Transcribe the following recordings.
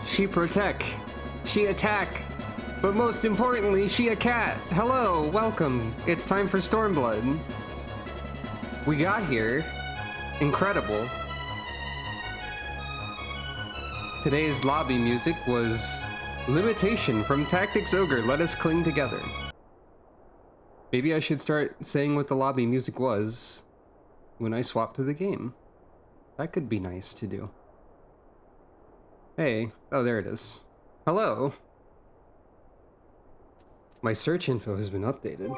She protect. She attack. But most importantly, she a cat. Hello, welcome. It's time for Stormblood. We got here. Incredible. Today's lobby music was Limitation from Tactics Ogre, Let Us Cling Together. Maybe I should start saying what the lobby music was when I swap to the game. That could be nice to do. Hey, oh there it is. Hello. My search info has been updated.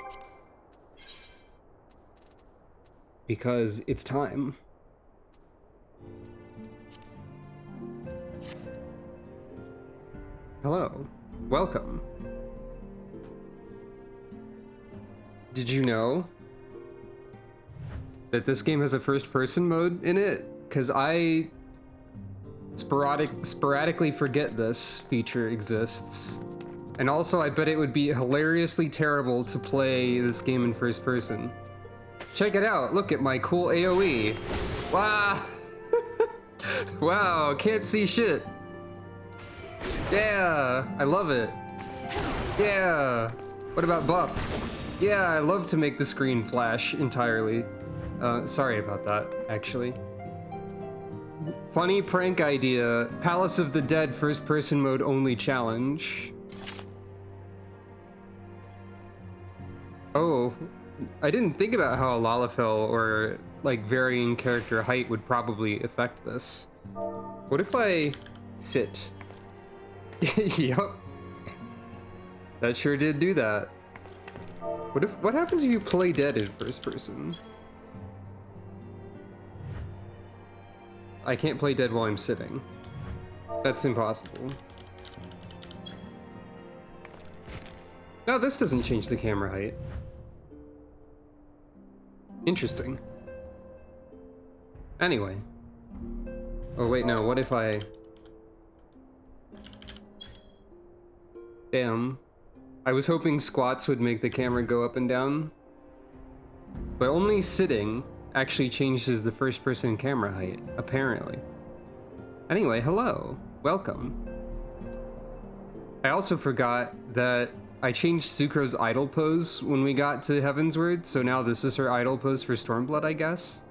Because it's time. Hello. Welcome. Did you know that this game has a first-person mode in it? Because I sporadically forget this feature exists. And also, I bet it would be hilariously terrible to play this game in first person. Check it out, look at my cool AoE. Wow! Wow, can't see shit. Yeah, I love it. Yeah, what about buff? Yeah, I love to make the screen flash entirely. Sorry about that, actually. Funny prank idea, Palace of the Dead first person mode only challenge. Oh, I didn't think about how a Lalafell or like varying character height would probably affect this. What if I sit? Yup. That sure did do that. What happens if you play dead in first person? I can't play dead while I'm sitting. That's impossible. No, this doesn't change the camera height. Interesting. Anyway. Oh wait, no, what if I... Damn. I was hoping squats would make the camera go up and down. But only sitting actually changes the first person camera height, apparently. Anyway, hello. Welcome. I also forgot that I changed Sucro's idle pose when we got to Heavensward, so now this is her idle pose for Stormblood, I guess.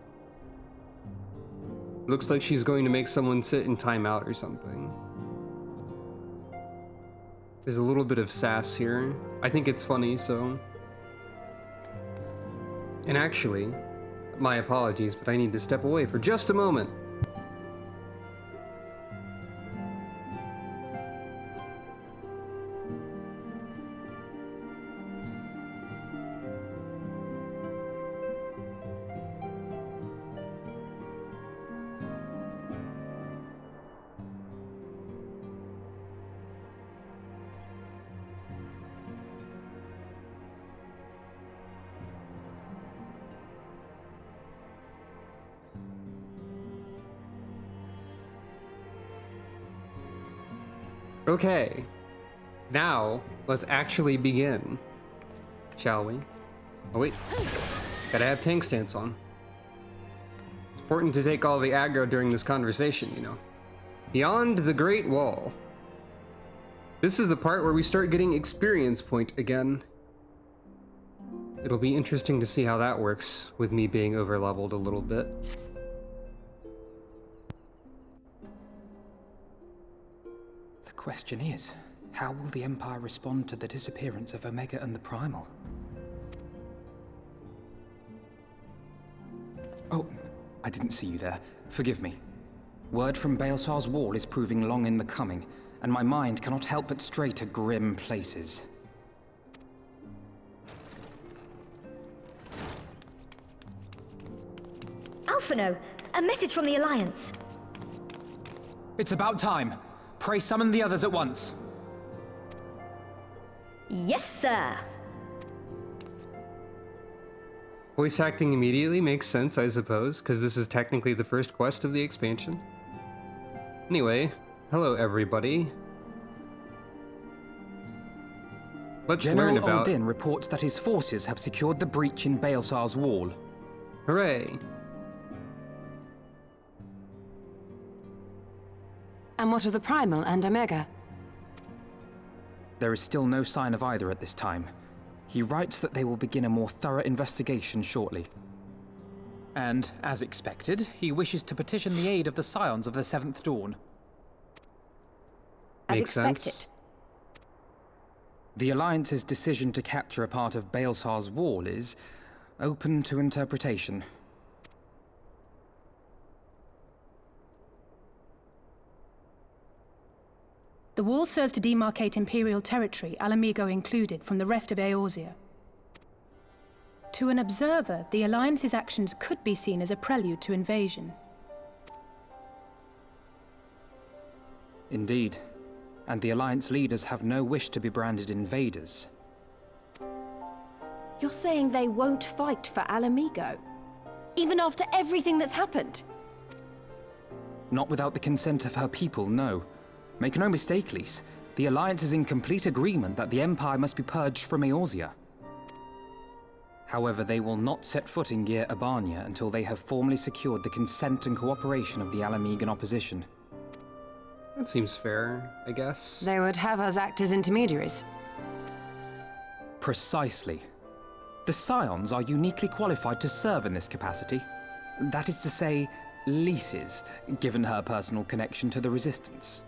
Looks like she's going to make someone sit in timeout or something. There's a little bit of sass here. I think it's funny, so... And actually, my apologies, but I need to step away for just a moment. Okay, now let's actually begin, shall we? Oh wait, gotta have tank stance on. It's important to take all the aggro during this conversation, you know. Beyond the Great Wall. This is the part where we start getting experience point again. It'll be interesting to see how that works with me being overleveled a little bit. The question is, how will the Empire respond to the disappearance of Omega and the Primal? Oh, I didn't see you there. Forgive me. Word from Baelsar's wall is proving long in the coming, and my mind cannot help but stray to grim places. Alphino, a message from the Alliance. It's about time. Pray summon the others at once. Yes, sir. Voice acting immediately makes sense, I suppose, because this is technically the first quest of the expansion. Anyway, hello everybody. Let's learn about... General Aldin reports that his forces have secured the breach in Baelsar's wall. Hooray. And what of the Primal and Omega? There is still no sign of either at this time. He writes that they will begin a more thorough investigation shortly. And, as expected, he wishes to petition the aid of the Scions of the Seventh Dawn. As Makes expected. sense. The Alliance's decision to capture a part of Baelsar's wall is open to interpretation. The wall serves to demarcate Imperial territory, Alamigo included, from the rest of Eorzea. To an observer, the Alliance's actions could be seen as a prelude to invasion. Indeed. And the Alliance leaders have no wish to be branded invaders. You're saying they won't fight for Alamigo? Even after everything that's happened? Not without the consent of her people, no. Make no mistake, Lys. The Alliance is in complete agreement that the Empire must be purged from Eorzea. However, they will not set foot in Gyr Abania until they have formally secured the consent and cooperation of the Alamigan opposition. That seems fair, I guess. They would have us act as intermediaries. Precisely. The Scions are uniquely qualified to serve in this capacity. That is to say, Lys's, given her personal connection to the Resistance.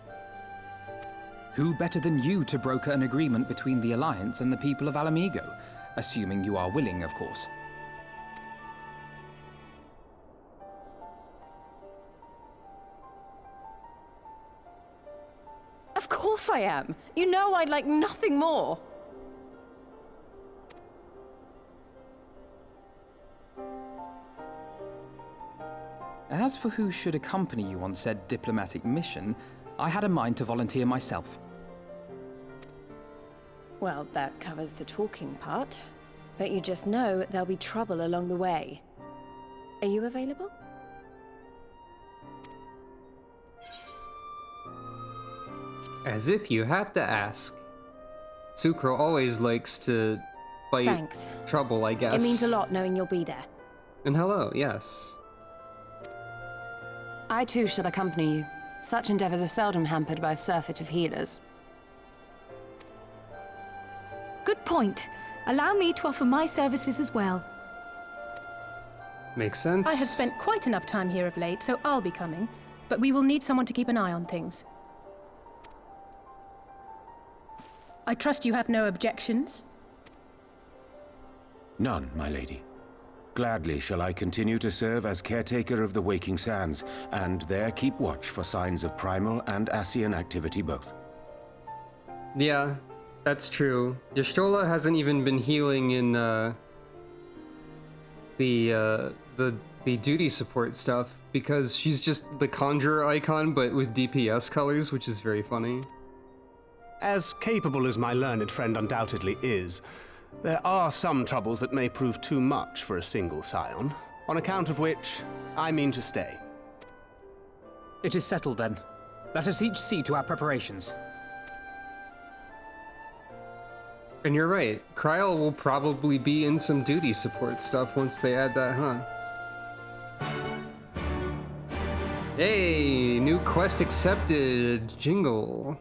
Who better than you to broker an agreement between the Alliance and the people of Alamigo? Assuming you are willing, of course. Of course I am! You know I'd like nothing more! As for who should accompany you on said diplomatic mission, I had a mind to volunteer myself. Well, that covers the talking part. But you just know there'll be trouble along the way. Are you available? As if you have to ask. Sucro always likes to fight Thanks. trouble, I guess. It means a lot knowing you'll be there. And hello, yes. I too shall accompany you. Such endeavors are seldom hampered by a surfeit of healers. Good point. Allow me to offer my services as well. Makes sense. I have spent quite enough time here of late, so I'll be coming. But we will need someone to keep an eye on things. I trust you have no objections? None, my lady. Gladly shall I continue to serve as caretaker of the Waking Sands, and there keep watch for signs of primal and Ascian activity both. Yeah, that's true. Y'shtola hasn't even been healing in the duty support stuff because she's just the conjurer icon but with DPS colors, which is very funny. As capable as my learned friend undoubtedly is, there are some troubles that may prove too much for a single scion, on account of which I mean to stay. It is settled then. Let us each see to our preparations. And you're right, Kryl will probably be in some duty support stuff once they add that, huh? Hey, new quest accepted, jingle.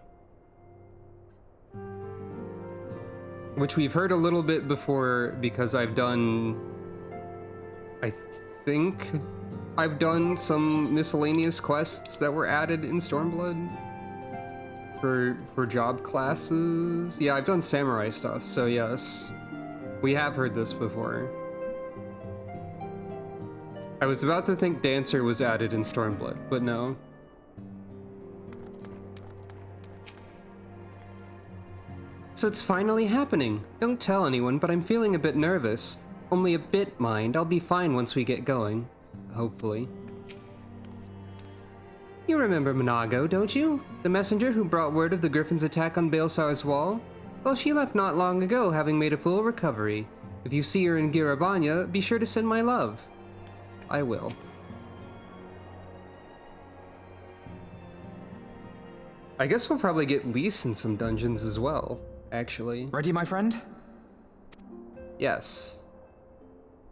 Which we've heard a little bit before because I think I've done some miscellaneous quests that were added in Stormblood for job classes. Yeah, I've done samurai stuff, so yes. We have heard this before. I was about to think Dancer was added in Stormblood, but no. So it's finally happening. Don't tell anyone, but I'm feeling a bit nervous. Only a bit, mind. I'll be fine once we get going. Hopefully. You remember Monago, don't you? The messenger who brought word of the Griffin's attack on Baelsar's wall? Well, she left not long ago, having made a full recovery. If you see her in Gyr Abania, be sure to send my love. I will. I guess we'll probably get Lys in some dungeons as well, actually. Ready, my friend? Yes.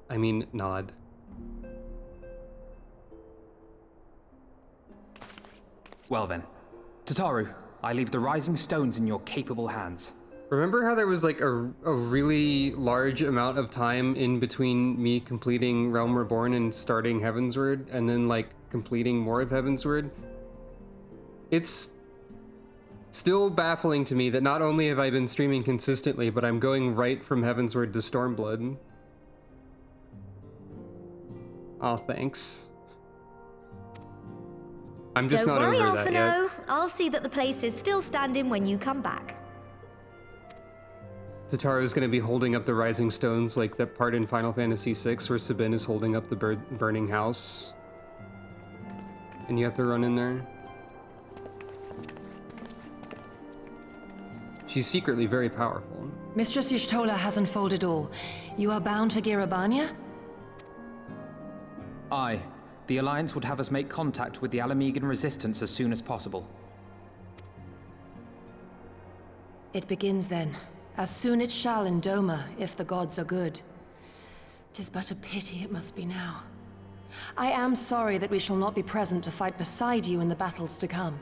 I mean, nod. Well then, Tataru, I leave the rising stones in your capable hands. Remember how there was like a really large amount of time in between me completing Realm Reborn and starting Heavensward, and then like completing more of Heavensward? It's still baffling to me that not only have I been streaming consistently, but I'm going right from Heavensward to Stormblood. Oh, thanks. I'm just not over that yet. Don't worry, Alphino. I'll see that the place is still standing when you come back. Tataru's gonna be holding up the rising stones like that part in Final Fantasy VI where Sabin is holding up the burning house. And you have to run in there. She's secretly very powerful. Mistress Y'shtola has unfolded all. You are bound for Girabania? Aye. The Alliance would have us make contact with the Alamegan resistance as soon as possible. It begins then. As soon it shall in Doma, if the gods are good. 'Tis but a pity it must be now. I am sorry that we shall not be present to fight beside you in the battles to come.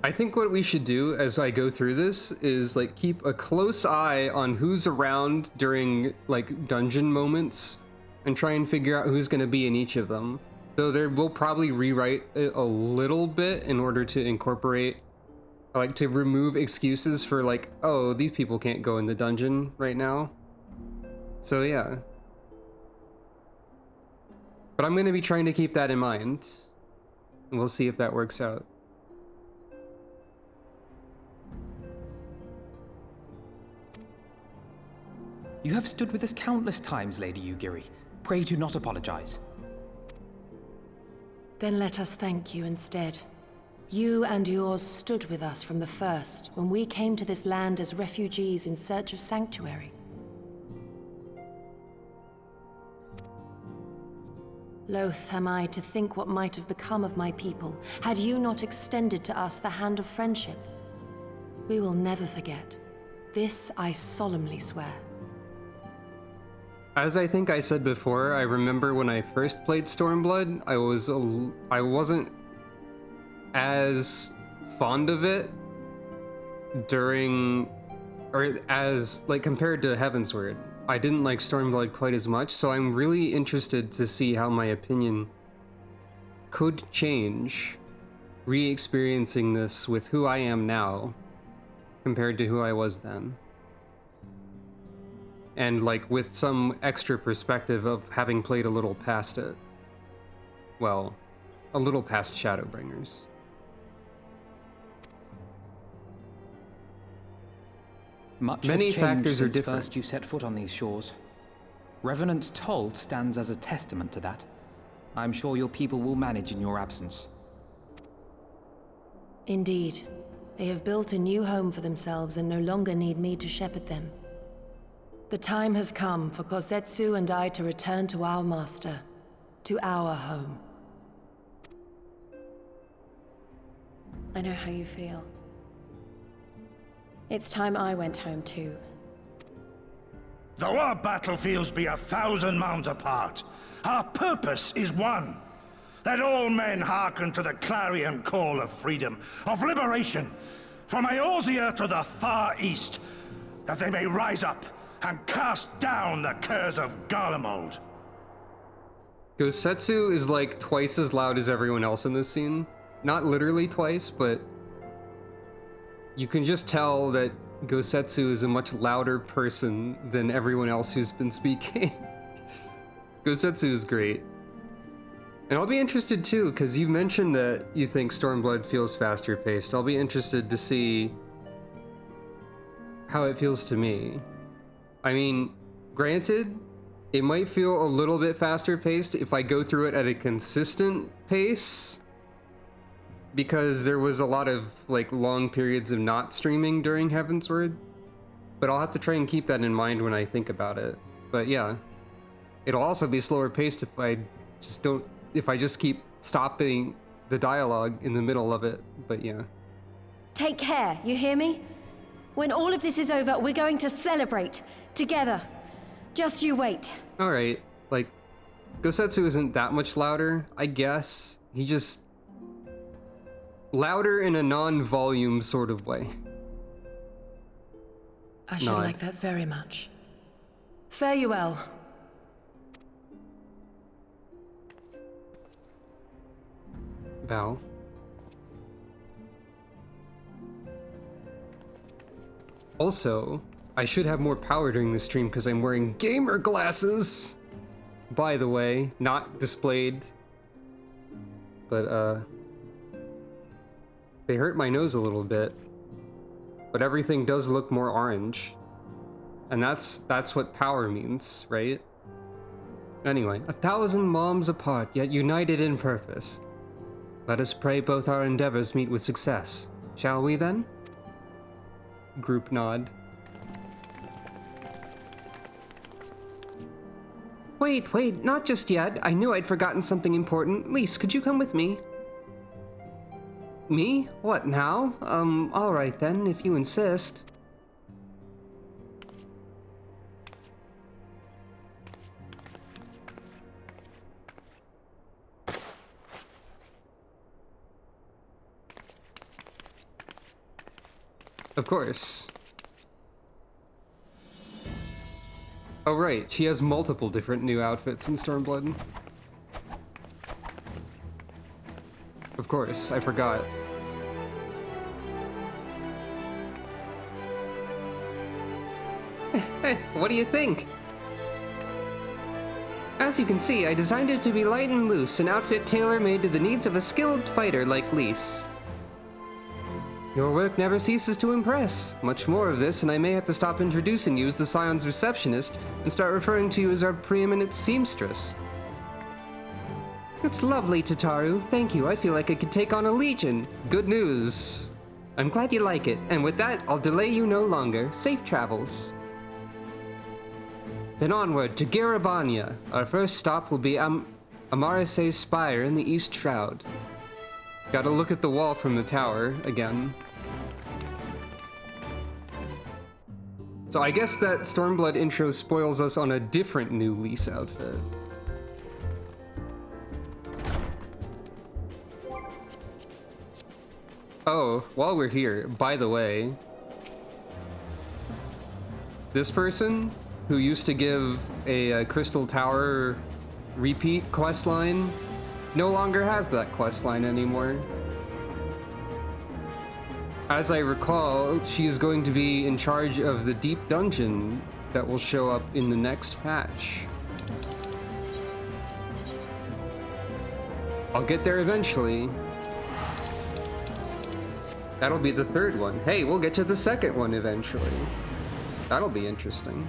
I think what we should do as I go through this is like keep a close eye on who's around during like dungeon moments and try and figure out who's going to be in each of them. So there we'll probably rewrite it a little bit in order to incorporate, like, to remove excuses for like, oh, these people can't go in the dungeon right now. So yeah. But I'm going to be trying to keep that in mind. And we'll see if that works out. You have stood with us countless times, Lady Yugiri. Pray do not apologize. Then let us thank you instead. You and yours stood with us from the first, when we came to this land as refugees in search of sanctuary. Loath am I to think what might have become of my people, had you not extended to us the hand of friendship. We will never forget. This I solemnly swear. As I think I said before, I remember when I first played Stormblood, I wasn't as fond of it during, or as, like, compared to Heavensward. I didn't like Stormblood quite as much, so I'm really interested to see how my opinion could change re-experiencing this with who I am now compared to who I was then. And like with some extra perspective of having played a little past it. Well, a little past Shadowbringers. Much Many has changed factors are since different. first you set foot on these shores. Revenant's Toll stands as a testament to that. I'm sure your people will manage in your absence. Indeed. They have built a new home for themselves and no longer need me to shepherd them. The time has come for Kozetsu and I to return to our master, to our home. I know how you feel. It's time I went home too. Though our battlefields be 1,000 mounds apart, our purpose is one. That all men hearken to the clarion call of freedom, of liberation, from Eorzea to the far east, that they may rise up and cast down the curse of Garlemald. Gosetsu is like twice as loud as everyone else in this scene. Not literally twice, but you can just tell that Gosetsu is a much louder person than everyone else who's been speaking. Gosetsu is great. And I'll be interested too, because you mentioned that you think Stormblood feels faster paced. I'll be interested to see how it feels to me. I mean, granted, it might feel a little bit faster paced if I go through it at a consistent pace, because there was a lot of like long periods of not streaming during Heavensward, but I'll have to try and keep that in mind when I think about it. But yeah, it'll also be slower paced if I just keep stopping the dialogue in the middle of it. But yeah. Take care, you hear me? When all of this is over, we're going to celebrate together. Just you wait. All right, like Gosetsu isn't that much louder, I guess. louder in a non-volume sort of way. I should Nod. like that very much. Fare you well. Bow. Also, I should have more power during the stream because I'm wearing gamer glasses. By the way, not displayed. But, they hurt my nose a little bit. But everything does look more orange. And that's what power means, right? Anyway, 1,000 moms apart, yet united in purpose. Let us pray both our endeavors meet with success. Shall we then? Group nod. Wait, not just yet. I knew I'd forgotten something important. Lise, could you come with me? Me? What, now? Alright then, if you insist. Of course. Oh right, she has multiple different new outfits in Stormblood. Of course, I forgot. Hey, what do you think? As you can see, I designed it to be light and loose, an outfit tailor-made to the needs of a skilled fighter like Lise. Your work never ceases to impress. Much more of this, and I may have to stop introducing you as the Scion's receptionist and start referring to you as our preeminent seamstress. It's lovely, Tataru. Thank you. I feel like I could take on a legion. Good news. I'm glad you like it, and with that, I'll delay you no longer. Safe travels. Then onward to Garabania. Our first stop will be Amarise's Spire in the East Shroud. Gotta look at the wall from the tower again. So I guess that Stormblood intro spoils us on a different new Lise outfit. Oh, while we're here, by the way, this person who used to give a Crystal Tower repeat questline no longer has that questline anymore. As I recall, she is going to be in charge of the deep dungeon that will show up in the next patch. I'll get there eventually. That'll be the third one. Hey, we'll get to the second one eventually. That'll be interesting.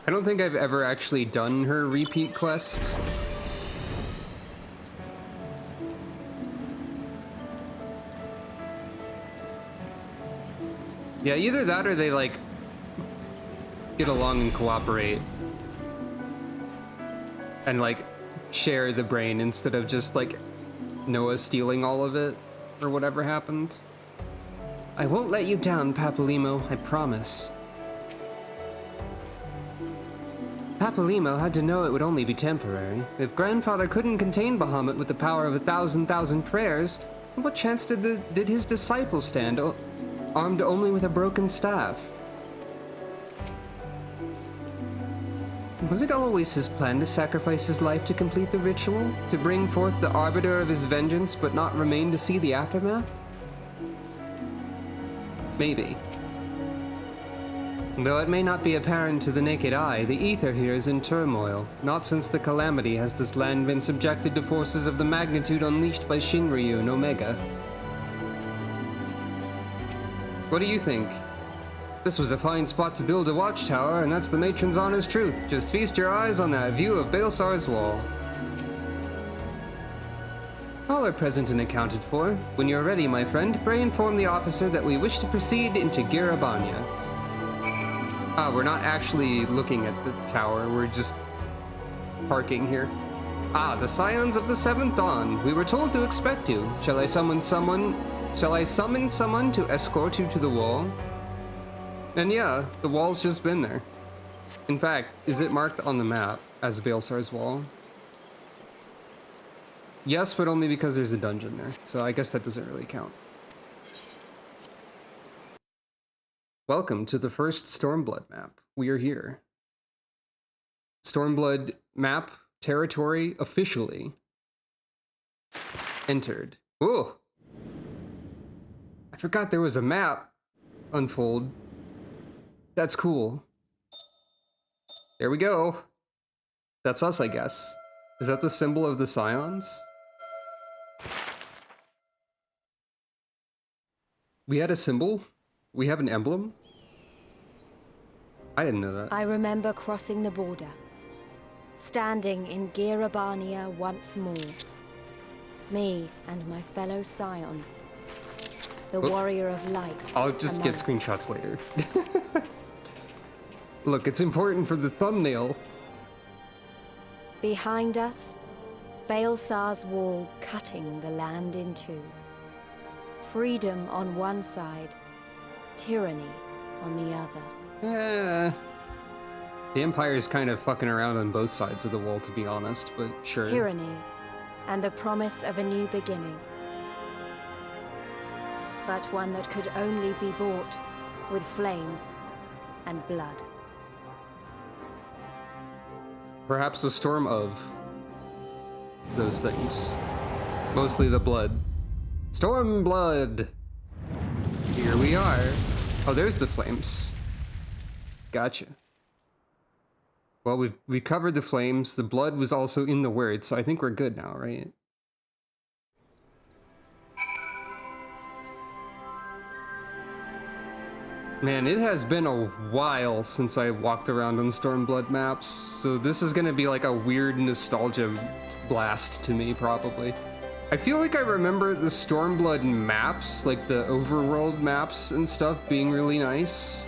I don't think I've ever actually done her repeat quest. Yeah, either that or they like get along and cooperate and like share the brain instead of just like Noah stealing all of it or whatever happened. I won't let you down, Papalymo, I promise. Papalymo had to know it would only be temporary. If Grandfather couldn't contain Bahamut with the power of 1,000 prayers, what chance did his disciples stand, armed only with a broken staff? Was it always his plan to sacrifice his life to complete the ritual? To bring forth the arbiter of his vengeance, but not remain to see the aftermath? Maybe. Though it may not be apparent to the naked eye, the ether here is in turmoil. Not since the calamity has this land been subjected to forces of the magnitude unleashed by Shinryu and Omega. What do you think? This was a fine spot to build a watchtower, and that's the matron's honest truth. Just feast your eyes on that view of Baelsar's wall. All are present and accounted for. When you're ready, my friend, pray inform the officer that we wish to proceed into Garabania. Ah, we're not actually looking at the tower, we're just parking here. Ah, the Scions of the Seventh Dawn. We were told to expect you. Shall I summon someone to escort you to the wall? And yeah, the wall's just been there. In fact, is it marked on the map as Baelsar's wall? Yes, but only because there's a dungeon there, so I guess that doesn't really count. Welcome to the first Stormblood map. We are here. Stormblood map territory officially entered. Ooh! I forgot there was a map unfold. That's cool. There we go. That's us, I guess. Is that the symbol of the Scions? We had a symbol? We have an emblem? I didn't know that. I remember crossing the border, standing in Girabania once more. Me and my fellow Scions. The warrior of light. I'll just get screenshots later. Look, it's important for the thumbnail. Behind us, Baelsar's wall cutting the land in two. Freedom on one side, tyranny on the other. The Empire's kind of fucking around on both sides of the wall, to be honest, but sure. Tyranny, and the promise of a new beginning. But one that could only be bought with flames and blood. Perhaps a storm of those things. Mostly the blood. Stormblood! Here we are. Oh, there's the flames. Gotcha. Well, we covered the flames. The blood was also in the word, so I think we're good now, right? Man, it has been a while since I walked around on Stormblood maps, so this is gonna be like a weird nostalgia blast to me, probably. I feel like I remember the Stormblood maps, like the overworld maps and stuff, being really nice.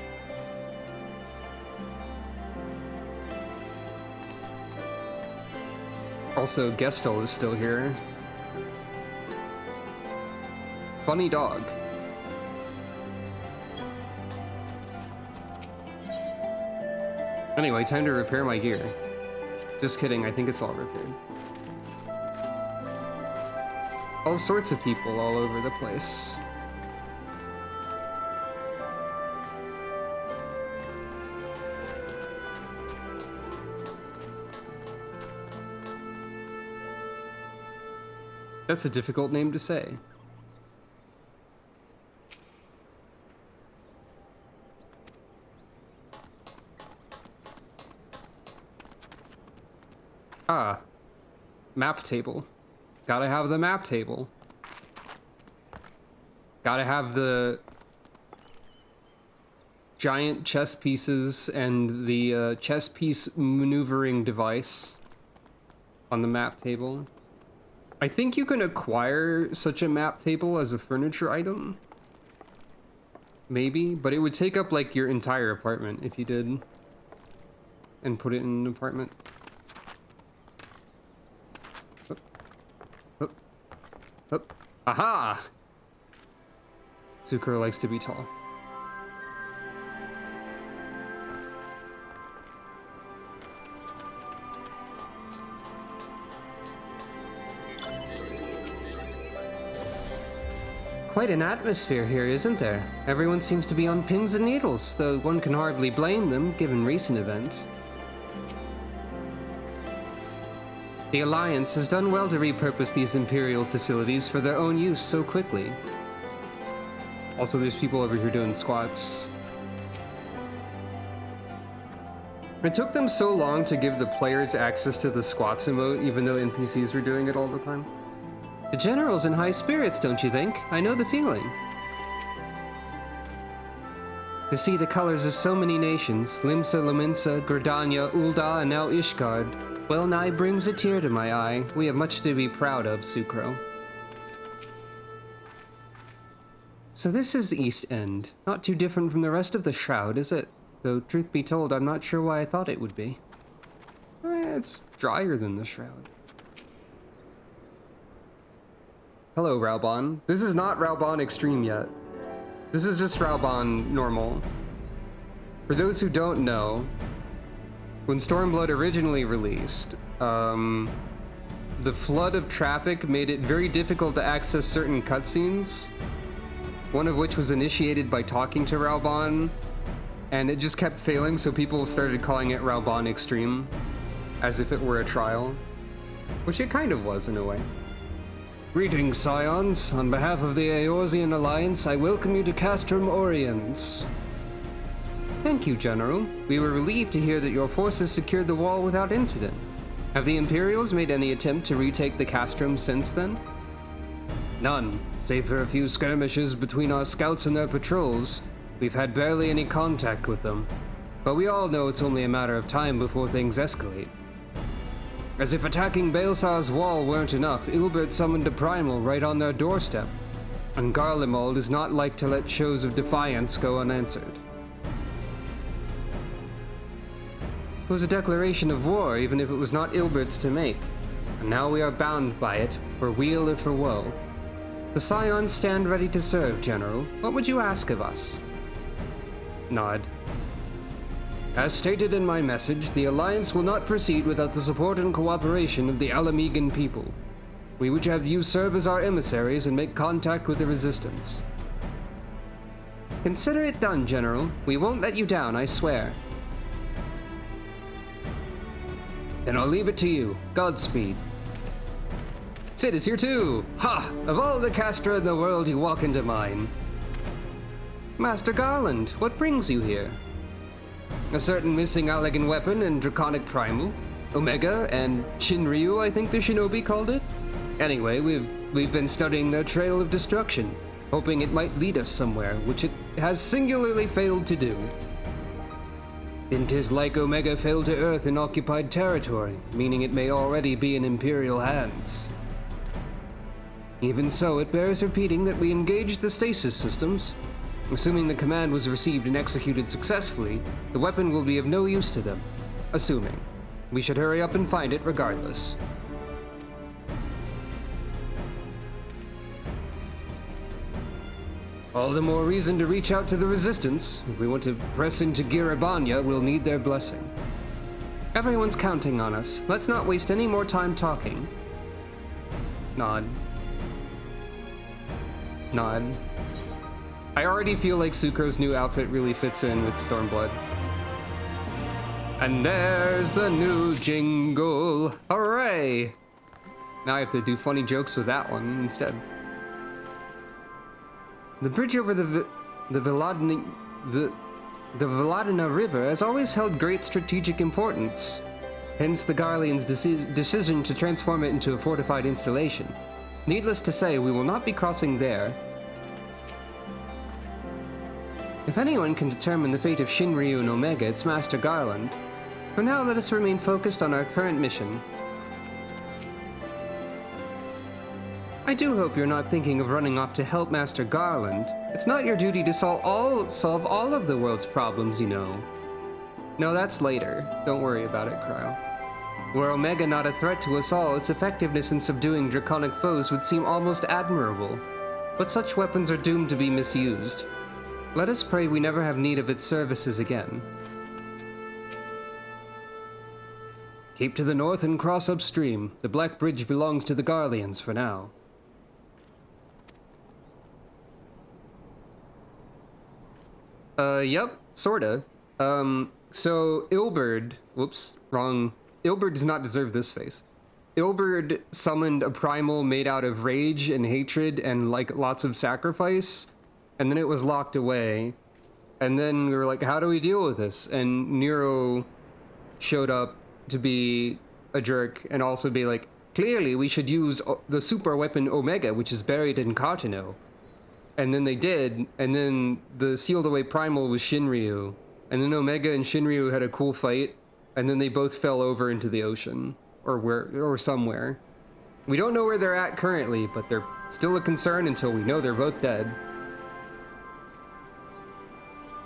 Also, Gestel is still here. Funny dog. Anyway, time to repair my gear. Just kidding, I think it's all repaired. All sorts of people all over the place. That's a difficult name to say. Ah, map table. Gotta have the map table. Gotta have the giant chess pieces and the chess piece maneuvering device on the map table. I think you can acquire such a map table as a furniture item. Maybe, but it would take up like your entire apartment if you did. And put it in an apartment. Up. Aha! Tsukuro likes to be tall. Quite an atmosphere here, isn't there? Everyone seems to be on pins and needles, though one can hardly blame them, given recent events. The Alliance has done well to repurpose these Imperial facilities for their own use so quickly. Also, there's people over here doing squats. It took them so long to give the players access to the squats emote, even though NPCs were doing it all the time. The General's in high spirits, don't you think? I know the feeling. To see the colors of so many nations, Limsa, Laminsa, Gridania, Ul'dah, and now Ishgard, well nigh brings a tear to my eye. We have much to be proud of, Tsukuro. So this is the East End. Not too different from the rest of the Shroud, is it? Though, truth be told, I'm not sure why I thought it would be. It's drier than the Shroud. Hello, Raubon. This is not Raubon Extreme yet. This is just Raubon Normal. For those who don't know, when Stormblood originally released, the flood of traffic made it very difficult to access certain cutscenes, one of which was initiated by talking to Raubahn, and it just kept failing, so people started calling it Raubahn Extreme, as if it were a trial, which it kind of was in a way. Greetings, Scions. On behalf of the Eorzean Alliance, I welcome you to Castrum Oriens. Thank you, General. We were relieved to hear that your forces secured the wall without incident. Have the Imperials made any attempt to retake the Castrum since then? None, save for a few skirmishes between our scouts and their patrols. We've had barely any contact with them. But we all know it's only a matter of time before things escalate. As if attacking Baelsar's wall weren't enough, Ilbert summoned a primal right on their doorstep. And Garlemald does not like to let shows of defiance go unanswered. It was a declaration of war, even if it was not Ilbert's to make. And now we are bound by it, for weal or for woe. The Scions stand ready to serve, General. What would you ask of us? Nod. As stated in my message, the Alliance will not proceed without the support and cooperation of the Alamegan people. We would have you serve as our emissaries and make contact with the Resistance. Consider it done, General. We won't let you down, I swear. Then I'll leave it to you. Godspeed. Cid is here too! Ha! Of all the Castra in the world, you walk into mine. Master Garland, what brings you here? A certain missing Allegan weapon and draconic primal. Omega and Shinryu, I think the shinobi called it. Anyway, we've been studying their trail of destruction, hoping it might lead us somewhere, which it has singularly failed to do. And 'tis like Omega fell to Earth in occupied territory, meaning it may already be in Imperial hands. Even so, it bears repeating that we engaged the stasis systems. Assuming the command was received and executed successfully, the weapon will be of no use to them. Assuming. We should hurry up and find it regardless. All the more reason to reach out to the Resistance. If we want to press into Girabanya, we'll need their blessing. Everyone's counting on us. Let's not waste any more time talking. Nod. Nod. I already feel like Sucro's new outfit really fits in with Stormblood. And there's the new jingle. Hooray! Now I have to do funny jokes with that one instead. The bridge over the Veladina River has always held great strategic importance. Hence the Garleans' decision to transform it into a fortified installation. Needless to say, we will not be crossing there. If anyone can determine the fate of Shinryu and Omega, it's Master Garland. For now, let us remain focused on our current mission. I do hope you're not thinking of running off to help Master Garland. It's not your duty to solve all of the world's problems, you know. No, that's later. Don't worry about it, Cryo. Were Omega not a threat to us all, its effectiveness in subduing draconic foes would seem almost admirable. But such weapons are doomed to be misused. Let us pray we never have need of its services again. Keep to the north and cross upstream. The Black Bridge belongs to the Garleans for now. Yep, sorta. So Ilberd, whoops, wrong. Ilberd does not deserve this face. Ilberd summoned a primal made out of rage and hatred and, like, lots of sacrifice, and then it was locked away. And then we were like, how do we deal with this? And Nero showed up to be a jerk and also be like, clearly we should use the super weapon Omega, which is buried in Cartino. And then they did, and then the sealed away primal was Shinryu. And then Omega and Shinryu had a cool fight, and then they both fell over into the ocean, or somewhere. We don't know where they're at currently, but they're still a concern until we know they're both dead.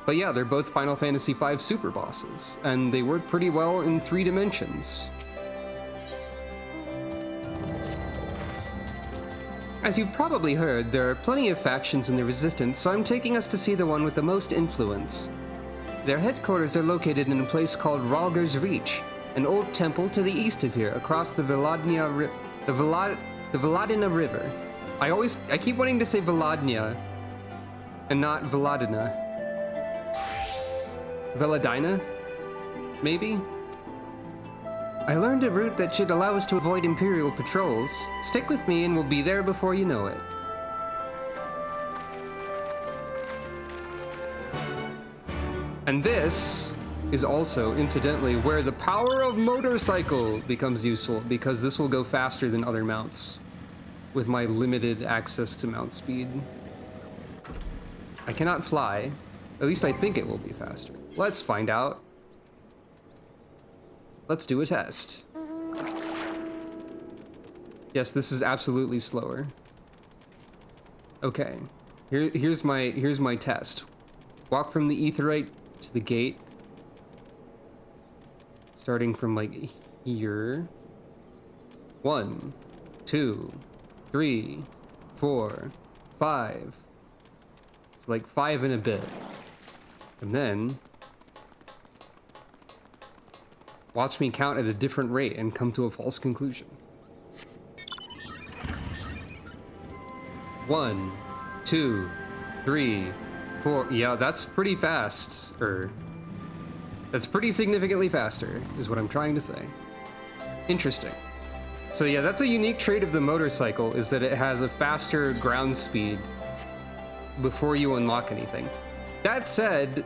But yeah, they're both Final Fantasy V super bosses, and they work pretty well in 3 dimensions. As you've probably heard, there are plenty of factions in the Resistance, so I'm taking us to see the one with the most influence. Their headquarters are located in a place called Ralger's Reach, an old temple to the east of here, across the Veladnia River. I keep wanting to say Veladnia, and not Veladina. Veladina? Maybe? I learned a route that should allow us to avoid Imperial patrols. Stick with me and we'll be there before you know it. And this is also, incidentally, where the power of motorcycle becomes useful, because this will go faster than other mounts with my limited access to mount speed. I cannot fly. At least I think it will be faster. Let's find out. Let's do a test. Yes, this is absolutely slower. Okay, here's my test. Walk from the aetheryte to the gate, starting from like here. 1, 2, 3, 4, 5. It's like 5 and a bit, and then watch me count at a different rate and come to a false conclusion. 1, 2, 3, 4. Yeah, that's pretty fast. That's pretty significantly faster, is what I'm trying to say. Interesting. So yeah, that's a unique trait of the motorcycle, is that it has a faster ground speed before you unlock anything. That said,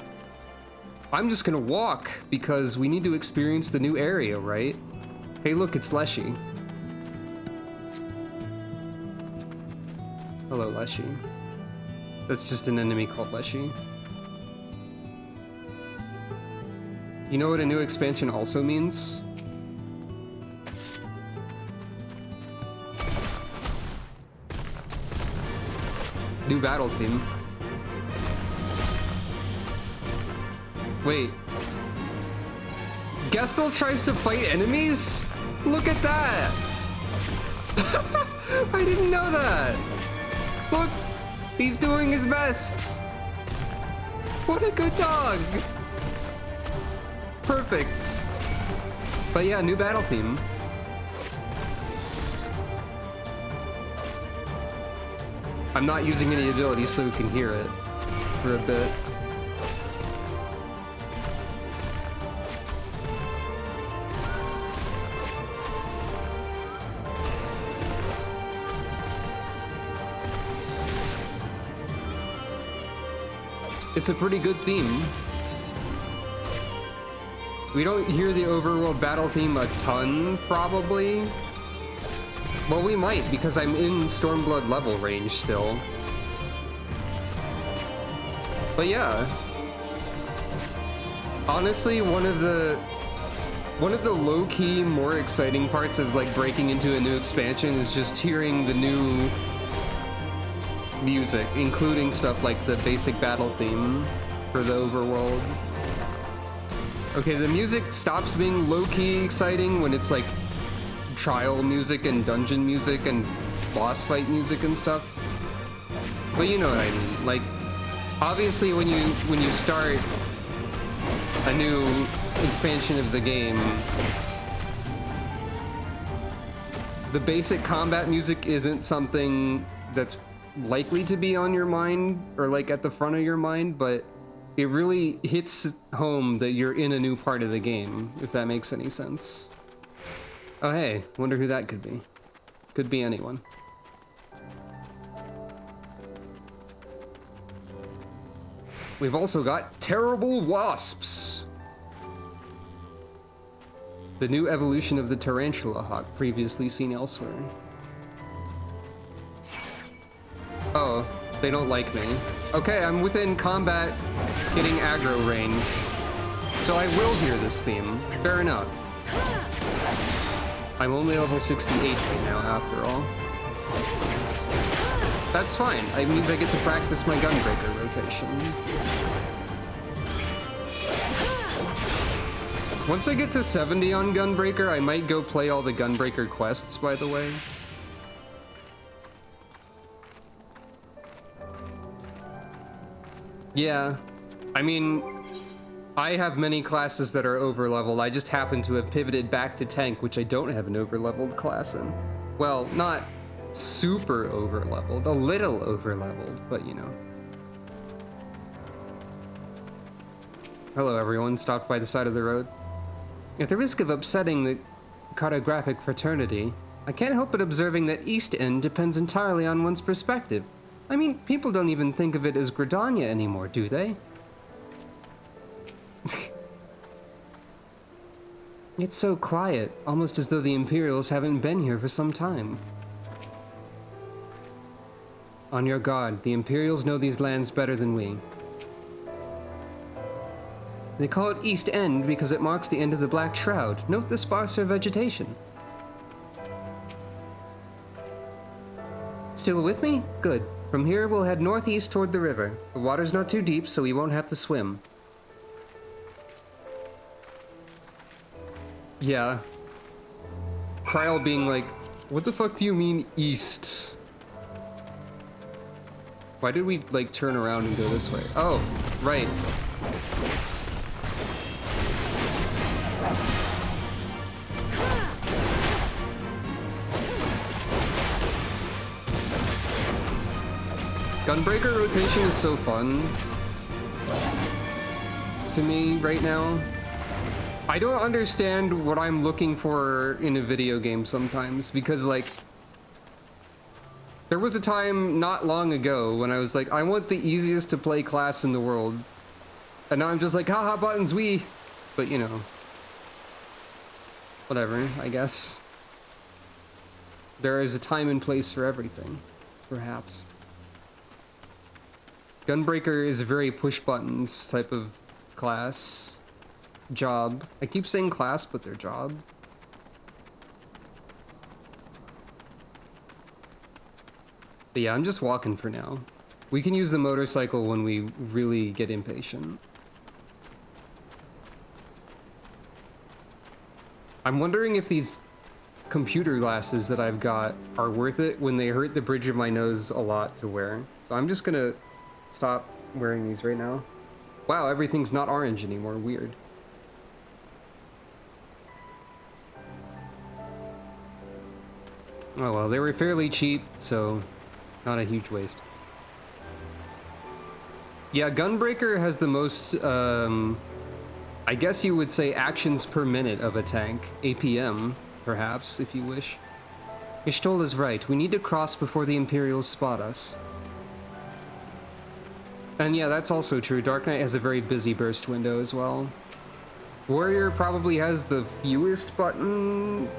I'm just gonna walk because we need to experience the new area, right? Hey, look, it's Leshy. Hello, Leshy. That's just an enemy called Leshy. You know what a new expansion also means? New battle theme. Wait. Gestel tries to fight enemies? Look at that! I didn't know that! Look! He's doing his best! What a good dog! Perfect. But yeah, new battle theme. I'm not using any abilities so you can hear it for a bit. It's a pretty good theme. We don't hear the overworld battle theme a ton, probably. Well, we might, because I'm in Stormblood level range still. But yeah. Honestly, one of the low-key, more exciting parts of like breaking into a new expansion is just hearing the new music, including stuff like the basic battle theme for the overworld. Okay, the music stops being low-key exciting when it's like trial music and dungeon music and boss fight music and stuff. But you know what I mean. Like, obviously when you start a new expansion of the game, the basic combat music isn't something that's likely to be on your mind or like at the front of your mind, but it really hits home that you're in a new part of the game, if that makes any sense. Oh hey, wonder who that could be. Could be anyone. We've also got terrible wasps. The new evolution of the tarantula hawk, previously seen elsewhere. Oh, they don't like me. Okay, I'm within combat, getting aggro range. So I will hear this theme. Fair enough. I'm only level 68 right now, after all. That's fine. It means I get to practice my Gunbreaker rotation. Once I get to 70 on Gunbreaker, I might go play all the Gunbreaker quests, by the way. Yeah, I mean, I have many classes that are over-leveled. I just happen to have pivoted back to tank, which I don't have an over-leveled class in. Well, not super over-leveled, a little over-leveled, but you know. Hello everyone, stopped by the side of the road. At the risk of upsetting the cartographic fraternity, I can't help but observing that East End depends entirely on one's perspective. I mean, people don't even think of it as Gridania anymore, do they? It's so quiet, almost as though the Imperials haven't been here for some time. On your guard, the Imperials know these lands better than we. They call it East End because it marks the end of the Black Shroud. Note the sparser vegetation. Still with me? Good. From here, we'll head northeast toward the river. The water's not too deep, so we won't have to swim. Yeah. Kryl being like, what the fuck do you mean east? Why did we, like, turn around and go this way? Oh, right. Gunbreaker rotation is so fun to me right now. I don't understand what I'm looking for in a video game sometimes, because like there was a time not long ago when I was like, I want the easiest to play class in the world, and now I'm just like, haha, buttons, wee. But you know, whatever, I guess there is a time and place for everything, perhaps. Gunbreaker is a very push buttons type of class. Job. I keep saying class, but their job. But yeah, I'm just walking for now. We can use the motorcycle when we really get impatient. I'm wondering if these computer glasses that I've got are worth it when they hurt the bridge of my nose a lot to wear. So I'm just gonna stop wearing these right now. Wow, everything's not orange anymore. Weird. Oh well, they were fairly cheap, so not a huge waste. Yeah, Gunbreaker has the most, I guess you would say actions per minute of a tank. APM, perhaps, if you wish. Ishtol is right. We need to cross before the Imperials spot us. And yeah, that's also true. Dark Knight has a very busy burst window as well. Warrior probably has the fewest button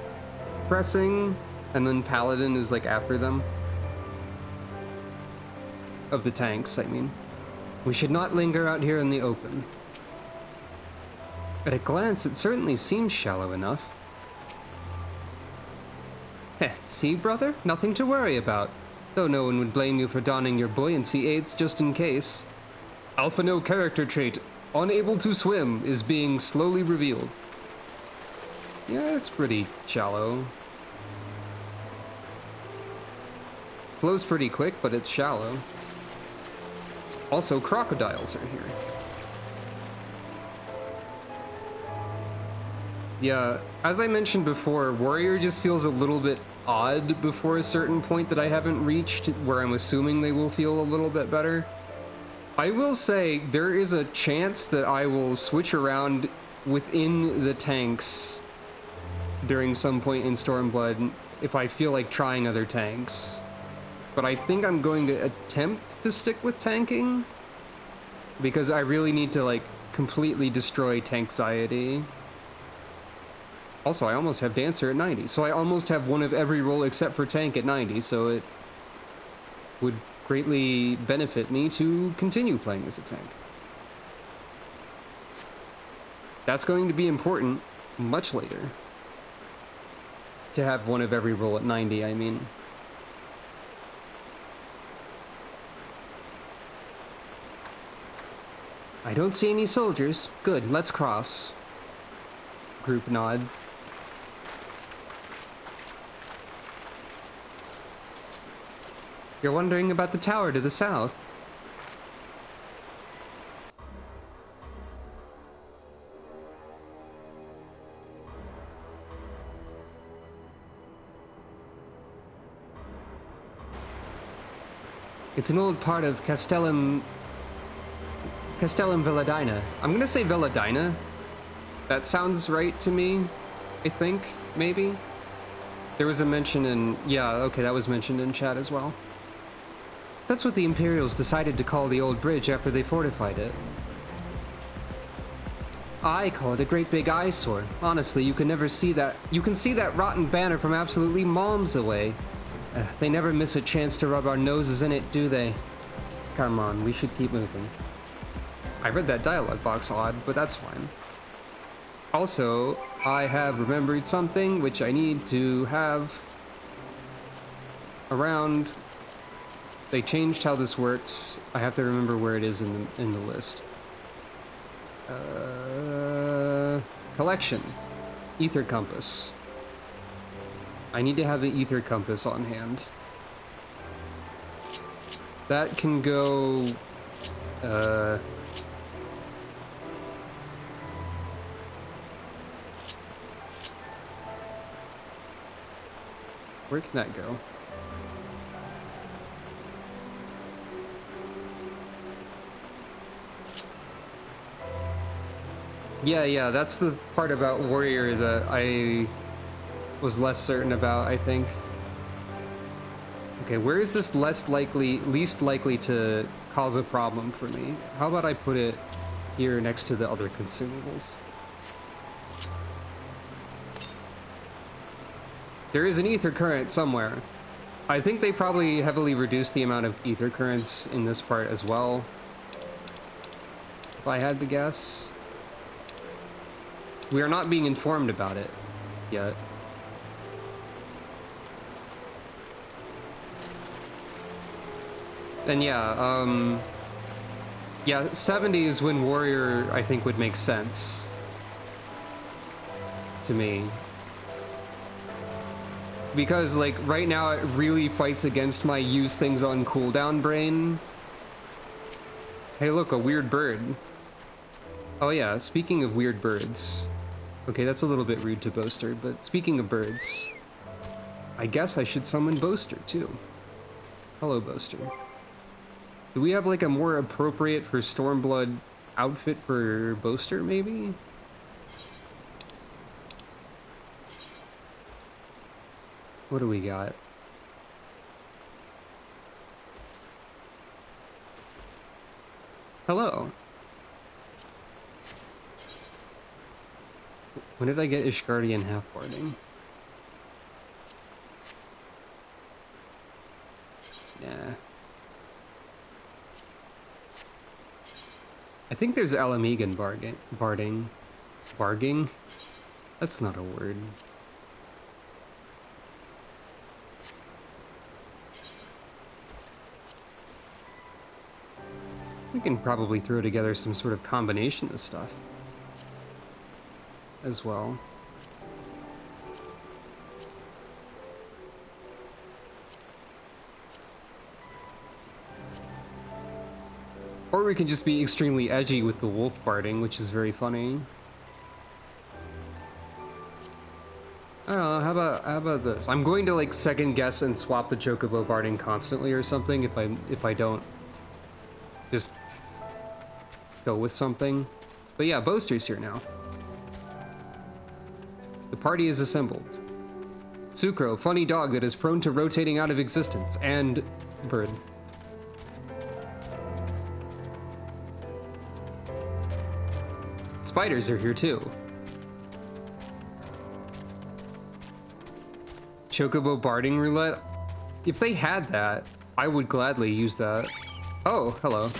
pressing, and then Paladin is like after them. Of the tanks, I mean. We should not linger out here in the open. At a glance, it certainly seems shallow enough. Heh, see, brother? Nothing to worry about. Though no one would blame you for donning your buoyancy aids just in case. Alpha No character trait, unable to swim, is being slowly revealed. Yeah, it's pretty shallow. Flows pretty quick, but it's shallow. Also, crocodiles are here. Yeah, as I mentioned before, Warrior just feels a little bit odd before a certain point that I haven't reached, where I'm assuming they will feel a little bit better. I will say, there is a chance that I will switch around within the tanks during some point in Stormblood if I feel like trying other tanks. But I think I'm going to attempt to stick with tanking, because I really need to like completely destroy Tanxiety. Also, I almost have Dancer at 90, so I almost have one of every role except for Tank at 90, so it would greatly benefit me to continue playing as a tank. That's going to be important much later. To have one of every role at 90, I mean. I don't see any soldiers. Good, let's cross. Group nod. You're wondering about the tower to the south? It's an old part of Castellum Villadina. I'm gonna say Villadina. That sounds right to me, I think, maybe. There was a mention in, yeah, okay, that was mentioned in chat as well. That's what the Imperials decided to call the old bridge after they fortified it. I call it a great big eyesore. Honestly, you can never see that. You can see that rotten banner from absolutely miles away. They never miss a chance to rub our noses in it, do they? Come on, we should keep moving. I read that dialogue box odd, but that's fine. Also, I have remembered something which I need to have around. They changed how this works. I have to remember where it is in the list. Collection. Ether compass. I need to have the ether compass on hand. That can go, where can that go? Yeah, that's the part about warrior that I was less certain about, I think. Okay, where is this least likely to cause a problem for me? How about I put it here next to the other consumables? There is an ether current somewhere. I think they probably heavily reduced the amount of ether currents in this part as well, if I had to guess. We are not being informed about it yet. And yeah, 70 is when warrior, I think, would make sense to me. Because, like, right now it really fights against my use things on cooldown brain. Hey, look, a weird bird. Oh yeah, speaking of weird birds. Okay, that's a little bit rude to Boaster, but speaking of birds, I guess I should summon Boaster, too. Hello, Boaster. Do we have, like, a more appropriate for Stormblood outfit for Boaster, maybe? What do we got? Hello. When did I get Ishgardian half-boarding? Nah. I think there's Alamegan barding. Barging? That's not a word. We can probably throw together some sort of combination of stuff as well. Or we can just be extremely edgy with the wolf barding, which is very funny. I don't know, how about this? I'm going to, like, second guess and swap the chocobo barding constantly or something if I don't just go with something. But yeah, Boaster's here now. The party is assembled. Sucro, funny dog that is prone to rotating out of existence, and bird. Spiders are here too. Chocobo barding roulette. If they had that, I would gladly use that. Oh, hello.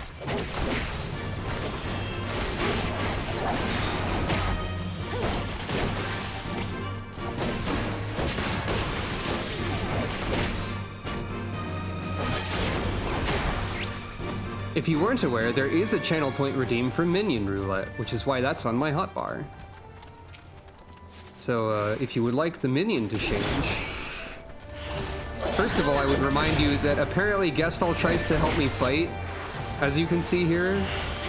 If you weren't aware, there is a channel point redeem for minion roulette, which is why that's on my hotbar. So, if you would like the minion to change... First of all, I would remind you that apparently Gestalt tries to help me fight, as you can see here,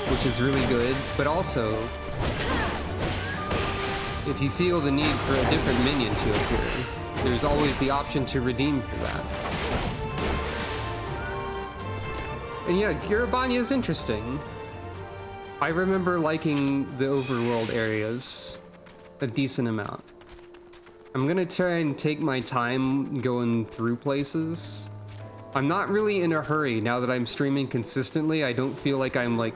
which is really good, but also, if you feel the need for a different minion to appear, there's always the option to redeem for that. And yeah, Garabanya is interesting. I remember liking the overworld areas a decent amount. I'm gonna try and take my time going through places. I'm not really in a hurry now that I'm streaming consistently. I don't feel like I'm like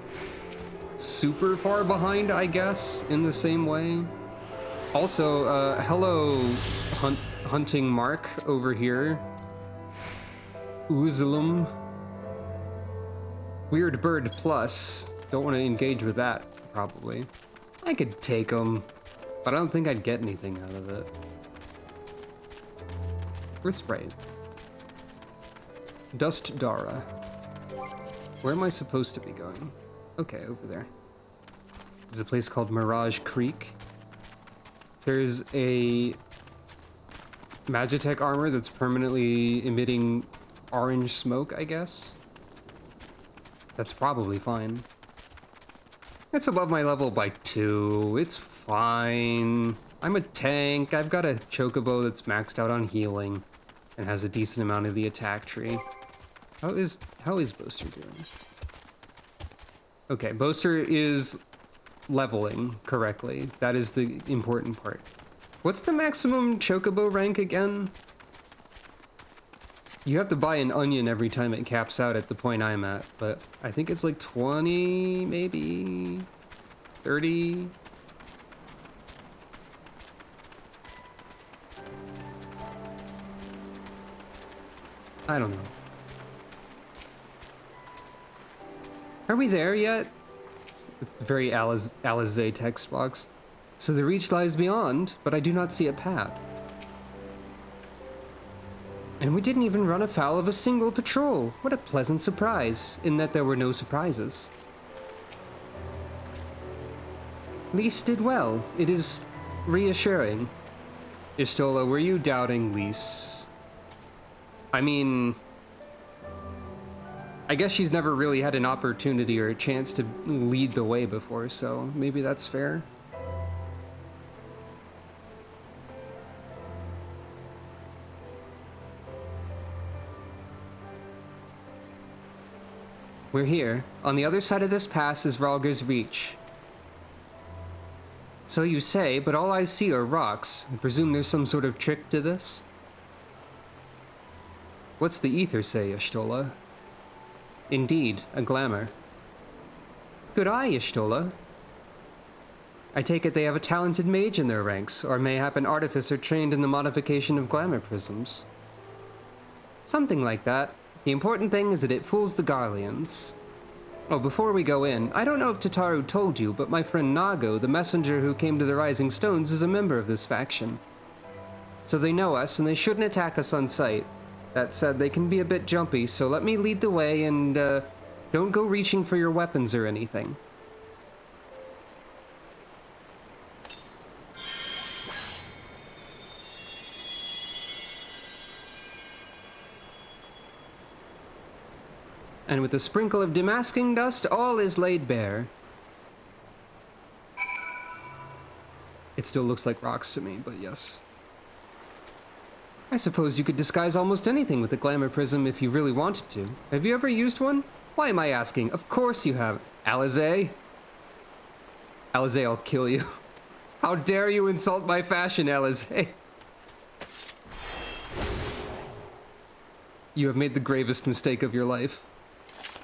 super far behind, I guess, in the same way. Also, hello, hunting Mark over here. Uzulum. Weird Bird Plus. Don't want to engage with that, probably. I could take him, but I don't think I'd get anything out of it. Earth Sprite. Dust Dara. Where am I supposed to be going? Okay, over there. There's a place called Mirage Creek. There's a Magitech armor that's permanently emitting orange smoke, I guess. That's probably fine. It's above my level by 2. It's fine. I'm a tank. I've got a chocobo that's maxed out on healing and has a decent amount of the attack tree. How is Boaster doing? Okay, Boaster is leveling correctly. That is the important part. What's the maximum chocobo rank again? You have to buy an onion every time it caps out at the point I'm at, but I think it's like 20, maybe 30. I don't know. Are we there yet? Very Alizé text box. So the reach lies beyond, but I do not see a path. And we didn't even run afoul of a single patrol. What a pleasant surprise, in that there were no surprises. Lys did well. It is reassuring. Y'shtola, were you doubting Lys? I mean, I guess she's never really had an opportunity or a chance to lead the way before, so maybe that's fair. We're here. On the other side of this pass is Rhalgr's Reach. So you say, but all I see are rocks. I presume there's some sort of trick to this? What's the ether say, Y'shtola? Indeed, a glamour. Good eye, Y'shtola. I take it they have a talented mage in their ranks, or mayhap an artificer trained in the modification of glamour prisms. Something like that. The important thing is that it fools the Garleans. Oh, before we go in, I don't know if Tataru told you, but my friend Nago, the messenger who came to the Rising Stones, is a member of this faction. So they know us, and they shouldn't attack us on sight. That said, they can be a bit jumpy, so let me lead the way and, don't go reaching for your weapons or anything. And with a sprinkle of demasking dust, all is laid bare. It still looks like rocks to me, but yes. I suppose you could disguise almost anything with a glamour prism if you really wanted to. Have you ever used one? Why am I asking? Of course you have. Alizé? Alizé, I'll kill you. How dare you insult my fashion, Alizé? You have made the gravest mistake of your life.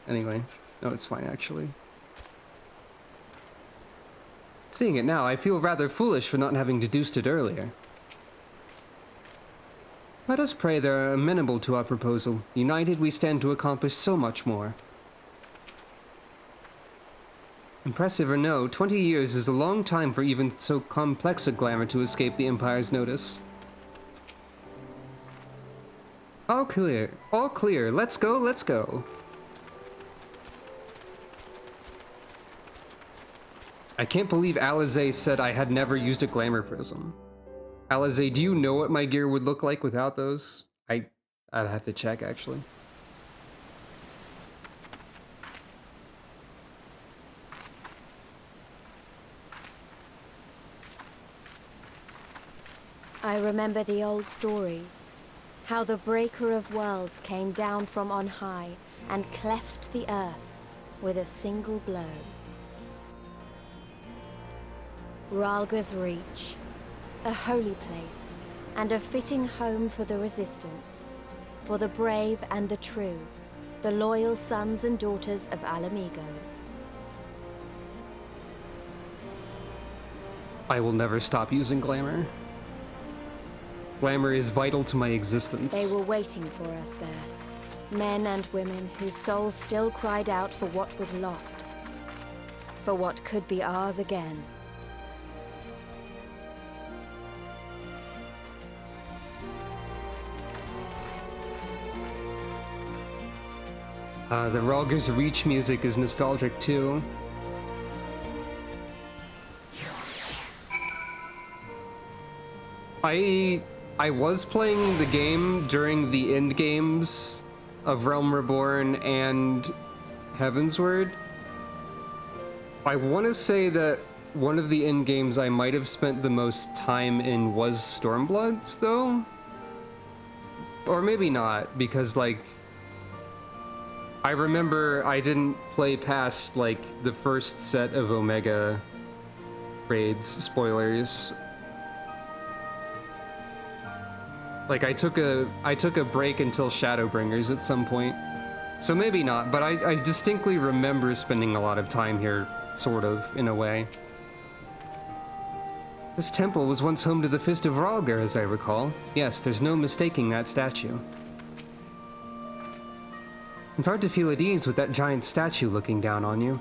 Anyway, no, it's fine, actually. Seeing it now, I feel rather foolish for not having deduced it earlier. Let us pray they're amenable to our proposal. United, we stand to accomplish so much more. Impressive or no, 20 years is a long time for even so complex a glamour to escape the Empire's notice. All clear. All clear. Let's go, let's go. I can't believe Alizé said I had never used a glamour prism. Alizé, do you know what my gear would look like without those? I'd have to check, actually. I remember the old stories. How the Breaker of Worlds came down from on high and cleft the earth with a single blow. Rhalgr's Reach, a holy place, and a fitting home for the Resistance, for the brave and the true, the loyal sons and daughters of Alamigo. I will never stop using glamour. Glamour is vital to my existence. They were waiting for us there. Men and women whose souls still cried out for what was lost. For what could be ours again. The Rhalgr's Reach music is nostalgic too. I was playing the game during the end games of Realm Reborn and Heavensward. I want to say that one of the end games I might have spent the most time in was Stormbloods, though. Or maybe not, because, like, I remember I didn't play past, like, the first set of Omega raids. Spoilers. Like, I took a break until Shadowbringers at some point. So maybe not, but I distinctly remember spending a lot of time here, sort of, in a way. This temple was once home to the Fist of Rhalgr, as I recall. Yes, there's no mistaking that statue. It's hard to feel at ease with that giant statue looking down on you.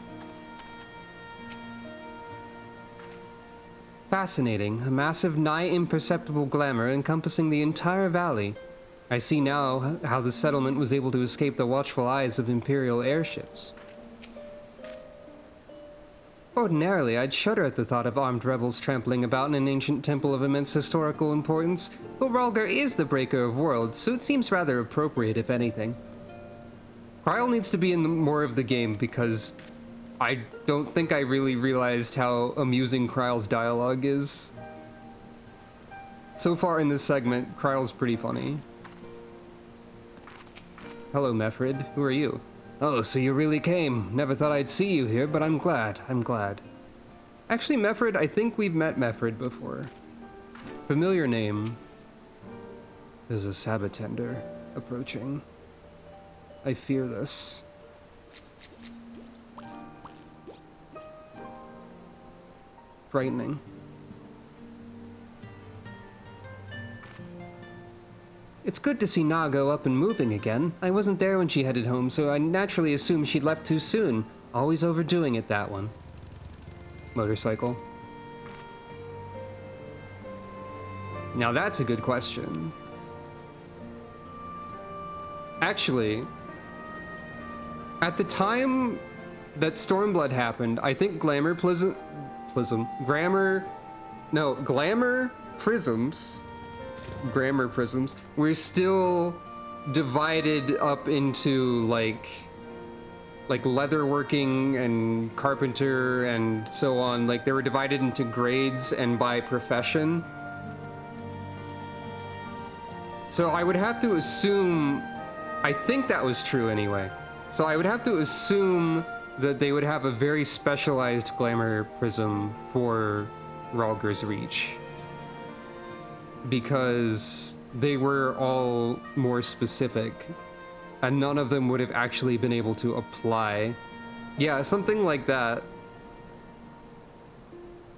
Fascinating. A massive, nigh imperceptible glamour encompassing the entire valley. I see now how the settlement was able to escape the watchful eyes of Imperial airships. Ordinarily, I'd shudder at the thought of armed rebels trampling about in an ancient temple of immense historical importance, but Rhalgr is the breaker of worlds, so it seems rather appropriate, if anything. Krile needs to be in more of the game because I don't think I really realized how amusing Kryle's dialogue is. So far in this segment, Kryle's pretty funny. Hello, Mefrid. Who are you? Oh, so you really came. Never thought I'd see you here, but I'm glad. I'm glad. Actually, Mefrid, I think we've met Mefrid before. Familiar name. There's a Sabatender approaching. I fear this. Frightening. It's good to see Nago up and moving again. I wasn't there when she headed home, so I naturally assumed she'd left too soon. Always overdoing it, that one. Motorcycle. Now that's a good question. Actually, at the time that Stormblood happened, I think Glamour Prisms were still divided up into like leatherworking and carpenter and so on. Like, they were divided into grades and by profession. So I would have to assume, I think that was true anyway. So I would have to assume that they would have a very specialized glamour prism for Rhalgr's Reach, because they were all more specific, and none of them would have actually been able to apply. Yeah, something like that.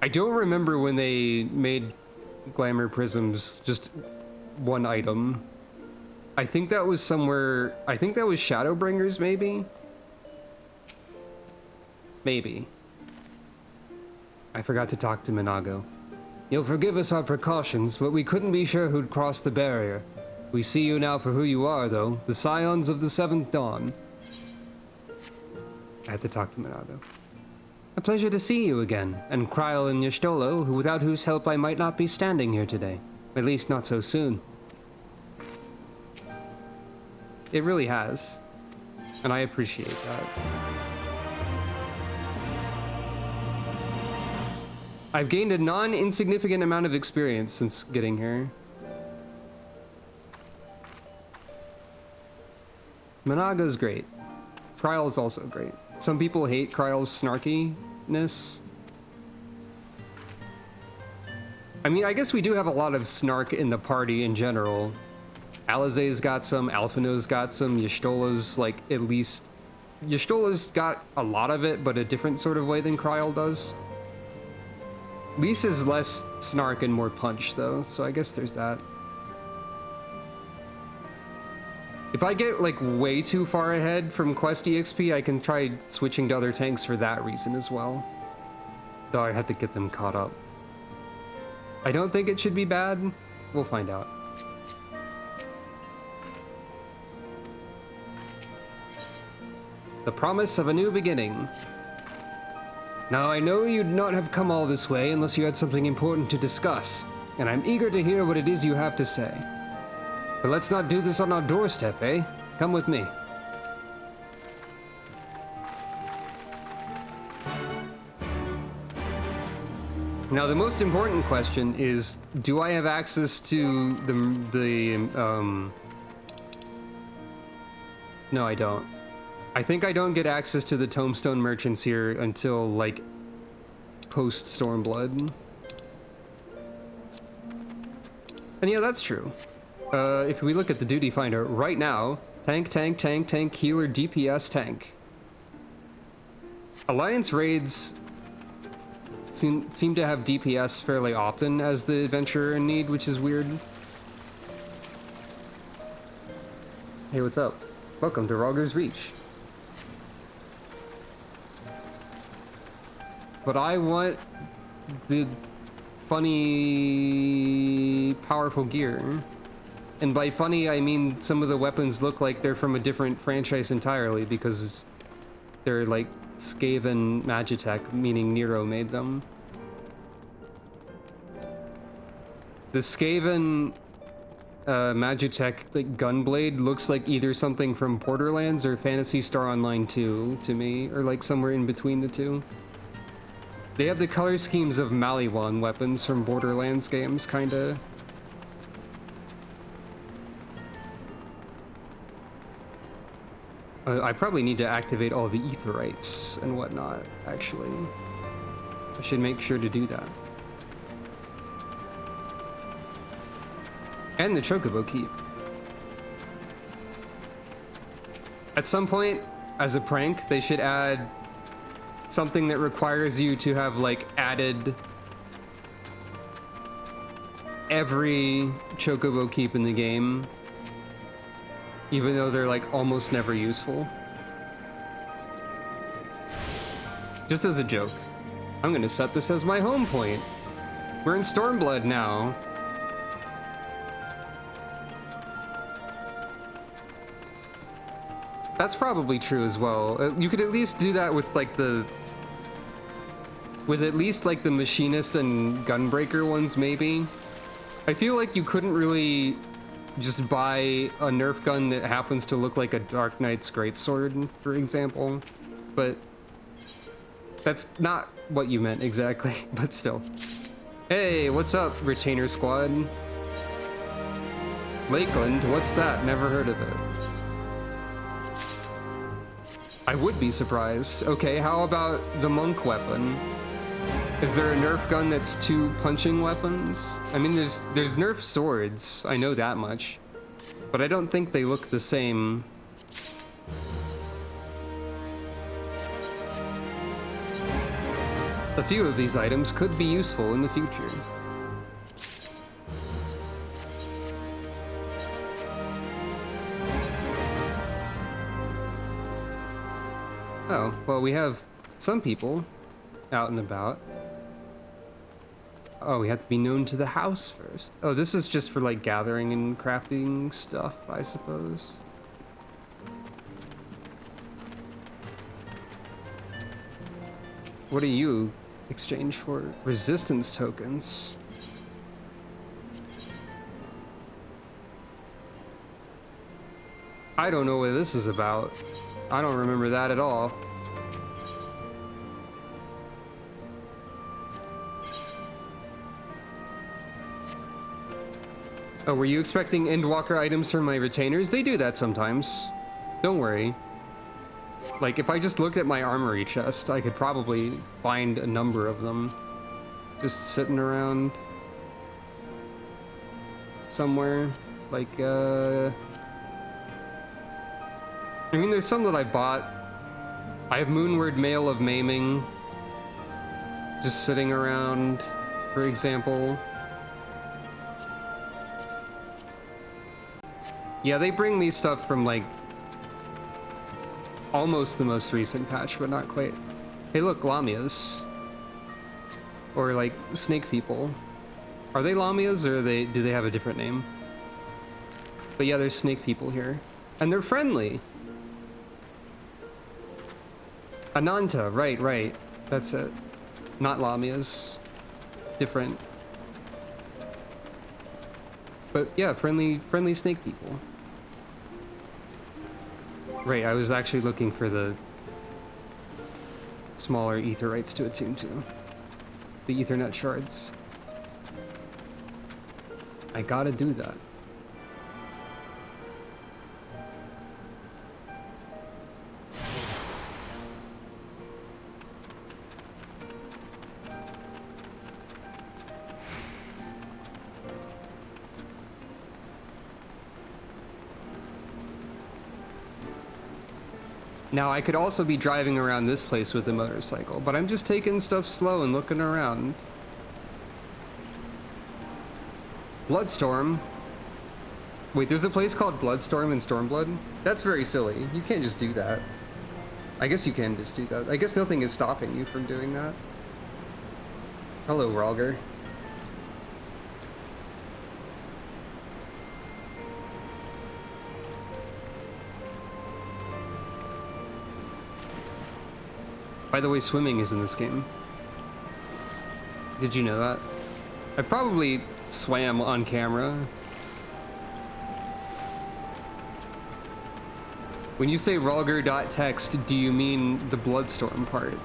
I don't remember when they made glamour prisms just one item. I think that was somewhere, I think that was Shadowbringers, maybe? Maybe. I forgot to talk to Minago. You'll forgive us our precautions, but we couldn't be sure who'd crossed the barrier. We see you now for who you are, though, the Scions of the Seventh Dawn. I had to talk to Minago. A pleasure to see you again, and Kryle and Yshtolo, without whose help I might not be standing here today. At least not so soon. It really has, and I appreciate that. I've gained a non-insignificant amount of experience since getting here. Minago's great. Kryl is also great. Some people hate Kryl's snarkiness. I mean, I guess we do have a lot of snark in the party in general. Alizé's got some, Alphinaud's got some, Y'shtola's like at least... Y'shtola's got a lot of it, but a different sort of way than Kryl does. Lys is less snark and more punch though, so I guess there's that. If I get like way too far ahead from quest EXP, I can try switching to other tanks for that reason as well. Though I have to get them caught up. I don't think it should be bad. We'll find out. The promise of a new beginning. Now I know you'd not have come all this way unless you had something important to discuss, and I'm eager to hear what it is you have to say. But let's not do this on our doorstep, eh? Come with me. Now the most important question is, do I have access to No, I don't. I think I don't get access to the Tombstone merchants here until, like, post-Stormblood. And yeah, that's true. If we look at the duty finder right now, tank, tank, tank, tank, healer, DPS, tank. Alliance raids seem to have DPS fairly often as the adventurer in need, which is weird. Hey, what's up? Welcome to Rogger's Reach. But I want the funny, powerful gear. And by funny, I mean some of the weapons look like they're from a different franchise entirely because they're like Skaven Magitech, meaning Nero made them. The Skaven Magitech like Gunblade looks like either something from Borderlands or Phantasy Star Online 2 to me, or like somewhere in between the two. They have the color schemes of Maliwan weapons from Borderlands games, kinda. I probably need to activate all the Aetherytes and whatnot, actually. I should make sure to do that. And the Chocobo Keep. At some point, as a prank, they should add something that requires you to have, like, added every Chocobo Keep in the game, even though they're, like, almost never useful. Just as a joke. I'm gonna set this as my home point. We're in Stormblood now. That's probably true as well. You could at least do that with like with at least like the Machinist and Gunbreaker ones, maybe. I feel like you couldn't really just buy a Nerf gun that happens to look like a Dark Knight's Greatsword, for example. But that's not what you meant exactly, but still. Hey, what's up, Retainer Squad? Lakeland, what's that? Never heard of it. I would be surprised. Okay, how about the monk weapon? Is there a Nerf gun that's two punching weapons? I mean, there's Nerf swords, I know that much. But I don't think they look the same. A few of these items could be useful in the future. Oh, well, we have some people out and about. Oh, we have to be known to the house first. Oh, this is just for like gathering and crafting stuff, I suppose. What do you exchange for? Resistance tokens. I don't know what this is about. I don't remember that at all. Oh, were you expecting Endwalker items from my retainers? They do that sometimes. Don't worry. Like, if I just looked at my armory chest, I could probably find a number of them just sitting around somewhere. Like, I mean, there's some that I bought. I have Moonward Mail of Maiming just sitting around, for example. Yeah, they bring me stuff from, like, almost the most recent patch, but not quite. Hey, look, Lamias. Or, like, snake people. Are they Lamias, or do they have a different name? But yeah, there's snake people here. And they're friendly! Ananta, right. That's it. Not Lamias. Different. But yeah, friendly snake people. Right, I was actually looking for the smaller aetherites to attune to. The Ethernet shards. I gotta do that. Now, I could also be driving around this place with a motorcycle, but I'm just taking stuff slow and looking around. Bloodstorm. Wait, there's a place called Bloodstorm in Stormblood? That's very silly. You can't just do that. I guess you can just do that. I guess nothing is stopping you from doing that. Hello, Ralger. By the way, swimming is in this game. Did you know that? I probably swam on camera. When you say Ralger.text, do you mean the Bloodstorm part?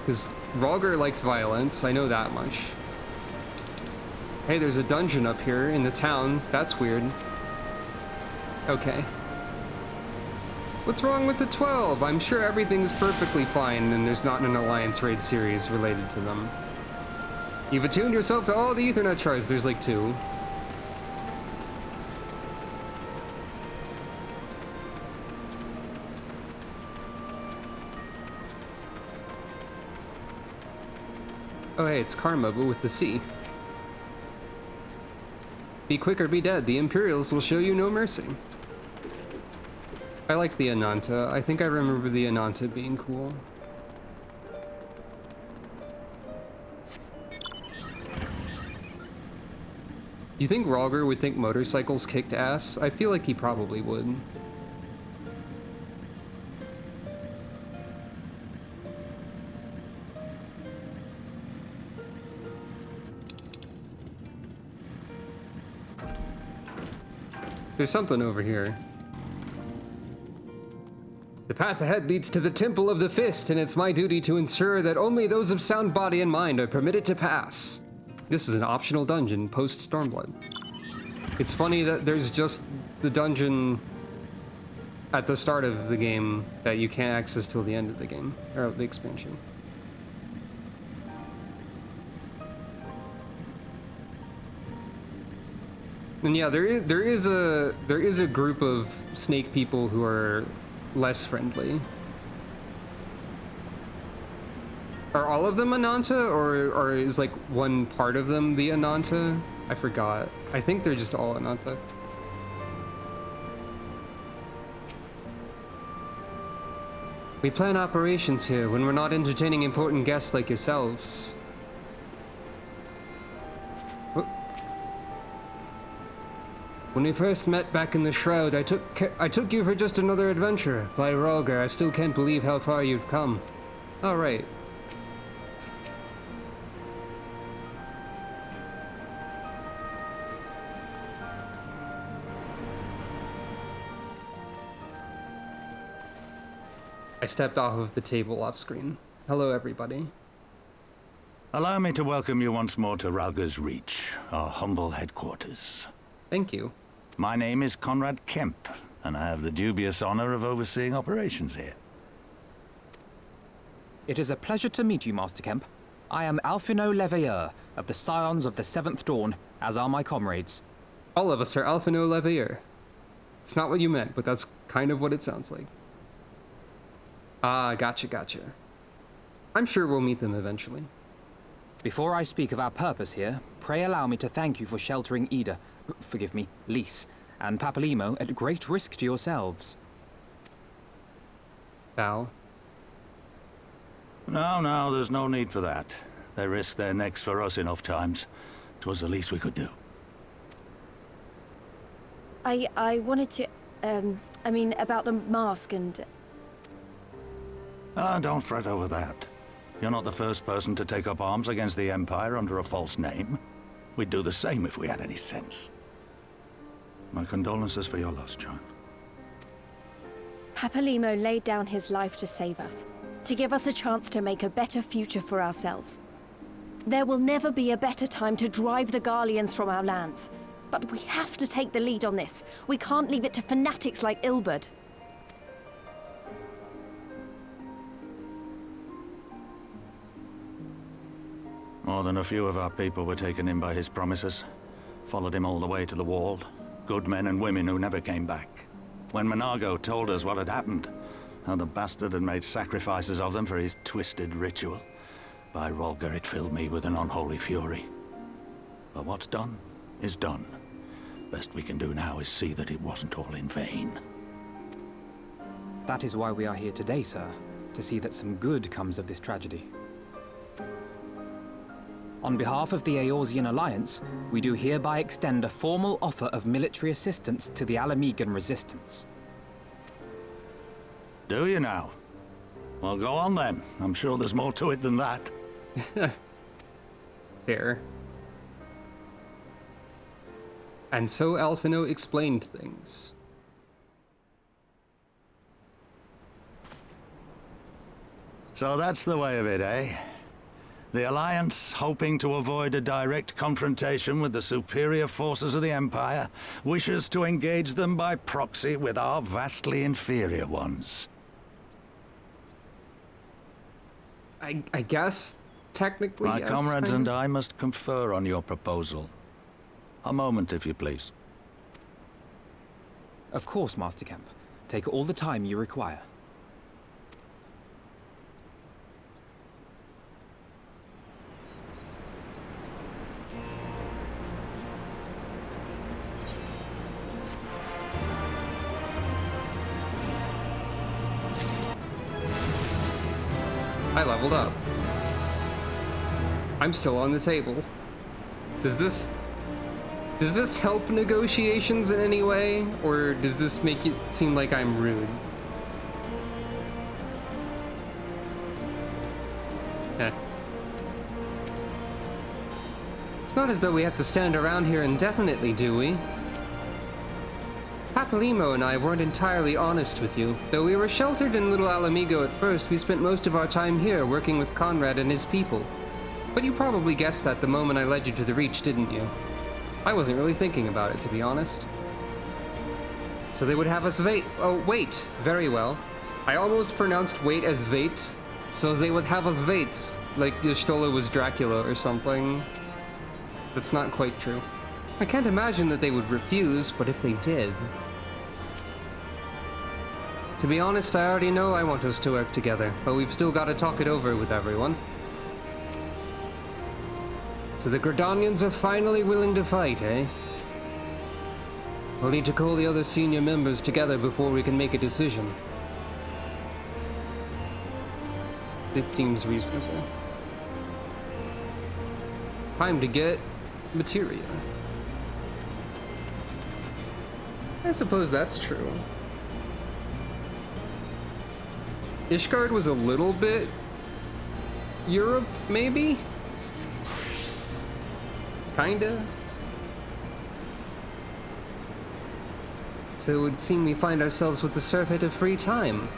Because Ralger likes violence, I know that much. Hey, there's a dungeon up here in the town. That's weird. Okay. What's wrong with the 12? I'm sure everything's perfectly fine and there's not an Alliance raid series related to them. You've attuned yourself to all the Ethernet shards. There's like 2. Oh hey, it's Karma, but with the C. Be quick or be dead. The Imperials will show you no mercy. I like the Ananta. I think I remember the Ananta being cool. You think Ralger would think motorcycles kicked ass? I feel like he probably would. There's something over here. The path ahead leads to the Temple of the Fist, and it's my duty to ensure that only those of sound body and mind are permitted to pass. This is an optional dungeon post-Stormblood. It's funny that there's just the dungeon at the start of the game that you can't access till the end of the game, or the expansion. And yeah, there is a group of snake people who are less friendly. Are all of them Ananta, or is like one part of them the Ananta? I forgot. I think they're just all Ananta. We plan operations here when we're not entertaining important guests like yourselves. When we first met back in the Shroud, I took you for just another adventurer. By Ralger, I still can't believe how far you've come. All right. I stepped off of the table off screen. Hello, everybody. Allow me to welcome you once more to Ralger's Reach, our humble headquarters. Thank you. My name is Conrad Kemp, and I have the dubious honor of overseeing operations here. It is a pleasure to meet you, Master Kemp. I am Alphino Leveilleur of the Scions of the Seventh Dawn, as are my comrades. All of us are Alphino Leveilleur. It's not what you meant, but that's kind of what it sounds like. Ah, gotcha. I'm sure we'll meet them eventually. Before I speak of our purpose here, pray allow me to thank you for sheltering Ida, forgive me, Lys, and Papalymo at great risk to yourselves. Bow. No, there's no need for that. They risked their necks for us enough times. 'Twas the least we could do. I wanted to, I mean, about the mask and... Don't fret over that. You're not the first person to take up arms against the Empire under a false name. We'd do the same if we had any sense. My condolences for your loss, John. Papalymo laid down his life to save us, to give us a chance to make a better future for ourselves. There will never be a better time to drive the Garleans from our lands. But we have to take the lead on this. We can't leave it to fanatics like Ilberd. More than a few of our people were taken in by his promises. Followed him all the way to the wall. Good men and women who never came back. When Monargo told us what had happened, how the bastard had made sacrifices of them for his twisted ritual, by Rolger, it filled me with an unholy fury. But what's done is done. Best we can do now is see that it wasn't all in vain. That is why we are here today, sir, to see that some good comes of this tragedy. On behalf of the Eorzean Alliance, we do hereby extend a formal offer of military assistance to the Alamegan resistance. Do you now? Well, go on then. I'm sure there's more to it than that. Fair. And so Alphino explained things. So that's the way of it, eh? The Alliance, hoping to avoid a direct confrontation with the superior forces of the Empire, wishes to engage them by proxy with our vastly inferior ones. I guess, technically, My yes, comrades kind and of. I must confer on your proposal. A moment, if you please. Of course, Master Kemp. Take all the time you require. I leveled up. I'm still on the table. Does this help negotiations in any way, or does this make it seem like I'm rude? It's not as though we have to stand around here indefinitely, do we? Papalymo and I weren't entirely honest with you. Though we were sheltered in Little Alamigo at first, we spent most of our time here working with Conrad and his people. But you probably guessed that the moment I led you to the Reach, didn't you? I wasn't really thinking about it, to be honest. So they would have us wait. Very well. I almost pronounced wait as wait. So they would have us wait. Like Y'shtola was Dracula or something. That's not quite true. I can't imagine that they would refuse, but if they did... To be honest, I already know I want us to work together, but we've still got to talk it over with everyone. So the Gridanians are finally willing to fight, eh? We'll need to call the other senior members together before we can make a decision. It seems reasonable. Time to get materia. I suppose that's true. Ishgard was a little bit Europe, maybe? Kinda? So it would seem we find ourselves with the surfeit of free time.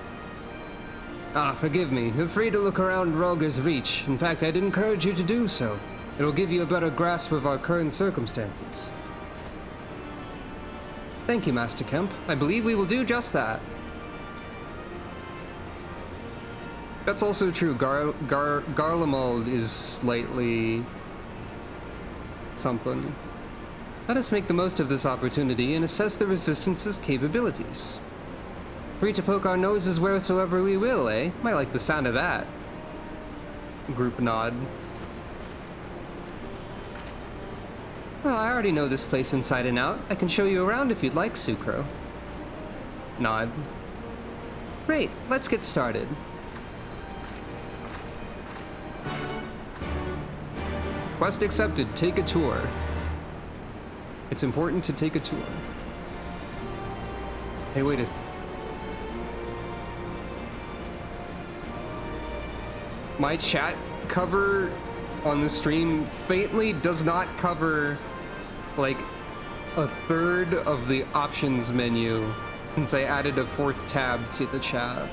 Ah, forgive me. You're free to look around Rolger's Reach. In fact, I'd encourage you to do so. It'll give you a better grasp of our current circumstances. Thank you, Master Kemp. I believe we will do just that. That's also true. Garlemald is slightly something. Let us make the most of this opportunity and assess the Resistance's capabilities. Free to poke our noses wheresoever we will, eh? Might like the sound of that. Group nod. Well, I already know this place inside and out. I can show you around if you'd like, Sucro. Nod. Great, let's get started. Quest accepted, take a tour. It's important to take a tour. Hey, wait a... My chat cover on the stream faintly does not cover like a third of the options menu since I added a 4th tab to the chat.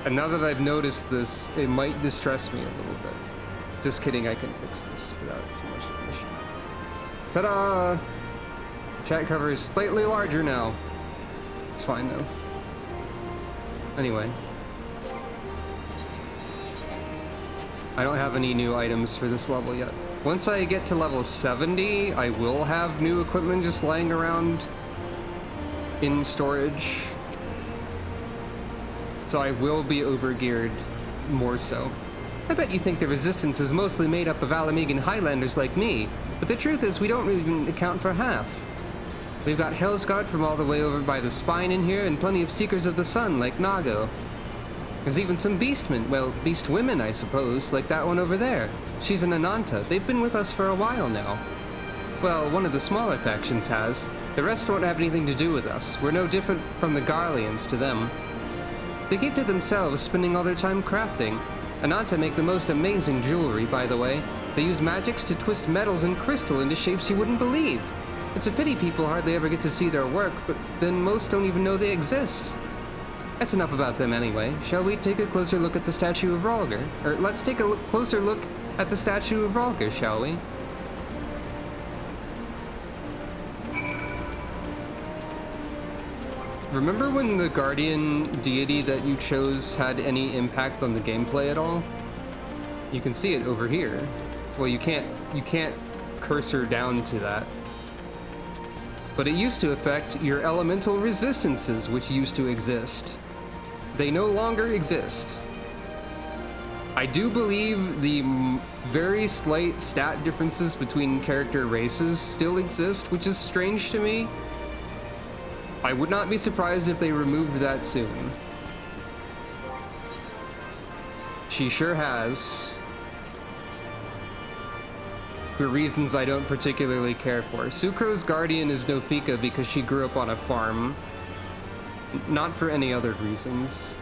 And now that I've noticed this, it might distress me a little bit. Just kidding, I can fix this without too much of an issue. Ta-da! Chat cover is slightly larger now. It's fine though. Anyway. I don't have any new items for this level yet. Once I get to level 70, I will have new equipment just lying around in storage. So I will be overgeared more so. I bet you think the Resistance is mostly made up of Alamegan Highlanders like me, but the truth is we don't really account for half. We've got Hellsguard from all the way over by the Spine in here, and plenty of Seekers of the Sun like Nago. There's even some beastmen, well, beast women I suppose, like that one over there. She's an Ananta. They've been with us for a while now. Well, one of the smaller factions has. The rest don't have anything to do with us. We're no different from the Garleans to them. They keep to themselves, spending all their time crafting. Ananta make the most amazing jewelry, by the way. They use magics to twist metals and crystal into shapes you wouldn't believe. It's a pity people hardly ever get to see their work, but then most don't even know they exist. That's enough about them anyway. Shall we take a closer look at the statue of Rhalgr? Or let's take a closer look at the statue of Rhalgr, shall we? Remember when the guardian deity that you chose had any impact on the gameplay at all? You can see it over here. Well, you can't cursor down to that. But it used to affect your elemental resistances, which used to exist. They no longer exist. I do believe the very slight stat differences between character races still exist, which is strange to me. I would not be surprised if they removed that soon. She sure has. For reasons I don't particularly care for. Sucro's guardian is Nofika because she grew up on a farm. Not for any other reasons.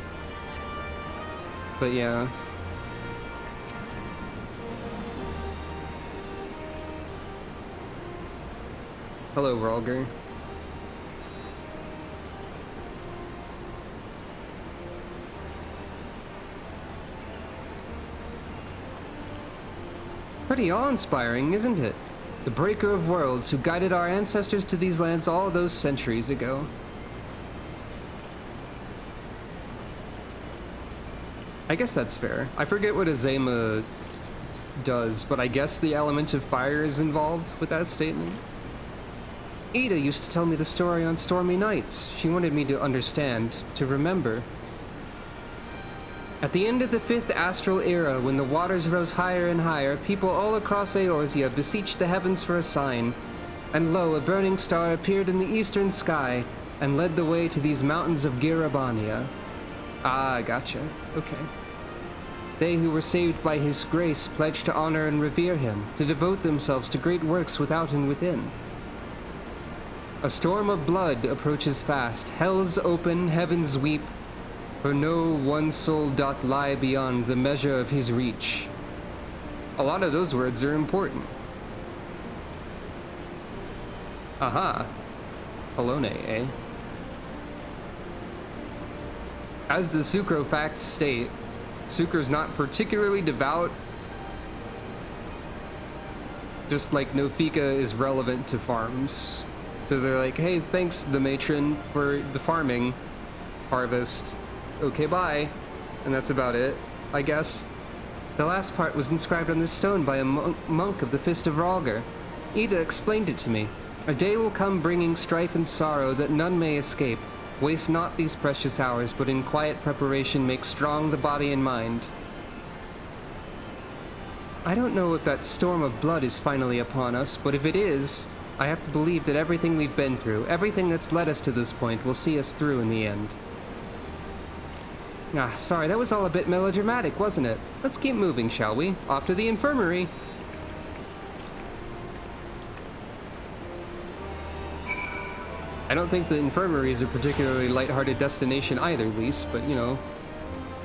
But yeah. Hello, Rhalgr. Pretty awe-inspiring, isn't it? The Breaker of Worlds who guided our ancestors to these lands all those centuries ago. I guess that's fair. I forget what Azema does, but I guess the element of fire is involved with that statement. Ada used to tell me the story on stormy nights. She wanted me to understand, to remember. At the end of the 5th astral era, when the waters rose higher and higher, people all across Eorzea beseeched the heavens for a sign. And lo, a burning star appeared in the eastern sky and led the way to these mountains of Girabania. Ah, gotcha. Okay. They who were saved by his grace pledged to honor and revere him, to devote themselves to great works without and within. A storm of blood approaches fast. Hells open, heavens weep. For no one soul doth lie beyond the measure of his reach. A lot of those words are important. Aha. Polone, eh? As the Sucro facts state, Sucro's not particularly devout. Just like Nofika is relevant to farms. So they're like, hey, thanks, the matron, for the farming harvest. Okay, bye. And that's about it, I guess. The last part was inscribed on this stone by a monk of the Fist of Rhalgr. Ida explained it to me. A day will come bringing strife and sorrow that none may escape. Waste not these precious hours, but in quiet preparation make strong the body and mind. I don't know if that storm of blood is finally upon us, but if it is, I have to believe that everything we've been through, everything that's led us to this point, will see us through in the end. Ah, sorry, that was all a bit melodramatic, wasn't it? Let's keep moving, shall we? Off to the infirmary! I don't think the infirmary is a particularly lighthearted destination either, Lise, but, you know,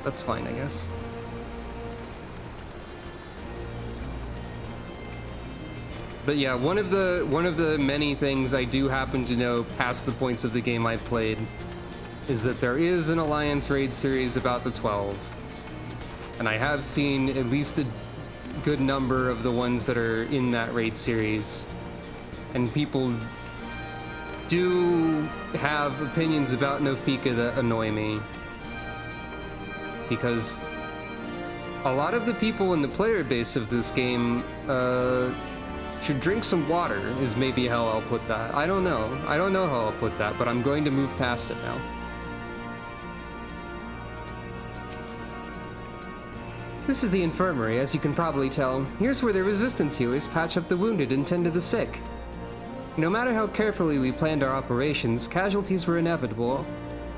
that's fine, I guess. But yeah, one of the many things I do happen to know past the points of the game I've played is that there is an Alliance raid series about the 12. And I have seen at least a good number of the ones that are in that raid series. And people do have opinions about Nofika that annoy me. Because a lot of the people in the player base of this game, should drink some water, is maybe how I'll put that. I don't know. I don't know how I'll put that, but I'm going to move past it now. This is the infirmary, as you can probably tell. Here's where the resistance healers patch up the wounded and tend to the sick. No matter how carefully we planned our operations, casualties were inevitable.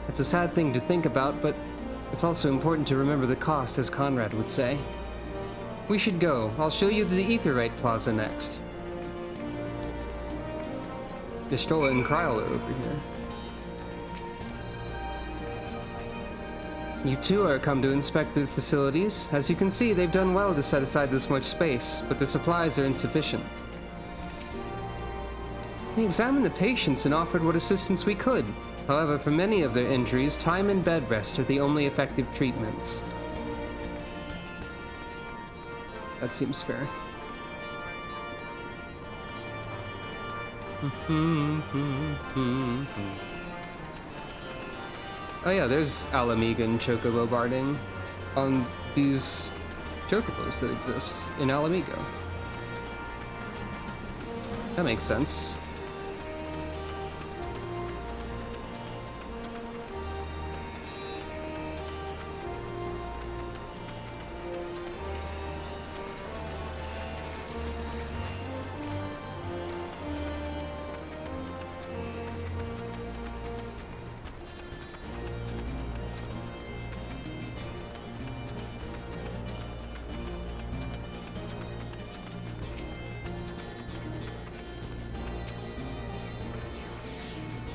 It's a sad thing to think about, but it's also important to remember the cost, as Conrad would say. We should go. I'll show you the Aetheryte Plaza next. Pistola and Kryla over here. You two are come to inspect the facilities. As you can see, they've done well to set aside this much space, but their supplies are insufficient. We examined the patients and offered what assistance we could. However, for many of their injuries, time and bed rest are the only effective treatments. That seems fair. Oh yeah, there's Alamiga and Chocobo barding on these chocobos that exist in Alamigo. That makes sense.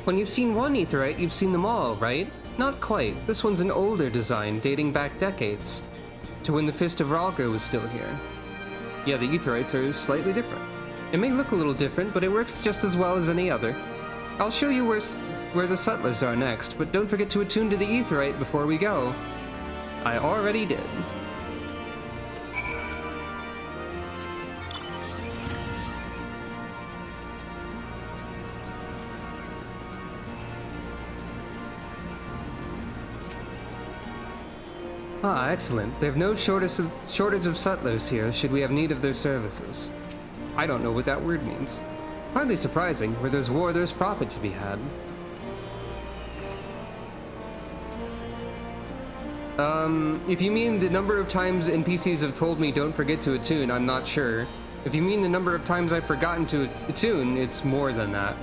When you've seen one Aetheryte, you've seen them all, right? Not quite. This one's an older design, dating back decades, to when the Fist of Rhalgr was still here. Yeah, the Aetherytes are slightly different. It may look a little different, but it works just as well as any other. I'll show you where the Sutlers are next, but don't forget to attune to the Aetheryte before we go. I already did. Ah, excellent. They have no shortage of sutlers here, should we have need of their services. I don't know what that word means. Hardly surprising. Where there's war, there's profit to be had. If you mean the number of times NPCs have told me don't forget to attune, I'm not sure. If you mean the number of times I've forgotten to attune, it's more than that.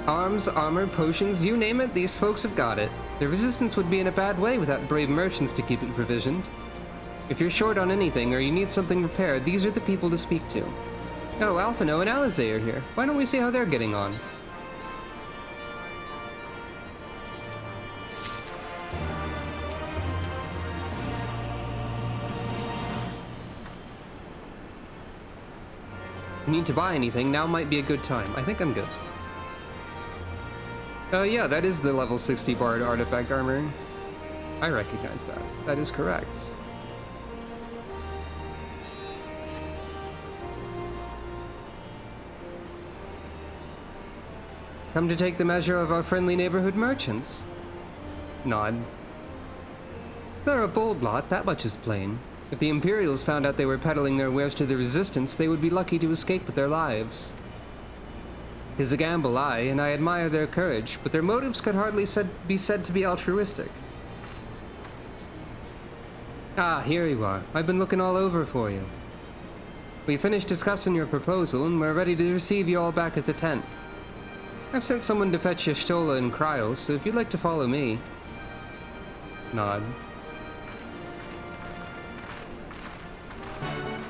Arms, armor, potions, you name it, these folks have got it. The resistance would be in a bad way without brave merchants to keep it provisioned. If you're short on anything or you need something repaired, these are the people to speak to. Oh, Alphino and Alizé are here. Why don't we see how they're getting on? If you need to buy anything, now might be a good time. I think I'm good. Yeah, that is the level 60 Bard artifact armor. I recognize that. That is correct. Come to take the measure of our friendly neighborhood merchants. Nod. They're a bold lot, that much is plain. If the Imperials found out they were peddling their wares to the Resistance, they would be lucky to escape with their lives. 'Tis a gamble, aye, and I admire their courage, but their motives could hardly be said to be altruistic. Ah, here you are. I've been looking all over for you. We finished discussing your proposal, and we're ready to receive you all back at the tent. I've sent someone to fetch Y'shtola and Cryos, so if you'd like to follow me... Nod.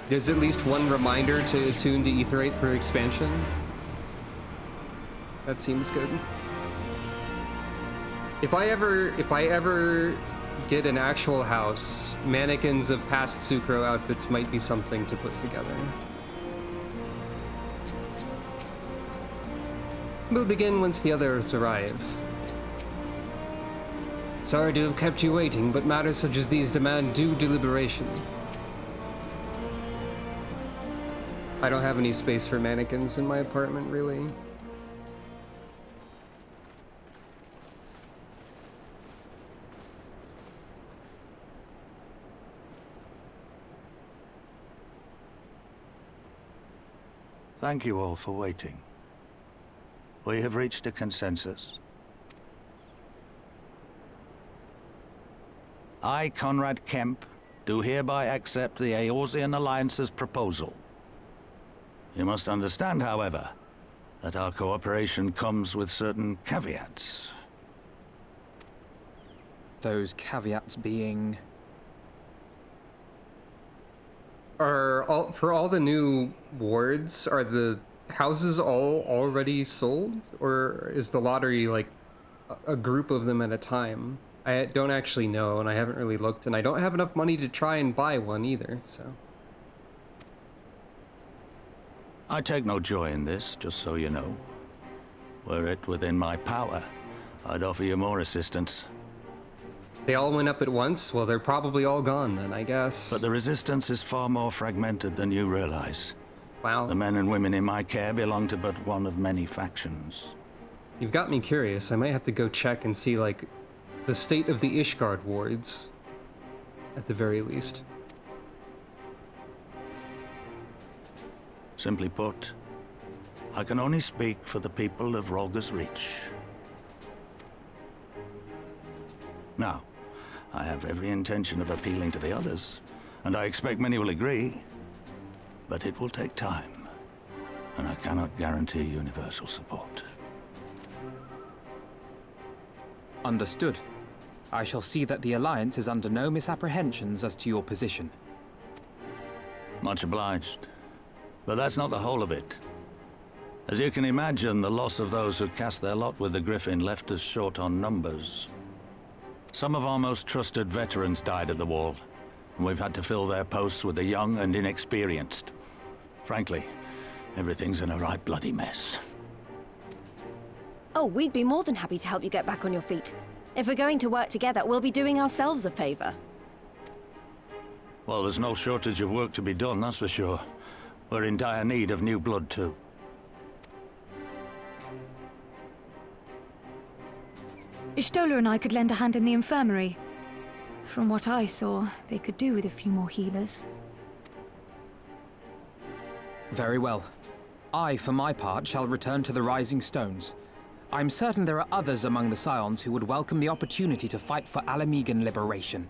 There's at least one reminder to attune to Aetheryte for expansion. That seems good. If I ever get an actual house, mannequins of past Sucro outfits might be something to put together. We'll begin once the others arrive. Sorry to have kept you waiting, but matters such as these demand due deliberation. I don't have any space for mannequins in my apartment, really. Thank you all for waiting. We have reached a consensus. I, Conrad Kemp, do hereby accept the Eorzean Alliance's proposal. You must understand, however, that our cooperation comes with certain caveats. Those caveats being... For all the new wards, are the houses all already sold? Or is the lottery like a group of them at a time? I don't actually know, and I haven't really looked, and I don't have enough money to try and buy one either, so... I take no joy in this, just so you know. Were it within my power, I'd offer you more assistance. They all went up at once? Well, they're probably all gone then, I guess. But the Resistance is far more fragmented than you realize. Wow. The men and women in my care belong to but one of many factions. You've got me curious. I might have to go check and see, like, the state of the Ishgard wards. At the very least. Simply put, I can only speak for the people of Rolga's Reach. Now, I have every intention of appealing to the others, and I expect many will agree, but it will take time, and I cannot guarantee universal support. Understood. I shall see that the Alliance is under no misapprehensions as to your position. Much obliged. But that's not the whole of it. As you can imagine, the loss of those who cast their lot with the Griffin left us short on numbers. Some of our most trusted veterans died at the wall, and we've had to fill their posts with the young and inexperienced. Frankly, everything's in a right bloody mess. Oh, we'd be more than happy to help you get back on your feet. If we're going to work together, we'll be doing ourselves a favor. Well, there's no shortage of work to be done, that's for sure. We're in dire need of new blood, too. Y'shtola and I could lend a hand in the infirmary. From what I saw, they could do with a few more healers. Very well. I, for my part, shall return to the Rising Stones. I'm certain there are others among the Scions who would welcome the opportunity to fight for Alamegan liberation.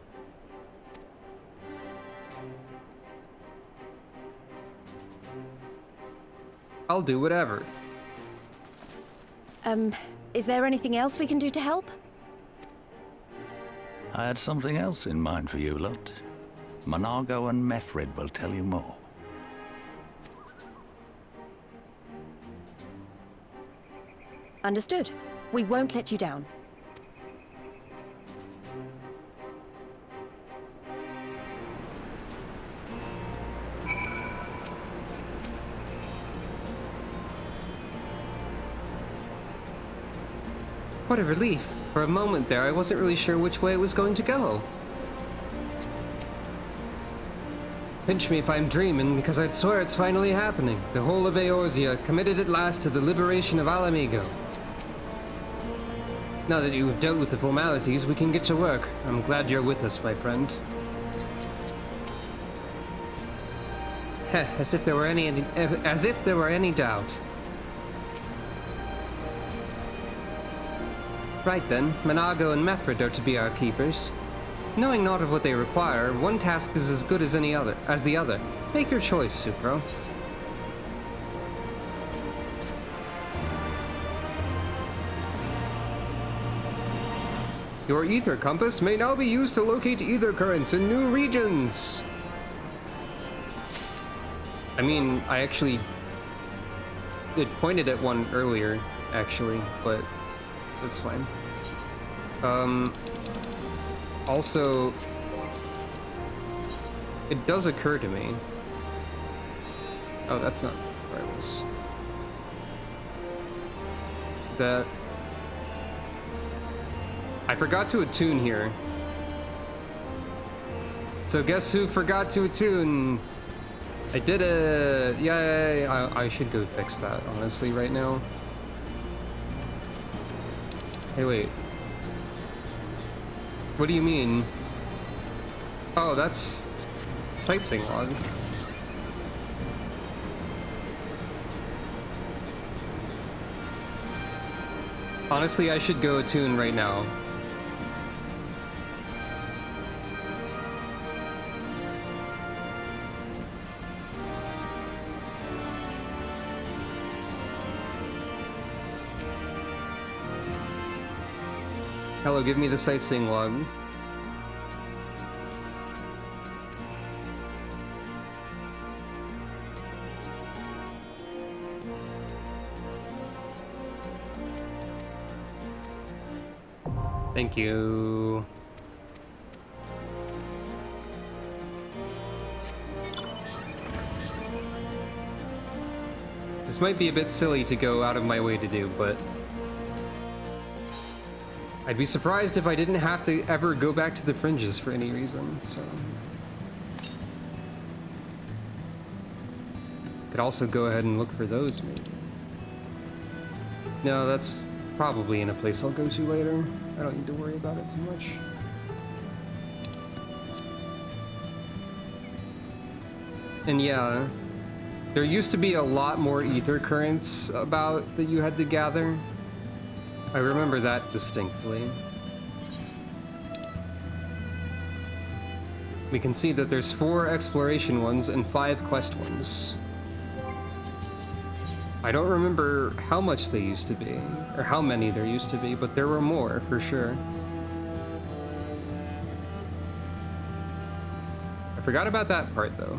I'll do whatever. Is there anything else we can do to help? I had something else in mind for you lot. Monargo and Mefred will tell you more. Understood. We won't let you down. What a relief. For a moment there, I wasn't really sure which way it was going to go. Pinch me if I'm dreaming, because I'd swear it's finally happening. The whole of Eorzea, committed at last to the liberation of Alamigo. Now that you've dealt with the formalities, we can get to work. I'm glad you're with us, my friend. Heh, as if there were any doubt. Right then, Manago and Mefrid are to be our keepers. Knowing not of what they require, one task is as good as the other. Make your choice, Sucro. Your ether compass may now be used to locate ether currents in new regions. I mean, it pointed at one earlier, actually, but that's fine. Also, it does occur to me. Oh, that's not where I was. That I forgot to attune here. So guess who forgot to attune? I did it! Yay! I should go fix that, honestly, right now. Hey, wait. What do you mean? Oh, that's sightseeing log. Honestly, I should go attune right now. Hello, give me the sightseeing log. Thank you. This might be a bit silly to go out of my way to do, but I'd be surprised if I didn't have to ever go back to the fringes for any reason, so. Could also go ahead and look for those, maybe. No, that's probably in a place I'll go to later. I don't need to worry about it too much. And yeah, there used to be a lot more ether currents about that you had to gather. I remember that distinctly. We can see that there's 4 exploration ones and 5 quest ones. I don't remember how much they used to be, or how many there used to be, but there were more, for sure. I forgot about that part, though.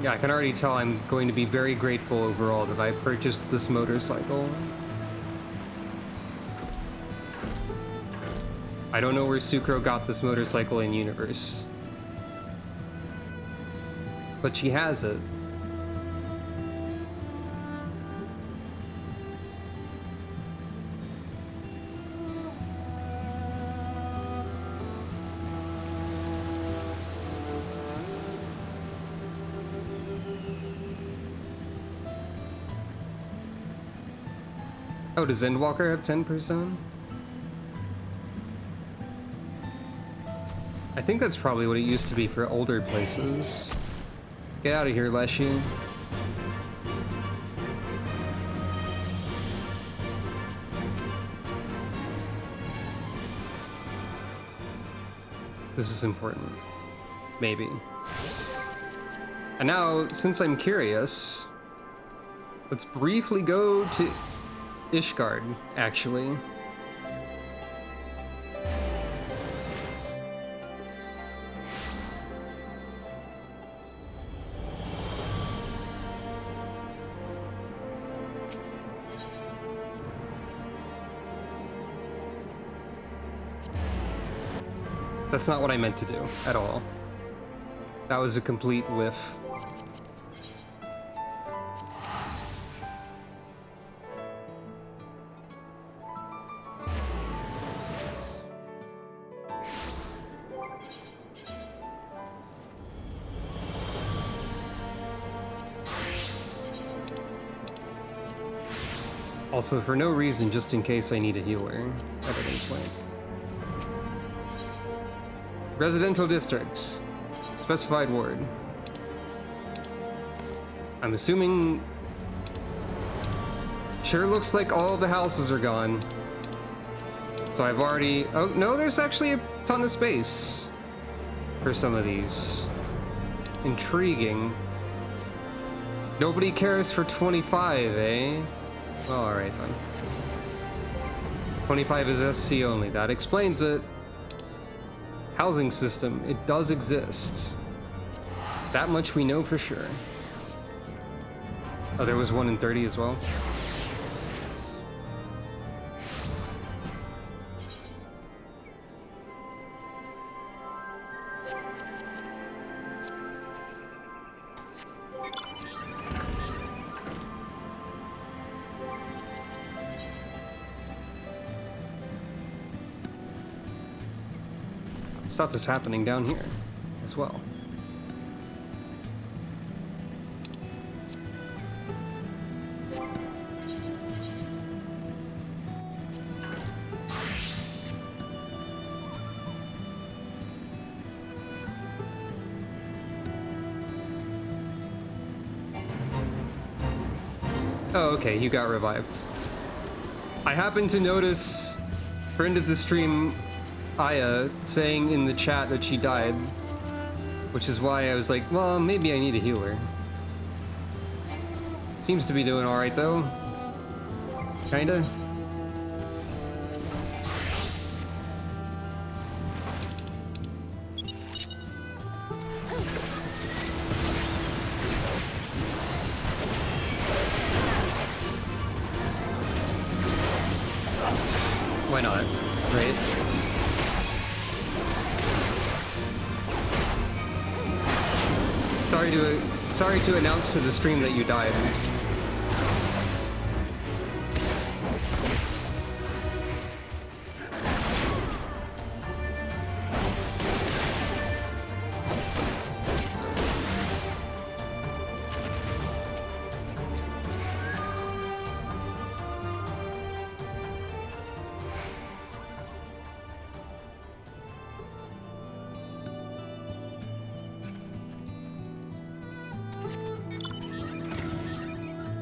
Yeah, I can already tell I'm going to be very grateful overall that I purchased this motorcycle. I don't know where Sucro got this motorcycle in universe, but she has it. Oh, does Endwalker have 10%? I think that's probably what it used to be for older places. Get out of here, Leshy. This is important. Maybe. And now, since I'm curious, let's briefly go to Ishgard, actually. That's not what I meant to do, at all. That was a complete whiff. Also, for no reason, just in case I need a healer at any point. Residential districts. Specified ward. I'm assuming... Sure looks like all the houses are gone. So I've already... Oh, no, there's actually a ton of space for some of these. Intriguing. Nobody cares for 25, eh? Well, alright then. 25 is FC only. That explains it. Housing system. It does exist. That much we know for sure. Oh, there was one in 30 as well? Stuff is happening down here as well. Oh, okay, you got revived. I happened to notice friend of the stream Aya saying in the chat that she died, which is why I was like, well, maybe I need a healer. Seems to be doing all right though. Kinda. Why not? Right? Sorry to announce to the stream that you died.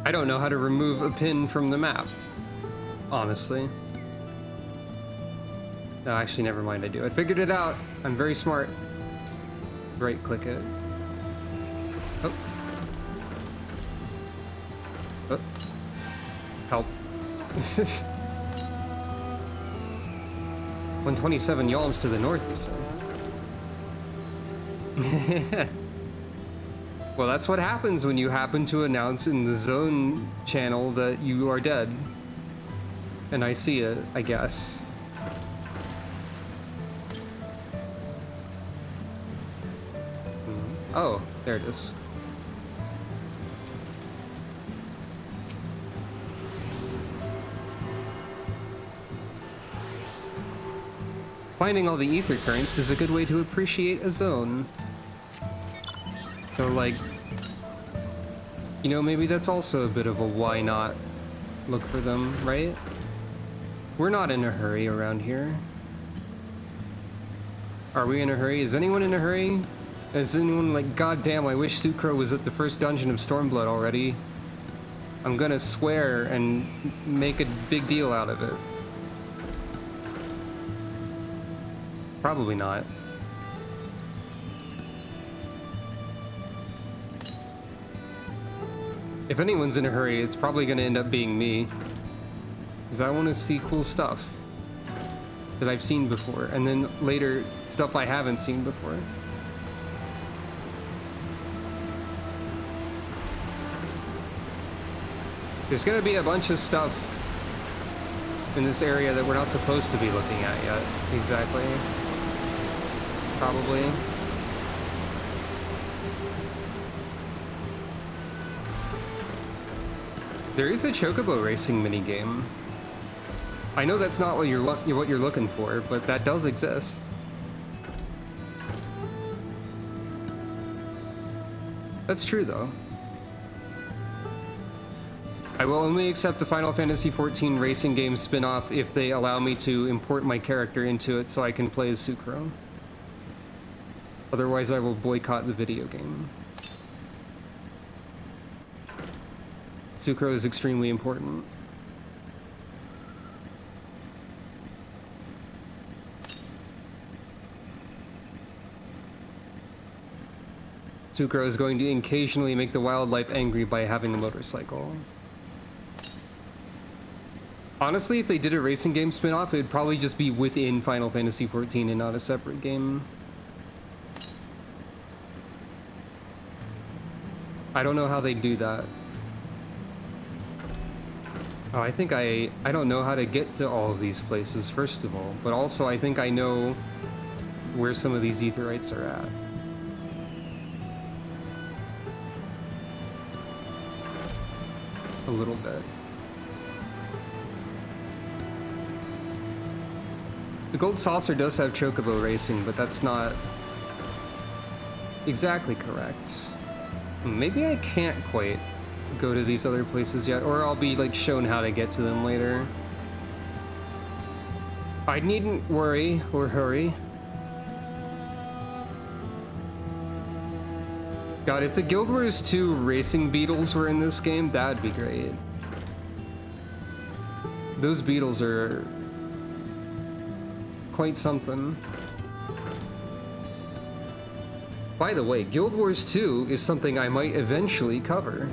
I don't know how to remove a pin from the map, honestly. No, actually, never mind, I do. I figured it out. I'm very smart. Right click it. Oh. Oh. Help. 127 yalms to the north, you said. Well, that's what happens when you happen to announce in the zone channel that you are dead. And I see it, I guess. Oh, there it is. Finding all the ether currents is a good way to appreciate a zone. So, like, you know, maybe that's also a bit of a why not look for them, right? We're not in a hurry around here. Are we in a hurry? Is anyone in a hurry? Is anyone like, goddamn, I wish Sucro was at the first dungeon of Stormblood already? I'm gonna swear and make a big deal out of it. Probably not. If anyone's in a hurry, it's probably gonna end up being me. Because I want to see cool stuff that I've seen before, and then later, stuff I haven't seen before. There's gonna be a bunch of stuff in this area that we're not supposed to be looking at yet. Exactly. Probably. There is a chocobo racing minigame. I know that's not what you're looking for, but that does exist. That's true, though. I will only accept the Final Fantasy XIV racing game spin-off if they allow me to import my character into it so I can play as Sucro. Otherwise, I will boycott the video game. Sucro is extremely important. Sucro is going to occasionally make the wildlife angry by having a motorcycle. Honestly, if they did a racing game spin-off, it would probably just be within Final Fantasy XIV and not a separate game. I don't know how they do that. Oh, I think I don't know how to get to all of these places, first of all. But also, I think I know where some of these aetherites are at. A little bit. The Gold Saucer does have Chocobo Racing, but that's not exactly correct. Maybe I can't quite go to these other places yet, or I'll be like shown how to get to them later. I needn't worry or hurry. God, if the Guild Wars 2 racing beetles were in this game, that'd be great. Those beetles are quite something. By the way, Guild Wars 2 is something I might eventually cover,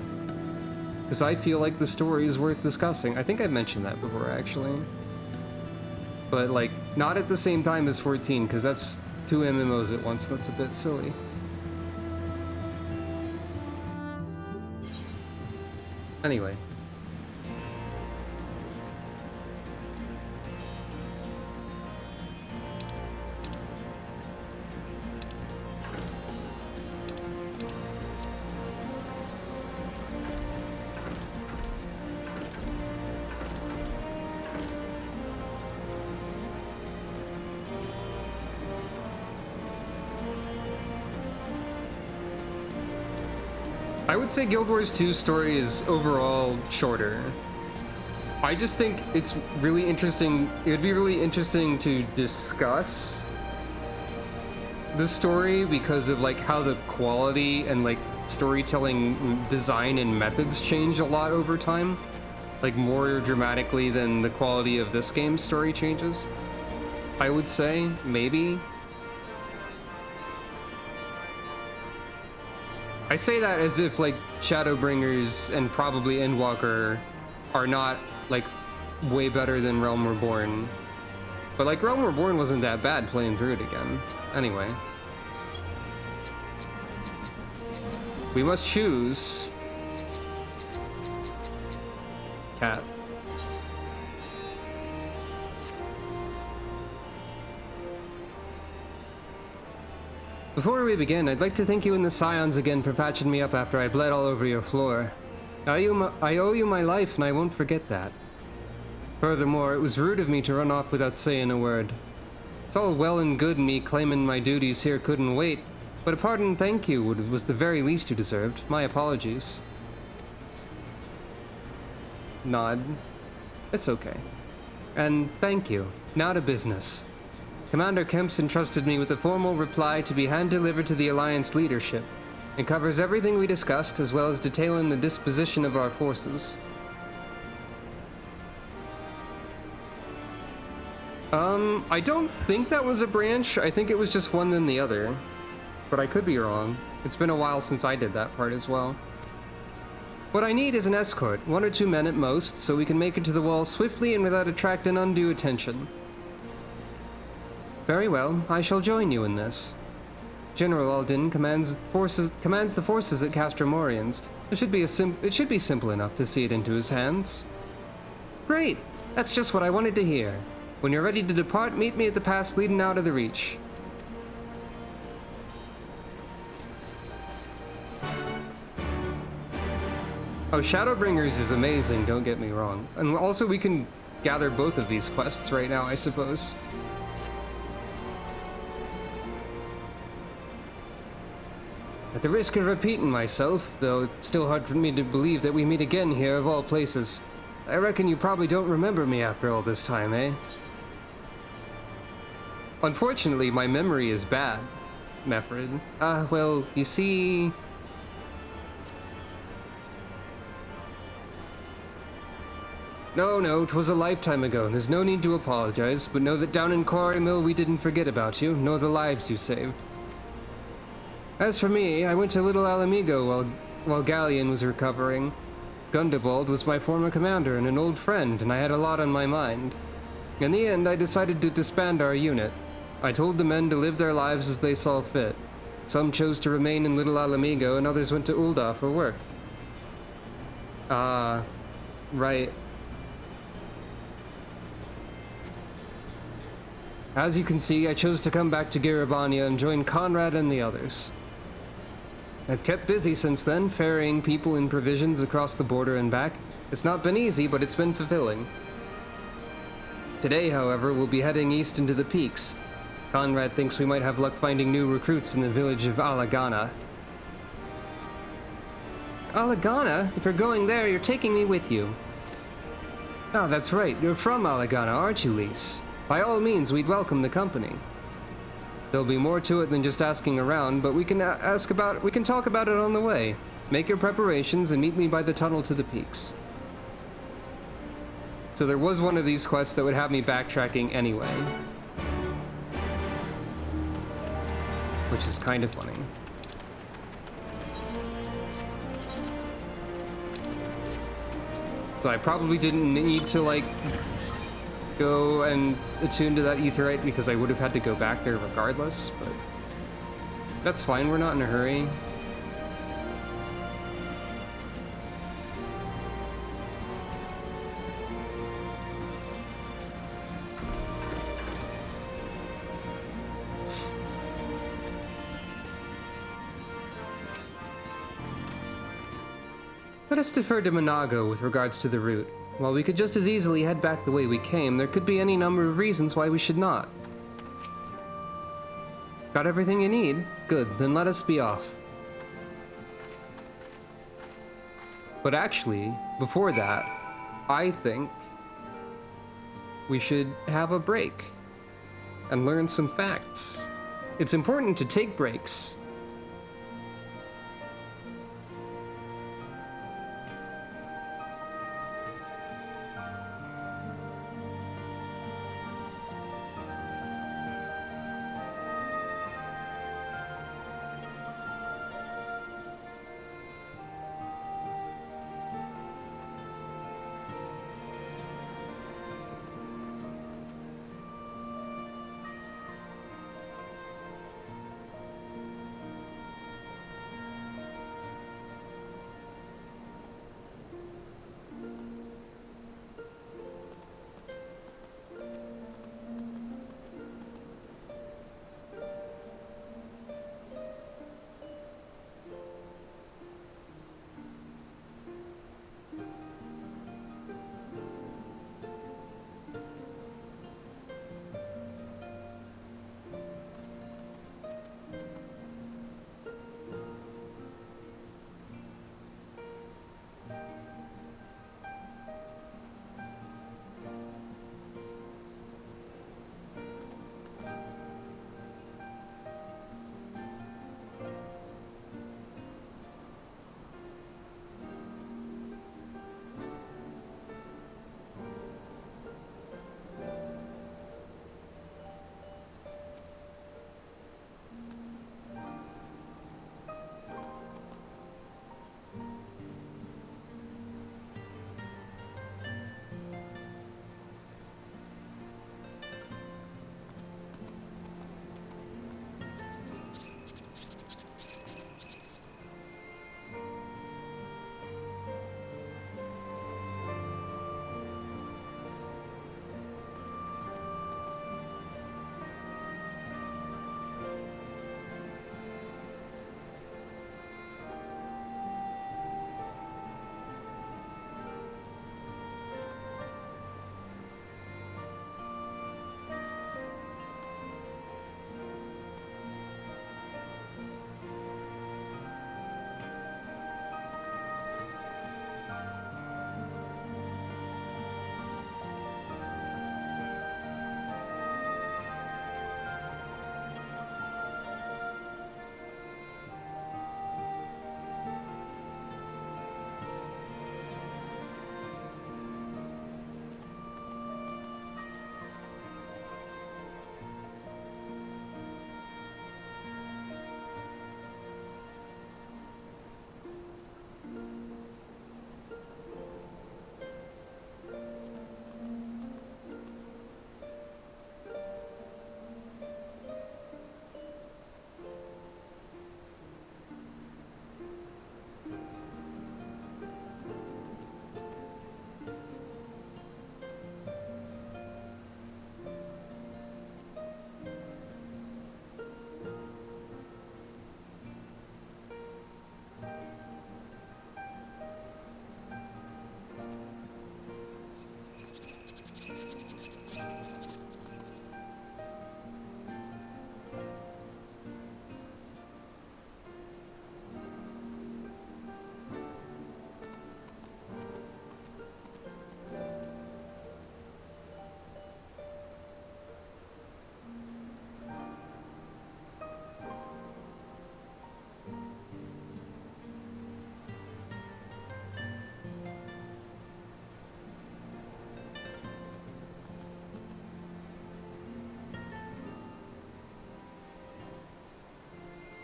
because I feel like the story is worth discussing. I think I mentioned that before, actually. But, like, not at the same time as 14, because that's 2 MMOs at once. That's a bit silly. Anyway. I would say Guild Wars 2's story is overall shorter. I just think it's really interesting. It would be really interesting to discuss the story because of like how the quality and like storytelling design and methods change a lot over time. Like more dramatically than the quality of this game's story changes. I would say, maybe. I say that as if, like, Shadowbringers and probably Endwalker are not, like, way better than Realm Reborn. But, like, Realm Reborn wasn't that bad playing through it again. Anyway. We must choose... Cat. Before we begin, I'd like to thank you and the Scions again for patching me up after I bled all over your floor. I owe you my life, and I won't forget that. Furthermore, it was rude of me to run off without saying a word. It's all well and good me claiming my duties here couldn't wait, but a pardon and thank you was the very least you deserved. My apologies. Nod. It's okay. And thank you. Now to business. Commander Kemps entrusted me with a formal reply to be hand-delivered to the Alliance leadership. It covers everything we discussed, as well as detailing the disposition of our forces. I don't think that was a branch. I think it was just one then the other. But I could be wrong. It's been a while since I did that part as well. What I need is an escort, 1 or 2 men at most, so we can make it to the wall swiftly and without attracting undue attention. Very well, I shall join you in this. General Alden commands the forces at Castor Morians. It should be simple enough to see it into his hands. Great! That's just what I wanted to hear. When you're ready to depart, meet me at the pass leading out of the Reach. Oh, Shadowbringers is amazing, don't get me wrong. And also we can gather both of these quests right now, I suppose. At the risk of repeating myself, though it's still hard for me to believe that we meet again here of all places, I reckon you probably don't remember me after all this time, eh? Unfortunately, my memory is bad, Meffred. Well, you see... No, 'twas a lifetime ago. There's no need to apologize, but know that down in Quarry Mill we didn't forget about you, nor the lives you saved. As for me, I went to Little Alamigo while Galleon was recovering. Gundobald was my former commander and an old friend, and I had a lot on my mind. In the end, I decided to disband our unit. I told the men to live their lives as they saw fit. Some chose to remain in Little Alamigo, and others went to Ul'dah for work. Right. As you can see, I chose to come back to Garabania and join Conrad and the others. I've kept busy since then, ferrying people and provisions across the border and back. It's not been easy, but it's been fulfilling. Today, however, we'll be heading east into the peaks. Conrad thinks we might have luck finding new recruits in the village of Alagana. Alagana? If you're going there, you're taking me with you. Oh, that's right. You're from Alagana, aren't you, Lise? By all means, we'd welcome the company. There'll be more to it than just asking around, but we can talk about it on the way. Make your preparations and meet me by the tunnel to the peaks. So there was one of these quests that would have me backtracking anyway. Which is kind of funny. So I probably didn't need to, like, go and attune to that aetheryte because I would have had to go back there regardless, but that's fine, we're not in a hurry. Let us defer to Monago with regards to the route. While we could just as easily head back the way we came, there could be any number of reasons why we should not. Got everything you need? Good, then let us be off. But actually, before that, I think we should have a break and learn some facts. It's important to take breaks.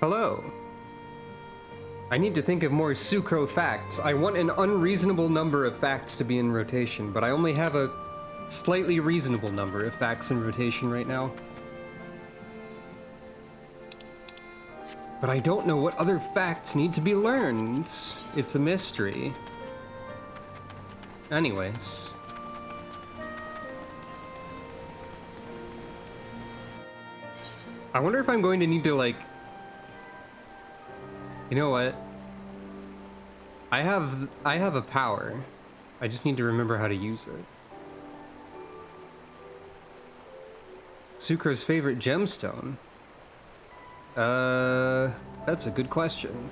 Hello. I need to think of more Sucro facts. I want an unreasonable number of facts to be in rotation, but I only have a slightly reasonable number of facts in rotation right now. But I don't know what other facts need to be learned. It's a mystery. Anyways. I wonder if I'm going to need to, like... You know what? I have a power. I just need to remember how to use it. Sucro's favorite gemstone? That's a good question.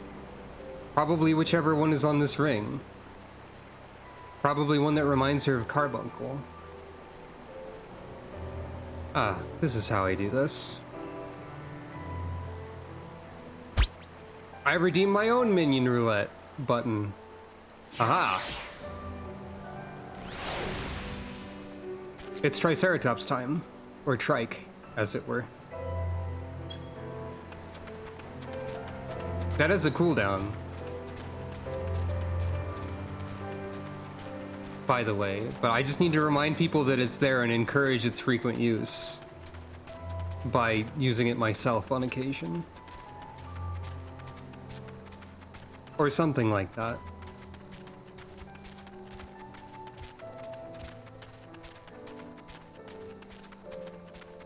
Probably whichever one is on this ring. Probably one that reminds her of Carbuncle. Ah, this is how I do this. I redeem my own minion roulette button. Aha! It's Triceratops time. Or trike, as it were. That is a cooldown. By the way, but I just need to remind people that it's there and encourage its frequent use by using it myself on occasion. Or something like that.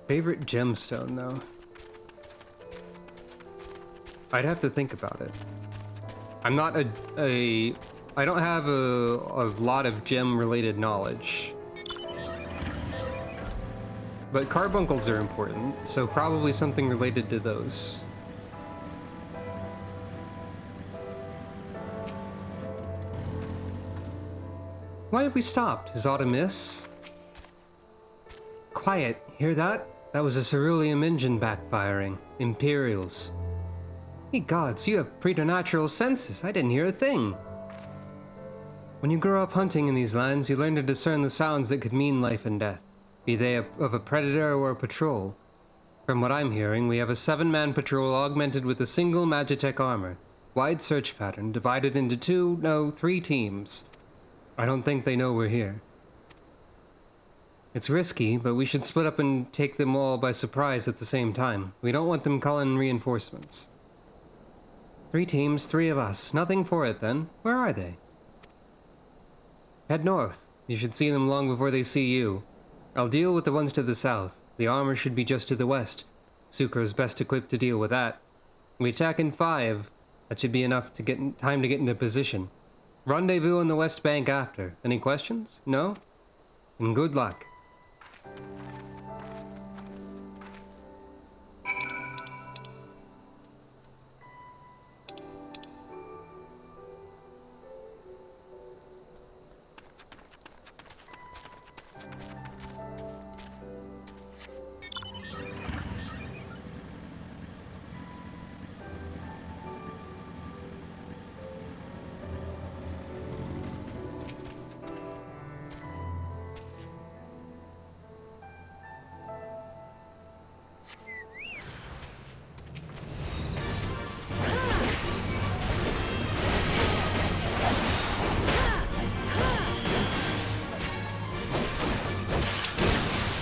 Favorite gemstone, though? I'd have to think about it. I'm not I don't have a lot of gem-related knowledge. But carbuncles are important, so probably something related to those. Why have we stopped? Is aught amiss? Quiet, hear that? That was a cerulean engine backfiring. Imperials. Ye gods, you have preternatural senses. I didn't hear a thing. When you grow up hunting in these lands, you learn to discern the sounds that could mean life and death, be they of a predator or a patrol. From what I'm hearing, we have a 7-man patrol augmented with a single Magitech armor. Wide search pattern, divided into 3 teams. I don't think they know we're here. It's risky, but we should split up and take them all by surprise at the same time. We don't want them calling reinforcements. 3 teams, 3 of us. Nothing for it, then. Where are they? Head north. You should see them long before they see you. I'll deal with the ones to the south. The armor should be just to the west. Sucro's best equipped to deal with that. We attack in 5. That should be enough to get time to get into position. Rendezvous on the west bank after. Any questions? No? And good luck.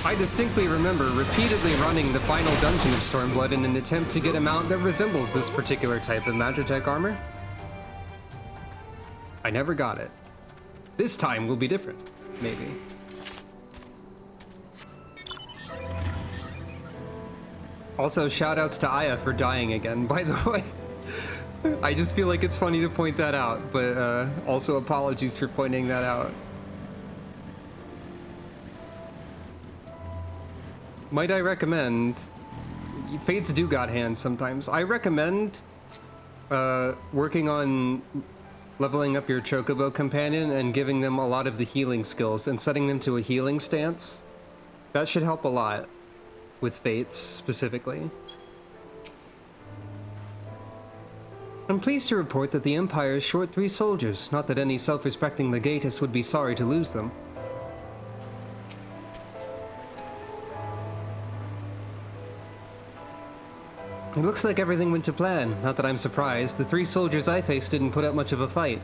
I distinctly remember repeatedly running the final dungeon of Stormblood in an attempt to get a mount that resembles this particular type of Magitech armor. I never got it. This time will be different, maybe. Also, shoutouts to Aya for dying again, by the way. I just feel like it's funny to point that out, but also apologies for pointing that out. Might I recommend... Fates do got hands sometimes. I recommend working on leveling up your Chocobo companion and giving them a lot of the healing skills and setting them to a healing stance. That should help a lot with Fates specifically. I'm pleased to report that the Empire is short 3 soldiers, not that any self-respecting legatus would be sorry to lose them. It looks like everything went to plan. Not that I'm surprised. The 3 soldiers I faced didn't put up much of a fight.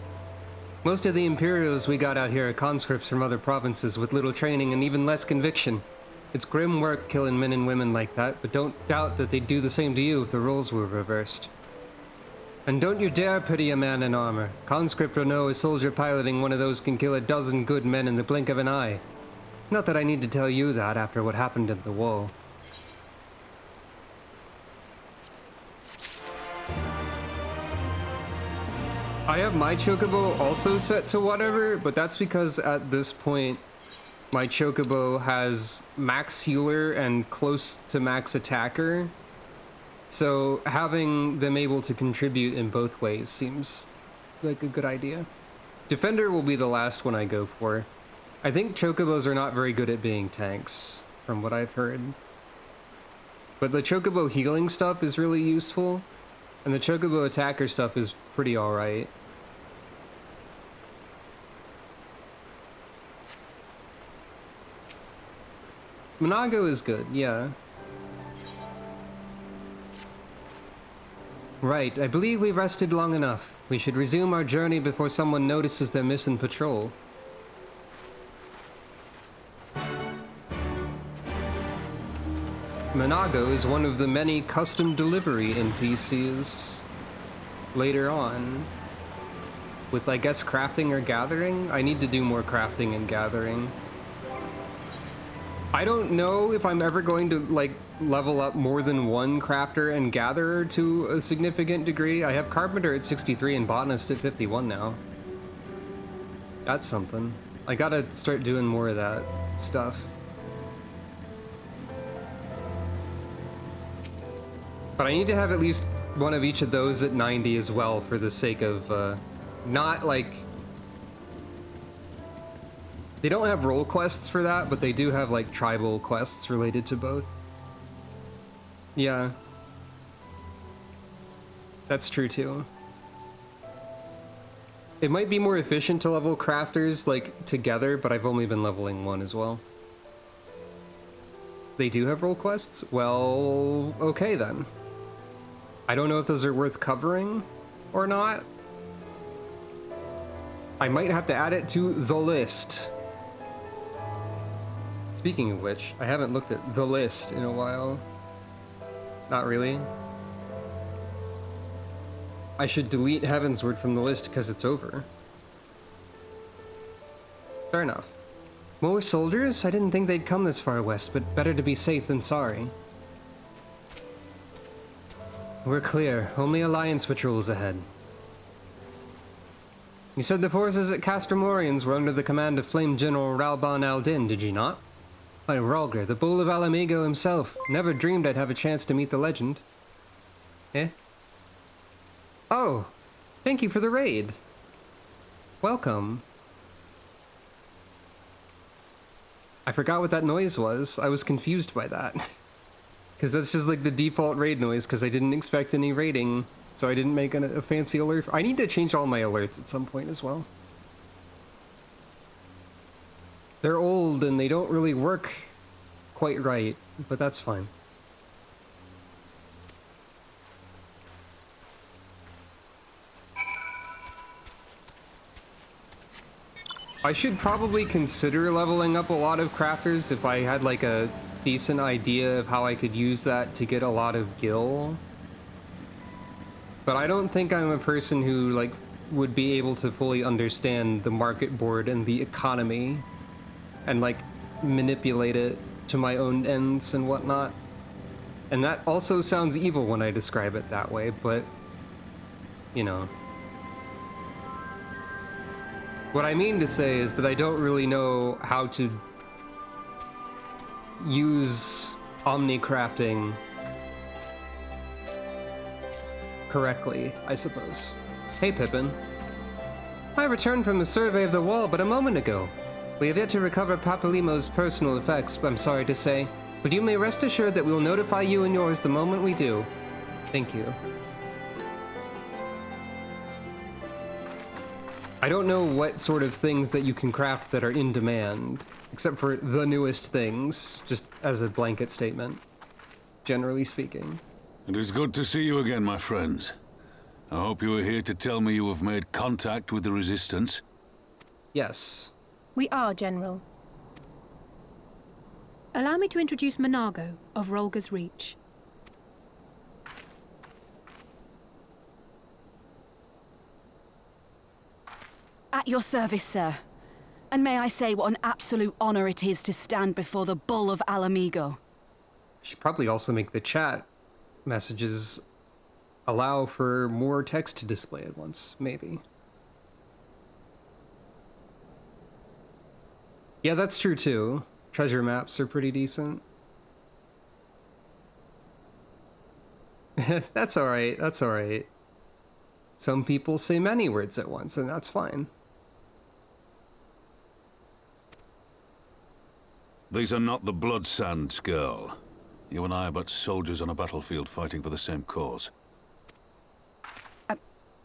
Most of the Imperials we got out here are conscripts from other provinces with little training and even less conviction. It's grim work killing men and women like that, but don't doubt that they'd do the same to you if the roles were reversed. And don't you dare pity a man in armor. Conscript or no, a soldier piloting one of those can kill a dozen good men in the blink of an eye. Not that I need to tell you that after what happened at the wall. I have my chocobo also set to whatever, but that's because at this point, my chocobo has max healer and close to max attacker. So having them able to contribute in both ways seems like a good idea. Defender will be the last one I go for. I think chocobos are not very good at being tanks, from what I've heard. But the chocobo healing stuff is really useful, and the chocobo attacker stuff is pretty alright. Monago is good, yeah. Right, I believe we rested long enough. We should resume our journey before someone notices they're missing patrol. Monago is one of the many custom delivery NPCs later on. With, I guess, crafting or gathering? I need to do more crafting and gathering. I don't know if I'm ever going to, like, level up more than one crafter and gatherer to a significant degree. I have carpenter at 63 and botanist at 51 now. That's something. I gotta start doing more of that stuff. But I need to have at least one of each of those at 90 as well for the sake of, not like... They don't have role quests for that, but they do have like tribal quests related to both. Yeah. That's true too. It might be more efficient to level crafters like together, but I've only been leveling one as well. They do have role quests? Well, okay then. I don't know if those are worth covering or not. I might have to add it to the list. Speaking of which, I haven't looked at the list in a while. Not really. I should delete Heavensward from the list because it's over. Fair enough. More soldiers? I didn't think they'd come this far west, but better to be safe than sorry. We're clear. Only Alliance patrols ahead. You said the forces at Castromorians were under the command of Flame General Ralban al-Din, did you not? By Ralgr, the Bull of Alamigo himself. Never dreamed I'd have a chance to meet the legend. Eh? Oh! Thank you for the raid. Welcome. I forgot what that noise was. I was confused by that. Because that's just like the default raid noise, because I didn't expect any raiding, so I didn't make a fancy alert. I need to change all my alerts at some point as well. They're old and they don't really work quite right, but that's fine. I should probably consider leveling up a lot of crafters if I had like a decent idea of how I could use that to get a lot of gil. But I don't think I'm a person who like would be able to fully understand the market board and the economy and like manipulate it to my own ends and whatnot. And that also sounds evil when I describe it that way, but you know. What I mean to say is that I don't really know how to use omni-crafting correctly, I suppose. Hey, Pippin. I returned from the survey of the wall but a moment ago. We have yet to recover Papalimo's personal effects, I'm sorry to say, but you may rest assured that we will notify you and yours the moment we do. Thank you. I don't know what sort of things that you can craft that are in demand, except for the newest things, just as a blanket statement, generally speaking. It is good to see you again, my friends. I hope you are here to tell me you have made contact with the Resistance. Yes. We are, General. Allow me to introduce Monago of Rolga's Reach. At your service, sir. And may I say what an absolute honor it is to stand before the Bull of Alamigo. Should probably also make the chat messages allow for more text to display at once, maybe. Yeah, that's true too. Treasure maps are pretty decent. That's alright, that's alright. Some people say many words at once, and that's fine. These are not the Blood Sands, girl. You and I are but soldiers on a battlefield fighting for the same cause.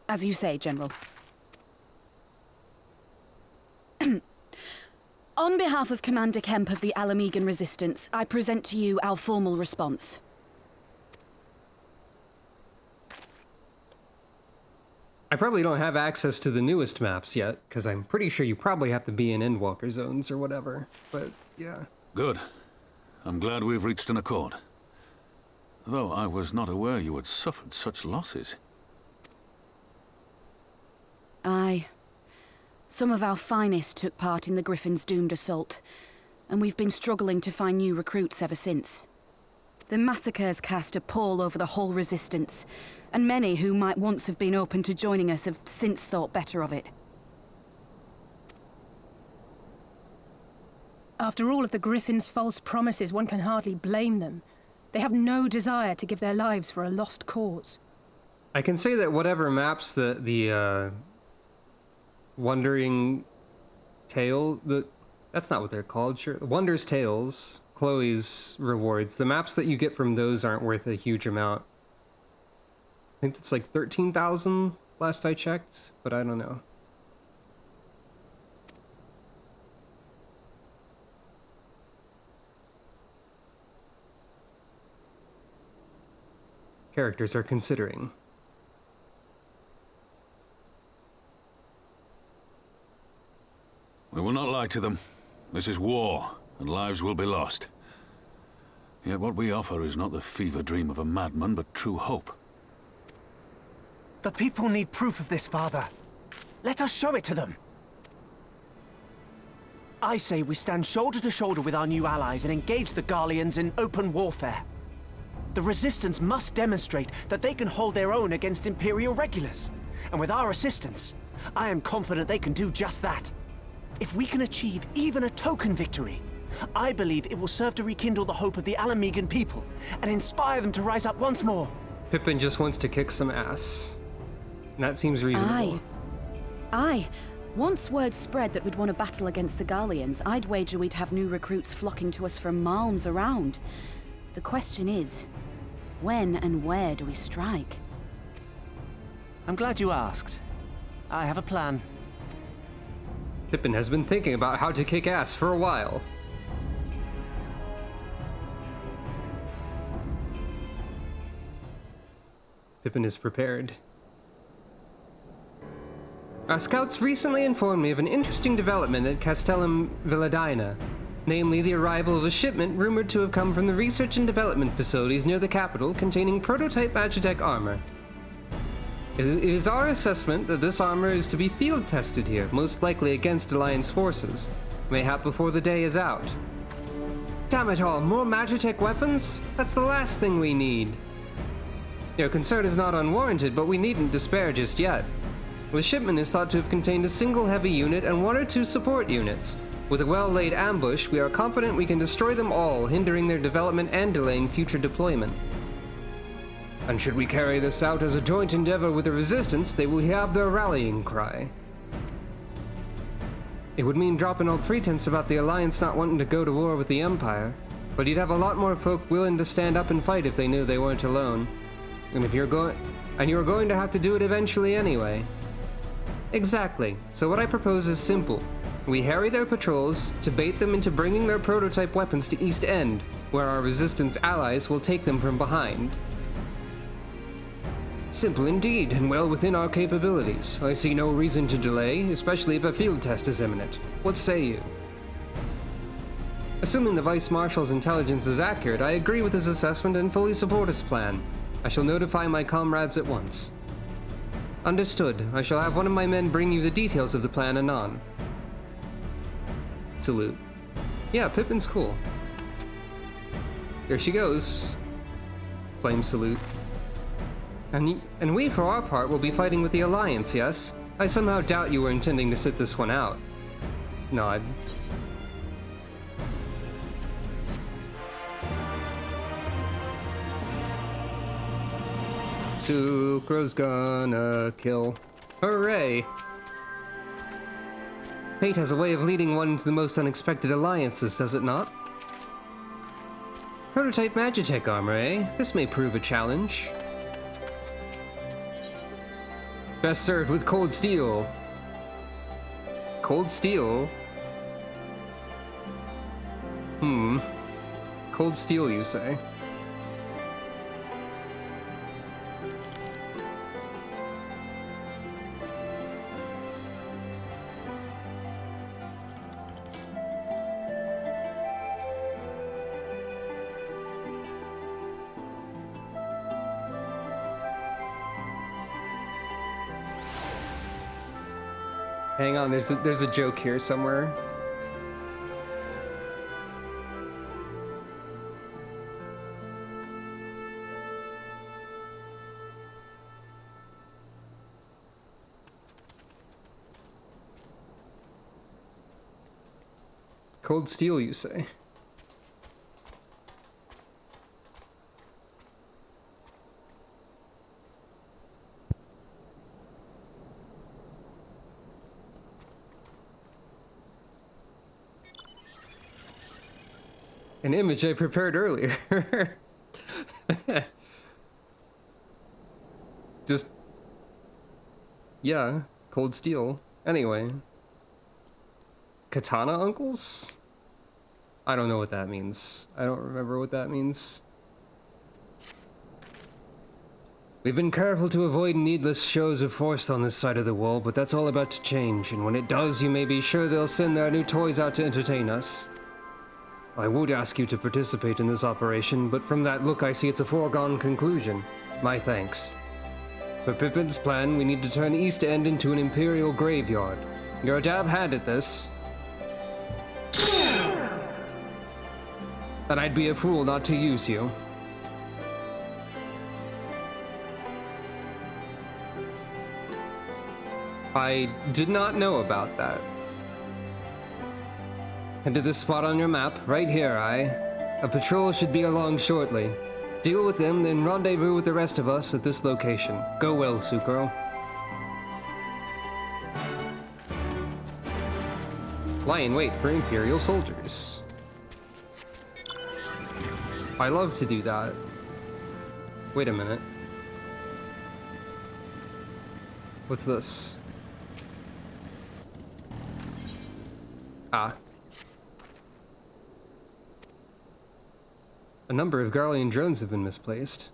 As you say, General. On behalf of Commander Kemp of the Alamigan Resistance, I present to you our formal response. I probably don't have access to the newest maps yet, because I'm pretty sure you probably have to be in Endwalker zones or whatever, but yeah. Good. I'm glad we've reached an accord. Though I was not aware you had suffered such losses. Aye. Some of our finest took part in the Griffin's doomed assault, and we've been struggling to find new recruits ever since. The massacres cast a pall over the whole Resistance, and many who might once have been open to joining us have since thought better of it. After all of the Griffin's false promises, one can hardly blame them. They have no desire to give their lives for a lost cause. I can say that whatever maps the Wandering Tale, that's not what they're called, sure. Wonders Tales, Chloe's rewards, the maps that you get from those aren't worth a huge amount. I think it's like 13,000 last I checked, but I don't know. Characters are considering. We will not lie to them. This is war, and lives will be lost. Yet what we offer is not the fever dream of a madman, but true hope. The people need proof of this, Father. Let us show it to them. I say we stand shoulder to shoulder with our new allies and engage the Garleans in open warfare. The Resistance must demonstrate that they can hold their own against Imperial regulars. And with our assistance, I am confident they can do just that. If we can achieve even a token victory, I believe it will serve to rekindle the hope of the Alamigan people and inspire them to rise up once more. Pippin just wants to kick some ass. And that seems reasonable. Aye. Once word spread that we'd won a battle against the Garleans, I'd wager we'd have new recruits flocking to us from miles around. The question is, when and where do we strike? I'm glad you asked. I have a plan. Pippin has been thinking about how to kick ass for a while. Pippin is prepared. Our scouts recently informed me of an interesting development at Castellum Villadina, namely the arrival of a shipment rumored to have come from the research and development facilities near the capital containing prototype Magitech armor. It is our assessment that this armor is to be field tested here, most likely against Alliance forces, mayhap before the day is out. Damn it all, more Magitech weapons? That's the last thing we need. Your concern is not unwarranted, but we needn't despair just yet. The shipment is thought to have contained a single heavy unit and 1 or 2 support units. With a well-laid ambush, we are confident we can destroy them all, hindering their development and delaying future deployment. And should we carry this out as a joint endeavor with the Resistance, they will have their rallying cry. It would mean dropping all pretense about the Alliance not wanting to go to war with the Empire, but you'd have a lot more folk willing to stand up and fight if they knew they weren't alone. And you're going to have to do it eventually anyway. Exactly. So what I propose is simple. We harry their patrols to bait them into bringing their prototype weapons to East End, where our Resistance allies will take them from behind. Simple indeed, and well within our capabilities. I see no reason to delay, especially if a field test is imminent. What say you? Assuming the Vice Marshal's intelligence is accurate, I agree with his assessment and fully support his plan. I shall notify my comrades at once. Understood. I shall have one of my men bring you the details of the plan anon. Salute. Yeah, Pippin's cool. Here she goes. Flame salute. And we, for our part, will be fighting with the Alliance, yes? I somehow doubt you were intending to sit this one out. Nod. Sucro's gonna kill. Hooray! Fate has a way of leading one into the most unexpected alliances, does it not? Prototype Magitech armor, eh? This may prove a challenge. Best served with cold steel. Cold steel? Cold steel, you say? Hang on, there's a joke here somewhere. Cold steel, you say? An image I prepared earlier. Just... yeah, cold steel. Anyway. Katana uncles? I don't know what that means. I don't remember what that means. We've been careful to avoid needless shows of force on this side of the wall, but that's all about to change, and when it does, you may be sure they'll send their new toys out to entertain us. I would ask you to participate in this operation, but from that look I see it's a foregone conclusion. My thanks. For Pippin's plan, we need to turn East End into an Imperial graveyard. You're a dab hand at this. And I'd be a fool not to use you. I did not know about that. Head to this spot on your map, right here, A patrol should be along shortly. Deal with them, then rendezvous with the rest of us at this location. Go well, Sucro. Lie in wait for Imperial soldiers. I love to do that. Wait a minute. What's this? Ah. A number of Garlean drones have been misplaced.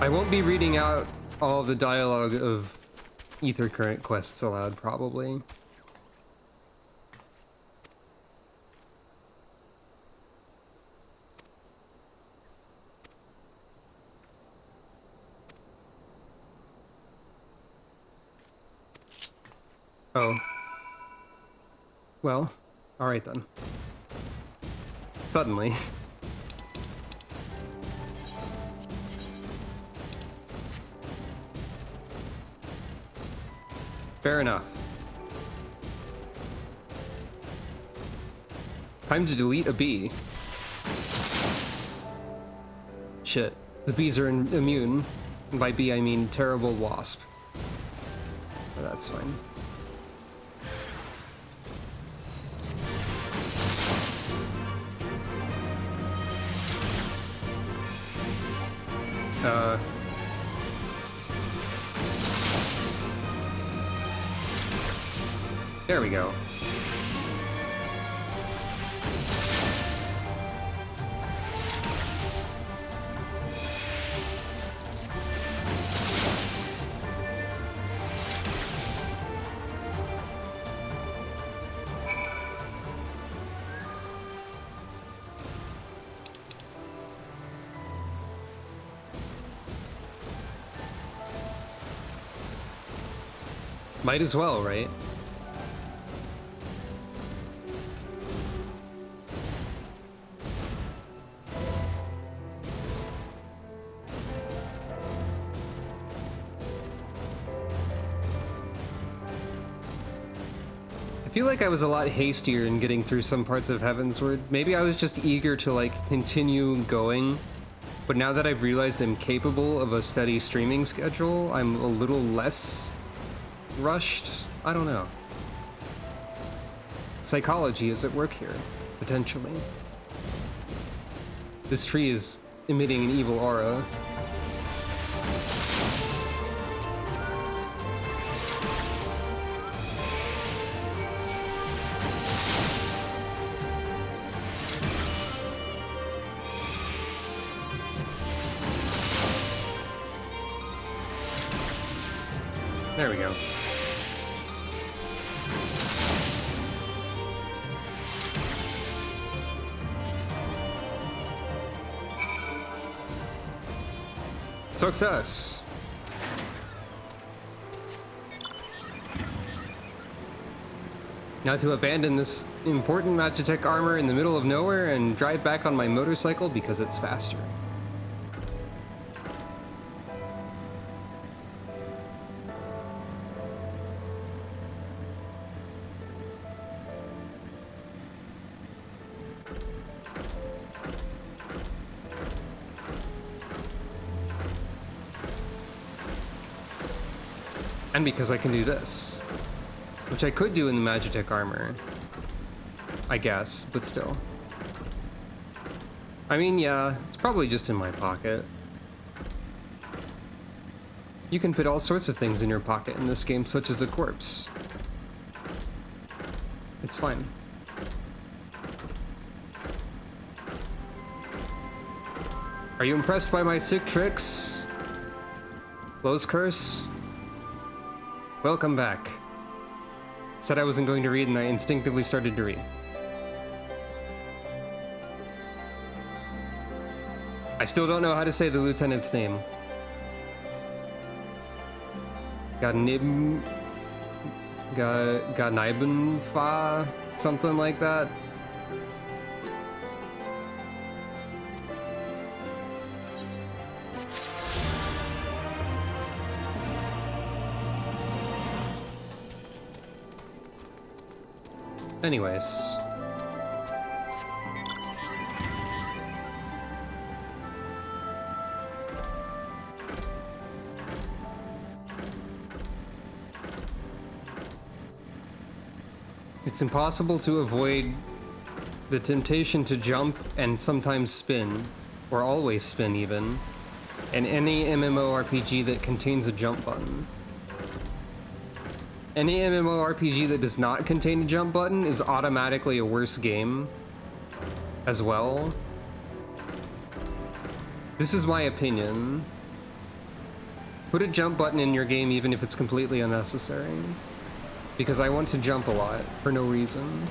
I won't be reading out all the dialogue of Ether Current quests aloud, probably. Oh. Well, alright then. Suddenly. Fair enough. Time to delete a bee. Shit. The bees are immune. And by bee I mean terrible wasp. But that's fine. There we go. Might as well, right? I feel like I was a lot hastier in getting through some parts of Heavensward. Maybe I was just eager to like continue going, but now that I've realized I'm capable of a steady streaming schedule, I'm a little less rushed. I don't know. Psychology is at work here, potentially. This tree is emitting an evil aura. There we go. Success! Now to abandon this important Magitech armor in the middle of nowhere and drive back on my motorcycle because it's faster. And because I can do this, which I could do in the Magitech armor, I guess, but still. I mean, yeah, it's probably just in my pocket. You can fit all sorts of things in your pocket in this game, such as a corpse. It's fine. Are you impressed by my sick tricks? Close curse? Welcome back. Said I wasn't going to read and I instinctively started to read. I still don't know how to say the lieutenant's name. Ganaibenfa, something like that. Anyways. It's impossible to avoid the temptation to jump and sometimes spin, or always spin even, in any MMORPG that contains a jump button. Any MMORPG that does not contain a jump button is automatically a worse game as well. This is my opinion. Put a jump button in your game even if it's completely unnecessary. Because I want to jump a lot for no reason.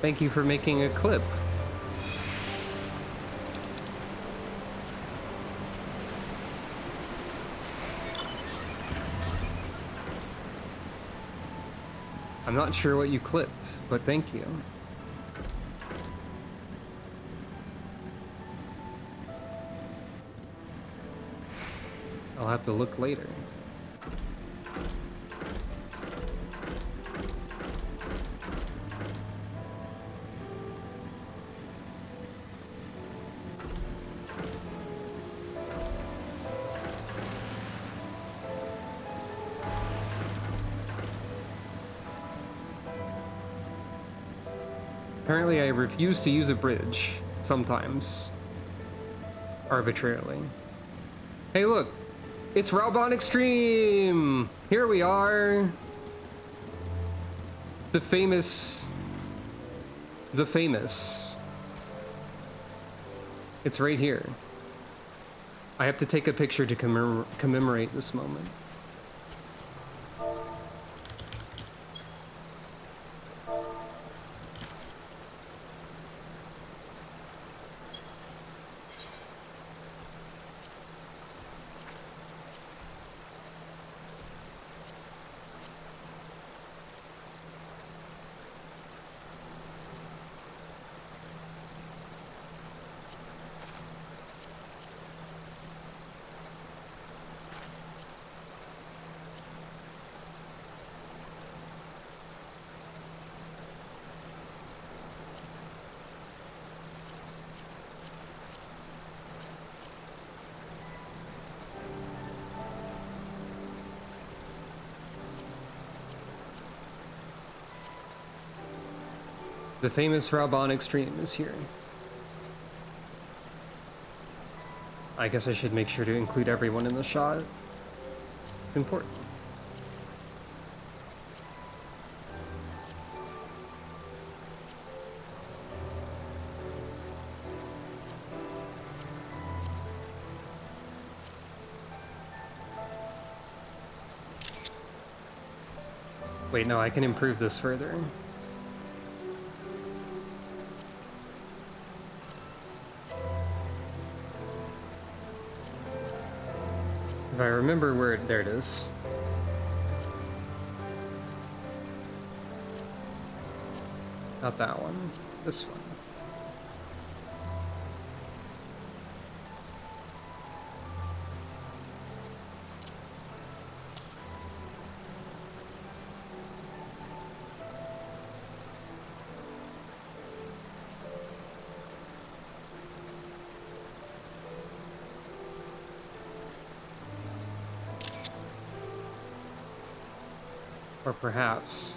Thank you for making a clip. I'm not sure what you clipped, but thank you. I'll have to look later. Apparently I refuse to use a bridge, sometimes. Arbitrarily. Hey look, It's Raubon Extreme! Here we are. The famous. It's right here. I have to take a picture to commemorate this moment. The famous Raubon Extreme is here. I guess I should make sure to include everyone in the shot. It's important. Wait, no, I can improve this further. If I remember where there it is. Not that one. This one. Or perhaps...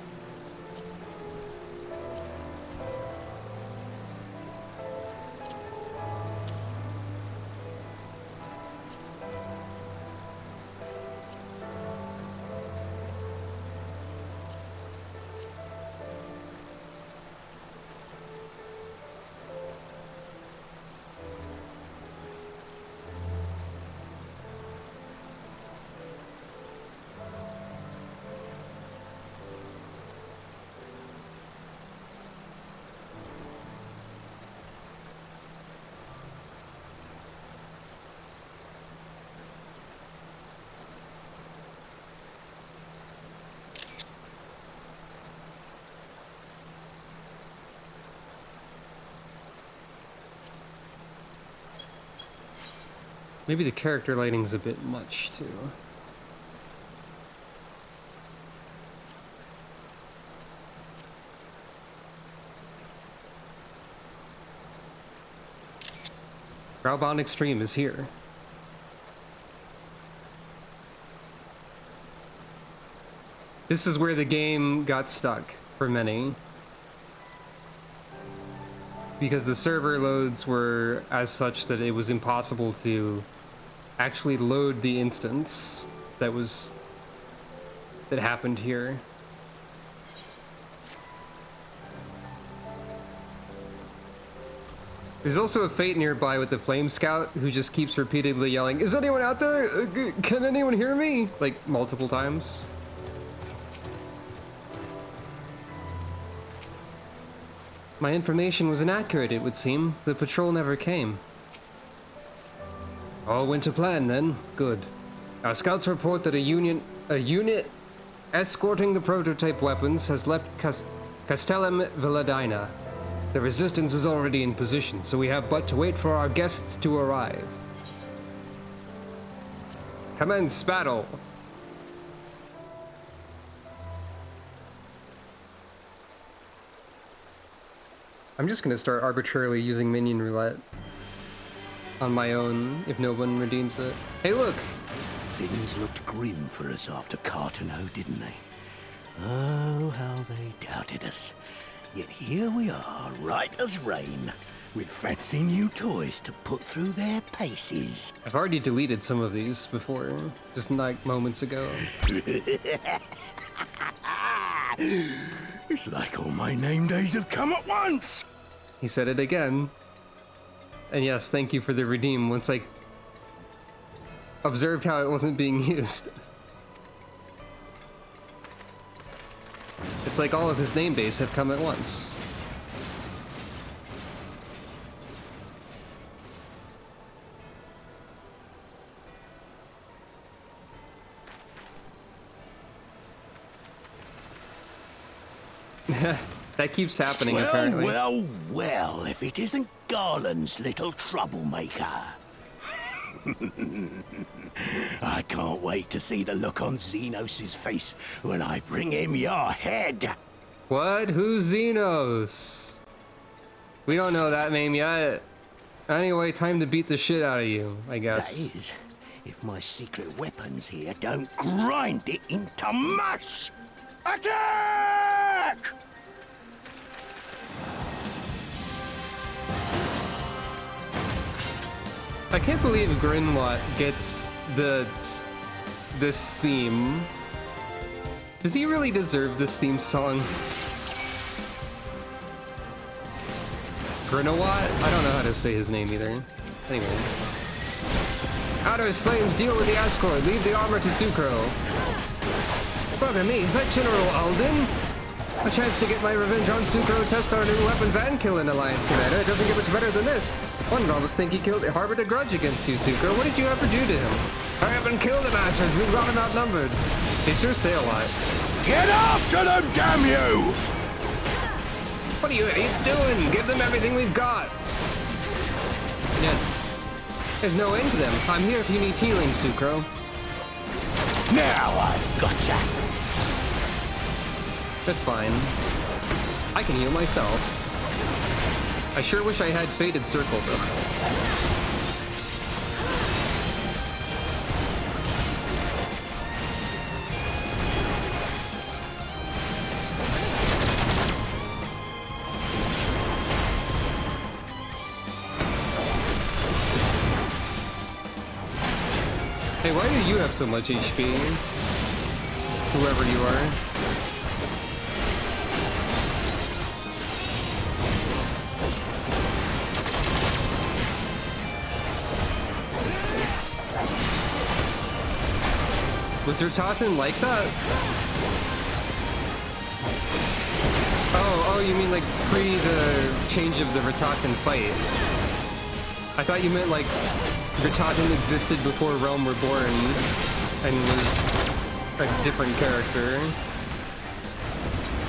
Maybe the character lighting's a bit much, too. Raubon Extreme is here. This is where the game got stuck for many. Because the server loads were as such that it was impossible to actually load the instance that happened here. There's also a Fate nearby with the Flame Scout who just keeps repeatedly yelling, "Is anyone out there? Can anyone hear me?" Like multiple times. My information was inaccurate, it would seem. The patrol never came. All went to plan then. Good. Our scouts report that a unit escorting the prototype weapons has left Castellum Villadina. The resistance is already in position, so we have but to wait for our guests to arrive. Commence battle. I'm just gonna start arbitrarily using minion roulette on my own if no one redeems it. Hey, look! Things looked grim for us after Cartano, didn't they? Oh, how they doubted us. Yet here we are, right as rain, with fancy new toys to put through their paces. I've already deleted some of these before, just like moments ago. It's like all my name days have come at once. He said it again. And yes, thank you for the redeem once I observed how it wasn't being used. It's like all of his name days have come at once. That keeps happening, apparently. Well, if it isn't Garland's little troublemaker. I can't wait to see the look on Xenos' face when I bring him your head. What? Who's Xenos? We don't know that name yet. Anyway, time to beat the shit out of you, I guess. That is, if my secret weapons here don't grind it into mush. Attack! I can't believe Grinwat gets this theme. Does he really deserve this theme song? Grinwat? I don't know how to say his name either. Anyway. Outer's flames deal with the Ascord. Leave the armor to Sucro. Bugger me, is that General Alden? A chance to get my revenge on Sucro, test our new weapons, and kill an Alliance commander. It doesn't get much better than this. One would almost think he harbored a grudge against you, Sucro. What did you ever do to him? Hurry up and kill the bastards. We've got him outnumbered. They sure say a lot. Get after them, damn you! What are you idiots doing? Give them everything we've got. Yeah. There's no end to them. I'm here if you need healing, Sucro. Now I've gotcha. That's fine. I can heal myself. I sure wish I had Fated Circle, though. Hey, why do you have so much HP? Whoever you are. Was Ratatin like that? Oh, you mean like pre the change of the Ratatin fight? I thought you meant like Ratatin existed before Realm Reborn and was a different character.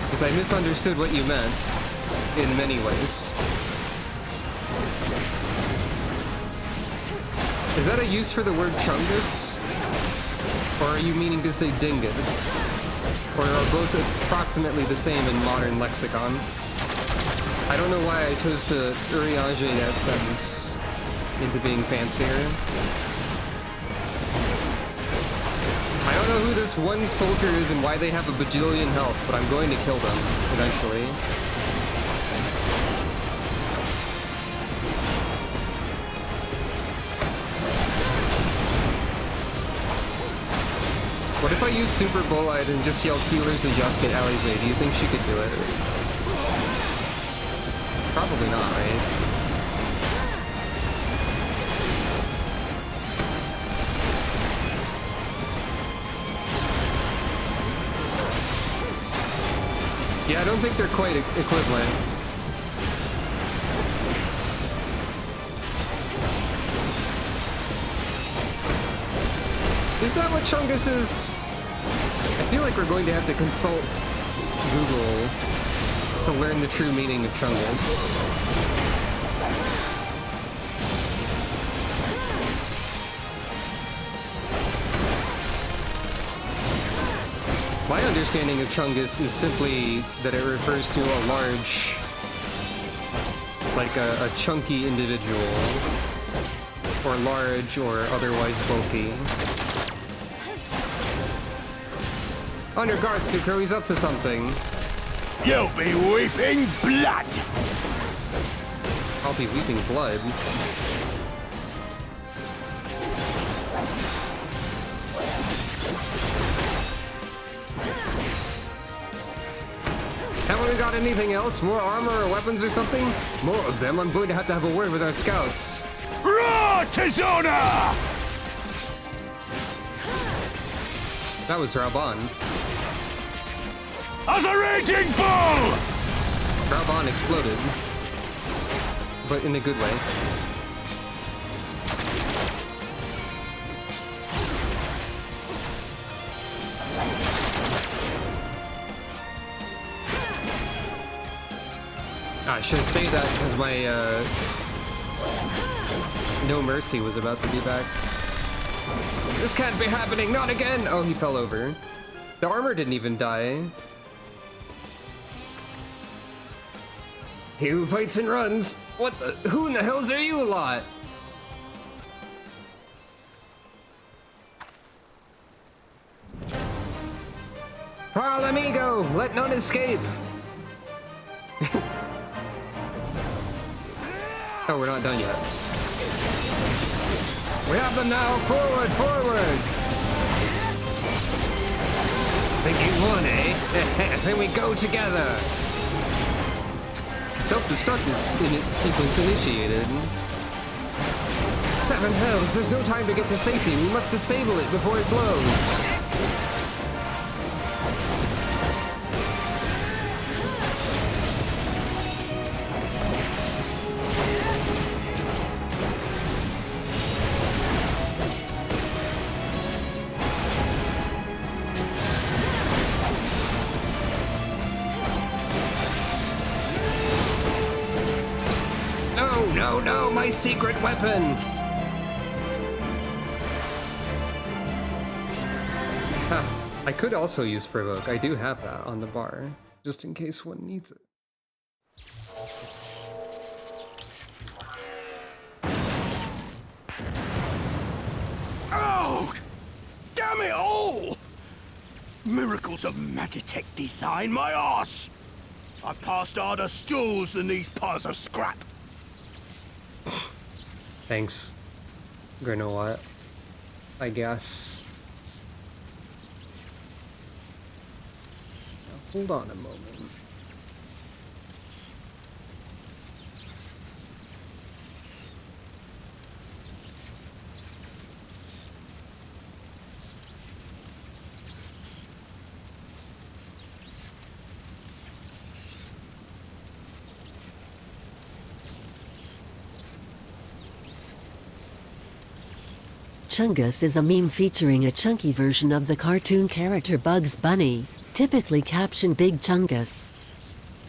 Because I misunderstood what you meant in many ways. Is that a use for the word Chungus? Or are you meaning to say dingus? Or are both approximately the same in modern lexicon? I don't know why I chose to uriage that sentence into being fancier. I don't know who this one soldier is and why they have a bajillion health, but I'm going to kill them eventually. What if I use Super Bolide and just yell healers adjust at Alize? Do you think she could do it? Probably not, right? Yeah, I don't think they're quite equivalent. Is that what Chungus is? I feel like we're going to have to consult Google to learn the true meaning of Chungus. My understanding of Chungus is simply that it refers to a large, like a chunky individual, or large or otherwise bulky. On your guard, Sucro, he's up to something. You'll be weeping blood! I'll be weeping blood. Haven't we got anything else? More armor or weapons or something? More of them. I'm going to have a word with our scouts. Roar, Tizona! That was Raban. As a raging bull! Raban exploded. But in a good way. I should say that because my No Mercy was about to be back. This can't be happening, not again! Oh, he fell over. The armor didn't even die. He who fights and runs. What the? Who in the hells are you lot? Parl amigo, let none escape. Oh, we're not done yet. We have them now. Forward, forward. Think you won, eh? Then we go together. Self-destruct sequence initiated. Seven hells, there's no time to get to safety. We must disable it before it blows. No, my secret weapon! Huh. I could also use Provoke. I do have that on the bar, just in case one needs it. Oh! Damn it all! Miracles of Magitech design, my arse! I've passed harder stools than these piles of scrap. Thanks, Granola, I guess. Now, hold on a moment. Chungus is a meme featuring a chunky version of the cartoon character Bugs Bunny, typically captioned Big Chungus.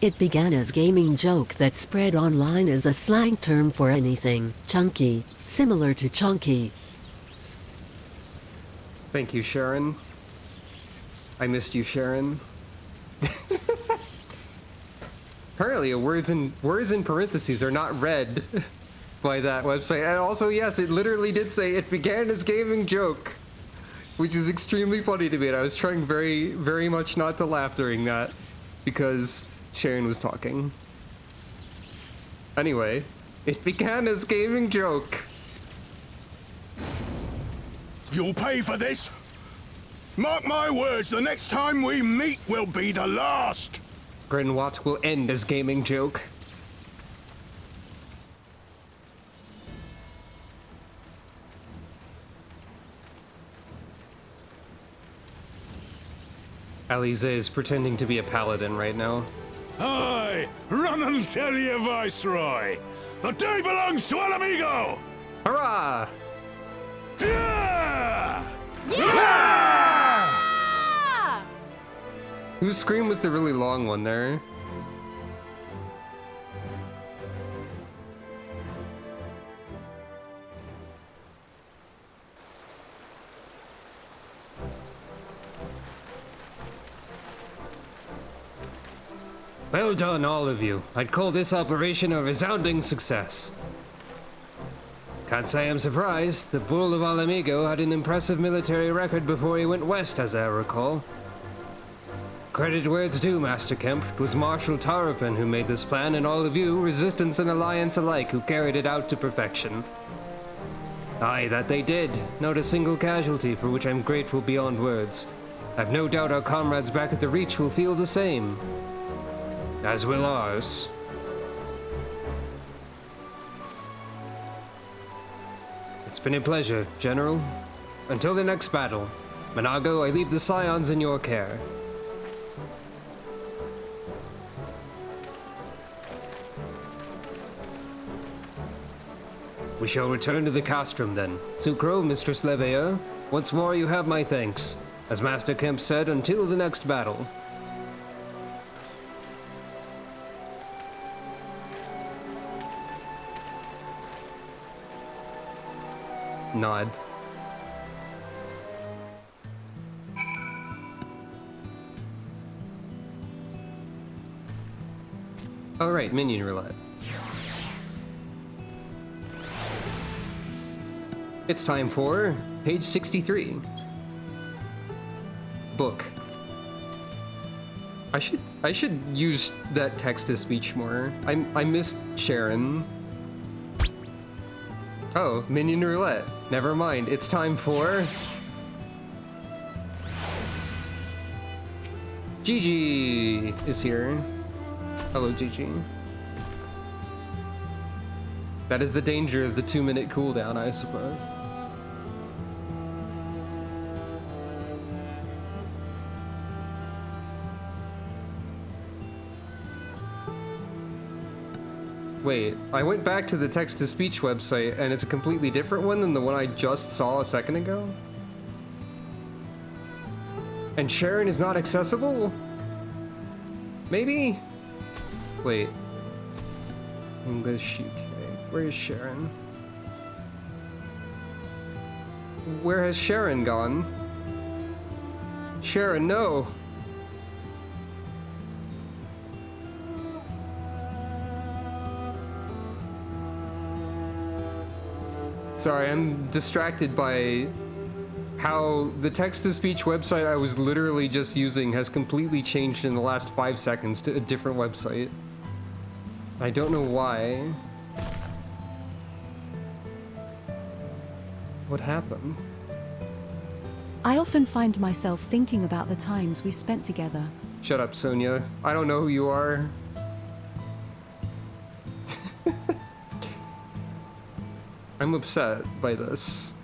It began as a gaming joke that spread online as a slang term for anything chunky, similar to chunky. Thank you, Sharon. I missed you, Sharon. Apparently, words in parentheses are not read by that website. And also, yes, it literally did say it began as gaming joke, which is extremely funny to me. And I was trying very, very much not to laugh during that because Sharon was talking. Anyway, it began as gaming joke. You'll pay for this. Mark my words, the next time we meet will be the last. Grinwat will end as gaming joke. Alize is pretending to be a paladin right now. Aye! Run and tell your viceroy! The day belongs to El Amigo! Hurrah! Yeah! Yeah! Whose scream was the really long one there? Well done, all of you. I'd call this operation a resounding success. Can't say I'm surprised. The Bull of Al Amigo had an impressive military record before he went west, as I recall. Credit where it's due, Master Kemp. It was Marshal Tarapin who made this plan, and all of you, Resistance and Alliance alike, who carried it out to perfection. Aye, that they did. Not a single casualty, for which I'm grateful beyond words. I've no doubt our comrades back at the Reach will feel the same. As will ours. It's been a pleasure, General. Until the next battle, Monago, I leave the Scions in your care. We shall return to the castrum then. Sucro, Mistress Leveilleur, once more you have my thanks. As Master Kemp said, until the next battle. Nod. Alright, minion roulette. It's time for page 63. Book. I should use that text-to-speech more. I missed Sharon. Oh, minion roulette. Never mind. It's time for Gigi is here. Hello, Gigi. That is the danger of the 2-minute cooldown, I suppose. Wait, I went back to the text-to-speech website and it's a completely different one than the one I just saw a second ago? And Sharon is not accessible? Maybe? Wait. English UK. Where is Sharon? Where has Sharon gone? Sharon, no! Sorry, I'm distracted by how the text-to-speech website I was literally just using has completely changed in the last 5 seconds to a different website. I don't know why. What happened? I often find myself thinking about the times we spent together. Shut up, Sonia. I don't know who you are. I'm upset by this.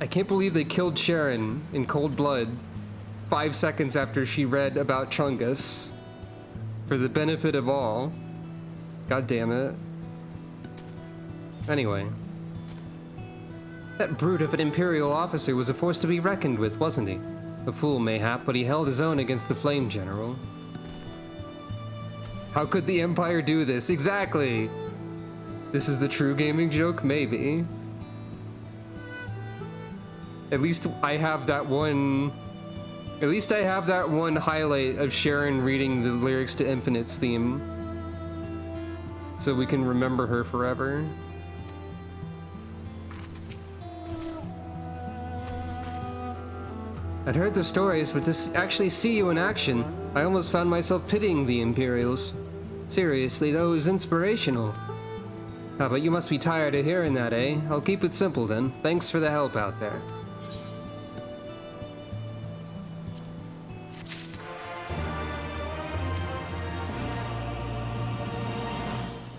I can't believe they killed Sharon in cold blood 5 seconds after she read about Chungus. For the benefit of all. God damn it. Anyway. That brute of an Imperial officer was a force to be reckoned with, wasn't he? A fool, mayhap, but he held his own against the Flame General. How could the Empire do this? Exactly! This is the true gaming joke? Maybe. At least I have that one... At least I have that one highlight of Sharon reading the lyrics to Infinite's theme. So we can remember her forever. I'd heard the stories, but to actually see you in action, I almost found myself pitying the Imperials. Seriously, though, it was inspirational. Ah, but you must be tired of hearing that, eh? I'll keep it simple then. Thanks for the help out there.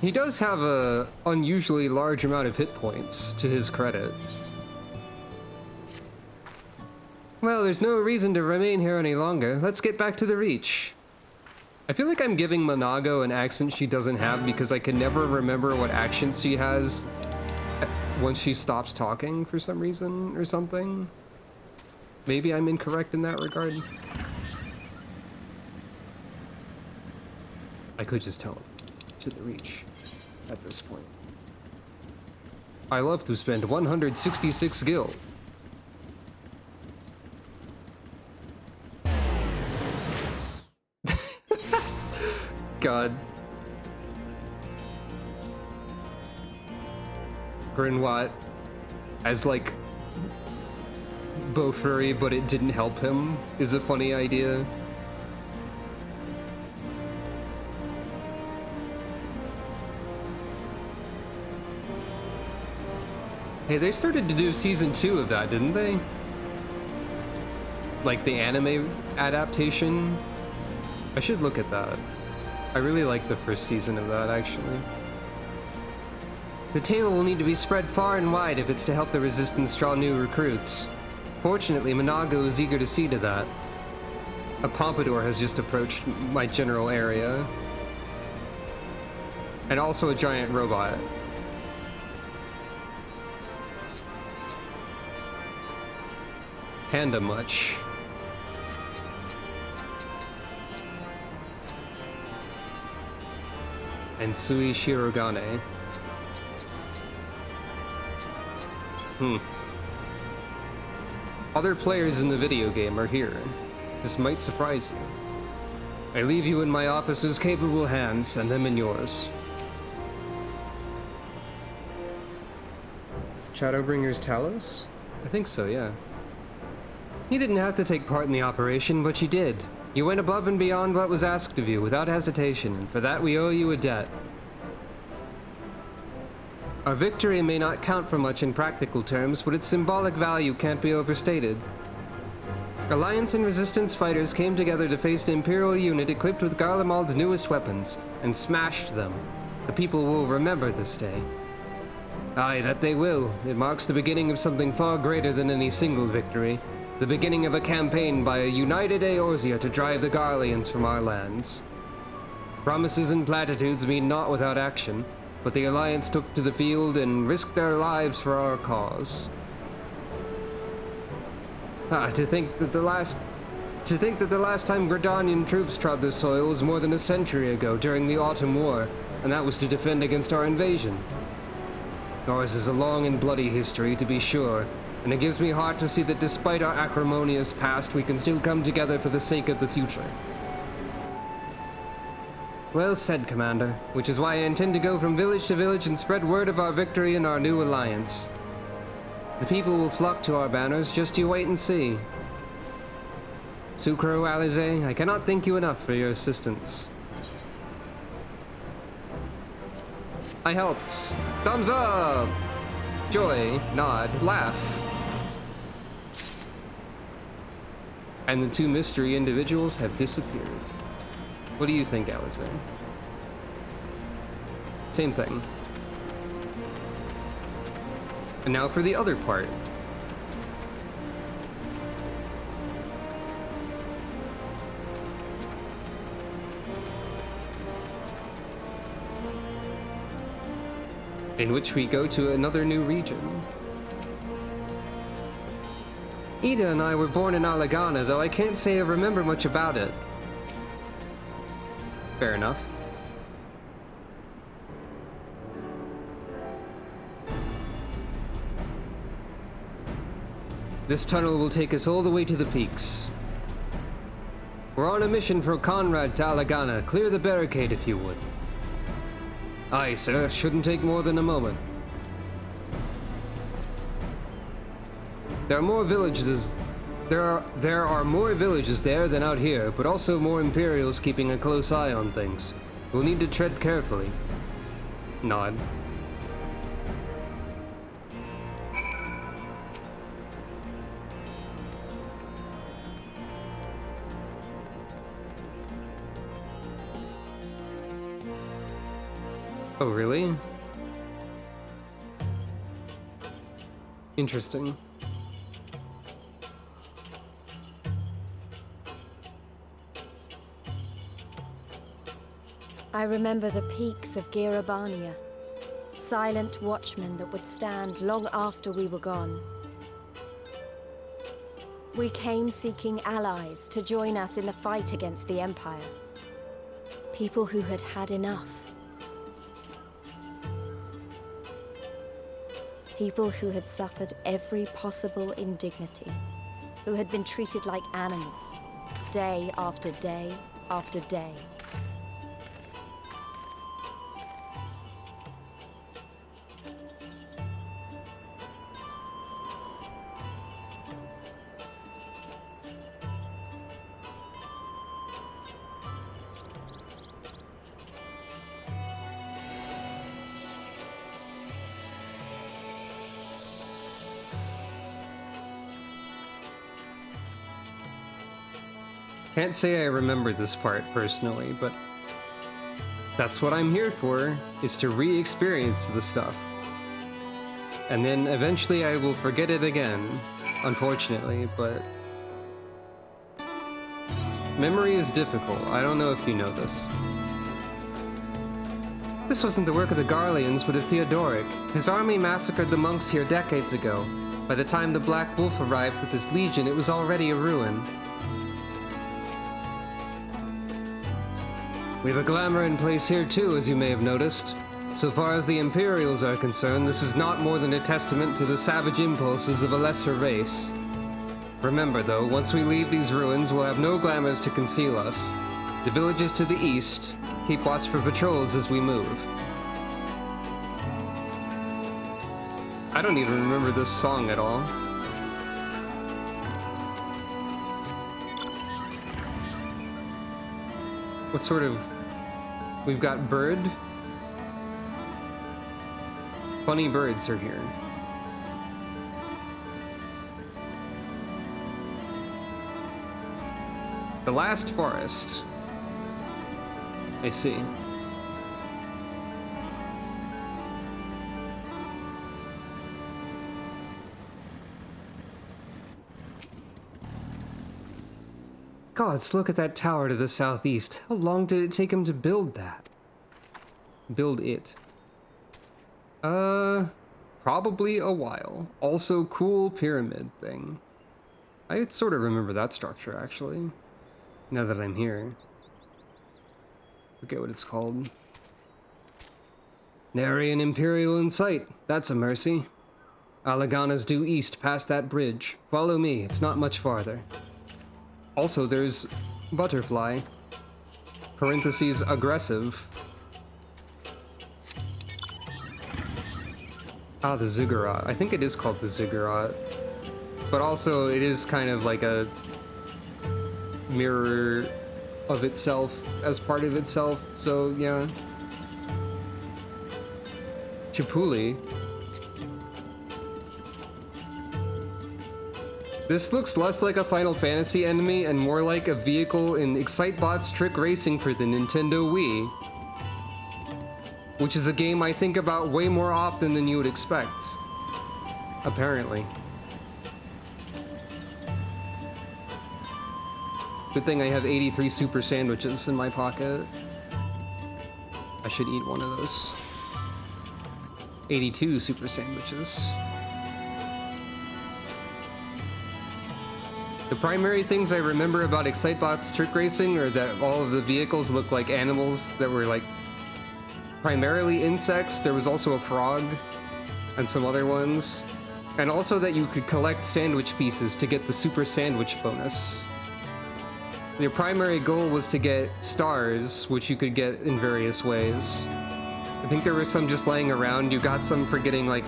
He does have a unusually large amount of hit points, to his credit. Well, there's no reason to remain here any longer. Let's get back to the Reach. I feel like I'm giving Monago an accent she doesn't have because I can never remember what accent she has once she stops talking for some reason or something. Maybe I'm incorrect in that regard. I could just tell him to the Reach at this point. I love to spend 166 gil. God. Angkor Wat as like Bofuri, but it didn't help him is a funny idea. Hey, they started to do season 2 of that, didn't they? Like the anime adaptation. I should look at that. I really like the first season of that, actually. The tale will need to be spread far and wide if it's to help the Resistance draw new recruits. Fortunately, Monago is eager to see to that. A pompadour has just approached my general area. And also a giant robot. Panda much. And Sui Shirogane. Other players in the video game are here. This might surprise you. I leave you in my officer's capable hands, and them in yours. Shadowbringer's Talos? I think so, yeah. You didn't have to take part in the operation, but you did. You went above and beyond what was asked of you, without hesitation, and for that we owe you a debt. Our victory may not count for much in practical terms, but its symbolic value can't be overstated. Alliance and Resistance fighters came together to face the Imperial unit equipped with Garlemald's newest weapons, and smashed them. The people will remember this day. Aye, that they will. It marks the beginning of something far greater than any single victory. The beginning of a campaign by a united Eorzea to drive the Garleans from our lands. Promises and platitudes mean naught without action, but the Alliance took to the field and risked their lives for our cause. To think that the last time Gridanian troops trod this soil was more than a century ago during the Autumn War, and that was to defend against our invasion. Ours is a long and bloody history, to be sure, and it gives me heart to see that despite our acrimonious past, we can still come together for the sake of the future. Well said, Commander, which is why I intend to go from village to village and spread word of our victory and our new alliance. The people will flock to our banners, just you wait and see. Sucro Alize, I cannot thank you enough for your assistance. I helped. Thumbs up! Joy, nod, laugh. And the two mystery individuals have disappeared. What do you think, Alize? Same thing. And now for the other part. In which we go to another new region. Ida and I were born in Alagana, though I can't say I remember much about it. Fair enough. This tunnel will take us all the way to the peaks. We're on a mission for Conrad to Alagana. Clear the barricade if you would. Aye, sir. Shouldn't take more than a moment. There are more villages there than out here, but also more Imperials keeping a close eye on things. We'll need to tread carefully. Nod. Oh, really? Interesting. I remember the peaks of Girabania, silent watchmen that would stand long after we were gone. We came seeking allies to join us in the fight against the Empire. People who had had enough. People who had suffered every possible indignity, who had been treated like animals, day after day after day. Can't say I remember this part personally, but that's what I'm here for, is to re-experience the stuff. And then eventually I will forget it again, unfortunately, but memory is difficult. I don't know if you know this. This wasn't the work of the Garleans, but of Theodoric. His army massacred the monks here decades ago. By the time the Black Wolf arrived with his legion, it was already a ruin. We have a glamour in place here too, as you may have noticed. So far as the Imperials are concerned, this is not more than a testament to the savage impulses of a lesser race. Remember though, once we leave these ruins, we'll have no glamours to conceal us. The villages to the east keep watch for patrols as we move. I don't even remember this song at all. What sort of... We've got bird? Funny birds are here. The last forest. I see. Gods, look at that tower to the southeast. How long did it take him to build that? Build it. Probably a while. Also, cool pyramid thing. I sort of remember that structure, actually. Now that I'm here. Forget what it's called. Nary an Imperial in sight. That's a mercy. Alagana's due east past that bridge. Follow me, it's not much farther. Also, there's Butterfly. Parentheses, aggressive. Ah, the Ziggurat. I think it is called the Ziggurat. But also, it is kind of like a mirror of itself as part of itself, so yeah. Chipuli. This looks less like a Final Fantasy enemy and more like a vehicle in Excitebot's Trick Racing for the Nintendo Wii. Which is a game I think about way more often than you would expect. Apparently. Good thing I have 83 super sandwiches in my pocket. I should eat one of those. 82 super sandwiches. The primary things I remember about Excitebot's Trick Racing are that all of the vehicles look like animals that were like primarily insects. There was also a frog and some other ones. And also that you could collect sandwich pieces to get the super sandwich bonus. Your primary goal was to get stars, which you could get in various ways. I think there were some just laying around. You got some for getting like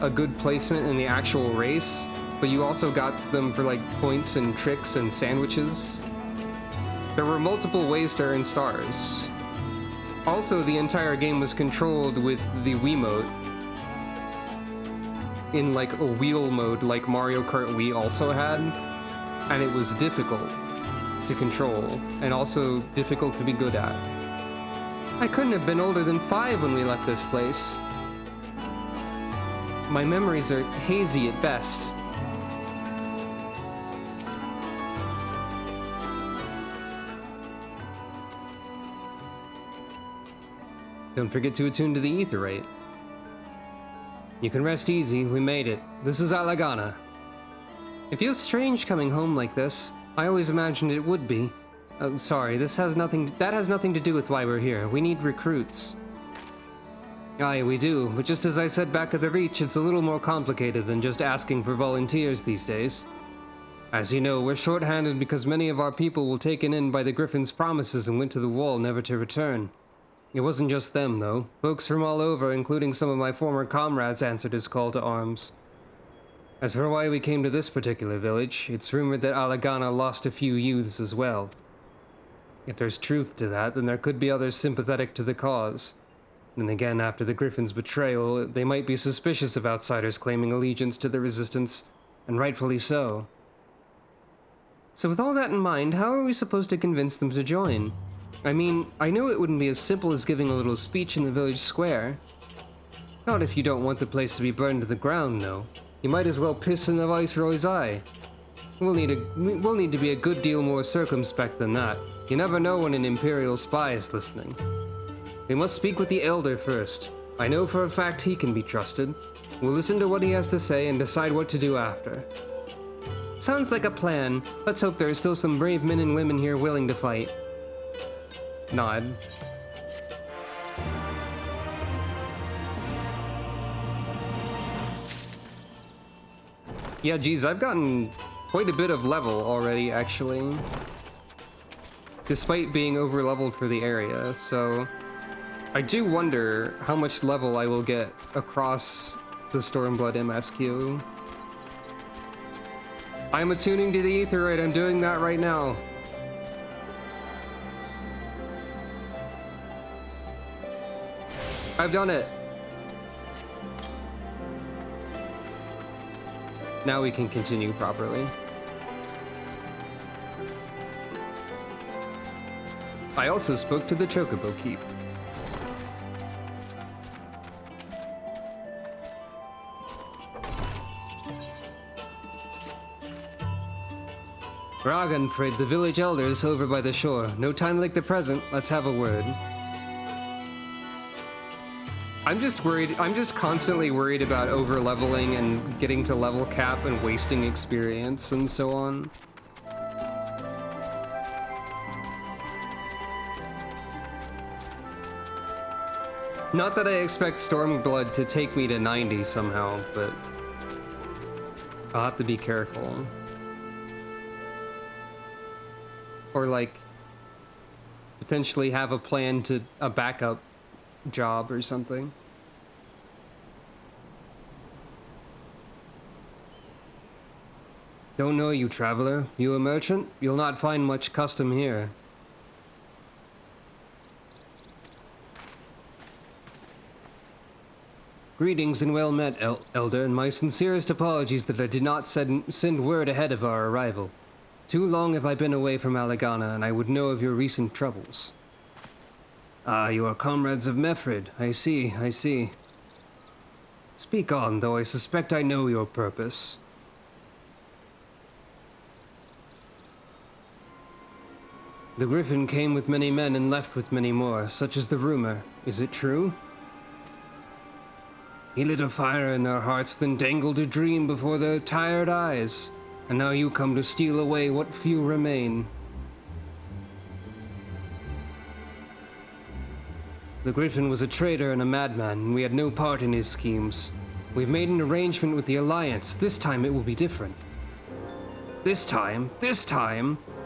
a good placement in the actual race, but you also got them for like points and tricks and sandwiches. There were multiple ways to earn stars. Also, the entire game was controlled with the Wiimote in like a wheel mode like Mario Kart Wii also had, and it was difficult to control, and also difficult to be good at. I couldn't have been older than 5 when we left this place. My memories are hazy at best. Don't forget to attune to the ether rate. You can rest easy, we made it. This is Alagana. It feels strange coming home like this. I always imagined it would be. Oh, sorry, that has nothing to do with why we're here. We need recruits. Aye, we do, but just as I said back at the Reach, it's a little more complicated than just asking for volunteers these days. As you know, we're short-handed because many of our people were taken in by the Griffin's promises and went to the wall never to return. It wasn't just them, though. Folks from all over, including some of my former comrades, answered his call to arms. As for why we came to this particular village, it's rumored that Alagana lost a few youths as well. If there's truth to that, then there could be others sympathetic to the cause. Then again, after the Griffin's betrayal, they might be suspicious of outsiders claiming allegiance to the Resistance, and rightfully so. So with all that in mind, how are we supposed to convince them to join? I mean, I know it wouldn't be as simple as giving a little speech in the village square. Not if you don't want the place to be burned to the ground, no. You might as well piss in the Viceroy's eye. We'll need to be a good deal more circumspect than that. You never know when an Imperial spy is listening. We must speak with the Elder first. I know for a fact he can be trusted. We'll listen to what he has to say and decide what to do after. Sounds like a plan. Let's hope there are still some brave men and women here willing to fight. Nod. Yeah, geez, I've gotten quite a bit of level already, actually. Despite being over-leveled for the area, so... I do wonder how much level I will get across the Stormblood MSQ. I'm attuning to the Aetheroid, I'm doing that right now. I've done it. Now we can continue properly. I also spoke to the Chocobo Keep. Ragnfrid, the village elders over by the shore. No time like the present, let's have a word. I'm just constantly worried about over-leveling and getting to level cap and wasting experience and so on. Not that I expect Stormblood to take me to 90 somehow, but I'll have to be careful. Or like, potentially have a plan to a backup job or something. Don't know you, traveler. You a merchant? You'll not find much custom here. Greetings and well met, Elder, and my sincerest apologies that I did not send word ahead of our arrival. Too long have I been away from Alagana, and I would know of your recent troubles. Ah, you are comrades of Mefrid. I see, I see. Speak on, though I suspect I know your purpose. The Griffin came with many men and left with many more, such is the rumor. Is it true? He lit a fire in their hearts, then dangled a dream before their tired eyes. And now you come to steal away what few remain. The Griffin was a traitor and a madman, and we had no part in his schemes. We've made an arrangement with the Alliance. This time it will be different. This time,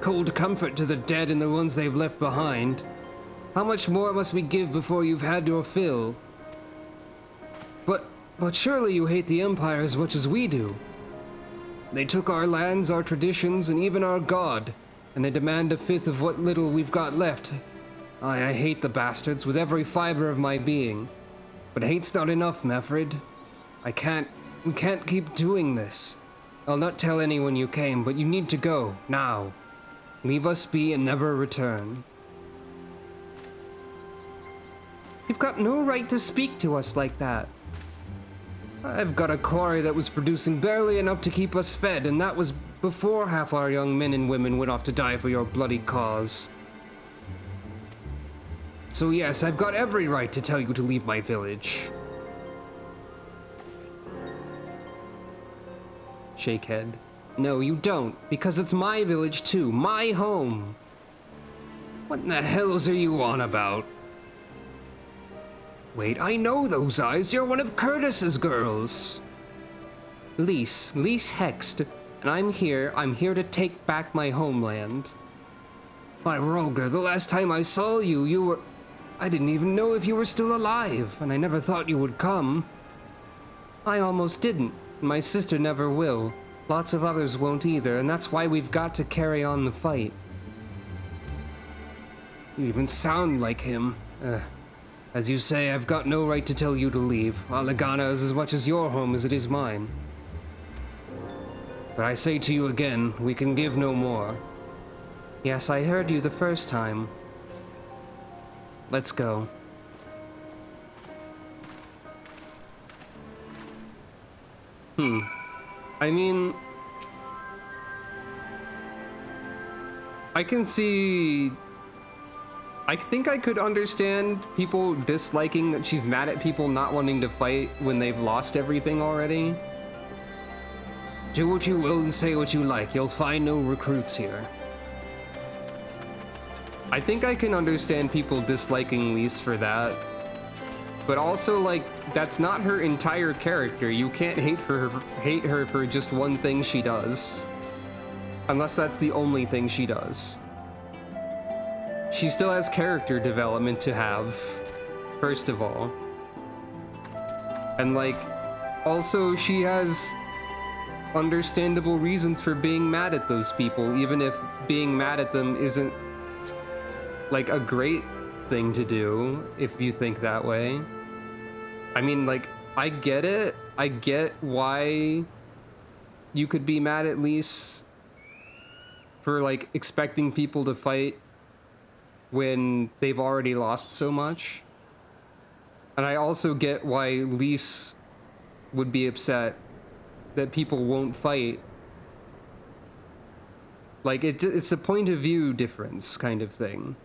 cold comfort to the dead and the ones they've left behind. How much more must we give before you've had your fill? But surely you hate the Empire as much as we do. They took our lands, our traditions, and even our god, and they demand a fifth of what little we've got left. I hate the bastards with every fiber of my being. But hate's not enough, Mefrid. We can't keep doing this. I'll not tell anyone you came, but you need to go, now. Leave us be and never return. You've got no right to speak to us like that. I've got a quarry that was producing barely enough to keep us fed, and that was before half our young men and women went off to die for your bloody cause. So yes, I've got every right to tell you to leave my village. Shake head. No, you don't, because it's my village too, my home. What in the hells are you on about? Wait, I know those eyes. You're one of Curtis's girls. Lise Hext, and I'm here to take back my homeland. My Roger, the last time I saw you, you were... I didn't even know if you were still alive, and I never thought you would come. I almost didn't. My sister never will. Lots of others won't either, and that's why we've got to carry on the fight. You even sound like him. As you say, I've got no right to tell you to leave. Alagana is as much as your home as it is mine. But I say to you again, we can give no more. Yes, I heard you the first time. Let's go. I mean, I can see... I think I could understand people disliking that she's mad at people not wanting to fight when they've lost everything already. Do what you will and say what you like. You'll find no recruits here. I think I can understand people disliking Lise for that. But also, like, that's not her entire character. You can't hate her for just one thing she does. Unless that's the only thing she does. She still has character development to have, first of all. And, like, also she has understandable reasons for being mad at those people, even if being mad at them isn't, like, a great thing to do, if you think that way. I mean, like, I get it. I get why you could be mad at Lise for, like, expecting people to fight when they've already lost so much. And I also get why Lise would be upset that people won't fight. Like, it's a point of view difference kind of thing.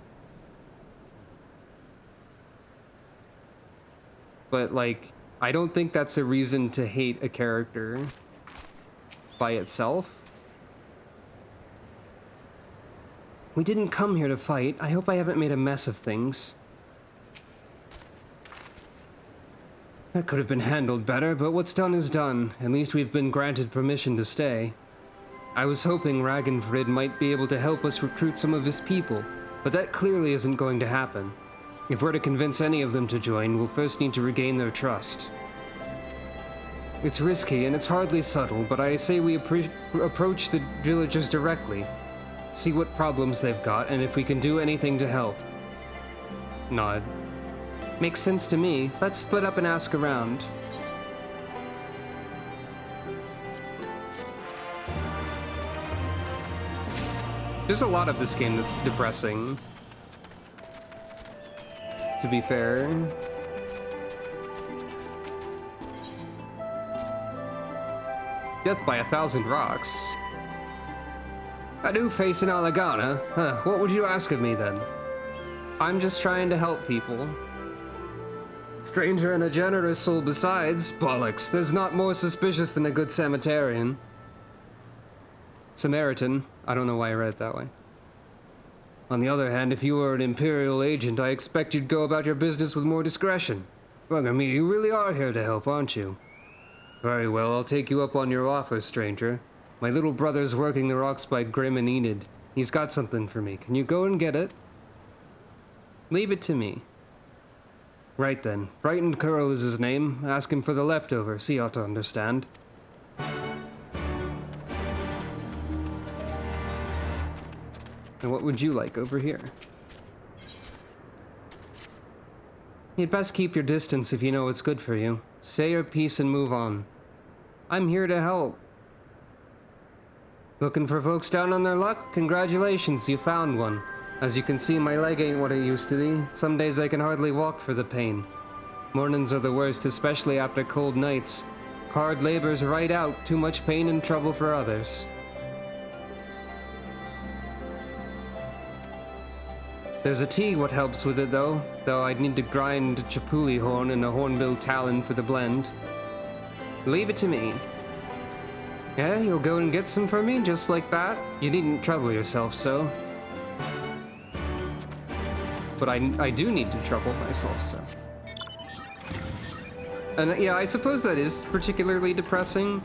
But, like, I don't think that's a reason to hate a character by itself. We didn't come here to fight. I hope I haven't made a mess of things. That could have been handled better, but what's done is done. At least we've been granted permission to stay. I was hoping Ragnfrid might be able to help us recruit some of his people, but that clearly isn't going to happen. If we're to convince any of them to join, we'll first need to regain their trust. It's risky and it's hardly subtle, but I say we approach the villagers directly. See what problems they've got, and if we can do anything to help. Nod. Makes sense to me. Let's split up and ask around. There's a lot of this game that's depressing, to be fair. Death by 1,000 rocks. A new face in Alagana? Huh, what would you ask of me then? I'm just trying to help people. Stranger and a generous soul besides. Bollocks, there's not more suspicious than a good Samaritan. Samaritan. I don't know why I read it that way. On the other hand, if you were an Imperial agent, I expect you'd go about your business with more discretion. Bugger me, you really are here to help, aren't you? Very well, I'll take you up on your offer, stranger. My little brother's working the rocks by Grim and Enid. He's got something for me. Can you go and get it? Leave it to me. Right then. Frightened Curl is his name. Ask him for the leftovers. He ought to understand. And what would you like over here? You'd best keep your distance if you know what's good for you. Say your piece and move on. I'm here to help. Looking for folks down on their luck? Congratulations, you found one. As you can see, my leg ain't what it used to be. Some days I can hardly walk for the pain. Mornings are the worst, especially after cold nights. Hard labor's right out, too much pain and trouble for others. There's a tea what helps with it though I'd need to grind chapuli horn and a hornbill talon for the blend. Leave it to me. Yeah, you'll go and get some for me, just like that? You needn't trouble yourself so. But I do need to trouble myself so. And yeah, I suppose that is particularly depressing,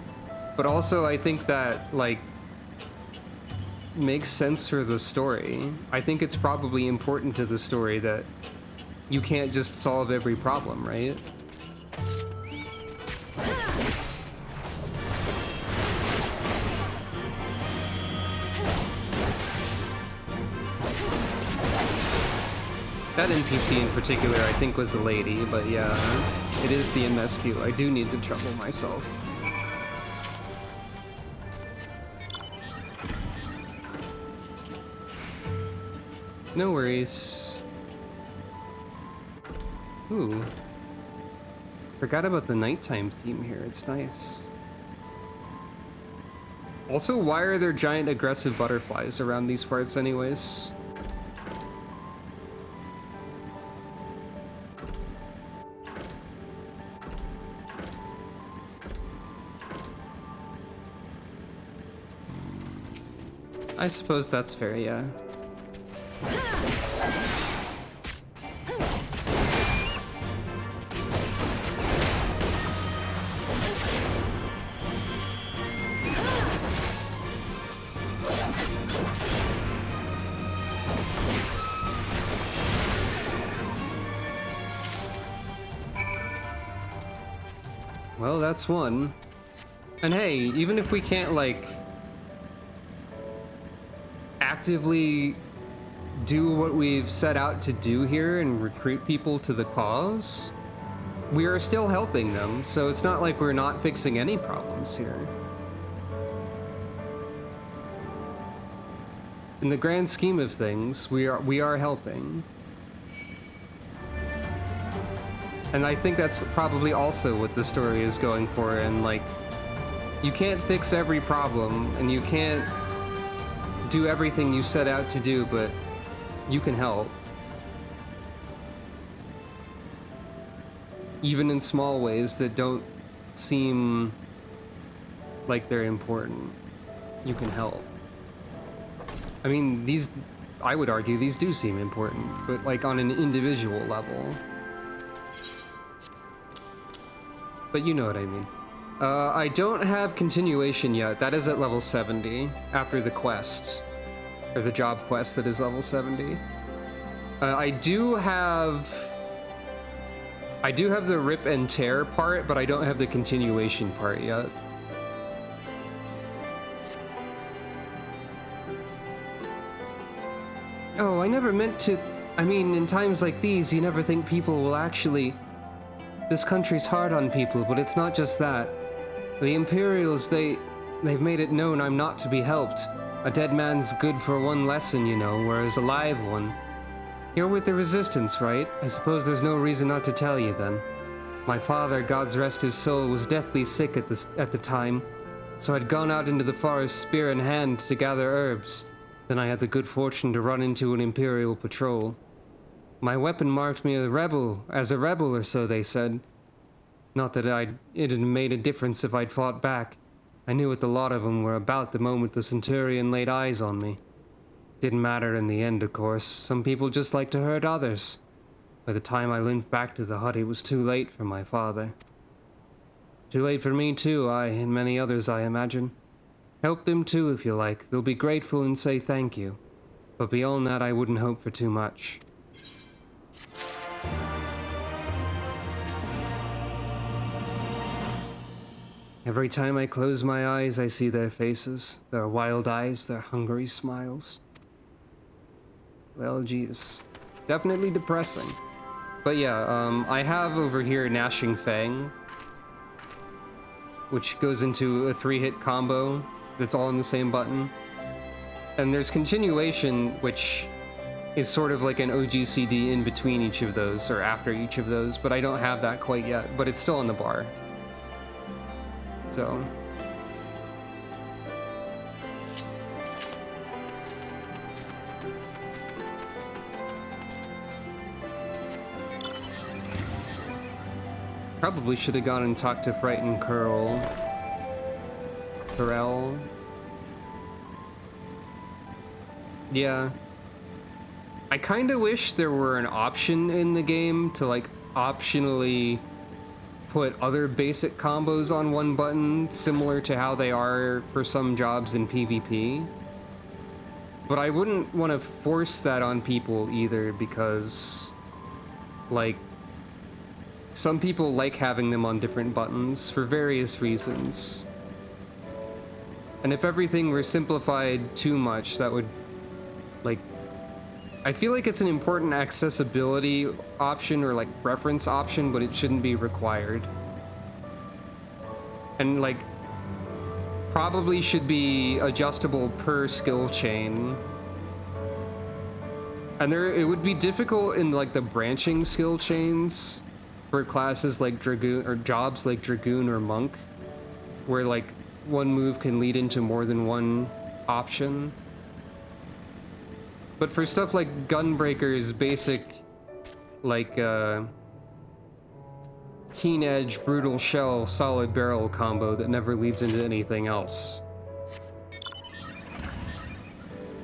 but also I think that, like, makes sense for the story. I think it's probably important to the story that you can't just solve every problem, right? That NPC in particular, I think, was a lady, but yeah, it is the MSQ. I do need to trouble myself. No worries. Ooh. Forgot about the nighttime theme here. It's nice. Also, why are there giant aggressive butterflies around these parts anyways? I suppose that's fair, yeah. Well, that's one. And hey, even if we can't, like, actively do what we've set out to do here and recruit people to the cause, we are still helping them, so it's not like we're not fixing any problems here. In the grand scheme of things, we are helping. And I think that's probably also what the story is going for, and like, you can't fix every problem, and you can't do everything you set out to do, but you can help. Even in small ways that don't seem like they're important, you can help. I mean, I would argue these do seem important, but like on an individual level. But you know what I mean. I don't have continuation yet. That is at level 70 after the quest, or the job quest that is level 70. I do have the rip and tear part, but I don't have the continuation part yet. Oh, I never meant to. I mean, in times like these, you never think people will actually. This country's hard on people, but it's not just that. The Imperials, they've made it known I'm not to be helped. A dead man's good for one lesson, you know, whereas a live one. You're with the Resistance, right? I suppose there's no reason not to tell you then. My father, God's rest his soul, was deathly sick at the time, so I'd gone out into the forest spear in hand to gather herbs. Then I had the good fortune to run into an Imperial patrol. My weapon marked me as a rebel or so, they said. Not that it had made a difference if I'd fought back. I knew what the lot of them were about the moment the Centurion laid eyes on me. Didn't matter in the end, of course. Some people just like to hurt others. By the time I limped back to the hut, it was too late for my father. Too late for me too, and many others, I imagine. Help them too, if you like. They'll be grateful and say thank you. But beyond that, I wouldn't hope for too much. Every time I close my eyes, I see their faces, their wild eyes, their hungry smiles. Well, geez. Definitely depressing. But yeah, I have over here Gnashing Fang, which goes into a 3-hit combo that's all in the same button. And there's Continuation, which is sort of like an OGCD in between each of those, or after each of those, but I don't have that quite yet, but it's still on the bar. So... Probably should have gone and talked to Frightened Curl. Corel. Yeah. I kinda wish there were an option in the game to like optionally put other basic combos on one button, similar to how they are for some jobs in PvP. But I wouldn't want to force that on people either, because like some people like having them on different buttons for various reasons. And if everything were simplified too much, that would, like, I feel like it's an important accessibility option or like preference option, but it shouldn't be required. And like, probably should be adjustable per skill chain. And it would be difficult in like the branching skill chains for classes like Dragoon or jobs like Dragoon or Monk, where like one move can lead into more than one option. But for stuff like Gunbreaker's basic, like Keen Edge, Brutal Shell, Solid Barrel combo that never leads into anything else,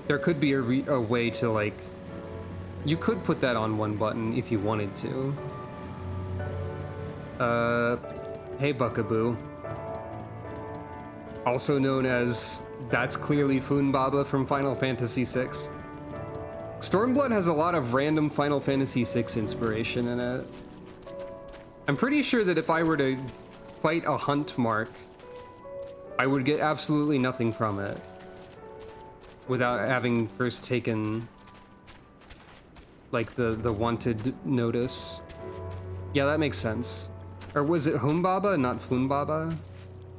there could be a way to like, you could put that on one button if you wanted to. Hey Buckaboo. Also known as, that's clearly Funbaba from Final Fantasy VI. Stormblood has a lot of random Final Fantasy VI inspiration in it. I'm pretty sure that if I were to fight a hunt mark, I would get absolutely nothing from it without having first taken like the wanted notice. Yeah, that makes sense. Or was it Humbaba, not Funbaba?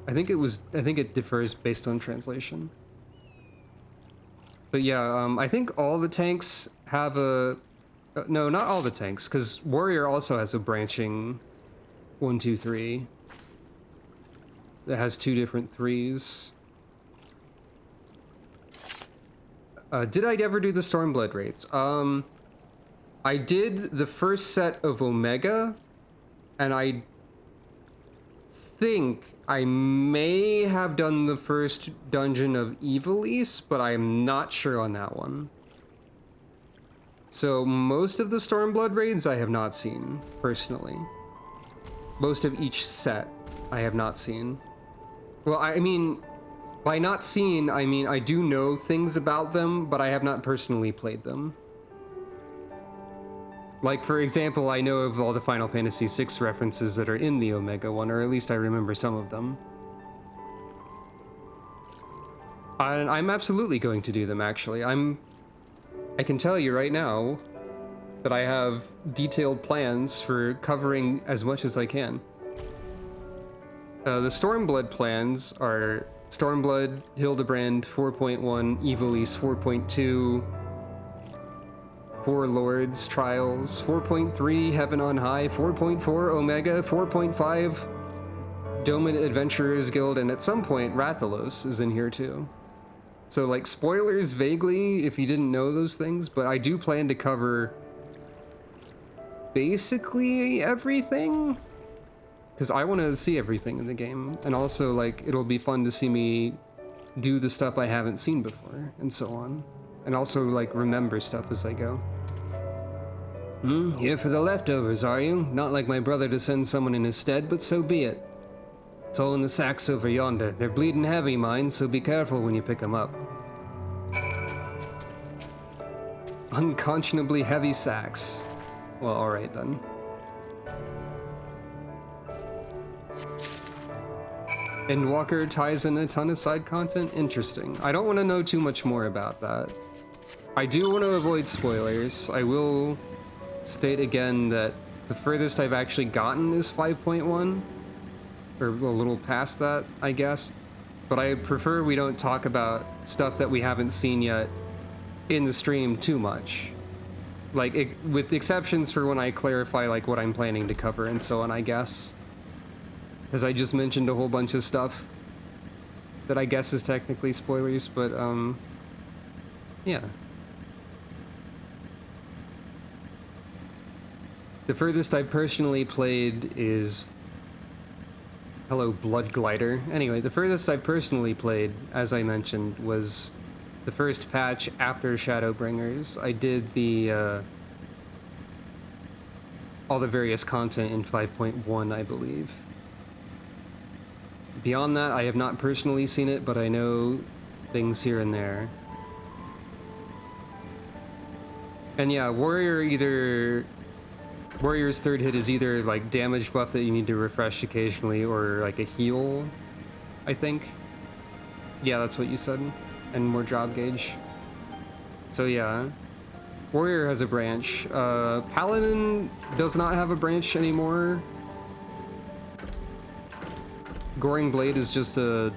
I think it differs based on translation. But yeah, I think all the tanks have a... no, not all the tanks, because Warrior also has a branching 1, 2, 3 that has 2 different 3s. Did I ever do the Stormblood raids? I did the first set of Omega, and I think I may have done the first dungeon of Ivalice, but I'm not sure on that one. So most of the Stormblood raids I have not seen, personally. Most of each set I have not seen. Well, I mean, by not seen, I mean I do know things about them, but I have not personally played them. Like, for example, I know of all the Final Fantasy VI references that are in the Omega one, or at least I remember some of them. And I'm absolutely going to do them, actually. I can tell you right now that I have detailed plans for covering as much as I can. The Stormblood plans are Stormblood, Hildebrand 4.1, Ivalice 4.2, 4 Lords Trials, 4.3 Heaven on High, 4.4 Omega, 4.5 Domin Adventurers Guild, and at some point Rathalos is in here too. So like spoilers vaguely if you didn't know those things, but I do plan to cover basically everything, because I want to see everything in the game, and also like it'll be fun to see me do the stuff I haven't seen before and so on, and also like remember stuff as I go. Here for the leftovers, are you? Not like my brother to send someone in his stead, but so be it. It's all in the sacks over yonder. They're bleeding heavy, mind, so be careful when you pick them up. Unconscionably heavy sacks. Well, alright then. Endwalker ties in a ton of side content? Interesting. I don't want to know too much more about that. I do want to avoid spoilers. I will state again that the furthest I've actually gotten is 5.1. Or a little past that, I guess. But I prefer we don't talk about stuff that we haven't seen yet in the stream too much. Like, with exceptions for when I clarify like what I'm planning to cover and so on, I guess. Because I just mentioned a whole bunch of stuff that I guess is technically spoilers, but yeah. The furthest I've personally played is... Hello, Blood Glider. Anyway, the furthest I've personally played, as I mentioned, was the first patch after Shadowbringers. I did the, all the various content in 5.1, I believe. Beyond that, I have not personally seen it, but I know things here and there. And yeah, Warrior's third hit is either like damage buff that you need to refresh occasionally or like a heal, I think. Yeah, that's what you said. And more job gauge. So yeah. Warrior has a branch. Paladin does not have a branch anymore. Goring Blade is just a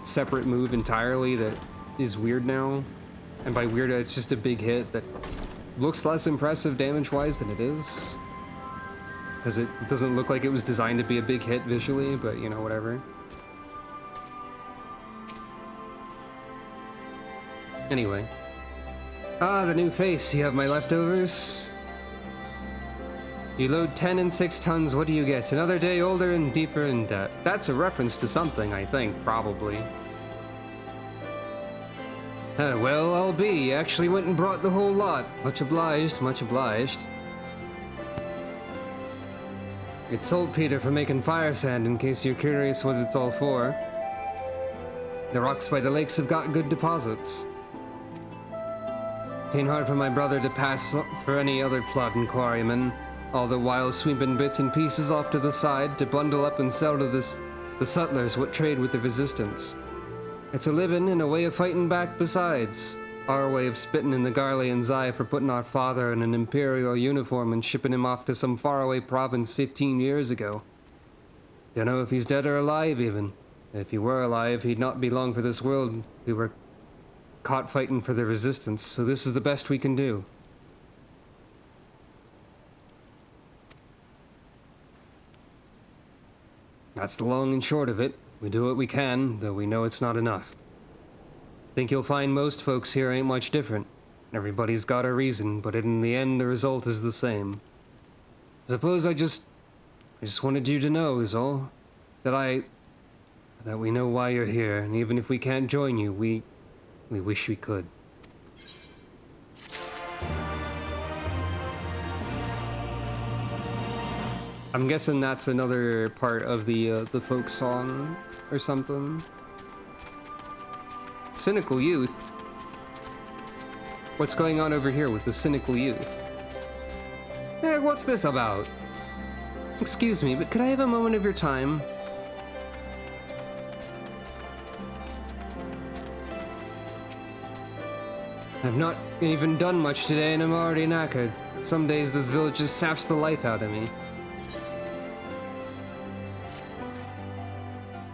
separate move entirely that is weird now. And by weird, it's just a big hit that looks less impressive damage-wise than it is. Because it doesn't look like it was designed to be a big hit visually, but you know, whatever. Anyway. Ah, the new face. You have my leftovers? You load 10 and 6 tons, what do you get? Another day older and deeper in debt. That's a reference to something, I think, probably. Well, I'll be. You actually went and brought the whole lot. Much obliged, much obliged. It's saltpeter for making fire sand, in case you're curious what it's all for. The rocks by the lakes have got good deposits. Tain't hard for my brother to pass for any other plodding quarryman, all the while sweeping bits and pieces off to the side to bundle up and sell to the sutlers what trade with the resistance. It's a living and a way of fighting back besides. Our way of spitting in the Garlean's eye for putting our father in an imperial uniform and shipping him off to some faraway province 15 years ago. Dunno if he's dead or alive even. If he were alive, he'd not be long for this world. We were caught fighting for the resistance, so this is the best we can do. That's the long and short of it. We do what we can, though we know it's not enough. Think you'll find most folks here ain't much different. Everybody's got a reason, but in the end the result is the same. Suppose I just wanted you to know, is all. That we know why you're here, and even if we can't join you, we wish we could. I'm guessing that's another part of the folk song or something. Cynical youth? What's going on over here with the cynical youth? What's this about? Excuse me, but could I have a moment of your time? I've not even done much today and I'm already knackered. Some days this village just saps the life out of me.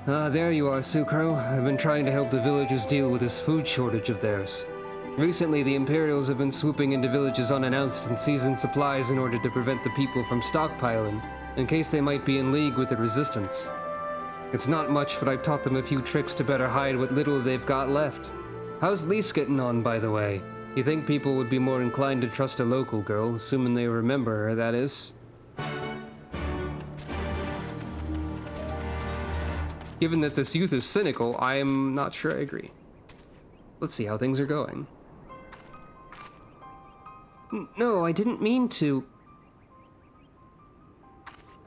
Ah, there you are, Sucro. I've been trying to help the villagers deal with this food shortage of theirs. Recently, the Imperials have been swooping into villages unannounced and seizing supplies in order to prevent the people from stockpiling, in case they might be in league with the Resistance. It's not much, but I've taught them a few tricks to better hide what little they've got left. How's Lise getting on, by the way? You think people would be more inclined to trust a local girl, assuming they remember her, that is? Given that this youth is cynical, I am not sure I agree. Let's see how things are going. No, I didn't mean to.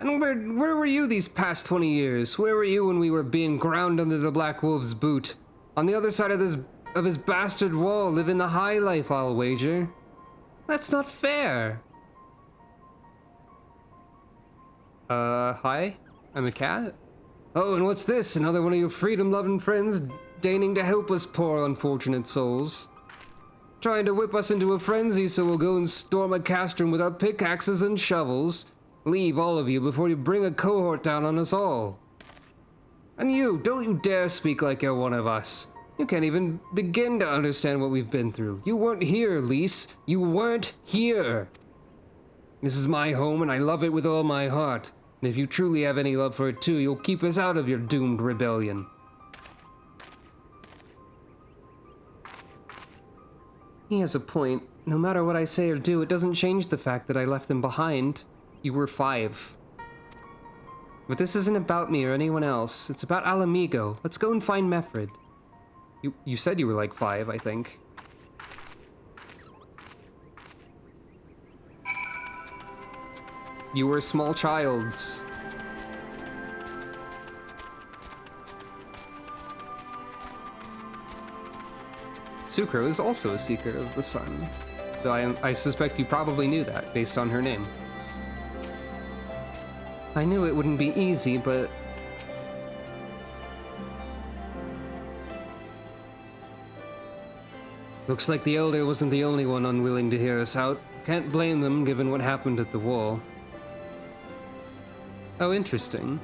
And where were you these past 20 years? Where were you when we were being ground under the Black Wolf's boot? On the other side of his bastard wall, living the high life, I'll wager. That's not fair. Hi? I'm a cat? Oh, and what's this? Another one of your freedom-loving friends deigning to help us poor unfortunate souls. Trying to whip us into a frenzy so we'll go and storm a castrum with our pickaxes and shovels. Leave, all of you, before you bring a cohort down on us all. And you, don't you dare speak like you're one of us. You can't even begin to understand what we've been through. You weren't here, Lise. You weren't here. This is my home, and I love it with all my heart. And if you truly have any love for it too, you'll keep us out of your doomed rebellion. He has a point. No matter what I say or do, it doesn't change the fact that I left them behind. You were 5. But this isn't about me or anyone else. It's about Alamigo. Let's go and find Mefred. You said you were like 5, I think. You were a small child. Sucro is also a Seeker of the Sun. Though I suspect you probably knew that, based on her name. I knew it wouldn't be easy, but... Looks like the Elder wasn't the only one unwilling to hear us out. Can't blame them, given what happened at the wall. Oh, interesting.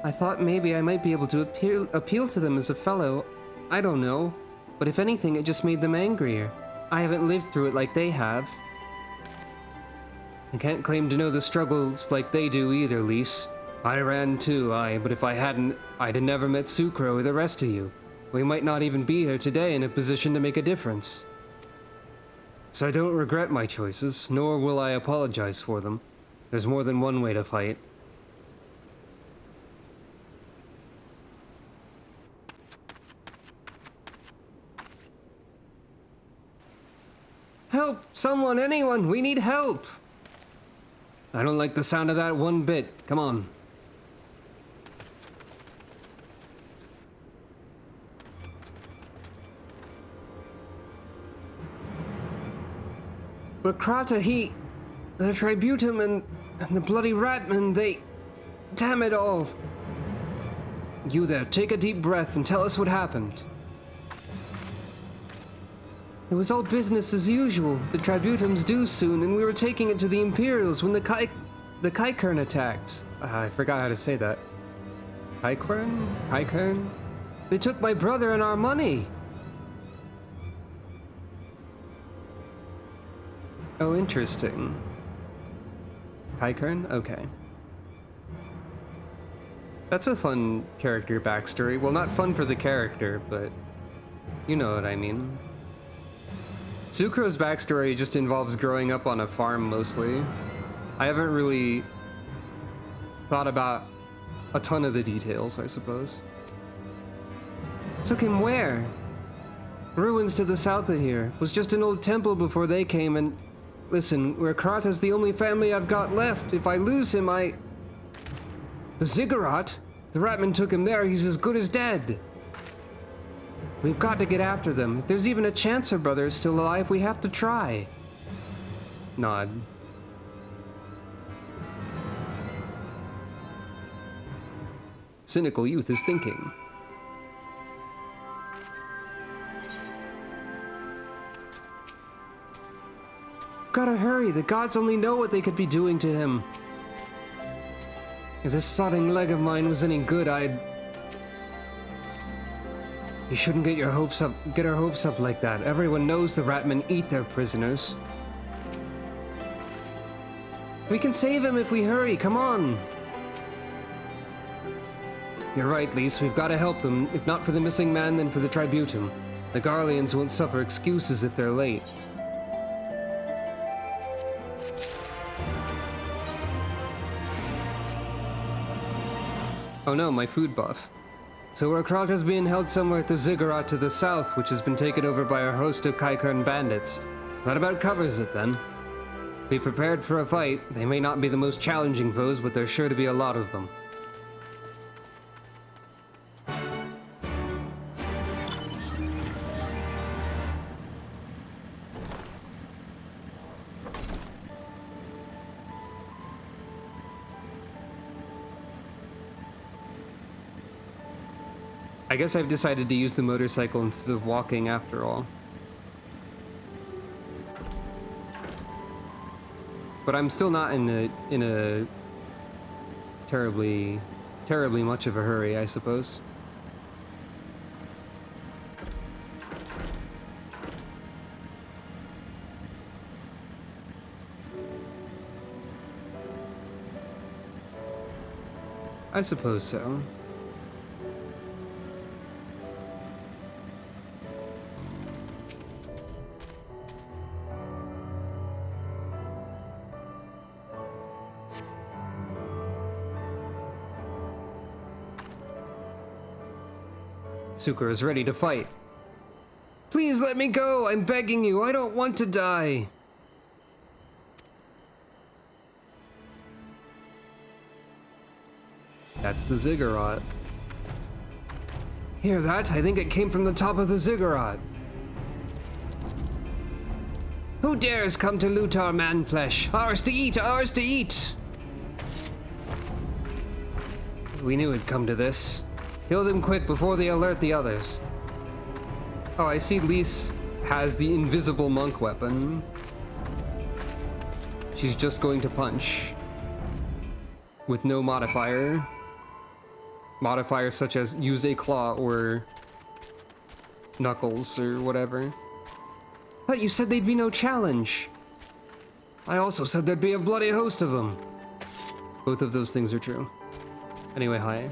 I thought maybe I might be able to appeal to them as a fellow. I don't know. But if anything, it just made them angrier. I haven't lived through it like they have. I can't claim to know the struggles like they do either, Lise. I ran too, but if I hadn't, I'd have never met Sucro or the rest of you. We might not even be here today in a position to make a difference. So I don't regret my choices, nor will I apologize for them. There's more than one way to fight. Help! Someone, anyone! We need help! I don't like the sound of that one bit. Come on. But Krata, the Tributum and the bloody Ratman, they... Damn it all! You there, take a deep breath and tell us what happened. It was all business as usual. The Tributum's due soon, and we were taking it to the Imperials when the Kaikern attacked. I forgot how to say that. Kaikern? They took my brother and our money! Oh, interesting. Kaikern? Okay. That's a fun character backstory. Well, not fun for the character, but you know what I mean. Sucro's backstory just involves growing up on a farm mostly. I haven't really thought about a ton of the details, I suppose. Took him where? Ruins to the south of here. Was just an old temple before they came and... Listen, Krata's the only family I've got left. If I lose him, The Ziggurat? The Ratman took him there. He's as good as dead. We've got to get after them. If there's even a chance our brother is still alive, we have to try. Nod. Cynical youth is thinking. Gotta hurry, the gods only know what they could be doing to him. If this sodding leg of mine was any good, You shouldn't get our hopes up like that. Everyone knows the Ratmen eat their prisoners. We can save him if we hurry, come on! You're right, Lise, we've got to help them. If not for the missing man, then for the Tributum. The Garleans won't suffer excuses if they're late. Oh no, my food buff. So Krata's being held somewhere at the Ziggurat to the south, which has been taken over by a host of Kaikern bandits. That about covers it then. Be prepared for a fight. They may not be the most challenging foes, but there's sure to be a lot of them. I guess I've decided to use the motorcycle instead of walking after all. But I'm still not in a terribly much of a hurry, I suppose. I suppose so. Sucro is ready to fight. Please let me go! I'm begging you! I don't want to die! That's the Ziggurat. Hear that? I think it came from the top of the Ziggurat. Who dares come to loot our man-flesh? Ours to eat! Ours to eat! We knew it'd come to this. Kill them quick before they alert the others. Oh, I see Lise has the invisible monk weapon. She's just going to punch. With no modifier. Modifiers such as use a claw or knuckles or whatever. thought you said there'd be no challenge. I also said there'd be a bloody host of them. Both of those things are true. Anyway, hi.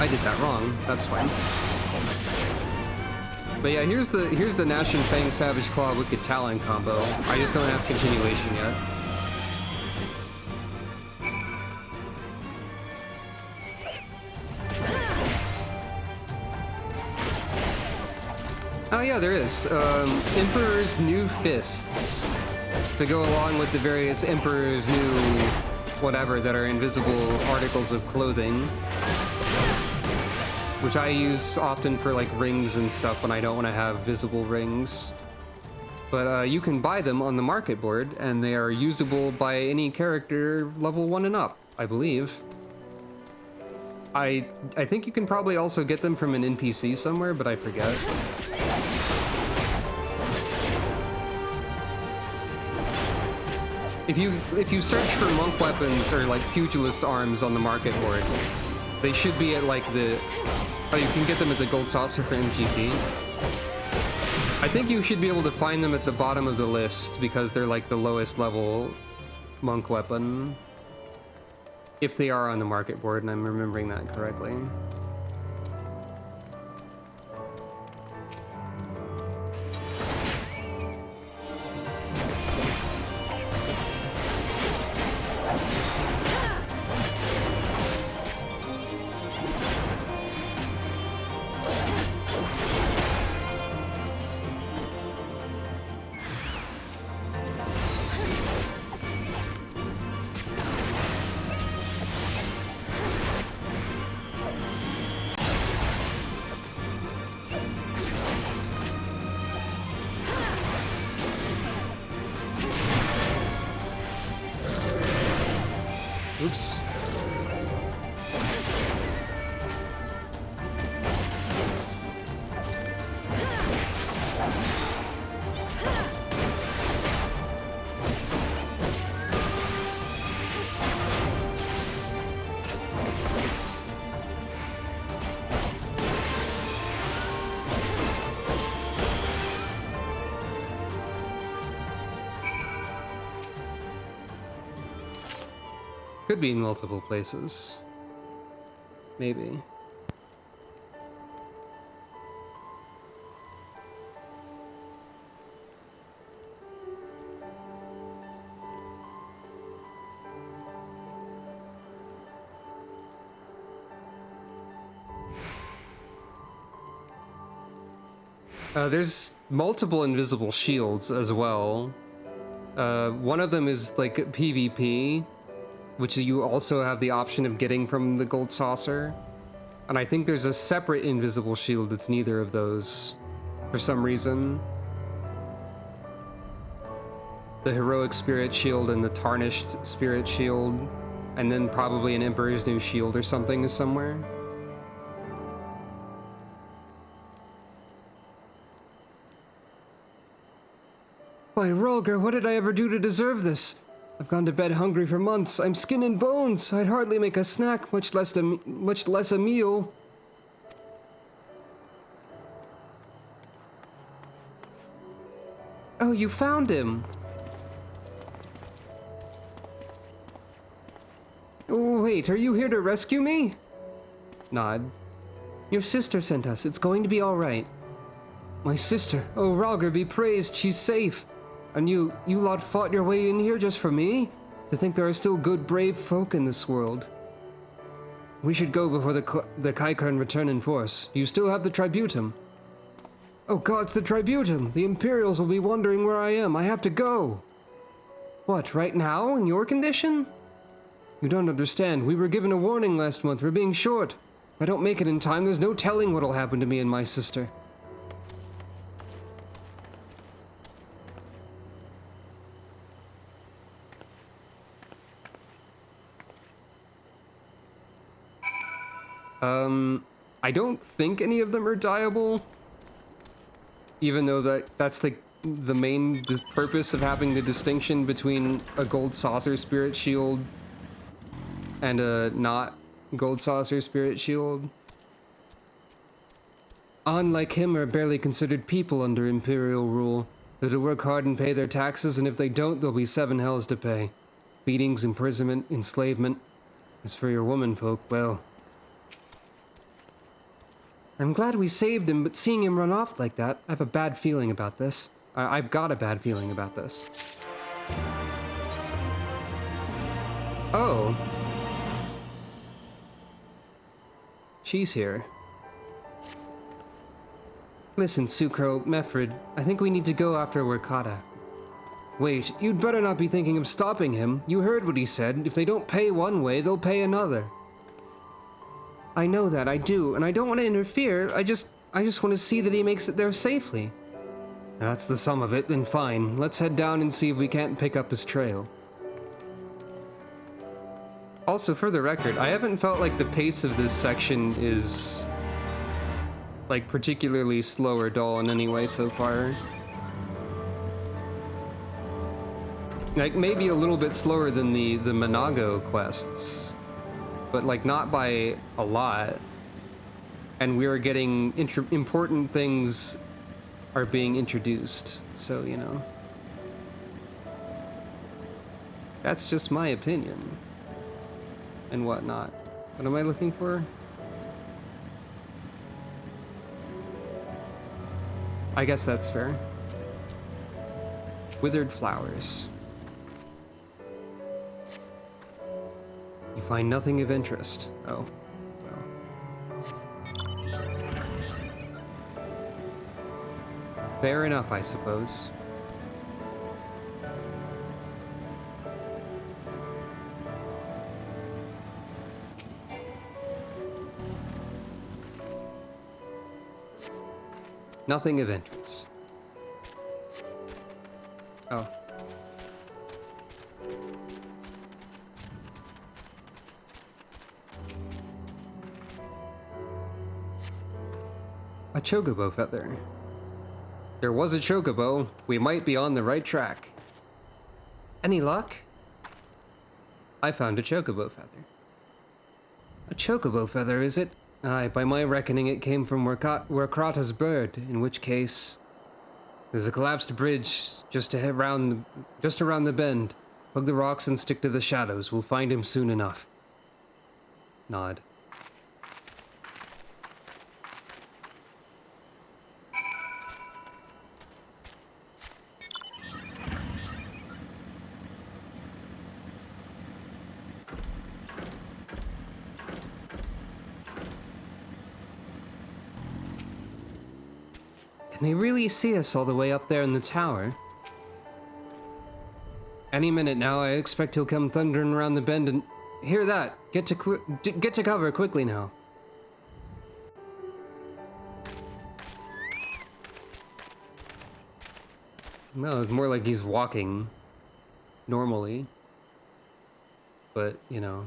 I did that wrong. That's fine. But yeah, here's the Gnashin Fang Savage Claw Wicked Talon combo. I just don't have continuation yet. Oh yeah, there is. Emperor's New Fists. To go along with the various Emperor's New whatever that are invisible articles of clothing. Which I use often for like rings and stuff when I don't want to have visible rings. But you can buy them on the market board, and they are usable by any character level 1 and up, I believe. I think you can probably also get them from an NPC somewhere, but I forget. If you search for monk weapons or like pugilist arms on the market board, they should be at like the... Oh, you can get them at the gold saucer for MGP. I think you should be able to find them at the bottom of the list because they're like the lowest level monk weapon. If they are on the market board, and I'm remembering that correctly. Oops. Could be in multiple places. Maybe. There's multiple invisible shields as well. One of them is like PvP, which you also have the option of getting from the gold saucer. And I think there's a separate invisible shield that's neither of those for some reason. The heroic spirit shield and the tarnished spirit shield, and then probably an Emperor's New Shield or something is somewhere. Why, Rolger, what did I ever do to deserve this? I've gone to bed hungry for months. I'm skin and bones. I'd hardly make a snack, much less a meal. Oh, you found him. Oh, wait, are you here to rescue me? Nod. Your sister sent us. It's going to be all right. My sister. Oh, Rolger, be praised. She's safe. And you lot fought your way in here just for me? To think there are still good, brave folk in this world. We should go before the Kaikarn return in force. You still have the Tributum. Oh gods, the Tributum! The Imperials will be wondering where I am. I have to go! What, right now? In your condition? You don't understand. We were given a warning last month. We're being short. If I don't make it in time, there's no telling what'll happen to me and my sister. I don't think any of them are dyeable. Even though that's the main purpose of having the distinction between a gold saucer spirit shield and a not gold saucer spirit shield. unlike him, are barely considered people under Imperial rule. They're to work hard and pay their taxes, and if they don't, there'll be 7 hells to pay. Beatings, imprisonment, enslavement. As for your womanfolk, well... I'm glad we saved him, but seeing him run off like that, I have a bad feeling about this. I've got a bad feeling about this. Oh. She's here. Listen, Sucro, Mefrid, I think we need to go after Workata. Wait, you'd better not be thinking of stopping him. You heard what he said. If they don't pay one way, they'll pay another. I know that, I do, and I don't want to interfere. I just want to see that he makes it there safely. If that's the sum of it, then fine. Let's head down and see if we can't pick up his trail. Also, for the record, I haven't felt like the pace of this section is... like, particularly slow or dull in any way so far. Like, maybe a little bit slower than the Monago quests, but like not by a lot. And we are getting important things are being introduced, so, you know. That's just my opinion. And whatnot. What am I looking for? I guess that's fair. Withered flowers. You find nothing of interest. Oh, well. Fair enough, I suppose. Nothing of interest. Oh. A chocobo feather. There was a chocobo. We might be on the right track. Any luck? I found a chocobo feather. A chocobo feather, is it? Aye, by my reckoning it came from Workata's bird, in which case... There's a collapsed bridge just around the bend. Hug the rocks and stick to the shadows. We'll find him soon enough. Nod. Can they really see us all the way up there in the tower? Any minute now, I expect he'll come thundering around the bend and... Hear that! Get to cover quickly now. No, it's more like he's walking. Normally. But, you know...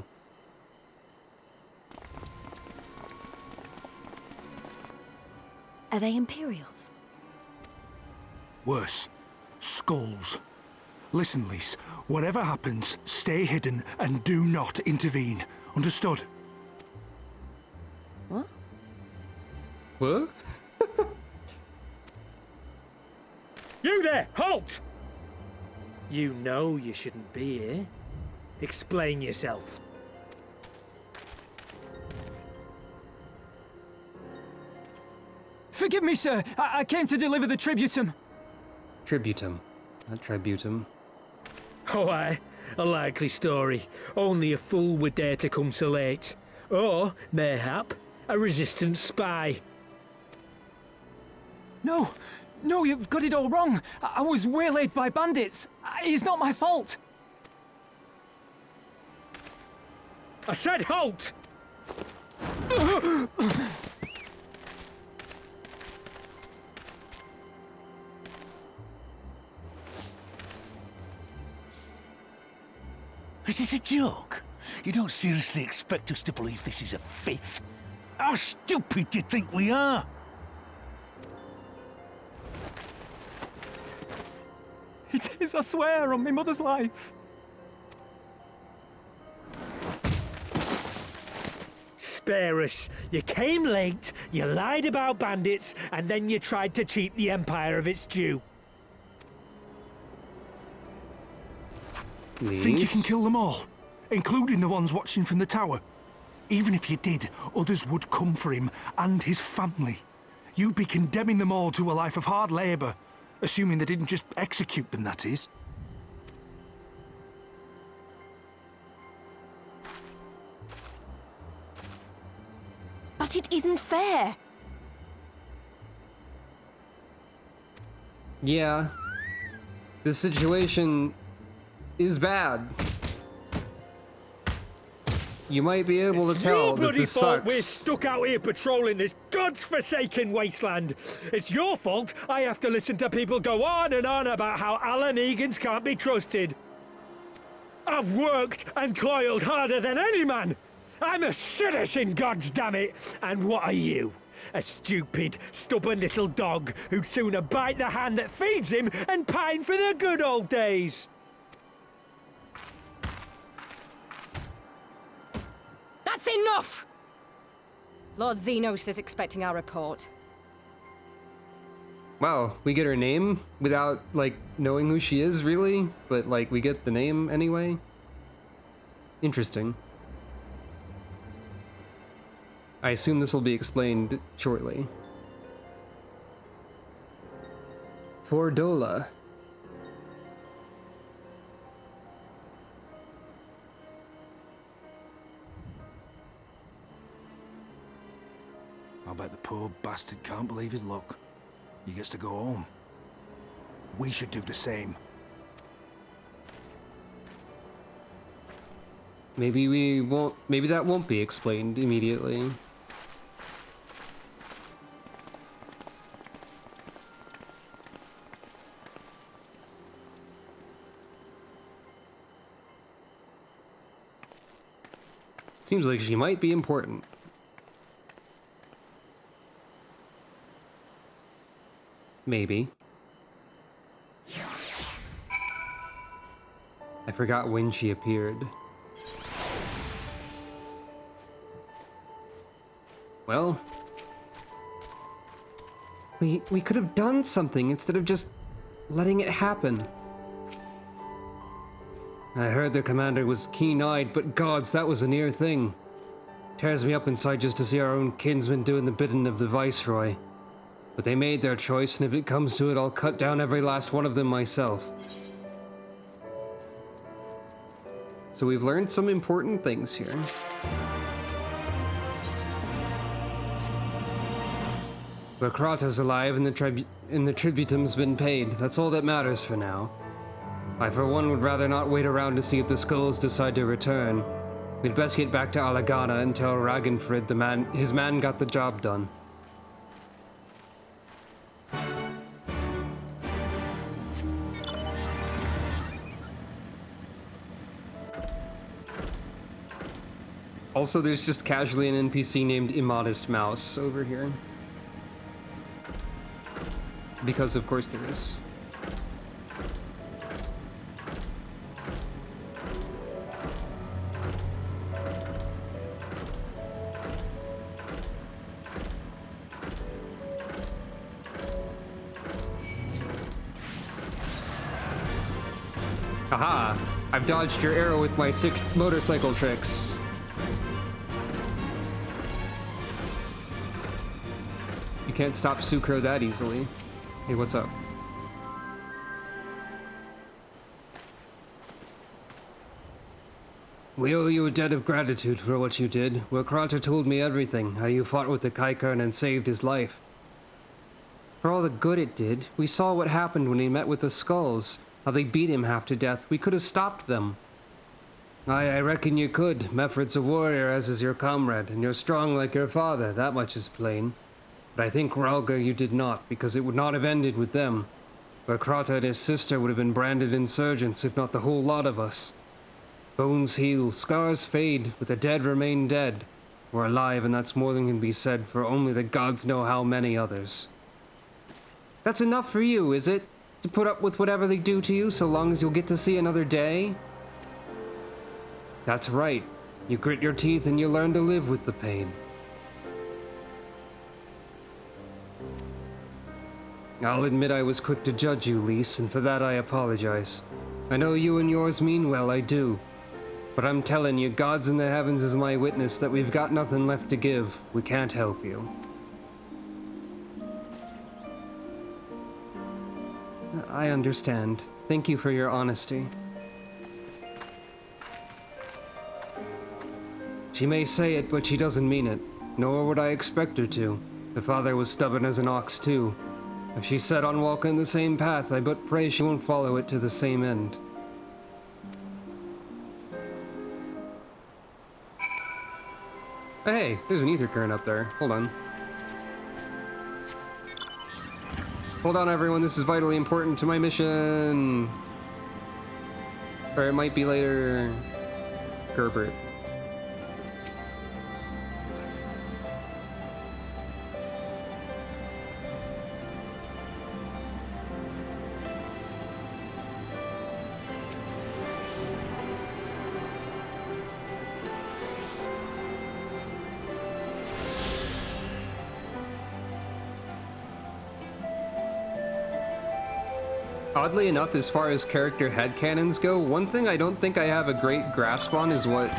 Are they Imperials? Worse. Skulls. Listen, Lise. Whatever happens, stay hidden and do not intervene. Understood? What? What? You there! Halt! You know you shouldn't be here. Explain yourself. Forgive me, sir. I came to deliver the tributum. Tributum. Not tributum. Oh, aye. A likely story. Only a fool would dare to come so late. Or, mayhap, a resistance spy. No, you've got it all wrong. I was waylaid by bandits. It's not my fault. I said halt! Is this a joke? You don't seriously expect us to believe this is a fake? How stupid do you think we are? It is, I swear, on my mother's life. spare us. You came late, you lied about bandits, and then you tried to cheat the Empire of its due. Think you can kill them all, including the ones watching from the tower? Even if you did, others would come for him and his family. You'd be condemning them all to a life of hard labor, assuming they didn't just execute them, that is. But it isn't fair. Yeah. This situation is bad. You might be able to tell that this fault we're sucks. stuck out here patrolling this god's-forsaken wasteland. It's your fault I have to listen to people go on and on about how Alan Egans can't be trusted. I've worked and toiled harder than any man. I'm a citizen, goddammit! And what are you? A stupid, stubborn little dog who'd sooner bite the hand that feeds him and pine for the good old days. That's enough! Lord Xenos is expecting our report. Wow, we get her name without, like, knowing who she is, really? But, like, we get the name anyway? Interesting. I assume this will be explained shortly. For Dola. I bet the poor bastard can't believe his luck. He gets to go home. We should do the same. Maybe we won't, maybe that won't be explained immediately. Seems like she might be important. Maybe. I forgot when she appeared. Well, we could have done something instead of just letting it happen. I heard the commander was keen-eyed, but gods, that was a near thing. Tears me up inside just to see our own kinsmen doing the bidding of the Viceroy. But they made their choice, and if it comes to it, I'll cut down every last one of them myself. So we've learned some important things here. Bakrata's alive and the tributum's been paid. That's all that matters for now. I, for one, would rather not wait around to see if the skulls decide to return. We'd best get back to Alagana and tell Ragnfrid his man got the job done. Also, there's just casually an NPC named Immodest Mouse over here. Because of course there is. Haha! I've dodged your arrow with my sick motorcycle tricks. You can't stop Sucro that easily. Hey, what's up? We owe you a debt of gratitude for what you did. Wilkrata told me everything, how you fought with the Kaikarn and saved his life. For all the good it did, we saw what happened when he met with the Skulls, how they beat him half to death. We could have stopped them. I reckon you could. Mefred's a warrior, as is your comrade, and you're strong like your father, that much is plain. But I think, Ralga, you did not, because it would not have ended with them. Wilkrata and his sister would have been branded insurgents, if not the whole lot of us. Bones heal, scars fade, but the dead remain dead. We're alive, and that's more than can be said, for only the gods know how many others. That's enough for you, is it? To put up with whatever they do to you, so long as you'll get to see another day? That's right. You grit your teeth and you learn to live with the pain. I'll admit I was quick to judge you, Lise, and for that I apologize. I know you and yours mean well, I do. But I'm telling you, God's in the heavens is my witness that we've got nothing left to give. We can't help you. I understand. Thank you for your honesty. She may say it, but she doesn't mean it. Nor would I expect her to. Her father was stubborn as an ox, too. If she's set on walking the same path, I but pray she won't follow it to the same end. Hey, there's an ether current up there. Hold on. Hold on, everyone. This is vitally important to my mission. Or it might be later. Gerbert. Oddly enough, as far as character headcanons go, one thing I don't think I have a great grasp on is what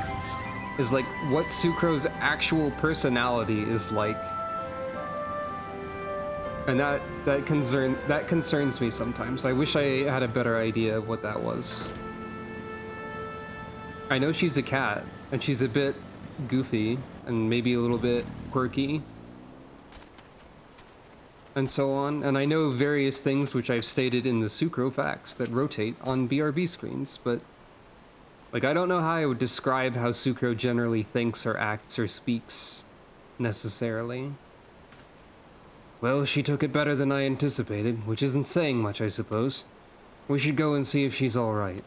Sucro's actual personality is like. And that concerns me sometimes. I wish I had a better idea of what that was. I know she's a cat, and she's a bit goofy, and maybe a little bit quirky. And so on, and I know various things which I've stated in the Sucro facts that rotate on BRB screens, but like I don't know how I would describe how Sucro generally thinks or acts or speaks, necessarily. Well, she took it better than I anticipated, which isn't saying much, I suppose. We should go and see if she's alright.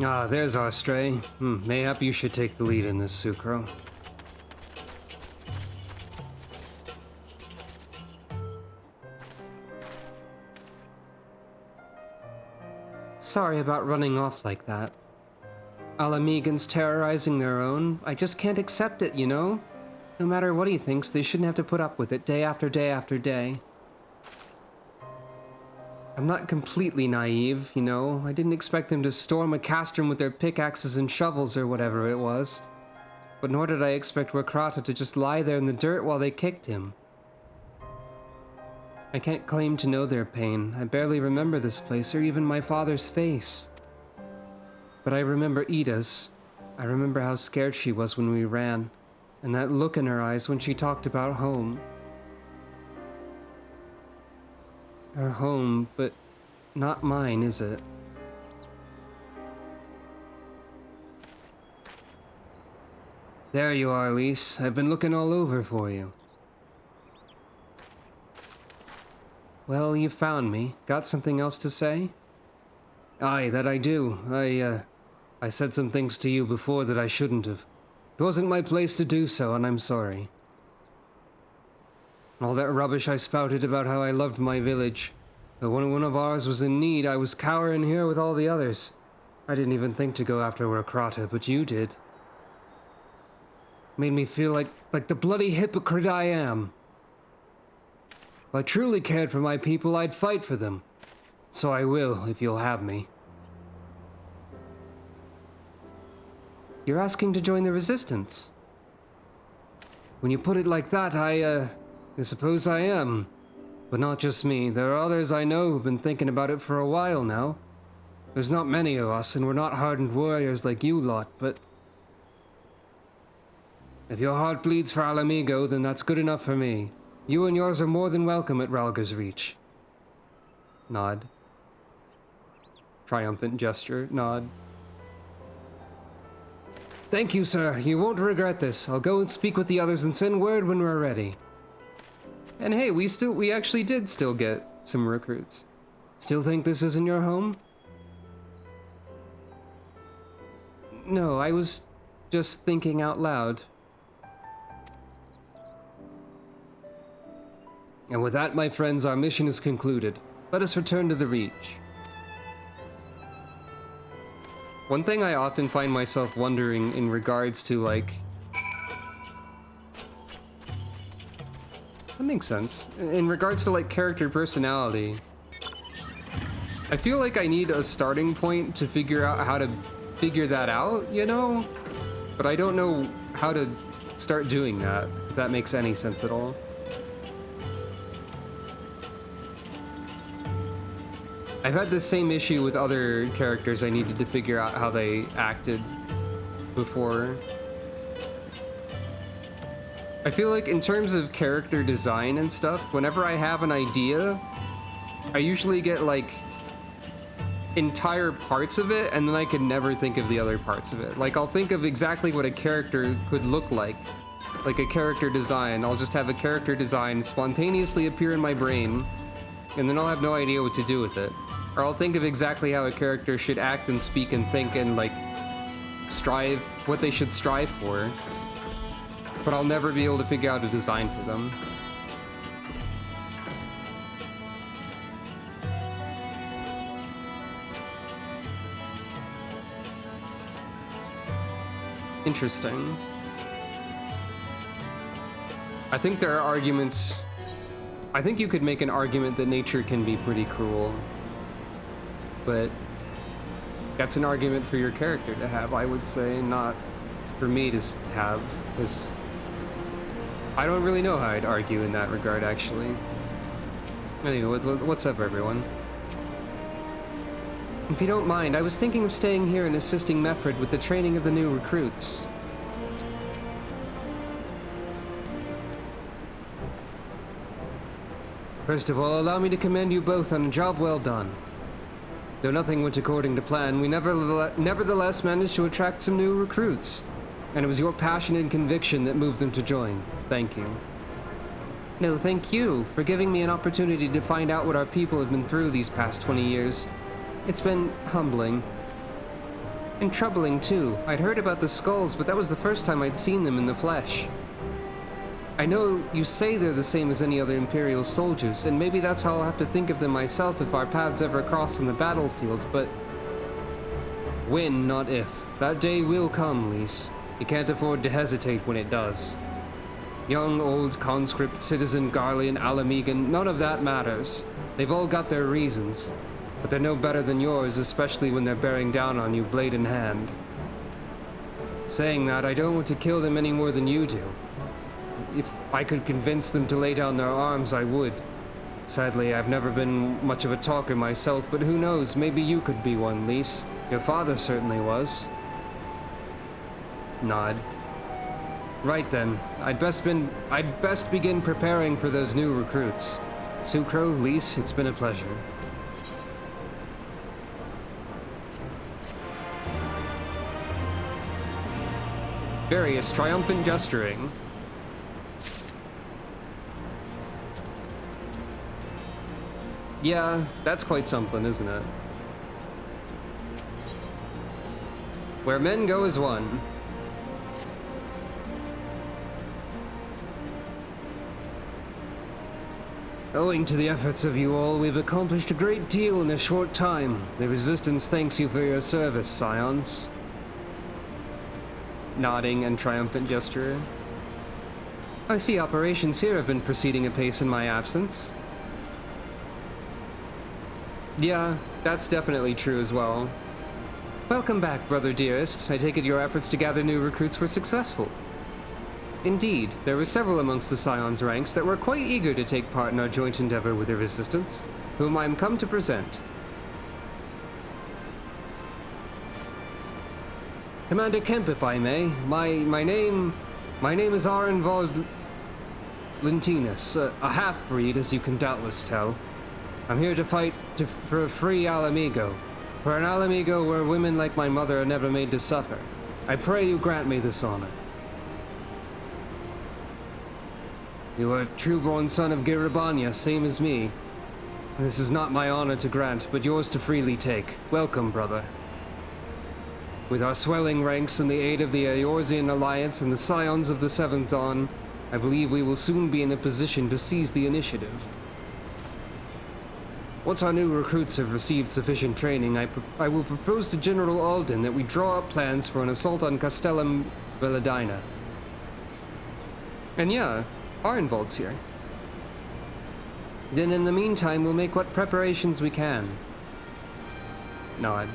Ah, there's our stray. Mayhap you should take the lead in this, Sucro. Sorry about running off like that. Alamegans terrorizing their own. I just can't accept it, you know? No matter what he thinks, they shouldn't have to put up with it day after day after day. I'm not completely naive, you know. I didn't expect them to storm a castrum with their pickaxes and shovels or whatever it was. But nor did I expect Wakrata to just lie there in the dirt while they kicked him. I can't claim to know their pain. I barely remember this place or even my father's face. But I remember Ida's. I remember how scared she was when we ran, and that look in her eyes when she talked about home. Her home, but not mine, is it? There you are, Lise. I've been looking all over for you. Well, you found me. Got something else to say? Aye, that I do. I said some things to you before that I shouldn't have. It wasn't my place to do so, and I'm sorry. All that rubbish I spouted about how I loved my village. But when one of ours was in need, I was cowering here with all the others. I didn't even think to go after Wakrata, but you did. Made me feel like the bloody hypocrite I am. If I truly cared for my people, I'd fight for them. So I will, if you'll have me. You're asking to join the Resistance? When you put it like that, I suppose I am. But not just me. There are others I know who've been thinking about it for a while now. There's not many of us, and we're not hardened warriors like you lot, but... if your heart bleeds for Alamigo, then that's good enough for me. You and yours are more than welcome at Ralga's Reach. Nod. Triumphant gesture. Nod. Thank you, sir. You won't regret this. I'll go and speak with the others and send word when we're ready. And hey, we actually did still get some recruits. Still think this isn't your home? No, I was just thinking out loud. And with that, my friends, our mission is concluded. Let us return to the Reach. One thing I often find myself wondering in regards to, like... That makes sense. In regards to, like, character personality, I feel like I need a starting point to figure out how to figure that out, you know? But I don't know how to start doing that, if that makes any sense at all. I've had the same issue with other characters I needed to figure out how they acted before. I feel like in terms of character design and stuff, whenever I have an idea, I usually get like entire parts of it and then I can never think of the other parts of it. Like I'll think of exactly what a character could look like a character design. I'll just have a character design spontaneously appear in my brain and then I'll have no idea what to do with it. Or I'll think of exactly how a character should act and speak and think and like strive, what they should strive for. But I'll never be able to figure out a design for them. Interesting. I think there are arguments... I think you could make an argument that nature can be pretty cruel. But that's an argument for your character to have, I would say, not for me to have, because I don't really know how I'd argue in that regard, actually. Anyway, what's up, everyone? If you don't mind, I was thinking of staying here and assisting Meffred with the training of the new recruits. First of all, allow me to commend you both on a job well done. Though nothing went according to plan, we nevertheless managed to attract some new recruits. And it was your passion and conviction that moved them to join. Thank you. No, thank you for giving me an opportunity to find out what our people have been through these past 20 years. It's been humbling. And troubling, too. I'd heard about the skulls, but that was the first time I'd seen them in the flesh. I know you say they're the same as any other Imperial soldiers, and maybe that's how I'll have to think of them myself if our paths ever cross on the battlefield, but... when, not if. That day will come, Lise. You can't afford to hesitate when it does. Young, old, conscript, citizen, Garlean, Alamegan, none of that matters. They've all got their reasons, but they're no better than yours, especially when they're bearing down on you blade in hand. Saying that, I don't want to kill them any more than you do. If I could convince them to lay down their arms, I would. Sadly, I've never been much of a talker myself, but who knows, maybe you could be one, Lise. Your father certainly was. Nod. Right then, I'd best begin preparing for those new recruits. Sucro, Lise, it's been a pleasure. Various triumphant gesturing. Yeah, that's quite something, isn't it? Where men go as one. Owing to the efforts of you all, we've accomplished a great deal in a short time. The Resistance thanks you for your service, Scions. Nodding and triumphant gesture. I see operations here have been proceeding apace in my absence. Yeah, that's definitely true as well. Welcome back, brother dearest. I take it your efforts to gather new recruits were successful. Indeed, there were several amongst the Scions' ranks that were quite eager to take part in our joint endeavor with the Resistance, whom I am come to present. Commander Kemp, if I may. My name is Arenvald Lintinus, a half-breed, as you can doubtless tell. I'm here to fight for a free Alamigo, for an Alamigo where women like my mother are never made to suffer. I pray you grant me this honor. You are a true-born son of Giribania, same as me. This is not my honor to grant, but yours to freely take. Welcome, brother. With our swelling ranks and the aid of the Eorzean Alliance and the Scions of the Seventh Dawn, I believe we will soon be in a position to seize the initiative. Once our new recruits have received sufficient training, I will propose to General Alden that we draw up plans for an assault on Castellum Veladina. And yeah, Arnvald's here. Then in the meantime, we'll make what preparations we can. Nod.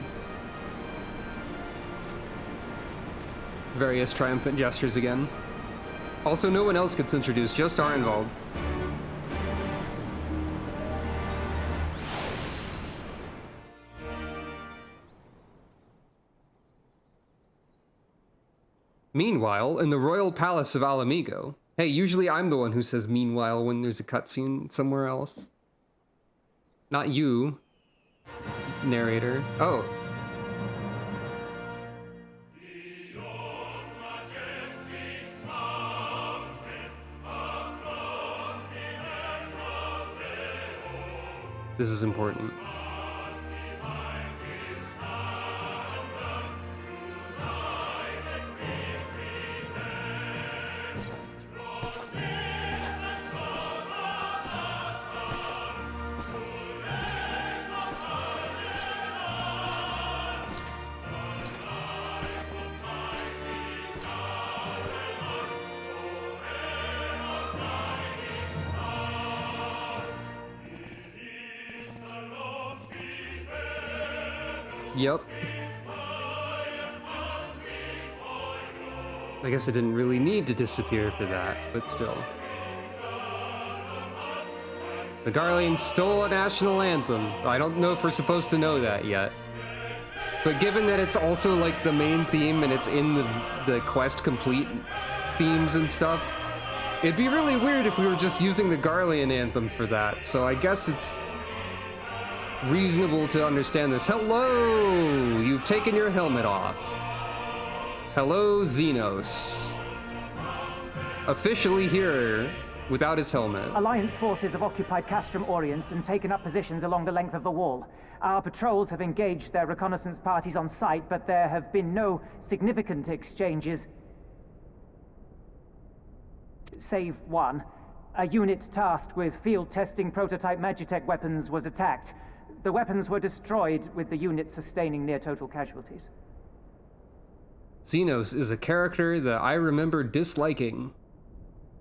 Various triumphant gestures again. Also, no one else gets introduced, just Arnvald. Meanwhile, in the royal palace of Alamigo. Hey, usually I'm the one who says meanwhile when there's a cutscene somewhere else. Not you, narrator. Oh. This is important. Yep. I guess I didn't really need to disappear for that, but still. The Garleans stole a national anthem. I don't know if we're supposed to know that yet. But given that it's also like the main theme and it's in the quest complete themes and stuff, it'd be really weird if we were just using the Garlean anthem for that. So I guess it's reasonable to understand this. Hello! You've taken your helmet off. Hello, Xenos. Officially here without his helmet. Alliance forces have occupied Castrum Oriens and taken up positions along the length of the wall. Our patrols have engaged their reconnaissance parties on site, but there have been no significant exchanges. Save one. A unit tasked with field testing prototype Magitech weapons was attacked. The weapons were destroyed, with the unit sustaining near-total casualties. Xenos is a character that I remember disliking.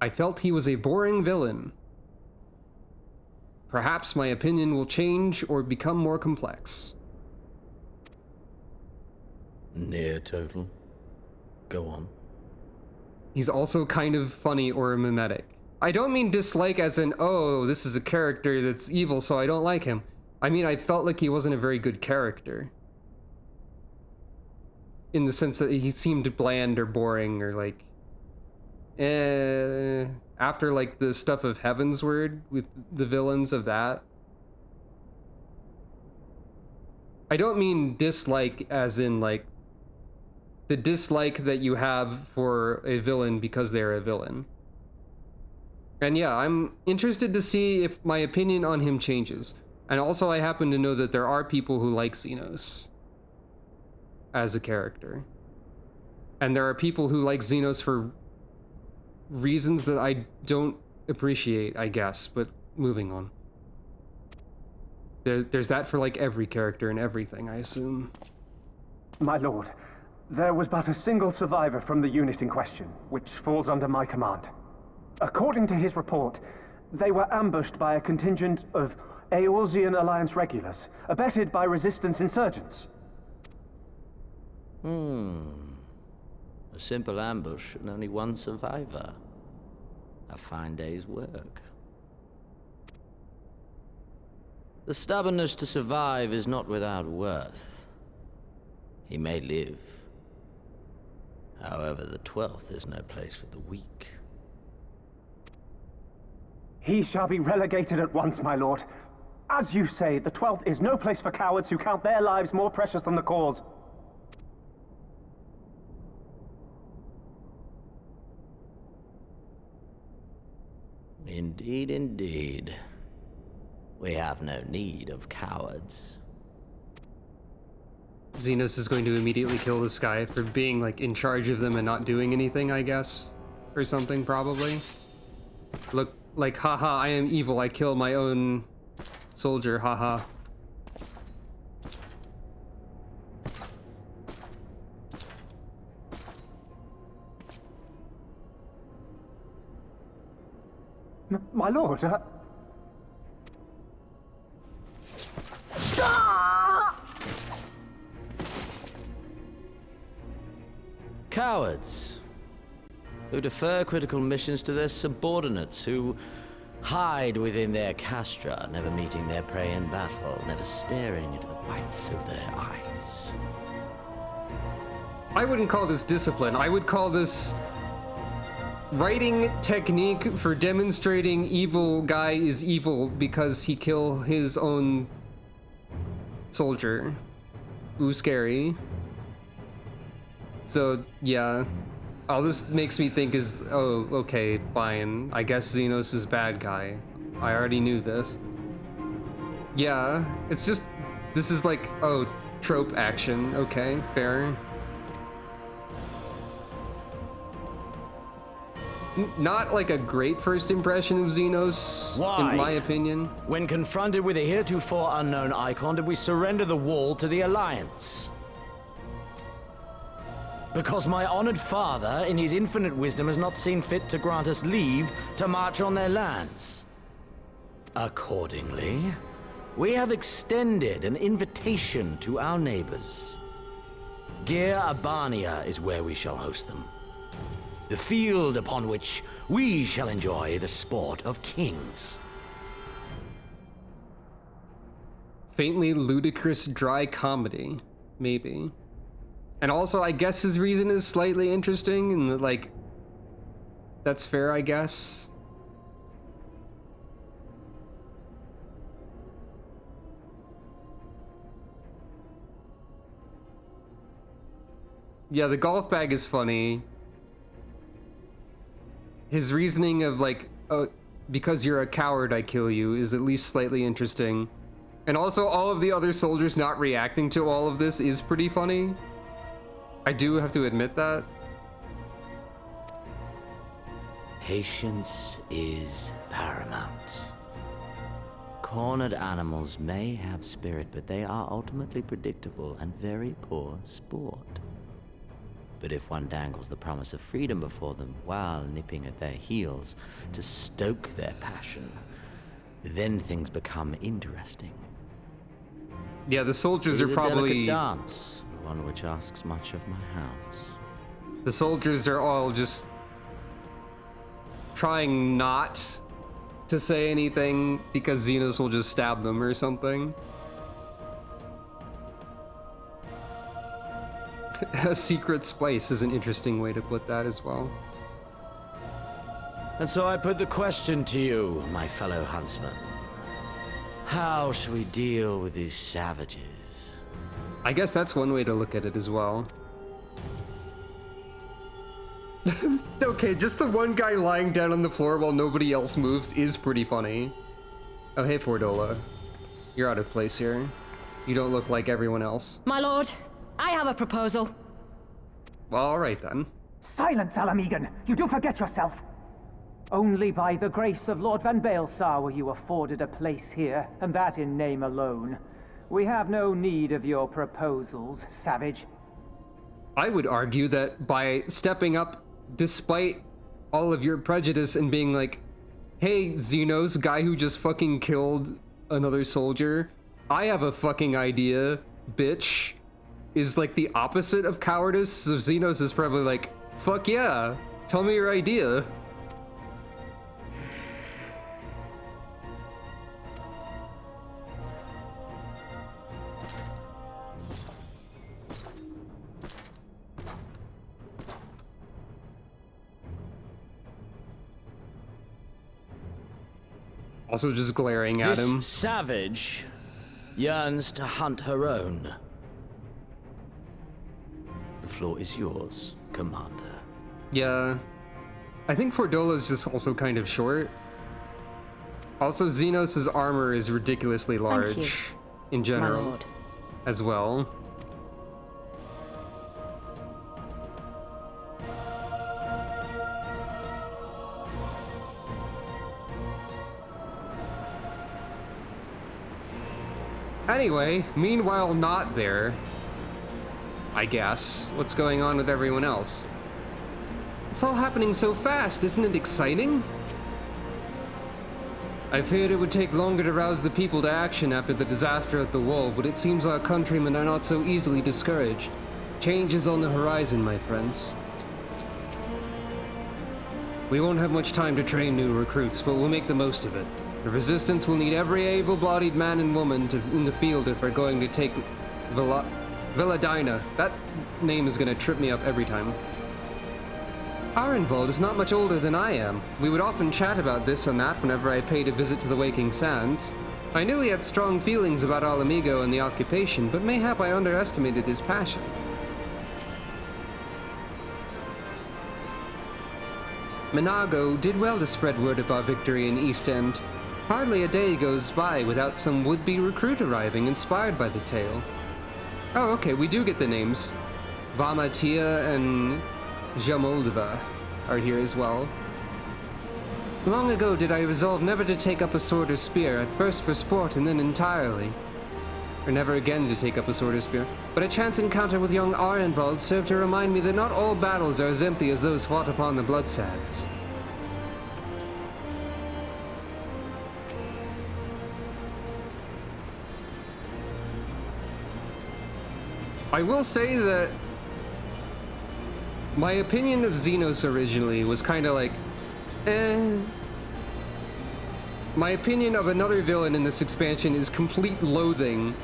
I felt he was a boring villain. Perhaps my opinion will change or become more complex. Near-total? Go on. He's also kind of funny or mimetic. I don't mean dislike as in, oh, this is a character that's evil, so I don't like him. I mean, I felt like he wasn't a very good character. In the sense that he seemed bland or boring or like... after like the stuff of Heavensward with the villains of that. I don't mean dislike as in like the dislike that you have for a villain because they're a villain. And yeah, I'm interested to see if my opinion on him changes. And also I happen to know that there are people who like Xenos as a character. And there are people who like Xenos for reasons that I don't appreciate, I guess, but moving on. There's that for like every character and everything, I assume. My lord, there was but a single survivor from the unit in question, which falls under my command. According to his report, they were ambushed by a contingent of Eorzean Alliance regulars, abetted by resistance insurgents. A simple ambush and only one survivor. A fine day's work. The stubbornness to survive is not without worth. He may live. However, the 12th is no place for the weak. He shall be relegated at once, my lord. As you say, the 12th is no place for cowards who count their lives more precious than the cause. Indeed, indeed. We have no need of cowards. Xenos is going to immediately kill this guy for being like in charge of them and not doing anything, I guess, or something probably. Look, like, haha, I am evil, I kill my own soldier, haha. My lord, Cowards who defer critical missions to their subordinates, who hide within their castra, never meeting their prey in battle, never staring into the whites of their eyes. I wouldn't call this discipline. I would call this writing technique for demonstrating evil guy is evil because he killed his own soldier. Ooh, scary. So, yeah. All this makes me think is, oh, okay, fine. I guess Xenos is bad guy. I already knew this. Yeah, it's just, this is like, oh, trope action. Okay, fair. Not like a great first impression of Xenos, Why? in my opinion. When confronted with a heretofore unknown icon, did we surrender the wall to the Alliance? Because my honored father, in his infinite wisdom, has not seen fit to grant us leave to march on their lands. Accordingly, we have extended an invitation to our neighbors. Gir Abania is where we shall host them. The field upon which we shall enjoy the sport of kings. Faintly ludicrous dry comedy, maybe. And also, I guess his reason is slightly interesting, and that, like, that's fair, I guess. Yeah, the golf bag is funny. His reasoning of like, oh, because you're a coward, I kill you, is at least slightly interesting. And also, all of the other soldiers not reacting to all of this is pretty funny. I do have to admit that. Patience is paramount. Cornered animals may have spirit, but they are ultimately predictable and very poor sport. But if one dangles the promise of freedom before them while nipping at their heels to stoke their passion, then things become interesting. Yeah, the soldiers are probably... It is a delicate dance, one which asks much of my hounds. The soldiers are all just trying not to say anything because Xenos will just stab them or something. A secret splice is an interesting way to put that as well. And so I put the question to you, my fellow huntsman. How shall we deal with these savages? I guess that's one way to look at it as well. Okay, just the one guy lying down on the floor while nobody else moves is pretty funny. Oh, hey, Fordola. You're out of place here. You don't look like everyone else. My lord, I have a proposal. Well, all right then. Silence, Alamegan! You do forget yourself! Only by the grace of Lord Van Baelsar were you afforded a place here, and that in name alone. We have no need of your proposals, savage. I would argue that by stepping up, despite all of your prejudice and being like, hey, Xenos, guy who just fucking killed another soldier, I have a fucking idea, bitch, is like the opposite of cowardice. So Xenos is probably like, fuck yeah, tell me your idea. Also just glaring at him. This savage yearns to hunt her own. The floor is yours, Commander. Yeah. I think Fordola's just also kind of short. Also, Xenos' armor is ridiculously large in general as well. Anyway, meanwhile not there, I guess. What's going on with everyone else? It's all happening so fast, isn't it exciting? I feared it would take longer to rouse the people to action after the disaster at the wall, but it seems our countrymen are not so easily discouraged. Change is on the horizon, my friends. We won't have much time to train new recruits, but we'll make the most of it. The Resistance will need every able-bodied man and woman in the field if we're going to take Villadina. That name is going to trip me up every time. Arenvald is not much older than I am. We would often chat about this and that whenever I paid a visit to the Waking Sands. I knew he had strong feelings about Alamigo and the occupation, but mayhap I underestimated his passion. Minago did well to spread word of our victory in East End. Hardly a day goes by without some would-be recruit arriving inspired by the tale. Oh, okay, we do get the names. Vamatia and Jamoldova are here as well. Long ago did I resolve never to take up a sword or spear, at first for sport and then entirely. Or never again to take up a sword or spear. But a chance encounter with young Arenvald served to remind me that not all battles are as empty as those fought upon the blood sands. I will say that my opinion of Xenos originally was kind of like, eh. My opinion of another villain in this expansion is complete loathing.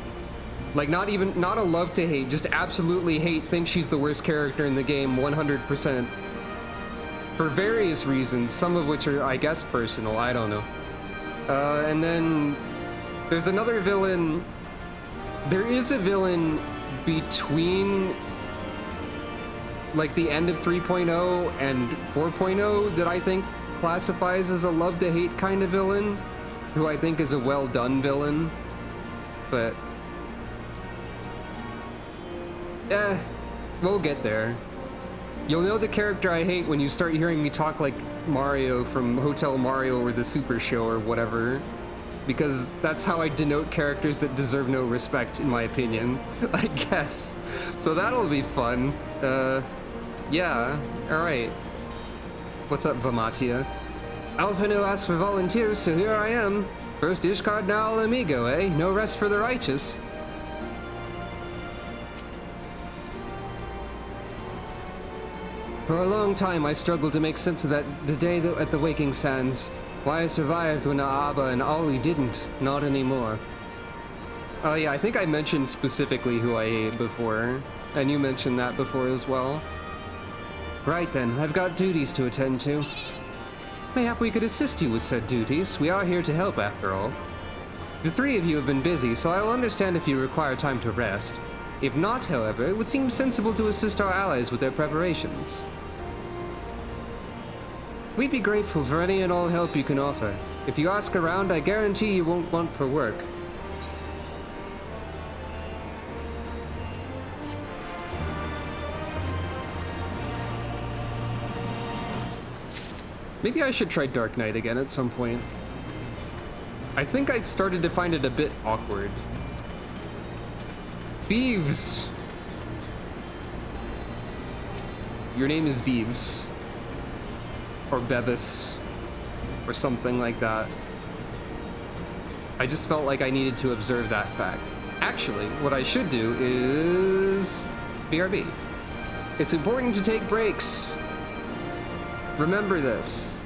Like, not a love to hate, just absolutely hate, think she's the worst character in the game 100%. For various reasons, some of which are, I guess, personal, I don't know. And then there's another villain. There is a villain between like the end of 3.0 and 4.0 that I think classifies as a love to hate kind of villain, who I think is a well done villain, but we'll get there. You'll know the character I hate when you start hearing me talk like Mario from Hotel Mario or the Super Show or whatever. Because that's how I denote characters that deserve no respect, in my opinion, I guess. So that'll be fun. Yeah, alright. What's up, Vamatia? Alpino asked for volunteers, so here I am. First Ishcard, now Amigo, eh? No rest for the righteous. For a long time, I struggled to make sense of the day at the Waking Sands. Why I survived when Aaba and Ollie didn't. Not anymore. Oh yeah, I think I mentioned specifically who I hate before. And you mentioned that before as well. Right then, I've got duties to attend to. Mayhap we could assist you with said duties. We are here to help after all. The three of you have been busy, so I'll understand if you require time to rest. If not, however, it would seem sensible to assist our allies with their preparations. We'd be grateful for any and all help you can offer. If you ask around, I guarantee you won't want for work. Maybe I should try Dark Knight again at some point. I think I started to find it a bit awkward. Beeves! Your name is Beeves. Or Bevis, or something like that. I just felt like I needed to observe that fact. Actually, what I should do is BRB. It's important to take breaks. Remember this.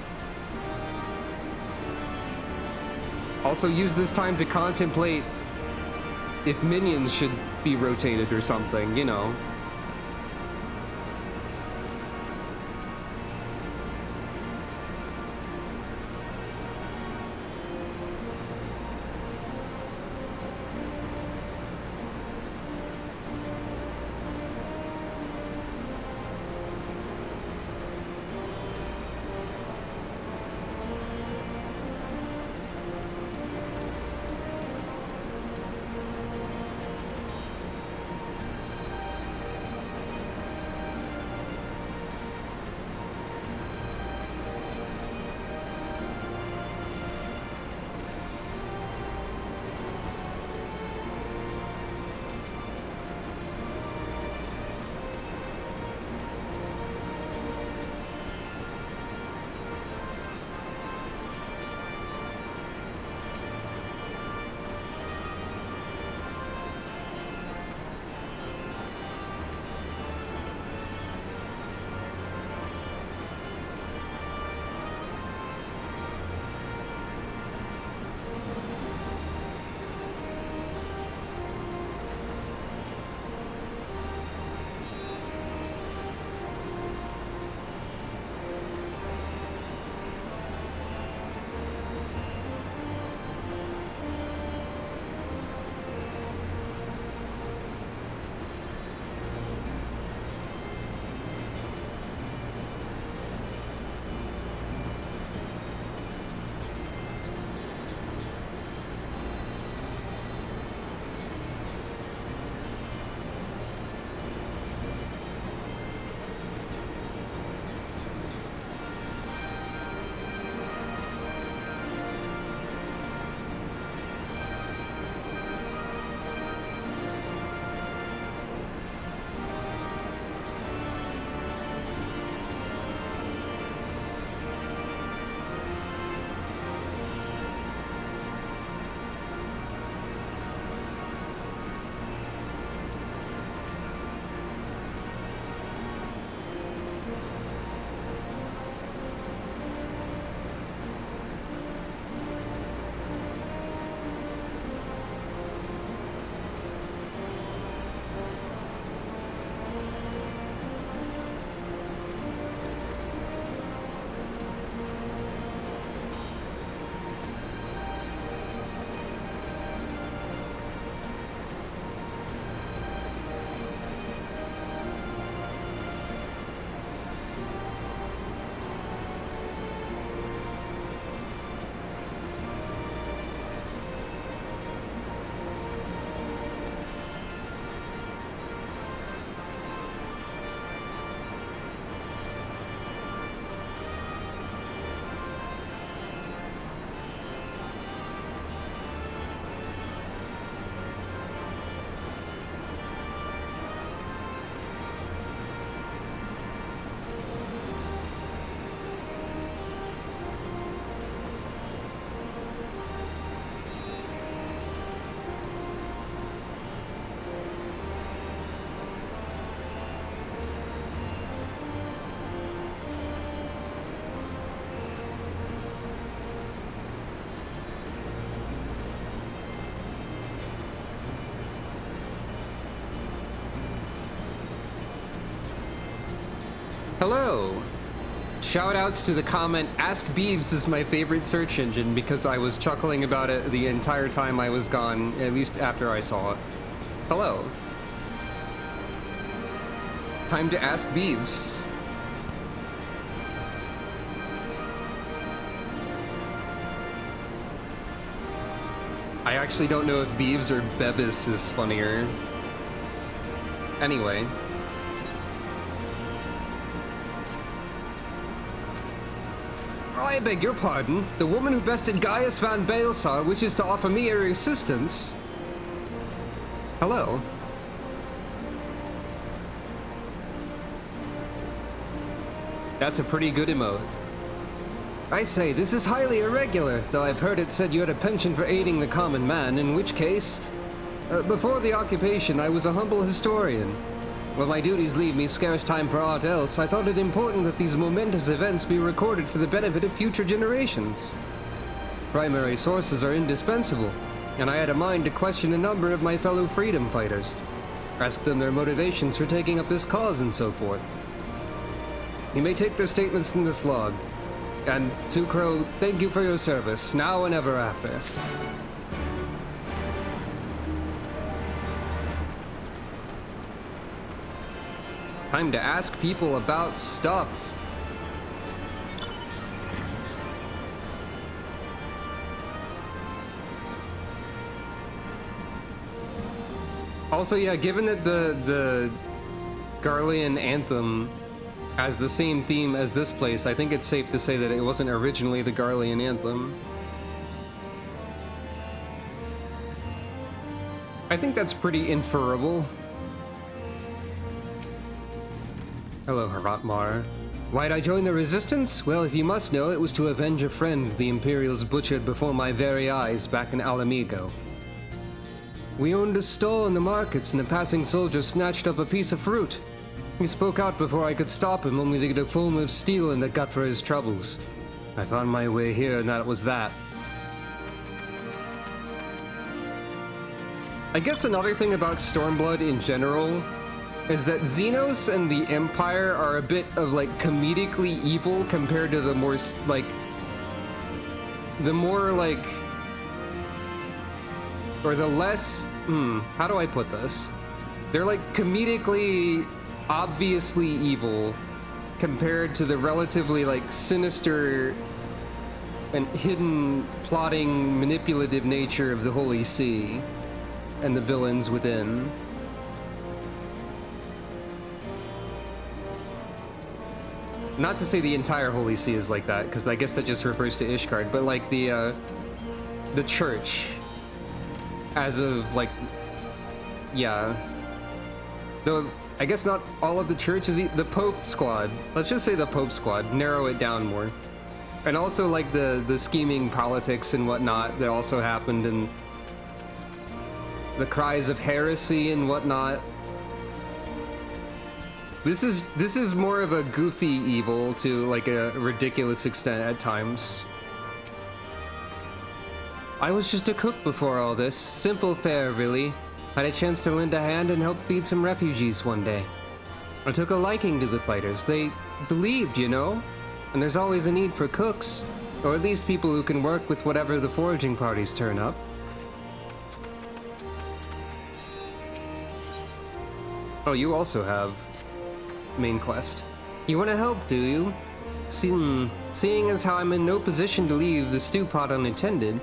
Also use this time to contemplate if minions should be rotated or something, you know. Hello! Shoutouts to the comment, Ask Beeves is my favorite search engine because I was chuckling about it the entire time I was gone, at least after I saw it. Hello. Time to ask Beeves. I actually don't know if Beeves or Bevis is funnier. Anyway. I beg your pardon. The woman who bested Gaius van Baelsar wishes to offer me her assistance. Hello. That's a pretty good emote. I say, this is highly irregular, though I've heard it said you had a penchant for aiding the common man, in which case... before the occupation, I was a humble historian. While my duties leave me scarce time for aught else, I thought it important that these momentous events be recorded for the benefit of future generations. Primary sources are indispensable, and I had a mind to question a number of my fellow freedom fighters. Ask them their motivations for taking up this cause and so forth. You may take their statements in this log. And, Sucro, thank you for your service, now and ever after. Time to ask people about stuff. Also, yeah, given that the Garlean anthem has the same theme as this place, I think it's safe to say that it wasn't originally the Garlean anthem. I think that's pretty inferable. Hello, Haratmar. Why'd I join the Resistance? Well, if you must know, it was to avenge a friend the Imperials butchered before my very eyes back in Alamigo. We owned a stall in the markets and a passing soldier snatched up a piece of fruit. He spoke out before I could stop him, only to get a foam of steel in the gut for his troubles. I found my way here, and that was that. I guess another thing about Stormblood in general is that Xenos and the Empire are a bit of, like, comedically evil compared to the more, like... the more, like... or the less... how do I put this? They're, like, comedically... obviously evil compared to the relatively, like, sinister and hidden, plotting, manipulative nature of the Holy See and the villains within. Not to say the entire Holy See is like that, because I guess that just refers to Ishgard, but like the church as of, like, yeah. Though I guess not all of the church is the Pope Squad. Let's just say the Pope Squad, narrow it down more. And also like the scheming politics and whatnot that also happened, and the cries of heresy and whatnot. This is more of a goofy evil to, like, a ridiculous extent at times. I was just a cook before all this. Simple fare, really. Had a chance to lend a hand and help feed some refugees one day. I took a liking to the fighters. They believed, you know? And there's always a need for cooks. Or at least people who can work with whatever the foraging parties turn up. Oh, you also have main quest. You want to help, do you? Seeing as how I'm in no position to leave the stew pot unattended,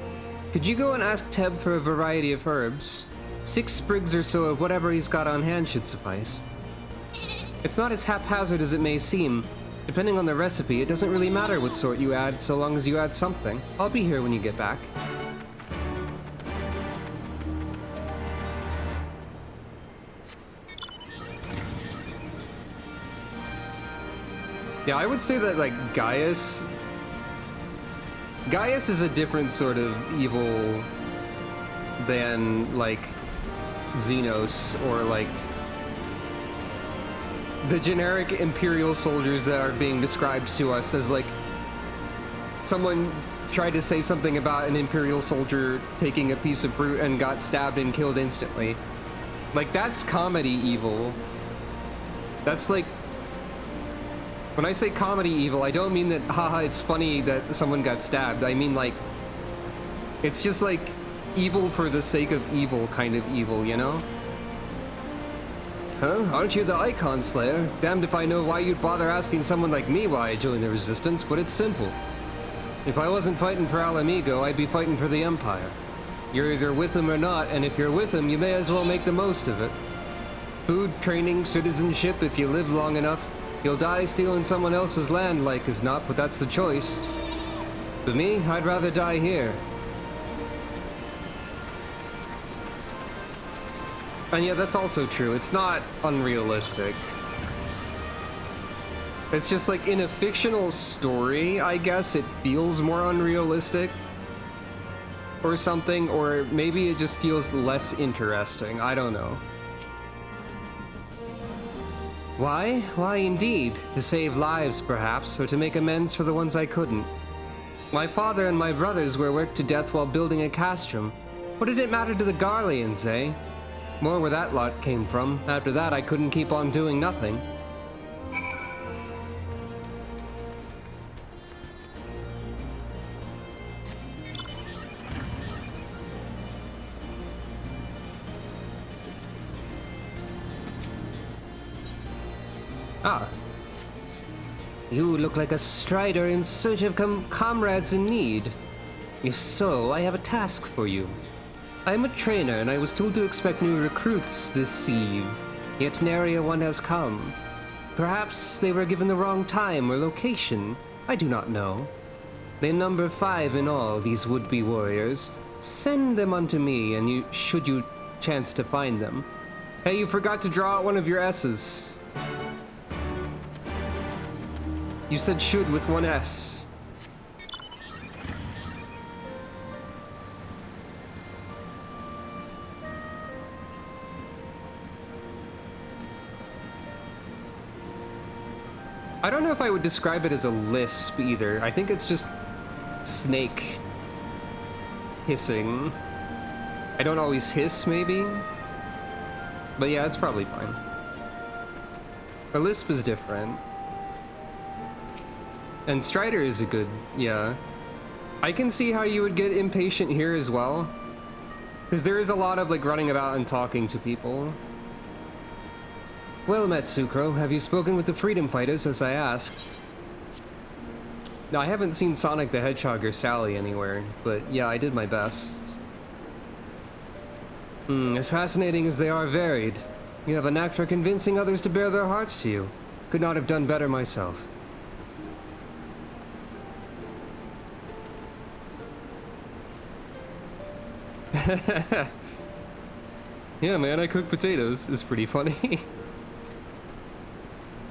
could you go and ask Teb for a variety of herbs? 6 sprigs or so of whatever he's got on hand should suffice. It's not as haphazard as it may seem. Depending on the recipe, it doesn't really matter what sort you add, so long as you add something. I'll be here when you get back. Yeah, I would say that, like, Gaius is a different sort of evil than, like, Xenos or, like, the generic Imperial soldiers that are being described to us as, like, someone tried to say something about an Imperial soldier taking a piece of fruit and got stabbed and killed instantly. Like, that's comedy evil. That's, like, When I say comedy evil, I don't mean that, haha, it's funny that someone got stabbed. I mean, like, it's just like evil for the sake of evil kind of evil, you know? Huh? Aren't you the Icon Slayer? Damned if I know why you'd bother asking someone like me why I joined the Resistance, but it's simple. If I wasn't fighting for Alamigo, I'd be fighting for the Empire. You're either with him or not, and if you're with him, you may as well make the most of it. Food, training, citizenship, if you live long enough. You'll die stealing someone else's land like as not, but that's the choice. For me, I'd rather die here. And yeah, that's also true. It's not unrealistic. It's just like in a fictional story, I guess it feels more unrealistic or something, or maybe it just feels less interesting. I don't know. Why? Why indeed. To save lives, perhaps, or to make amends for the ones I couldn't. My father and my brothers were worked to death while building a castrum. What did it matter to the Garleans, eh? More where that lot came from. After that, I couldn't keep on doing nothing. Ah. You look like a strider in search of comrades in need. If so, I have a task for you. I am a trainer, and I was told to expect new recruits this eve, yet nary a one has come. Perhaps they were given the wrong time or location. I do not know. They number 5 in all, these would-be warriors. Send them unto me, and should you chance to find them. Hey, you forgot to draw out one of your S's. You said should with one S. I don't know if I would describe it as a lisp either. I think it's just snake hissing. I don't always hiss, maybe? But yeah, it's probably fine. A lisp is different. And Strider is a good, yeah. I can see how you would get impatient here as well. Because there is a lot of like running about and talking to people. Well met, Sucro. Have you spoken with the Freedom Fighters as I asked? No, I haven't seen Sonic the Hedgehog or Sally anywhere, but yeah, I did my best. As fascinating as they are varied. You have a knack for convincing others to bare their hearts to you. Could not have done better myself. Yeah, man, I cook potatoes. It's pretty funny.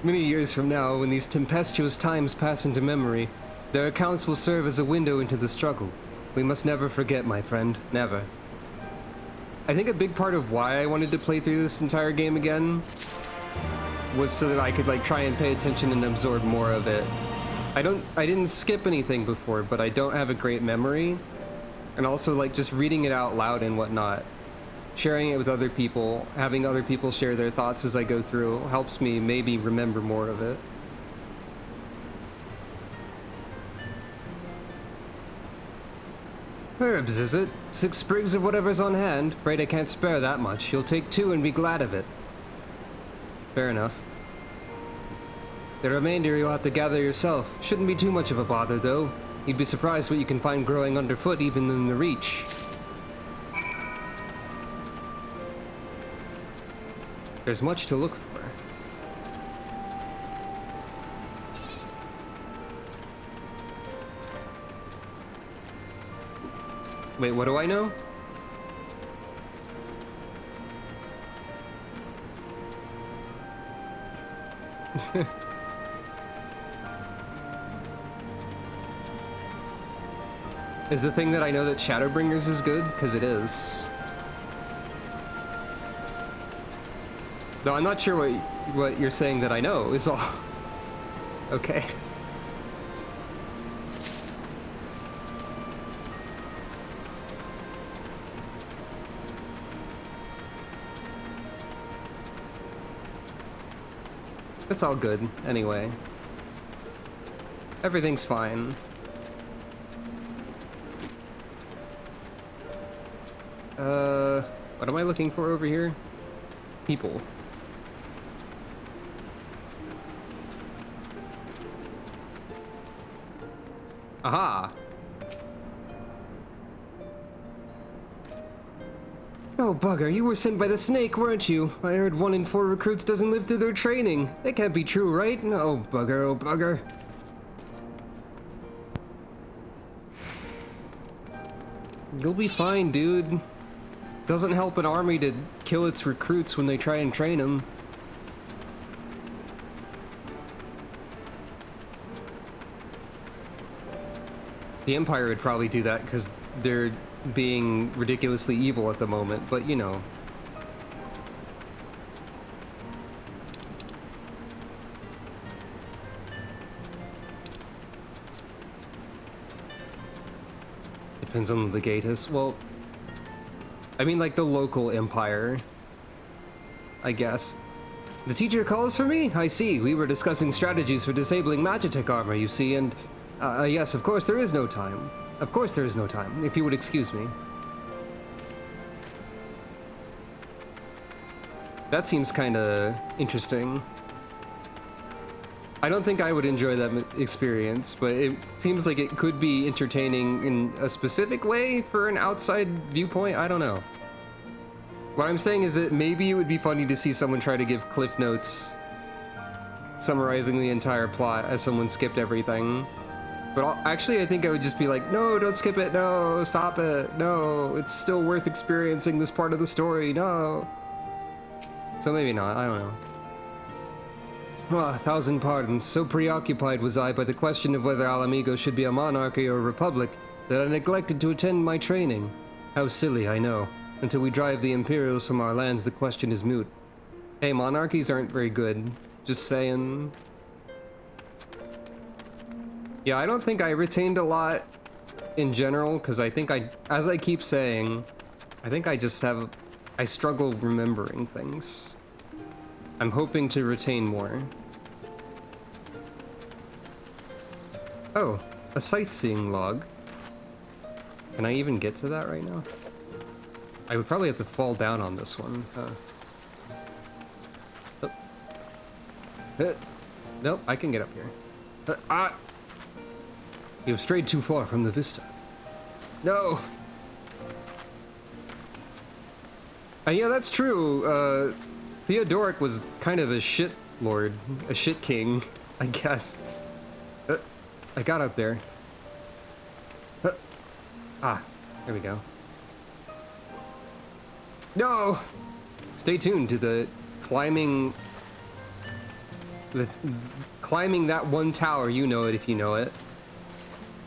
Many years from now, when these tempestuous times pass into memory, their accounts will serve as a window into the struggle. We must never forget, my friend. Never. I think a big part of why I wanted to play through this entire game again was so that I could like try and pay attention and absorb more of it. I didn't skip anything before, but I don't have a great memory. And also like just reading it out loud and whatnot. Sharing it with other people, having other people share their thoughts as I go through helps me maybe remember more of it. Herbs, is it? 6 sprigs of whatever's on hand. Afraid I can't spare that much. You'll take 2 and be glad of it. Fair enough. The remainder you'll have to gather yourself. Shouldn't be too much of a bother, though. You'd be surprised what you can find growing underfoot, even in the Reach. There's much to look for. Wait, what do I know? Is the thing that I know that Shadowbringers is good? Because it is. No, I'm not sure what you're saying that I know is all. Okay. It's all good, anyway. Everything's fine. What am I looking for over here? People. Aha! Oh, bugger, you were sent by the snake, weren't you? I heard 1 in 4 recruits doesn't live through their training. That can't be true, right? Oh, bugger, oh, bugger. You'll be fine, dude. Doesn't help an army to kill its recruits when they try and train them. The Empire would probably do that because they're being ridiculously evil at the moment, but you know. Depends on the Legatus. Well, I mean like the local Empire, I guess. The teacher calls for me? I see. We were discussing strategies for disabling Magitech armor, you see, and yes, of course there is no time. Of course there is no time, if you would excuse me. That seems kinda interesting. I don't think I would enjoy that experience, but it seems like it could be entertaining in a specific way for an outside viewpoint. I don't know. What I'm saying is that maybe it would be funny to see someone try to give cliff notes summarizing the entire plot as someone skipped everything. But actually, I think I would just be like, no, don't skip it. No, stop it. No, it's still worth experiencing this part of the story. No. So maybe not. I don't know. Oh, 1,000 pardons. So preoccupied was I by the question of whether Alamigo should be a monarchy or a republic that I neglected to attend my training. How silly, I know. Until we drive the Imperials from our lands, the question is moot. Hey, monarchies aren't very good. Just saying. Yeah, I don't think I retained a lot in general, because I think as I keep saying, I think I struggle remembering things. I'm hoping to retain more. Oh, a sightseeing log. Can I even get to that right now? I would probably have to fall down on this one. Nope, I can get up here. You have strayed too far from the vista. No! Yeah, that's true. Theodoric was kind of a shit lord. A shit king, I guess. I got up there. There we go. No! Stay tuned to the climbing that one tower, you know it if you know it.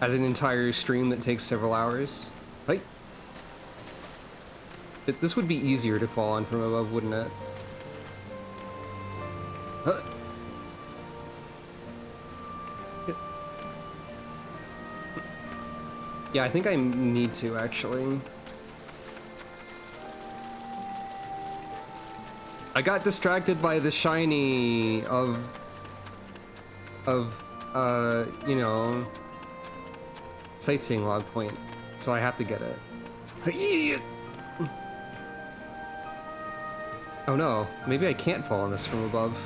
As an entire stream that takes several hours. Hey! This would be easier to fall on from above, wouldn't it? Yeah, I think I need to, actually. I got distracted by the shiny of you know, sightseeing log point, so I have to get it. Oh no, maybe I can't fall on this from above.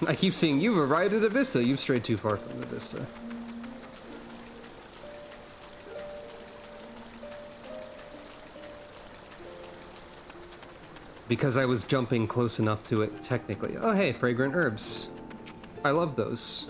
I keep seeing you've arrived at the vista. You've strayed too far from the vista. Because I was jumping close enough to it, technically. Oh, hey, fragrant herbs. I love those.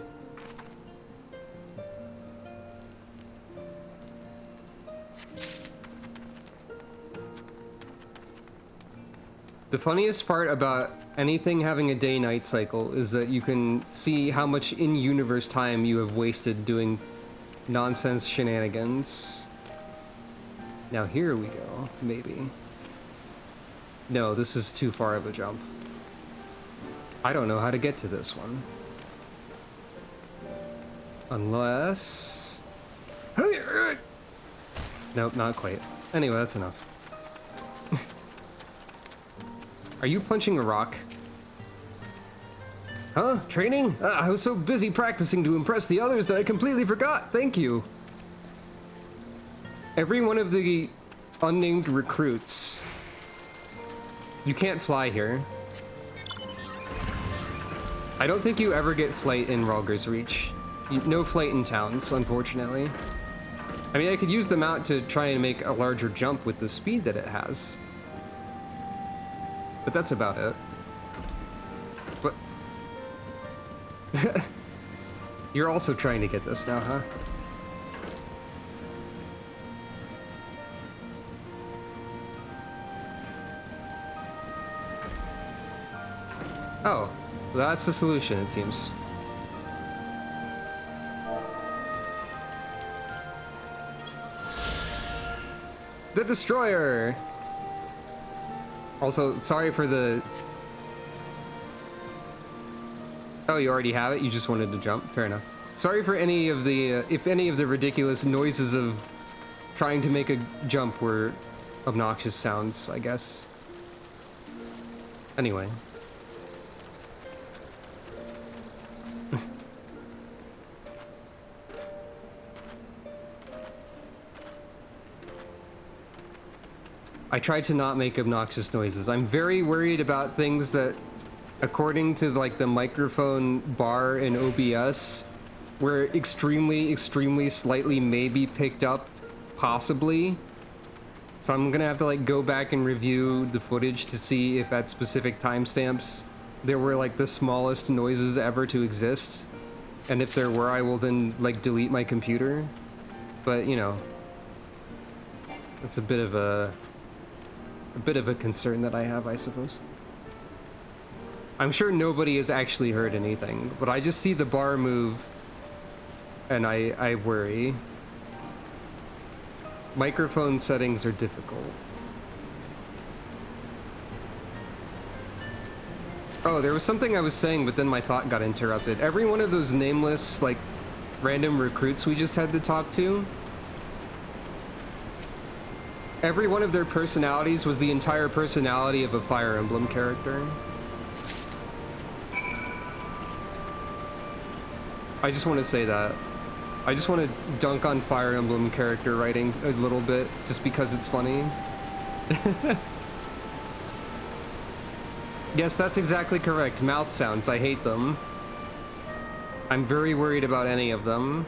The funniest part about anything having a day-night cycle is that you can see how much in-universe time you have wasted doing nonsense shenanigans. Now here we go, maybe. No, this is too far of a jump. I don't know how to get to this one. Unless... Nope, not quite. Anyway, that's enough. Are you punching a rock? Huh? Training? I was so busy practicing to impress the others that I completely forgot. Thank you. Every one of the unnamed recruits. You can't fly here. I don't think you ever get flight in Rhalgr's Reach. No flight in towns, unfortunately. I mean, I could use the mount to try and make a larger jump with the speed that it has. But that's about it. But... You're also trying to get this now, huh? Oh, that's the solution, it seems. The Destroyer! Also, sorry for the... Oh, you already have it? You just wanted to jump? Fair enough. Sorry for any of the, if any of the ridiculous noises of trying to make a jump were obnoxious sounds, I guess. Anyway. I try to not make obnoxious noises. I'm very worried about things that, according to like the microphone bar in OBS, were extremely slightly maybe picked up, possibly. So I'm gonna have to like go back and review the footage to see if at specific timestamps there were like the smallest noises ever to exist. And if there were, I will then like delete my computer. But you know, it's a bit of a concern that I have, I suppose. I'm sure nobody has actually heard anything, but I just see the bar move and I worry. Microphone settings are difficult. Oh, there was something I was saying, but then my thought got interrupted. Every one of those nameless, like, random recruits we just had to talk to, every one of their personalities was the entire personality of a Fire Emblem character. I just want to say that. I just want to dunk on Fire Emblem character writing a little bit, just because it's funny. Yes, that's exactly correct. Mouth sounds, I hate them. I'm very worried about any of them.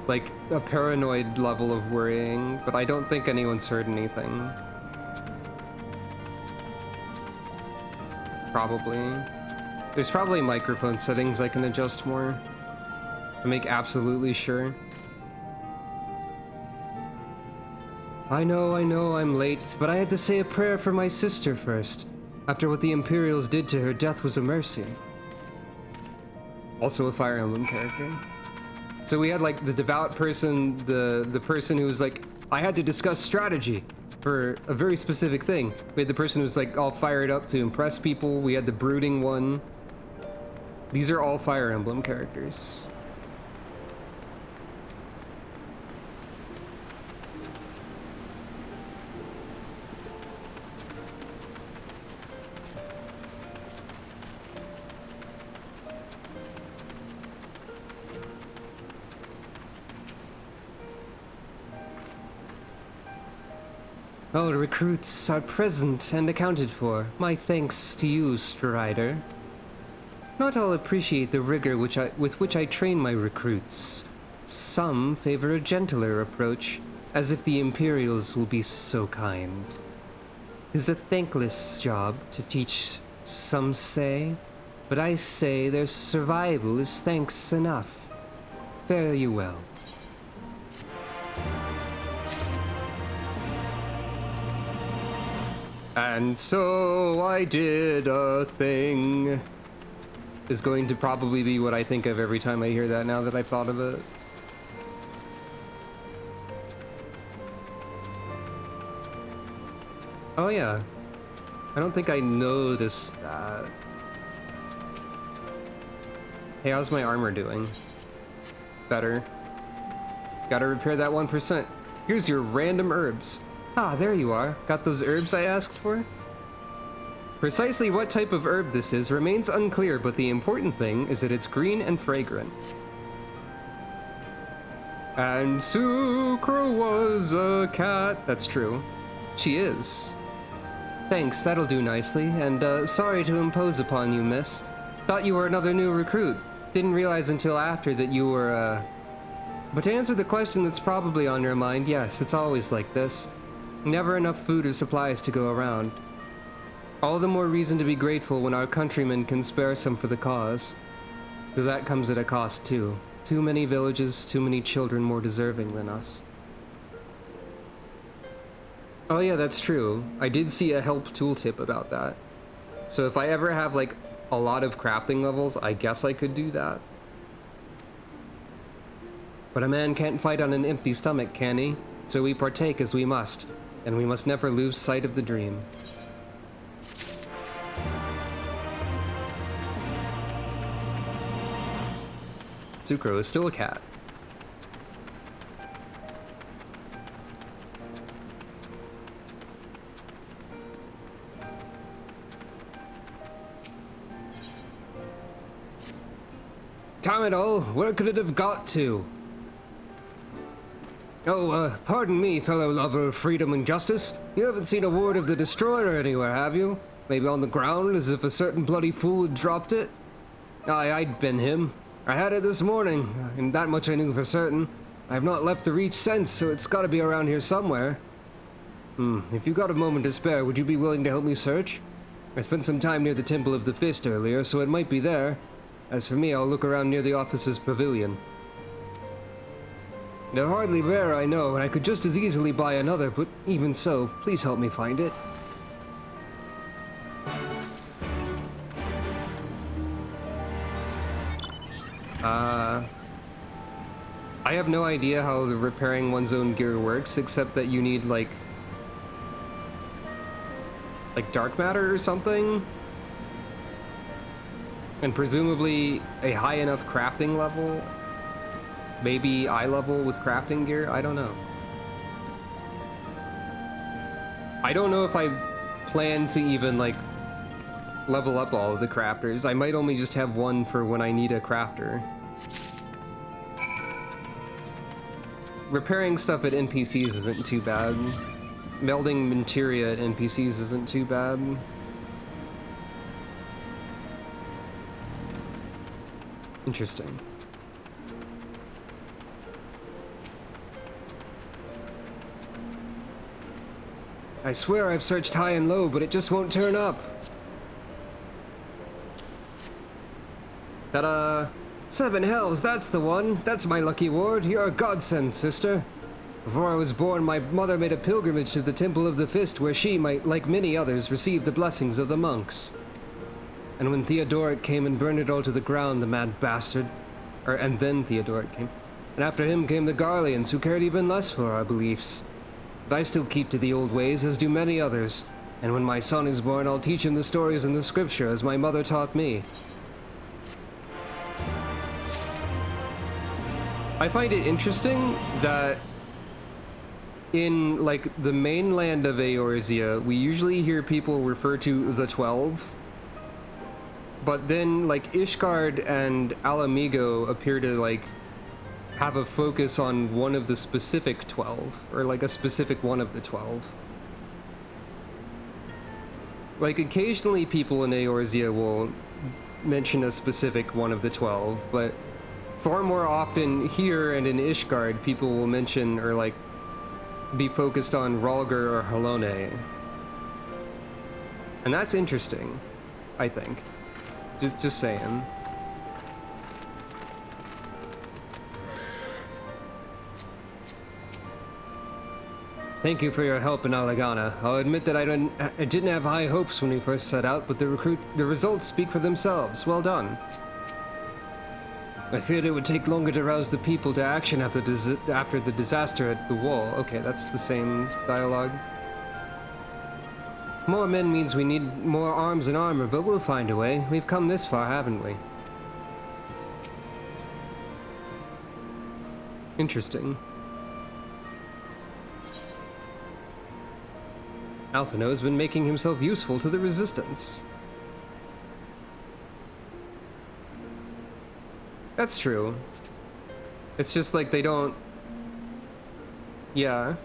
Like, a paranoid level of worrying, but I don't think anyone's heard anything. Probably. There's probably microphone settings I can adjust more to make absolutely sure. I know I'm late, but I had to say a prayer for my sister first. After what the Imperials did to her, death was a mercy. Also a Fire Emblem character. So we had like the devout person, the person who was like, I had to discuss strategy for a very specific thing. We had the person who was like all fired up to impress people. We had the brooding one. These are all Fire Emblem characters. All recruits are present and accounted for. My thanks to you, Strider. Not all appreciate the rigor with which I train my recruits. Some favor a gentler approach, as if the Imperials will be so kind. 'Tis a thankless job to teach, some say, but I say their survival is thanks enough. Fare you well. And so I did a thing. is going to probably be what I think of every time I hear that now that I've thought of it. Oh yeah. I don't think I noticed that. Hey, how's my armor doing? Better. Gotta repair that 1%. Here's your random herbs. Ah, there you are. Got those herbs I asked for? Precisely what type of herb this is remains unclear, but the important thing is that it's green and fragrant. And Sucre was a cat. That's true. She is. Thanks, that'll do nicely, and sorry to impose upon you, miss. Thought you were another new recruit. Didn't realize until after that you were, But to answer the question that's probably on your mind, yes, it's always like this. Never enough food or supplies to go around. All the more reason to be grateful when our countrymen can spare some for the cause. Though that comes at a cost, too. Too many villages, too many children more deserving than us. Oh yeah, that's true. I did see a help tooltip about that. So if I ever have, like, a lot of crafting levels, I guess I could do that. But a man can't fight on an empty stomach, can he? So we partake as we must, and we must never lose sight of the dream. Sucro is still a cat. Damn it all, where could it have got to? Oh, pardon me, fellow lover of freedom and justice. You haven't seen a ward of the Destroyer anywhere, have you? Maybe on the ground, as if a certain bloody fool had dropped it? Aye, I'd been him. I had it this morning, and that much I knew for certain. I have not left the Reach since, so it's gotta be around here somewhere. If you got a moment to spare, would you be willing to help me search? I spent some time near the Temple of the Fist earlier, so it might be there. As for me, I'll look around near the officer's pavilion. They're hardly rare, I know, and I could just as easily buy another, but even so, please help me find it. I have no idea how the repairing one's own gear works, except that you need, like dark matter or something? And presumably a high enough crafting level? Maybe eye level with crafting gear? I don't know. I don't know if I plan to even, like, level up all of the crafters. I might only just have one for when I need a crafter. Repairing stuff at NPCs isn't too bad. Melding materia at NPCs isn't too bad. Interesting. I swear I've searched high and low, but it just won't turn up. Ta-da! 7 hells, that's the one. That's my lucky ward. You're a godsend, sister. Before I was born, my mother made a pilgrimage to the Temple of the Fist, where she might, like many others, receive the blessings of the monks. And when Theodoric came and burned it all to the ground, the mad bastard... and then Theodoric came. And after him came the Garleans, who cared even less for our beliefs. But I still keep to the old ways, as do many others. And when my son is born, I'll teach him the stories in the scripture, as my mother taught me. I find it interesting that in, like, the mainland of Eorzea, we usually hear people refer to the 12. But then, like, Ishgard and Alamigo appear to, like, have a focus on one of the specific 12, or, like, a specific one of the 12. Like, occasionally people in Eorzea will mention a specific one of the 12, but far more often here and in Ishgard, people will mention, or, like, be focused on Rhalgr or Halone. And that's interesting, I think. Just saying. Thank you for your help in Alagana. I'll admit that I didn't have high hopes when we first set out, but the results speak for themselves. Well done. I feared it would take longer to rouse the people to action after the disaster at the wall. Okay, that's the same dialogue. More men means we need more arms and armor, but we'll find a way. We've come this far, haven't we? Interesting. Alphino has been making himself useful to the Resistance. That's true. It's just like they don't... Yeah.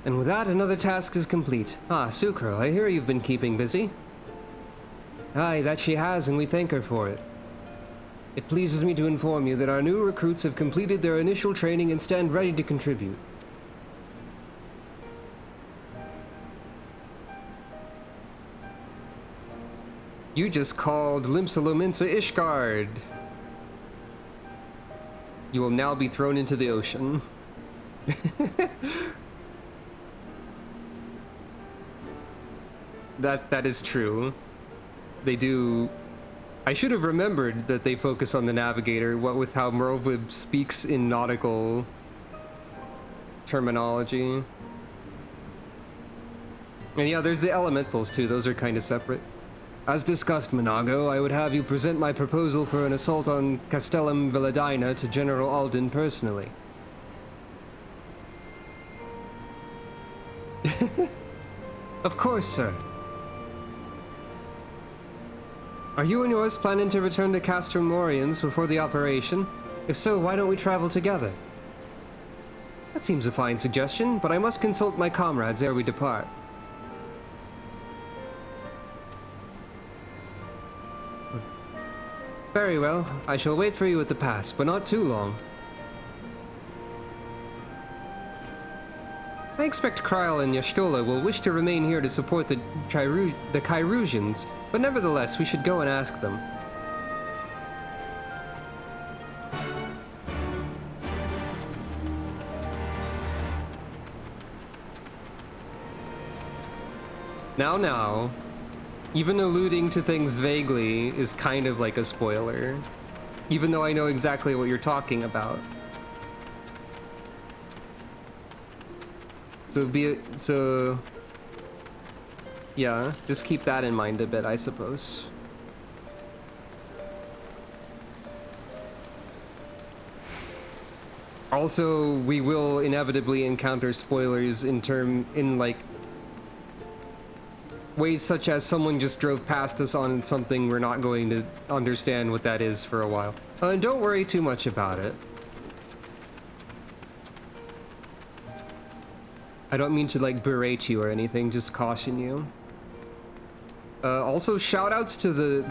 And with that, another task is complete. Ah, Sucro, I hear you've been keeping busy. Aye, that she has, and we thank her for it. It pleases me to inform you that our new recruits have completed their initial training and stand ready to contribute. You just called Limsa Ishgard. You will now be thrown into the ocean. That is true. They do... I should have remembered that they focus on the navigator, what with how Merlvib speaks in nautical terminology. And yeah, there's the elementals too, those are kind of separate. As discussed, Minago, I would have you present my proposal for an assault on Castellum Villadina to General Alden personally. Of course, sir. Are you and yours planning to return to Castrum Morians before the operation? If so, why don't we travel together? That seems a fine suggestion, but I must consult my comrades ere we depart. Very well. I shall wait for you at the pass, but not too long. I expect Kryl and Y'shtola will wish to remain here to support the Kyrusians, but nevertheless, we should go and ask them. Now, even alluding to things vaguely is kind of like a spoiler, even though I know exactly what you're talking about. So yeah, just keep that in mind a bit, I suppose. Also, we will inevitably encounter spoilers in like ways such as someone just drove past us on something we're not going to understand what that is for a while. And don't worry too much about it. I don't mean to like berate you or anything, just caution you. Also shoutouts to the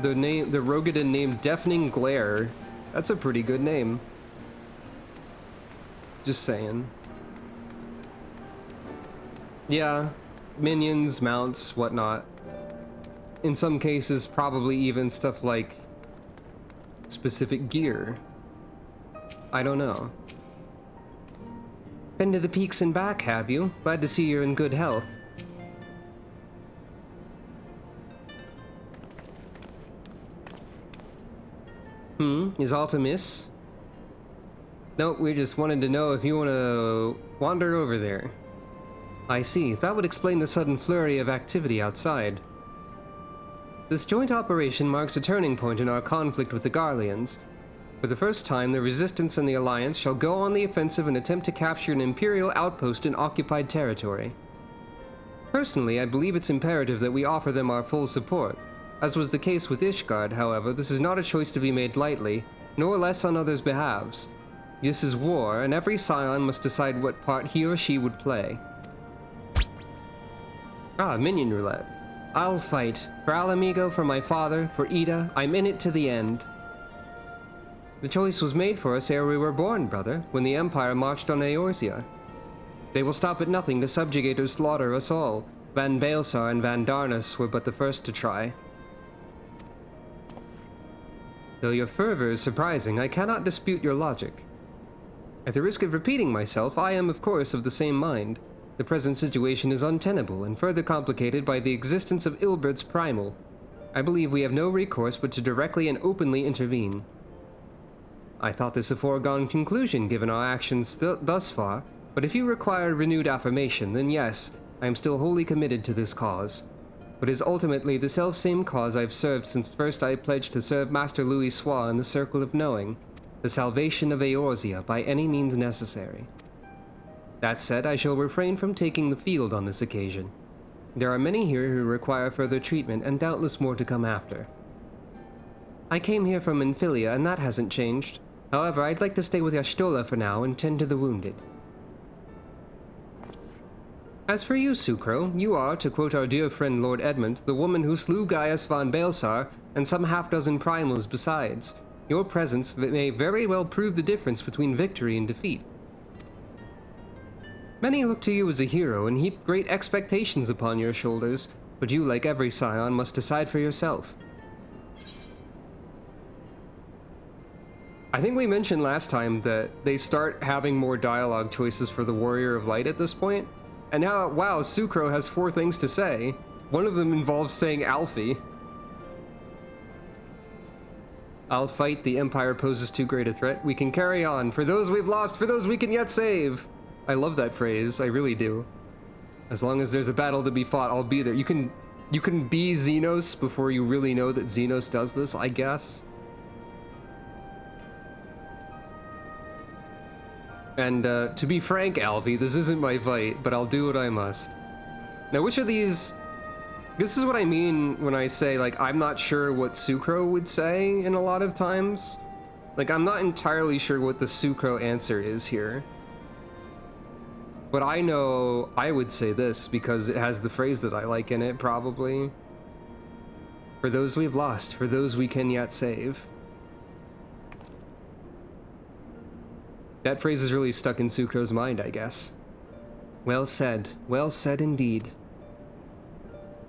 Rogadin named Deafening Glare. That's a pretty good name. Just saying. Yeah, minions, mounts, whatnot. In some cases, probably even stuff like specific gear. I don't know. Been to the peaks and back, have you? Glad to see you're in good health. Is aught amiss? Nope, we just wanted to know if you want to wander over there. I see. That would explain the sudden flurry of activity outside. This joint operation marks a turning point in our conflict with the Garleans. For the first time, the Resistance and the Alliance shall go on the offensive and attempt to capture an Imperial outpost in occupied territory. Personally, I believe it's imperative that we offer them our full support. As was the case with Ishgard, however, this is not a choice to be made lightly, nor less on others' behalves. This is war, and every scion must decide what part he or she would play. Ah, minion roulette. I'll fight. For Alamigo, for my father, for Ida, I'm in it to the end. The choice was made for us ere we were born, brother, when the Empire marched on Eorzea. They will stop at nothing to subjugate or slaughter us all. Van Baelsar and Van Darnus were but the first to try. Though your fervor is surprising, I cannot dispute your logic. At the risk of repeating myself, I am of course of the same mind. The present situation is untenable and further complicated by the existence of Ilbert's primal. I believe we have no recourse but to directly and openly intervene. I thought this a foregone conclusion given our actions thus far, but if you require renewed affirmation, then yes, I am still wholly committed to this cause. But it is ultimately the self-same cause I've served since first I pledged to serve Master Louis Soir in the Circle of Knowing, the salvation of Eorzea by any means necessary. That said, I shall refrain from taking the field on this occasion. There are many here who require further treatment, and doubtless more to come after. I came here from Infilia, and that hasn't changed. However, I'd like to stay with Y'shtola for now and tend to the wounded. As for you, Sucro, you are, to quote our dear friend Lord Edmund, the woman who slew Gaius von Baelsar and some half-dozen primals besides. Your presence may very well prove the difference between victory and defeat. Many look to you as a hero and heap great expectations upon your shoulders, but you, like every scion, must decide for yourself. I think we mentioned last time that they start having more dialogue choices for the Warrior of Light at this point, and now, wow, Sucro has 4 things to say. One of them involves saying Alfie. I'll fight, the Empire poses too great a threat. We can carry on. For those we've lost, for those we can yet save. I love that phrase, I really do. As long as there's a battle to be fought, I'll be there. You can be Xenos before you really know that Xenos does this, I guess. And to be frank, Alfie, this isn't my fight, but I'll do what I must. Now, which of these... This is what I mean when I say, like, I'm not sure what Sucro would say in a lot of times. Like, I'm not entirely sure what the Sucro answer is here. But I know I would say this because it has the phrase that I like in it, probably. For those we've lost, for those we can yet save. That phrase is really stuck in Sucro's mind, I guess. Well said indeed.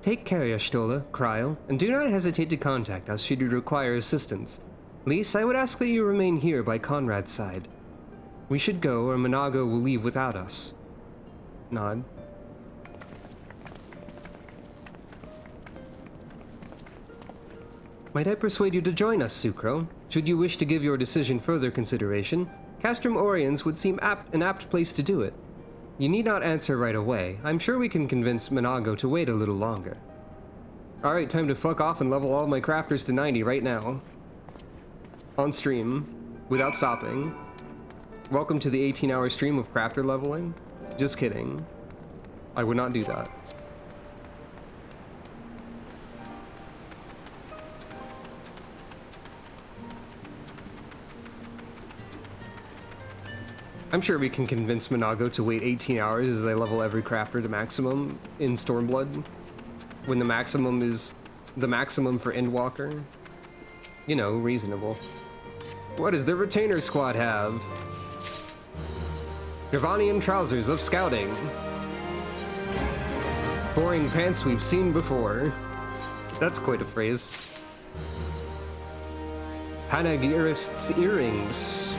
Take care, Y'shtola, Kryl, and do not hesitate to contact us should you require assistance. Lise, I would ask that you remain here by Conrad's side. We should go, or Monago will leave without us. Nod. Might I persuade you to join us, Sucro? Should you wish to give your decision further consideration, Castrum Oriens would seem an apt place to do it. You need not answer right away. I'm sure we can convince Monago to wait a little longer. Alright, time to fuck off and level all my crafters to 90 right now. On stream, without stopping. Welcome to the 18-hour stream of crafter leveling. Just kidding. I would not do that. I'm sure we can convince Monago to wait 18 hours as I level every crafter to maximum in Stormblood. When the maximum is the maximum for Endwalker. You know, reasonable. What does the Retainer Squad have? Gravanian trousers of scouting. Boring pants we've seen before. That's quite a phrase. Panegyrist's earrings.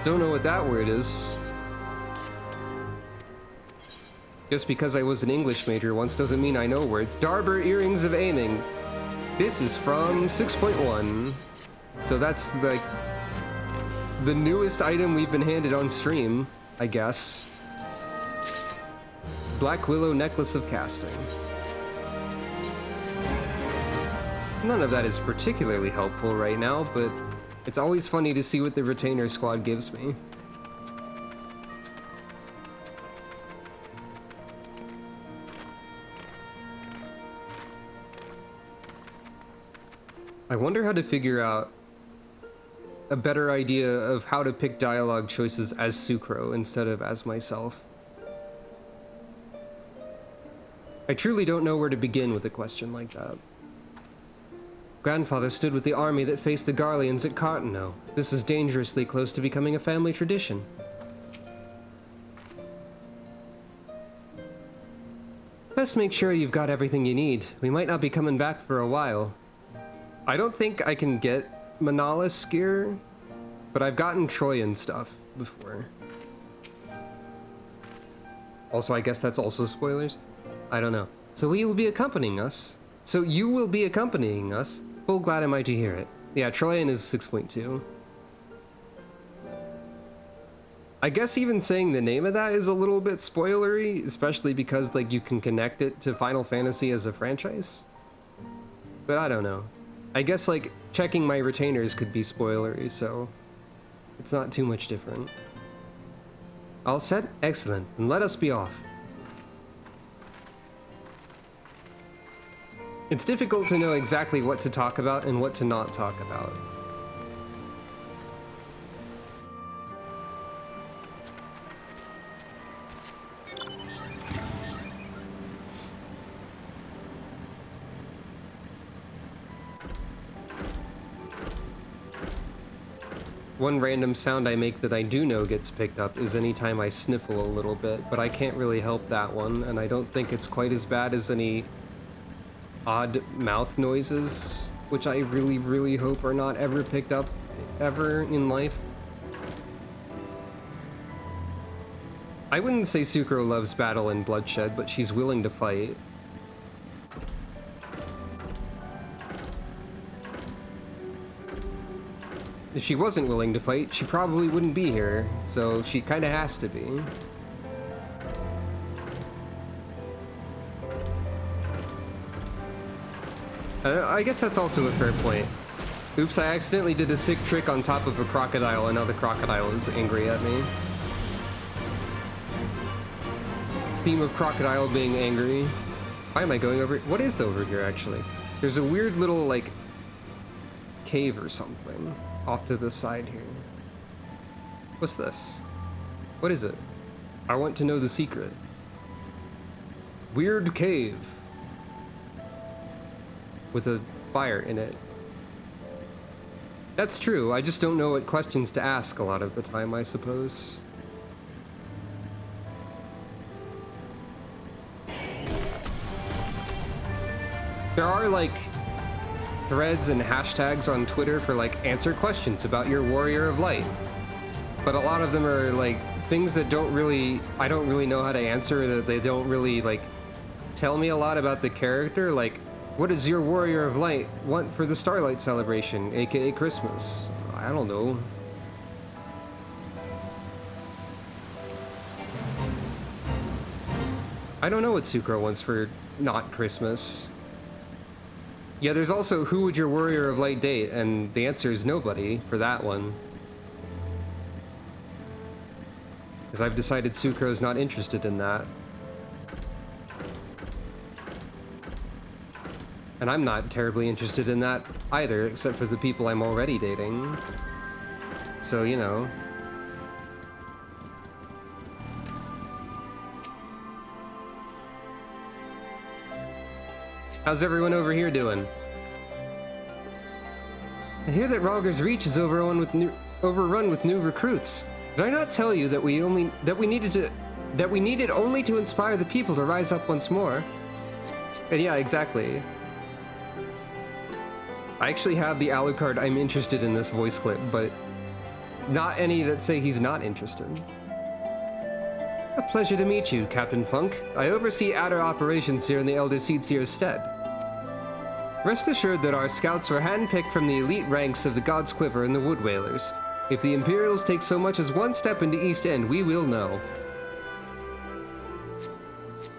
Don't know what that word is. Just because I was an English major once doesn't mean I know words. Darber earrings of aiming. This is from 6.1. So that's like the newest item we've been handed on stream, I guess. Black Willow Necklace of Casting. None of that is particularly helpful right now, but it's always funny to see what the Retainer Squad gives me. I wonder how to figure out a better idea of how to pick dialogue choices as Sucro instead of as myself. I truly don't know where to begin with a question like that. Grandfather stood with the army that faced the Garleans at Cartano. This is dangerously close to becoming a family tradition. Best make sure you've got everything you need. We might not be coming back for a while. I don't think I can get Manalis gear, but I've gotten Troyan stuff before. Also, I guess that's also spoilers. I don't know. So you will be accompanying us. Full glad am I to hear it. Yeah, Troyan is 6.2. I guess even saying the name of that is a little bit spoilery, especially because like you can connect it to Final Fantasy as a franchise. But I don't know. I guess like checking my retainers could be spoilery, so it's not too much different. All set? Excellent. Then let us be off. It's difficult to know exactly what to talk about and what to not talk about. One random sound I make that I do know gets picked up is anytime I sniffle a little bit, but I can't really help that one, and I don't think it's quite as bad as any odd mouth noises, which I really, really hope are not ever picked up ever in life. I wouldn't say Sucro loves battle and bloodshed, but she's willing to fight. If she wasn't willing to fight, she probably wouldn't be here, so she kinda has to be. I guess that's also a fair point. Oops, I accidentally did a sick trick on top of a crocodile, and now the crocodile is angry at me. Theme of crocodile being angry. Why am I going over? What is over here, actually? There's a weird little, like, cave or something off to the side here. What's this? What is it? I want to know the secret. Weird cave. With a fire in it. That's true, I just don't know what questions to ask a lot of the time, I suppose. There are, like, threads and hashtags on Twitter for, like, answer questions about your Warrior of Light. But a lot of them are, like, things that I don't really know how to answer, that they don't really, like, tell me a lot about the character. Like, what does your Warrior of Light want for the Starlight Celebration, aka Christmas? I don't know. I don't know what Sucro wants for not Christmas. Yeah, there's also who would your Warrior of Light date, and the answer is nobody for that one. Because I've decided Sucro's not interested in that. And I'm not terribly interested in that either, except for the people I'm already dating. So, you know. How's everyone over here doing? I hear that Rogger's Reach is overrun with new recruits. Did I not tell you that we needed only to inspire the people to rise up once more? And yeah, exactly. I actually have the Alucard I'm interested in this voice clip, but not any that say he's not interested. A pleasure to meet you, Captain Funk. I oversee Adder operations here in the Elder Seedseer's stead. Rest assured that our scouts were handpicked from the elite ranks of the God's Quiver and the Wood Whalers. If the Imperials take so much as one step into East End, we will know.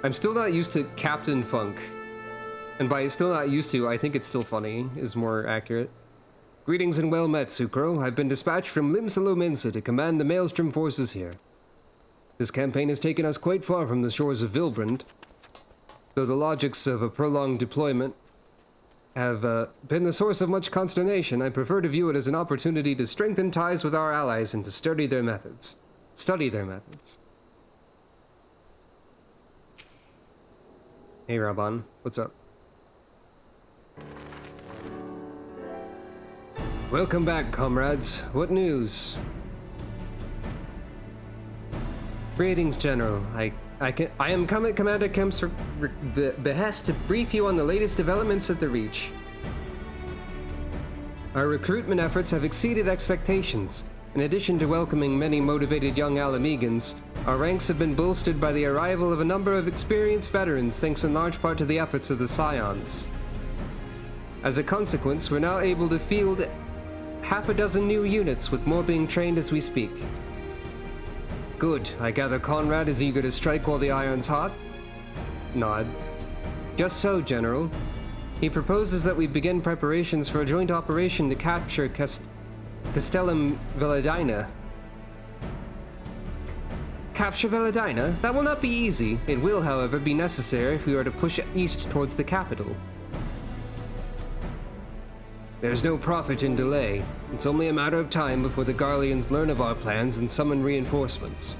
I'm still not used to Captain Funk. And by still not used to, I think it's still funny, is more accurate. Greetings and well met, Sucro. I've been dispatched from Limsalomensa to command the Maelstrom forces here. This campaign has taken us quite far from the shores of Vilbrand. Though the logics of a prolonged deployment have been the source of much consternation, I prefer to view it as an opportunity to strengthen ties with our allies and to study their methods. Hey, Raban, what's up? Welcome back, comrades. What news? Greetings, General. I am Commander Kemp's behest to brief you on the latest developments at the Reach. Our recruitment efforts have exceeded expectations. In addition to welcoming many motivated young Alamegans, our ranks have been bolstered by the arrival of a number of experienced veterans thanks in large part to the efforts of the Scions. As a consequence, we're now able to field half a dozen new units, with more being trained as we speak. Good. I gather Conrad is eager to strike while the iron's hot? Nod. Just so, General. He proposes that we begin preparations for a joint operation to capture Castellum Veladina. Capture Veladina? That will not be easy. It will, however, be necessary if we are to push east towards the capital. There's no profit in delay. It's only a matter of time before the Garleans learn of our plans and summon reinforcements.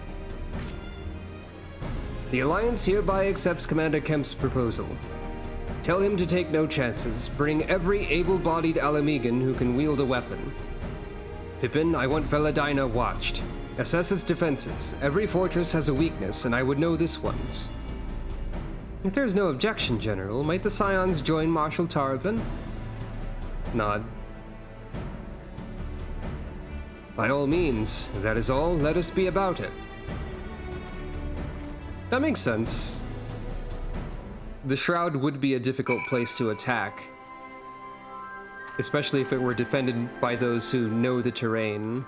The Alliance hereby accepts Commander Kemp's proposal. Tell him to take no chances. Bring every able-bodied Alamegan who can wield a weapon. Pippin, I want Veladina watched. Assess its defenses. Every fortress has a weakness, and I would know this one's. If there's no objection, General, might the Scions join Marshal Tarabin? Nod. By all means, if that is all, let us be about it. That makes sense. The Shroud would be a difficult place to attack, especially if it were defended by those who know the terrain.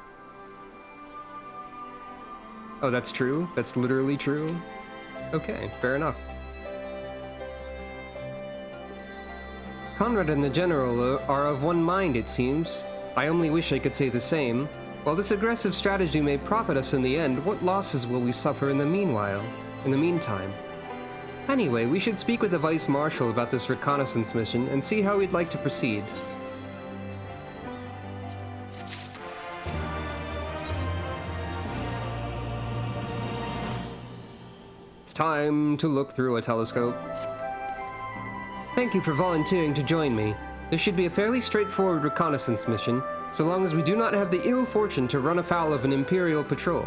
Oh, that's true? That's literally true? Okay, fair enough. Conrad and the General are of one mind, it seems. I only wish I could say the same. While this aggressive strategy may profit us in the end, what losses will we suffer in the meantime? Anyway, we should speak with the Vice Marshal about this reconnaissance mission and see how we'd like to proceed. It's time to look through a telescope. Thank you for volunteering to join me. This should be a fairly straightforward reconnaissance mission, so long as we do not have the ill fortune to run afoul of an Imperial patrol.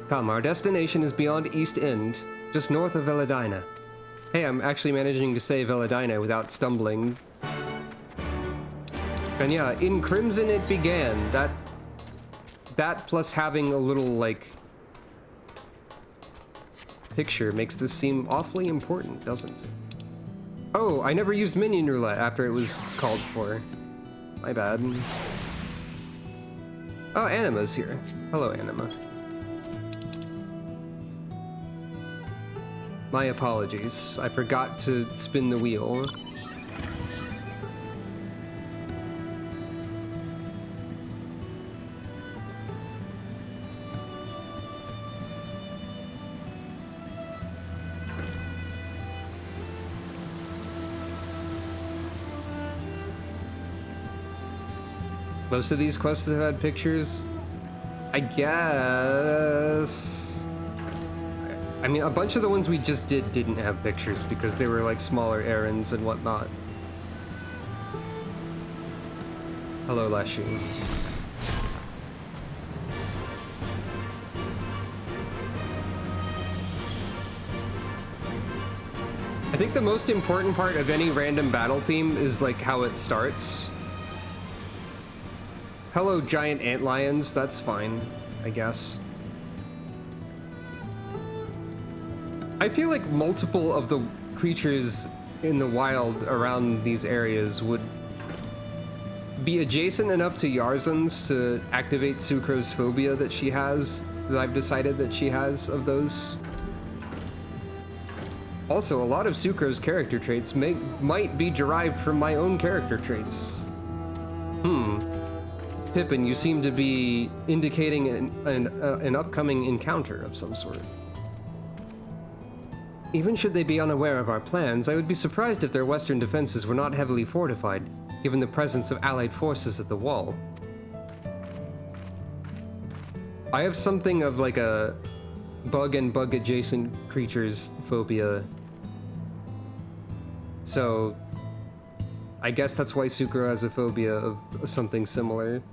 Come, our destination is beyond East End, just north of Veladina. Hey, I'm actually managing to say Veladina without stumbling. And yeah, in Crimson it began. That plus having a little, like, picture makes this seem awfully important, doesn't it? Oh, I never used minion roulette after it was called for. My bad. Oh, Anima's here. Hello, Anima. My apologies. I forgot to spin the wheel. Most of these quests have had pictures. I guess. I mean, a bunch of the ones we just didn't have pictures because they were like smaller errands and whatnot. Hello, Lashu. I think the most important part of any random battle theme is like how it starts. Hello, giant antlions. That's fine, I guess. I feel like multiple of the creatures in the wild around these areas would be adjacent enough to Yarzan's to activate Sucro's phobia that she has, that I've decided that she has of those. Also, a lot of Sucro's character traits might be derived from my own character traits. Pippin, you seem to be indicating an upcoming encounter of some sort. Even should they be unaware of our plans, I would be surprised if their western defenses were not heavily fortified, given the presence of allied forces at the wall. I have something of like a bug and bug-adjacent creatures phobia. So, I guess that's why Sucro has a phobia of something similar.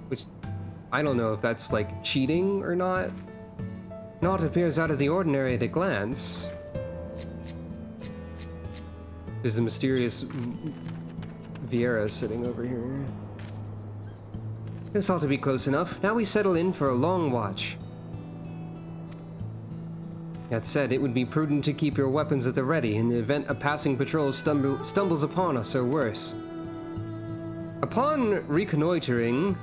Which, I don't know if that's like cheating or not. Naught appears out of the ordinary at a glance. There's a mysterious Vieira sitting over here. This ought to be close enough. Now we settle in for a long watch. That said, it would be prudent to keep your weapons at the ready in the event a passing patrol stumbles upon us or worse. Upon reconnoitering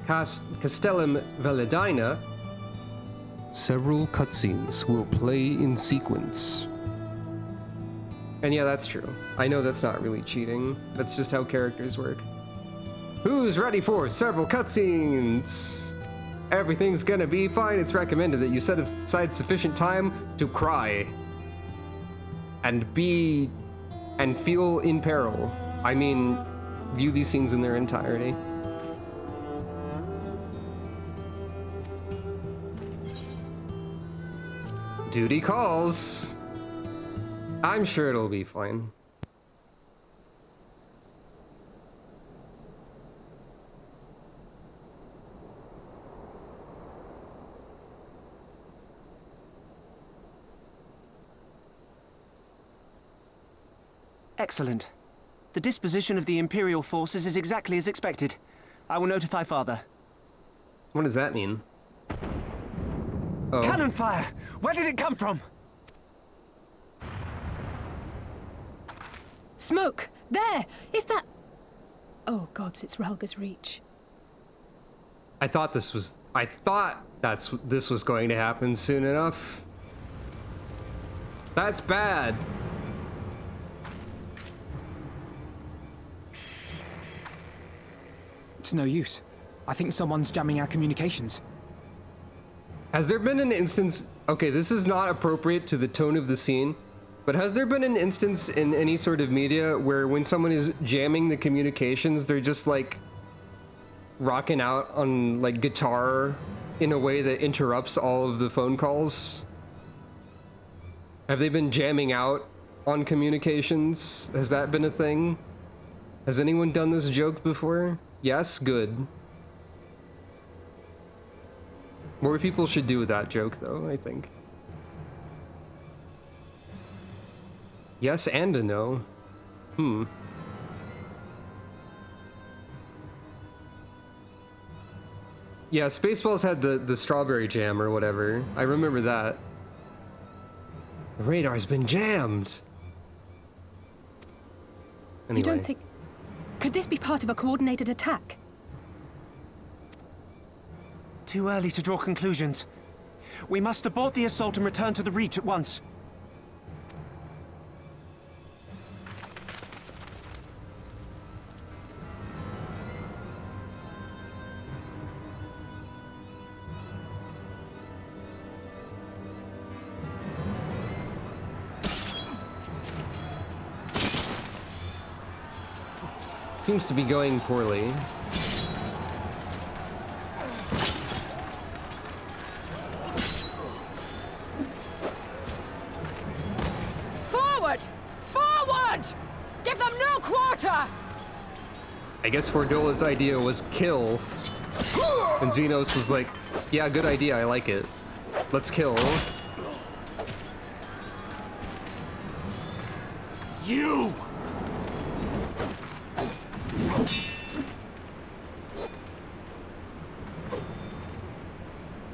Castellum Validina, several cutscenes will play in sequence. And yeah, that's true. I know that's not really cheating. That's just how characters work. Who's ready for several cutscenes? Everything's gonna be fine. It's recommended that you set aside sufficient time to cry. And feel in peril. I mean, view these scenes in their entirety. Duty calls. I'm sure it'll be fine. Excellent. The disposition of the Imperial forces is exactly as expected. I will notify Father. What does that mean? Oh. Cannon fire! Where did it come from? Smoke! There! Is that... Oh gods, it's Relga's Reach. I thought this was going to happen soon enough. That's bad. It's no use. I think someone's jamming our communications. Has there been an instance... Okay, this is not appropriate to the tone of the scene, but has there been an instance in any sort of media where when someone is jamming the communications, they're just like rocking out on like guitar in a way that interrupts all of the phone calls? Have they been jamming out on communications? Has that been a thing? Has anyone done this joke before? Yes? Good. More people should do that joke, though, I think. Yes and a no. Yeah, Spaceballs had the strawberry jam or whatever. I remember that. The radar's been jammed! Anyway. You don't think... Could this be part of a coordinated attack? Too early to draw conclusions. We must abort the assault and return to the Reach at once. Seems to be going poorly. Forward! Forward! Give them no quarter! I guess Fordola's idea was kill. And Xenos was like, yeah, good idea, I like it. Let's kill. You!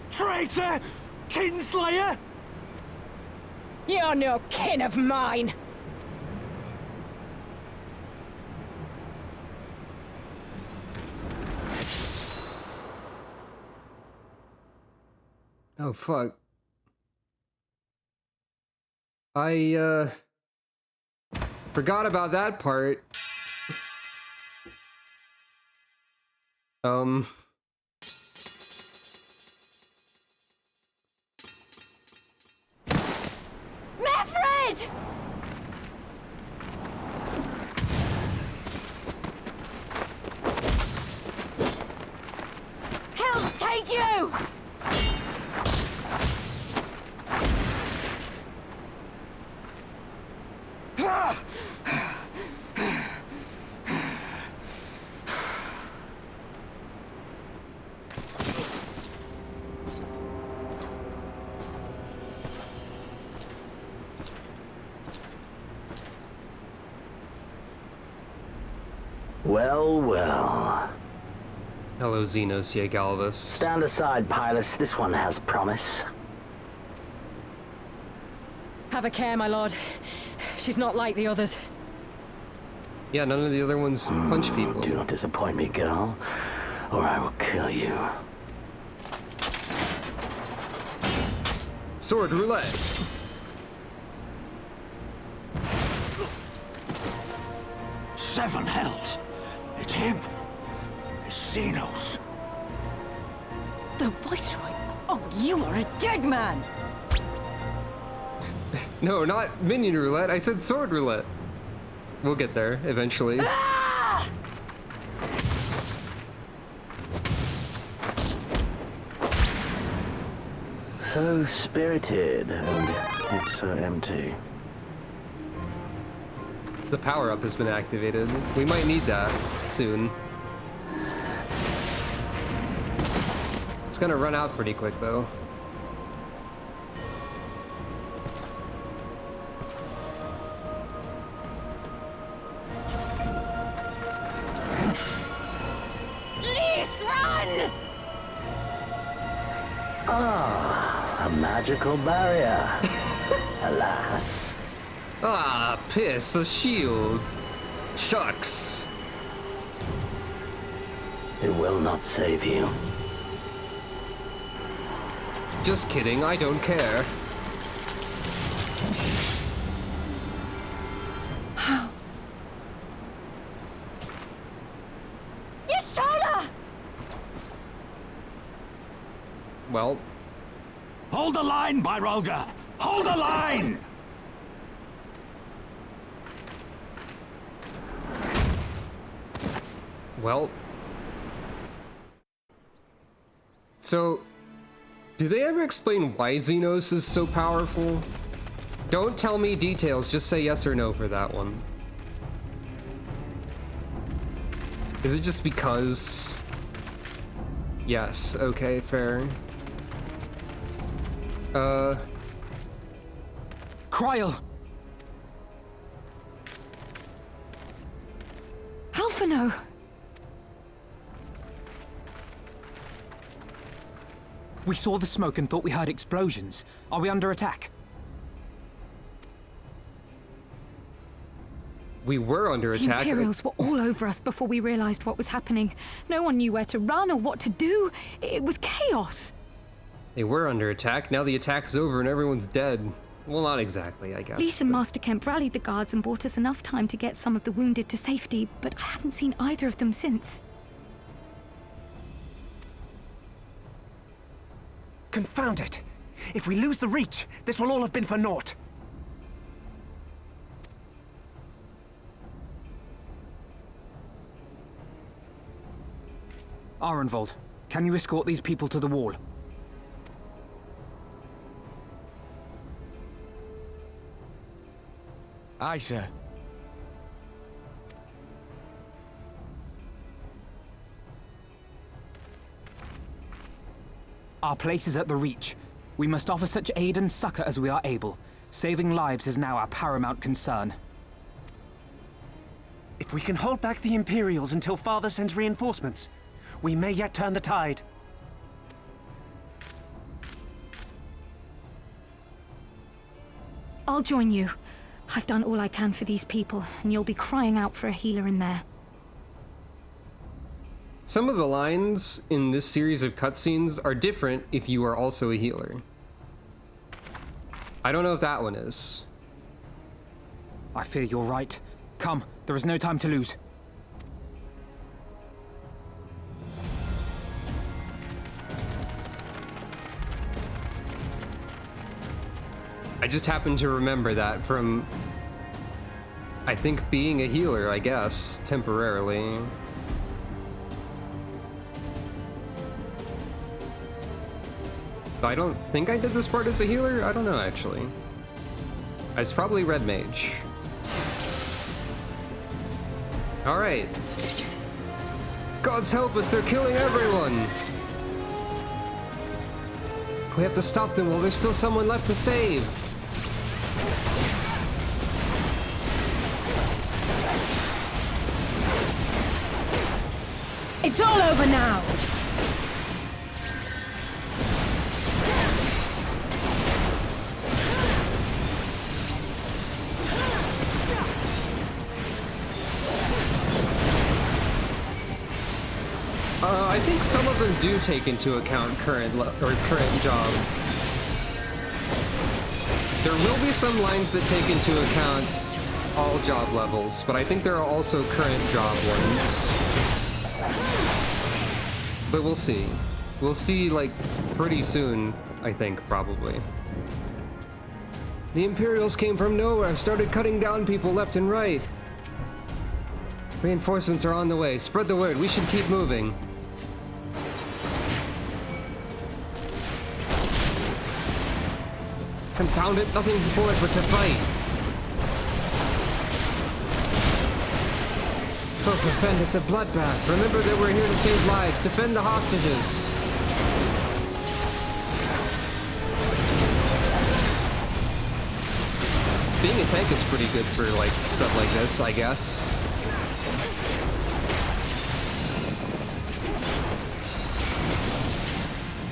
Traitor! Kinslayer! You're no kin of mine! Oh, fuck. I, forgot about that part. Meffred! Hell take you! Well, well. Hello, Xenosia Galvus. Stand aside, Pilus. This one has promise. Have a care, my lord. She's not like the others. Yeah, none of the other ones punch people. Do not disappoint me, girl, or I will kill you. Sword roulette. Seven hells. It's him. It's Xenos. The Viceroy? Oh, you are a dead man! No, not minion roulette. I said sword roulette. We'll get there eventually. Ah! So spirited and yet so empty. The power-up has been activated. We might need that soon. It's gonna run out pretty quick, though. Please run! Ah, a magical barrier. Alas. Ah, piss, a shield. Shucks. It will not save you. Just kidding, I don't care. Y'shtola! Well. Hold the line, Byrolga! Hold the line! Well. So, do they ever explain why Xenos is so powerful? Don't tell me details, just say yes or no for that one. Is it just because? Yes, okay, fair. Kryl! Alphino! We saw the smoke and thought we heard explosions. Are we under attack? We were under The attack. Imperials were all over us before we realized what was happening. No one knew where to run or what to do. It was chaos. They were under attack. Now the attack's over and everyone's dead. Well, not exactly, I guess. Lise and Master Kemp rallied the guards and bought us enough time to get some of the wounded to safety, but I haven't seen either of them since. Confound it! If we lose the reach, this will all have been for naught. Arenvold, can you escort these people to the wall? Aye, sir. Our place is at the Reach. We must offer such aid and succor as we are able. Saving lives is now our paramount concern. If we can hold back the Imperials until Father sends reinforcements, we may yet turn the tide. I'll join you. I've done all I can for these people, and you'll be crying out for a healer in there. Some of the lines in this series of cutscenes are different if you are also a healer. I don't know if that one is. I fear you're right. Come, there is no time to lose. I just happen to remember that from, I think, being a healer, I guess, temporarily. I don't think I did this part as a healer. I don't know, actually. It's probably Red Mage. All right. Gods help us, they're killing everyone. We have to stop them while there's still someone left to save. It's all over now! I think some of them do take into account current job. There will be some lines that take into account all job levels, but I think there are also current job ones. But we'll see. We'll see, like, pretty soon, I think, probably. The Imperials came from nowhere, started cutting down people left and right. Reinforcements are on the way. Spread the word. We should keep moving. Confound it, nothing before it but to fight. Folk defend, it's a bloodbath. Remember that we're here to save lives. Defend the hostages. Being a tank is pretty good for, like, stuff like this, I guess.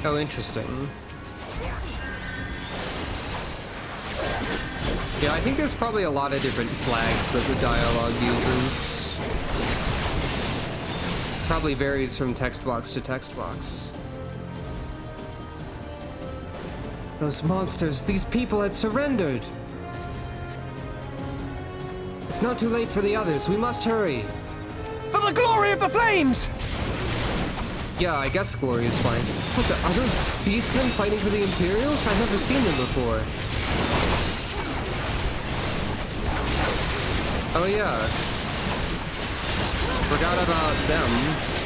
Oh, interesting. Yeah, I think there's probably a lot of different flags that the dialogue uses. Probably varies from text box to text box. Those monsters, these people had surrendered! It's not too late for the others, we must hurry! For the glory of the flames! Yeah, I guess glory is fine. What the, are those beastmen fighting for the Imperials? I've never seen them before. Oh yeah. Forgot about them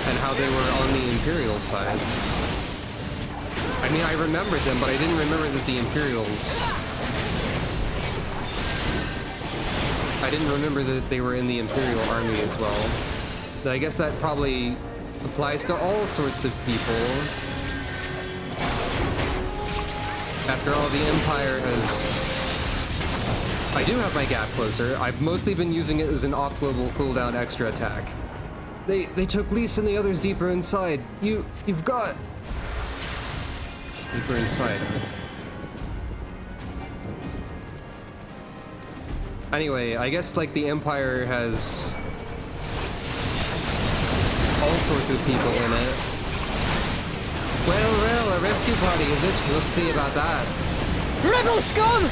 and how they were on the Imperial side. I mean, I remembered them, but I didn't remember that the Imperials... I didn't remember that they were in the Imperial army as well. But I guess that probably applies to all sorts of people. After all, the Empire has... I do have my gap closer. I've mostly been using it as an off-global cooldown extra attack. They took Lise and the others deeper inside. You've got... Deeper inside, huh? Anyway, I guess, like, the Empire has... all sorts of people in it. Well, a rescue party, is it? We'll see about that. Rebel scum!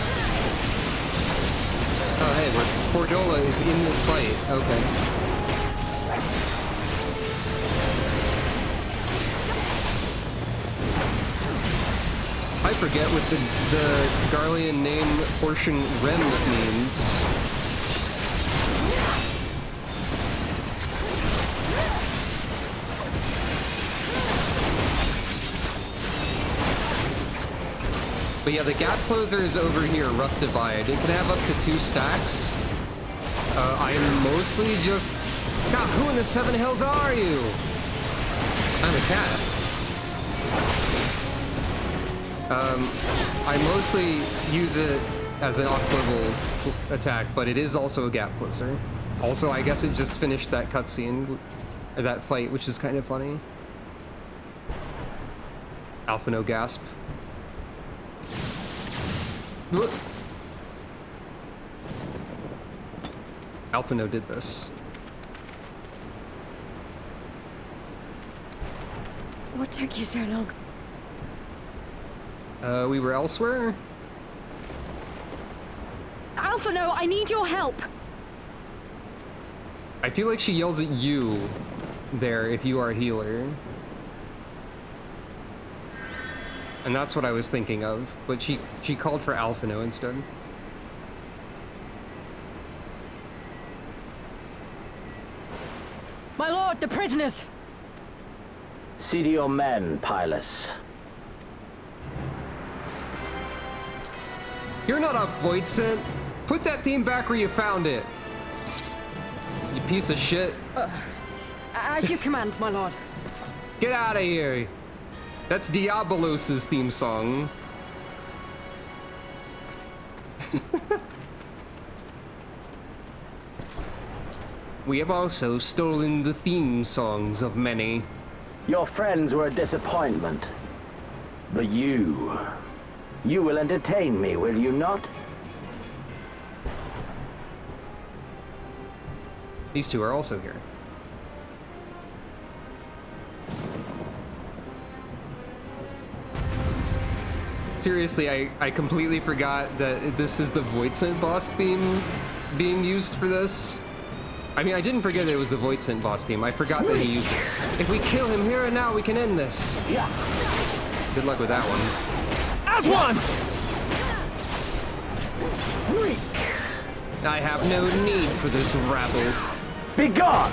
Oh, hey, Cordola is in this fight. Okay. I forget what the Garlean name portion Rem means. But yeah, the gap closer is over here, Rough Divide. It can have up to 2 stacks. I'm mostly just... God, who in the 7 hells are you? I'm a cat. I mostly use it as an off-level attack, but it is also a gap closer. Also, I guess it just finished that cutscene, or that fight, which is kind of funny. Alpha no gasp. Alphino did this. What took you so long? We were elsewhere? Alphino, I need your help! I feel like she yells at you there if you are a healer. And that's what I was thinking of, but she called for Alphino instead. My lord, the prisoners! See to your men, Pylus. You're not a Voidsent. Put that theme back where you found it. You piece of shit. As you command, my lord. Get out of here. That's Diabolos's theme song. We have also stolen the theme songs of many. Your friends were a disappointment. But you will entertain me, will you not? These two are also here. Seriously, I completely forgot that this is the Voidsent boss theme being used for this. I mean, I didn't forget it was the Voidsent boss theme. I forgot that he used it. If we kill him here and now, we can end this. Yeah. Good luck with that one. As one! I have no need for this rabble. Be gone!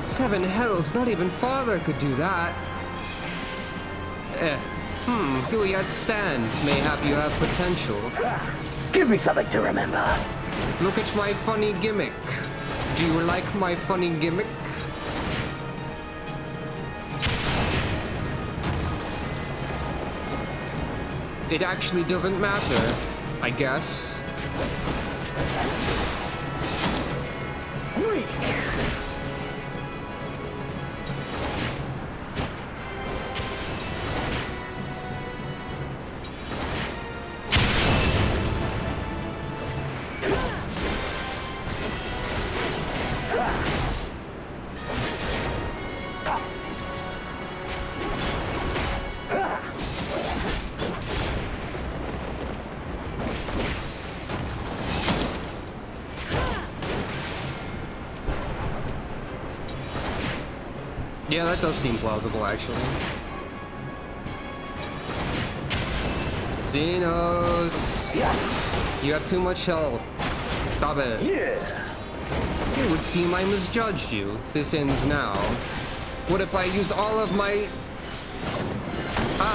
Seven hells, not even father could do that. Who yet stand? Mayhap you have potential. Give me something to remember. Look at my funny gimmick. Do you like my funny gimmick? It actually doesn't matter, I guess. Yeah, that does seem plausible, actually. Xenos! You have too much health. Stop it. It would seem I misjudged you. This ends now. What if I use all of my...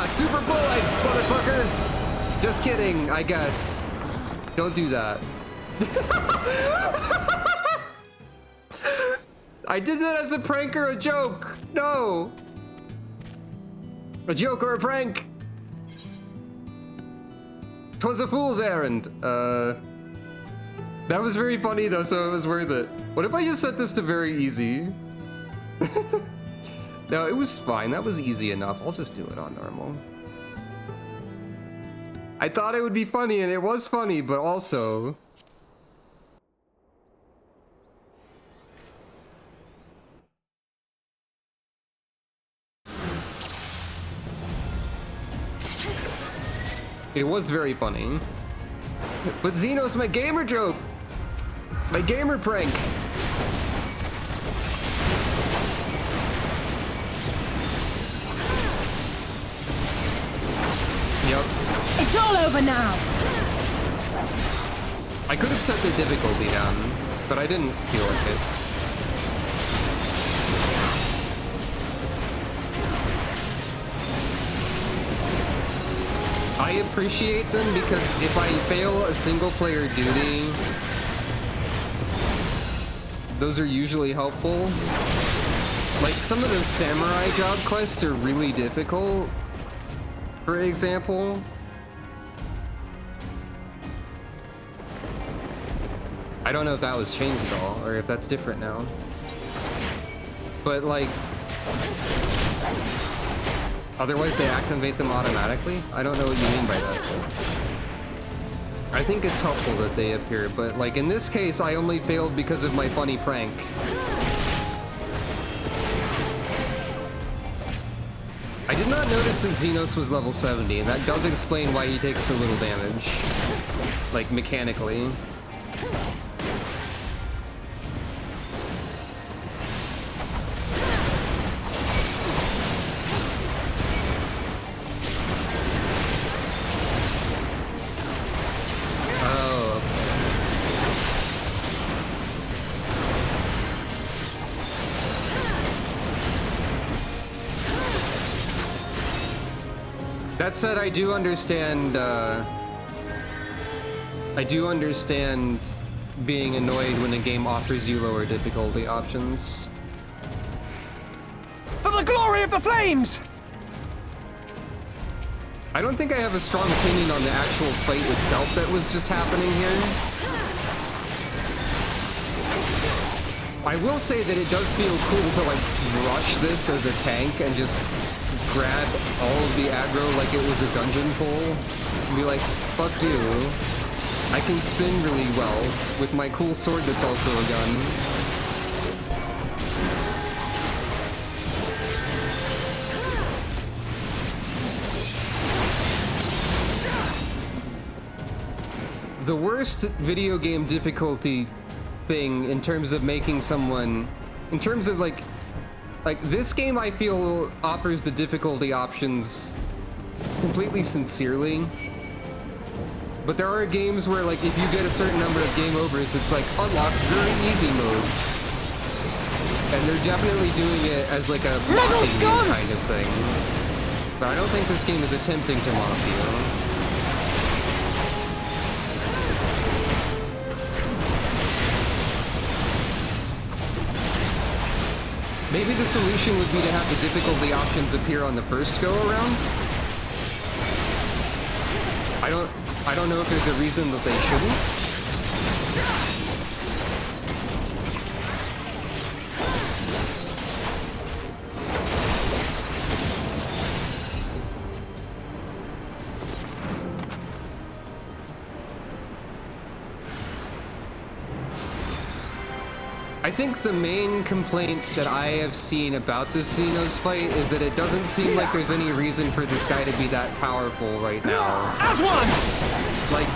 super bullet, motherfucker! Just kidding, I guess. Don't do that. I did that as a prank or a joke. No. A joke or a prank. 'Twas a fool's errand. That was very funny though, so it was worth it. What if I just set this to very easy? No, it was fine. That was easy enough. I'll just do it on normal. I thought it would be funny, and it was funny, but also... It was very funny. But Xenos, my gamer joke! My gamer prank! Yep. It's all over now! I could have set the difficulty down, but I didn't feel like it. I appreciate them because if I fail a single player duty, those are usually helpful. Like some of the samurai job quests are really difficult, for example. I don't know if that was changed at all, or if that's different now. But like, otherwise they activate them automatically? I don't know what you mean by that. I think it's helpful that they appear, but like in this case, I only failed because of my funny prank. I did not notice that Xenos was level 70, and that does explain why he takes so little damage. Like, mechanically. That said, I do understand being annoyed when a game offers you lower difficulty options. For the glory of the flames! I don't think I have a strong opinion on the actual fight itself that was just happening here. I will say that it does feel cool to like rush this as a tank and just grab all of the aggro like it was a dungeon pull and be like, fuck you. I can spin really well with my cool sword that's also a gun. The worst video game difficulty thing in terms of making someone, in terms of like this game I feel offers the difficulty options completely sincerely. But there are games where like if you get a certain number of game overs, it's like unlock very easy mode. And they're definitely doing it as like a mocking you kind of thing. But I don't think this game is attempting to mock you. Maybe the solution would be to have the difficulty options appear on the first go around. I don't know if there's a reason that they shouldn't. I think the main complaint that I have seen about this Xenos fight is that it doesn't seem like there's any reason for this guy to be that powerful right now. As one! Like,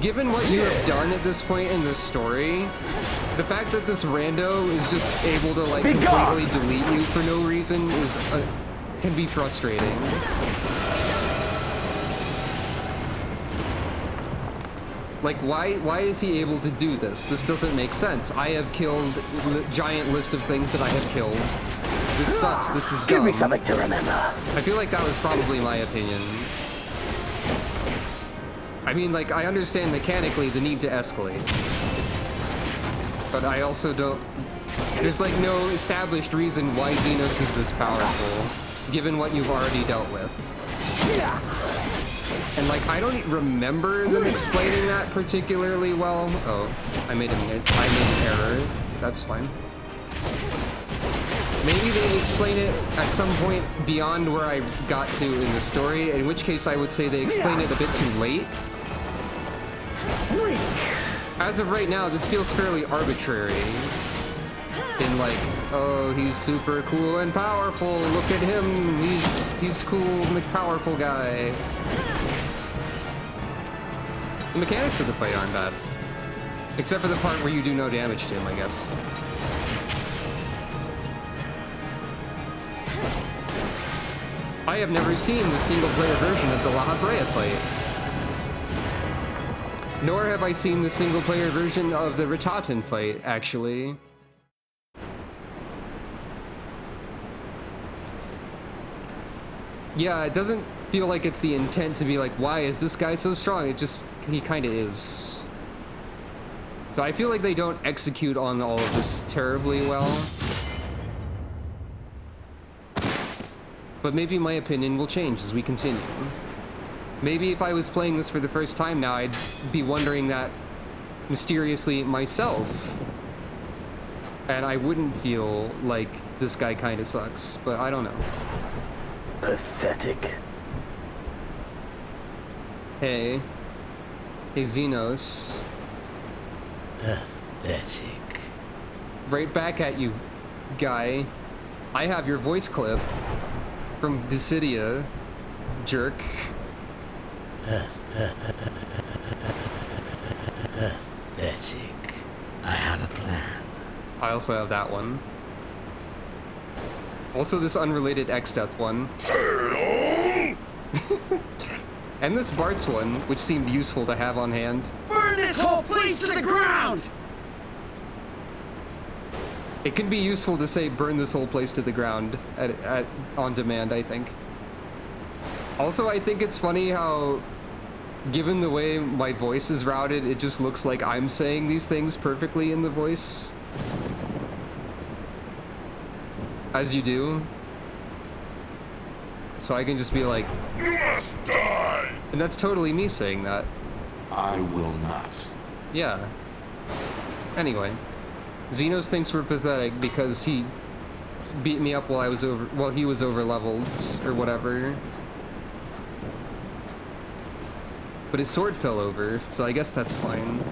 given what you have done at this point in the story, the fact that this rando is just able to like completely delete you for no reason is can be frustrating. Like, why is he able to do this? This doesn't make sense. I have killed the giant list of things that I have killed. This sucks. This is dumb. Give me something to remember. I feel like that was probably my opinion. I mean, like, I understand mechanically the need to escalate. But I also don't... There's, like, no established reason why Xenos is this powerful, given what you've already dealt with. And like, I don't remember them explaining that particularly well. Oh, I made an error. That's fine. Maybe they explain it at some point beyond where I got to in the story, in which case I would say they explain it a bit too late. As of right now, this feels fairly arbitrary. In like, oh, he's super cool and powerful. Look at him. He's cool, powerful guy. The mechanics of the fight aren't bad. Except for the part where you do no damage to him, I guess. I have never seen the single-player version of the La Brea fight. Nor have I seen the single-player version of the Ritatan fight, actually. Yeah, it doesn't feel like it's the intent to be like, why is this guy so strong? It just, he kind of is. So I feel like they don't execute on all of this terribly well. But maybe my opinion will change as we continue. Maybe if I was playing this for the first time now, I'd be wondering that mysteriously myself. And I wouldn't feel like this guy kind of sucks, but I don't know. Pathetic. Hey. Hey, Xenos. Pathetic. Right back at you, guy. I have your voice clip from Dissidia, jerk. Pathetic. I have a plan. I also have that one. Also this unrelated X-Death one. And this Bart's one, which seemed useful to have on hand. Burn this whole place to the ground! It can be useful to say burn this whole place to the ground on demand, I think. Also, I think it's funny how, given the way my voice is routed, it just looks like I'm saying these things perfectly in the voice. As you do. So I can just be like, You must die! And that's totally me saying that. I will not. Yeah. Anyway, Xenos thinks we're pathetic because he beat me up while he was over leveled or whatever. But his sword fell over, so I guess that's fine.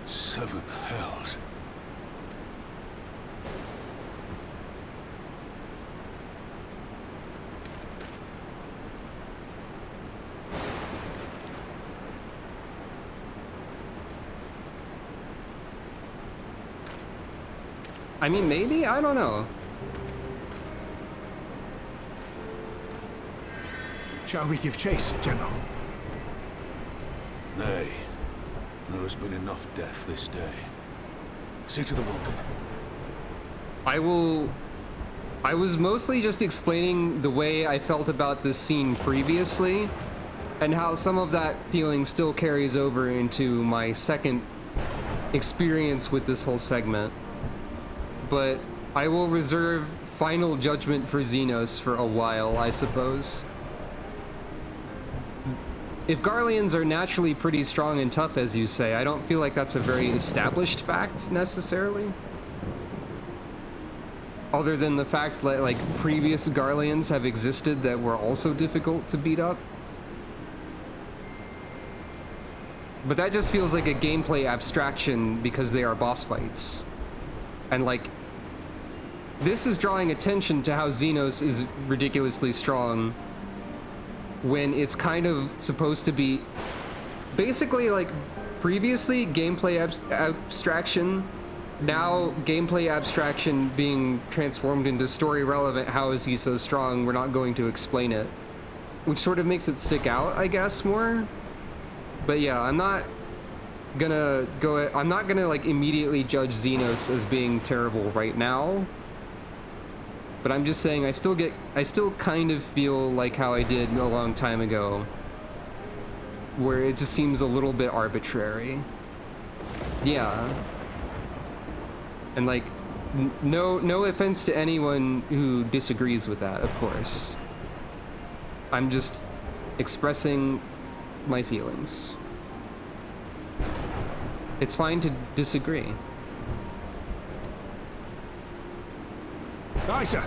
Seven hells. I mean, maybe? I don't know. Shall we give chase, General? Nay. There has been enough death this day. See to the wounded. I was mostly just explaining the way I felt about this scene previously, and how some of that feeling still carries over into my second experience with this whole segment. But I will reserve final judgment for Xenos for a while, I suppose. If Garleans are naturally pretty strong and tough, as you say, I don't feel like that's a very established fact, necessarily. Other than the fact that, like, previous Garleans have existed that were also difficult to beat up. But that just feels like a gameplay abstraction because they are boss fights. And, like, this is drawing attention to how Xenos is ridiculously strong when it's kind of supposed to be basically like previously gameplay abstraction, now gameplay abstraction being transformed into story relevant. How is he so strong? We're not going to explain it, which sort of makes it stick out, I guess, more. But yeah, I'm not gonna like immediately judge Xenos as being terrible right now. But I'm just saying I still kind of feel like how I did a long time ago, where it just seems a little bit arbitrary. Yeah. And like, no offense to anyone who disagrees with that, of course. I'm just expressing my feelings. It's fine to disagree. Aye, sir.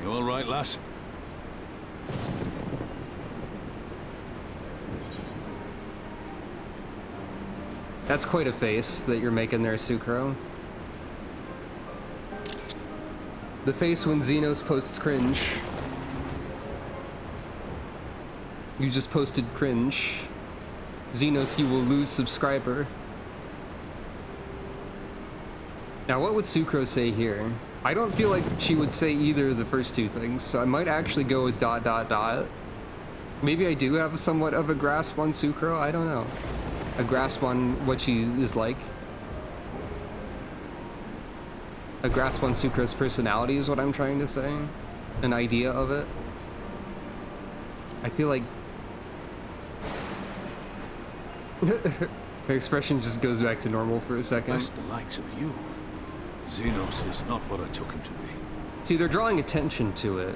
You all right, lass? That's quite a face that you're making there, Sucro. The face when Xenos posts cringe. You just posted cringe. Xenos, you will lose subscriber. Now, what would Sucro say here? I don't feel like she would say either of the first two things, so I might actually go with ... Maybe I do have somewhat of a grasp on Sucro, I don't know. A grasp on what she is like. A grasp on Sucro's personality is what I'm trying to say. An idea of it. I feel like her expression just goes back to normal for a second. Bless the likes of you. Xenos is not what I took him to be. See, they're drawing attention to it.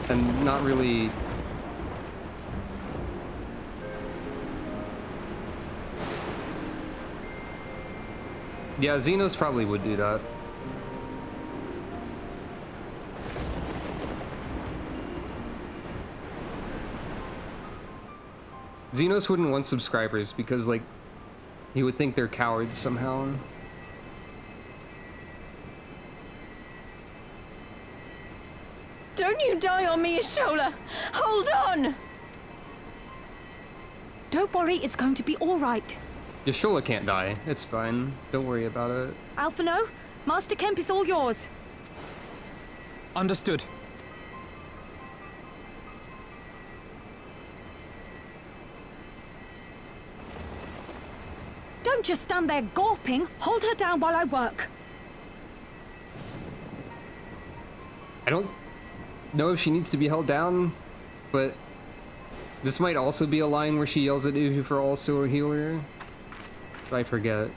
And not really... Yeah, Xenos probably would do that. Xenos wouldn't want subscribers because, like, he would think they're cowards somehow. Don't you die on me, Ishola! Hold on! Don't worry, it's going to be all right. Yashola can't die. It's fine. Don't worry about it. Alphino, Master Kemp is all yours. Understood. Don't just stand there gawping. Hold her down while I work. I don't know if she needs to be held down, but this might also be a line where she yells at you for also a healer. But I forget.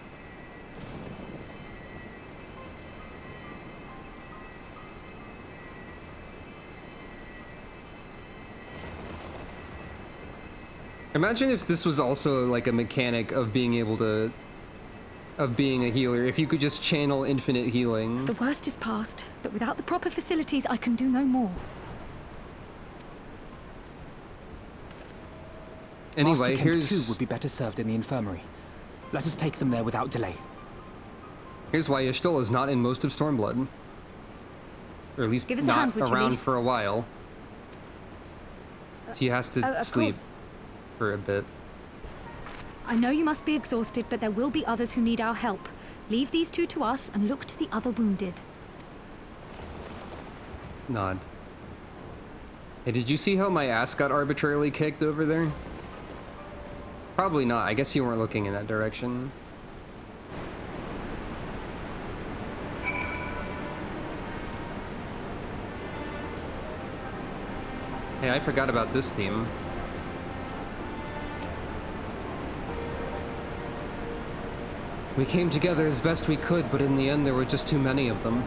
Imagine if this was also like a mechanic of being able to... of being a healer, if you could just channel infinite healing. The worst is past, but without the proper facilities, I can do no more. Anyway, Master here's... Kemp 2 would be better served in the infirmary. Let us take them there without delay. Here's why Y'shtola is not in most of Stormblood. Or at least Give us a not hand, would you, around Lise? for a while. She has to sleep course. for a bit. I know you must be exhausted, but there will be others who need our help. Leave these two to us and look to the other wounded. Nod. Hey, did you see how my ass got arbitrarily kicked over there? Probably not. I guess you weren't looking in that direction. Hey, I forgot about this theme. We came together as best we could, but in the end there were just too many of them.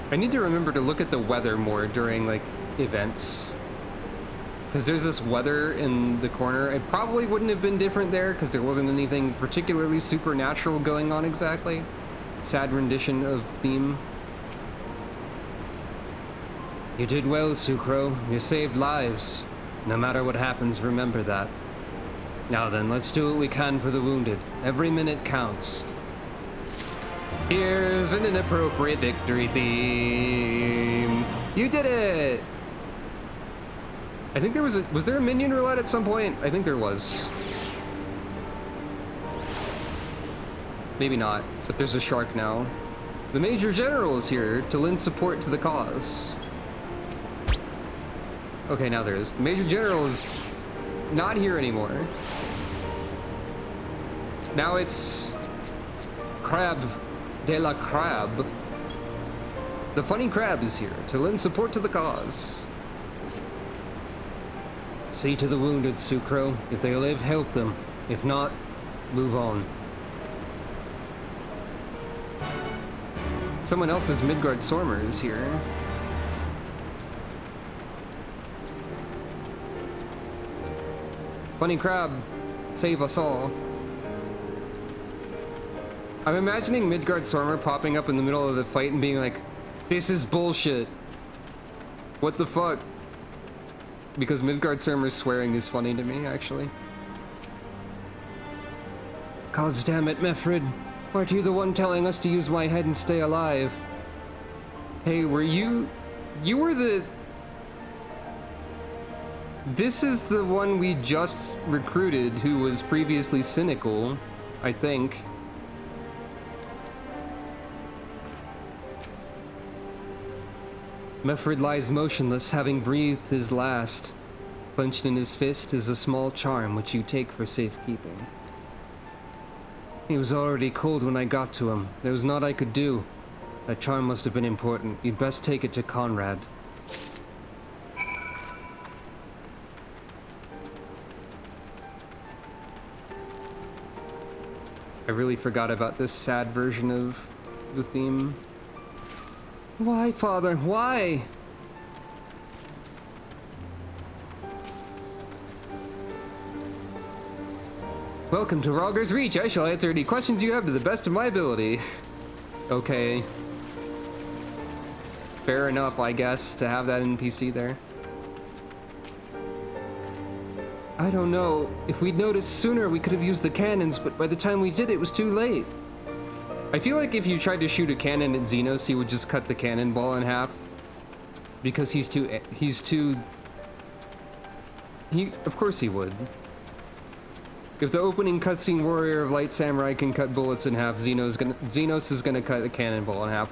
I need to remember to look at the weather more during, like, events. Because there's this weather in the corner. It probably wouldn't have been different there, because there wasn't anything particularly supernatural going on exactly. Sad rendition of theme. You did well, Sucro. You saved lives. No matter what happens, remember that. Now then, let's do what we can for the wounded. Every minute counts. Here's an inappropriate victory theme. You did it! I think there was there a minion roulette at some point? I think there was. Maybe not, but there's a shark now. The Major General is here to lend support to the cause. Okay, now there is. The Major General is not here anymore. Now it's Crab de la Crab. The funny crab is here to lend support to the cause. See to the wounded, Sucro. If they live, help them. If not, move on. Someone else's Midgard Sormer is here. Funny crab, save us all. I'm imagining Midgard Sormer popping up in the middle of the fight and being like, this is bullshit. What the fuck? Because Midgard Sormer's swearing is funny to me, actually. Gods damn it, Mefrid. Weren't you the one telling us to use my head and stay alive? Hey, were you... You were the... This is the one we just recruited who was previously cynical, I think. Mefrid lies motionless, having breathed his last. Clenched in his fist is a small charm which you take for safekeeping. He was already cold when I got to him. There was naught I could do. That charm must have been important. You'd best take it to Conrad. I really forgot about this sad version of the theme. Why, Father? Why? Welcome to Rogger's Reach. I shall answer any questions you have to the best of my ability. Okay. Fair enough, I guess, to have that NPC there. I don't know. If we'd noticed sooner, we could have used the cannons, but by the time we did, it was too late. I feel like if you tried to shoot a cannon at Xenos, he would just cut the cannonball in half. Because he's too... Of course he would. If the opening cutscene warrior of Light Samurai can cut bullets in half, Xenos is gonna cut the cannonball in half.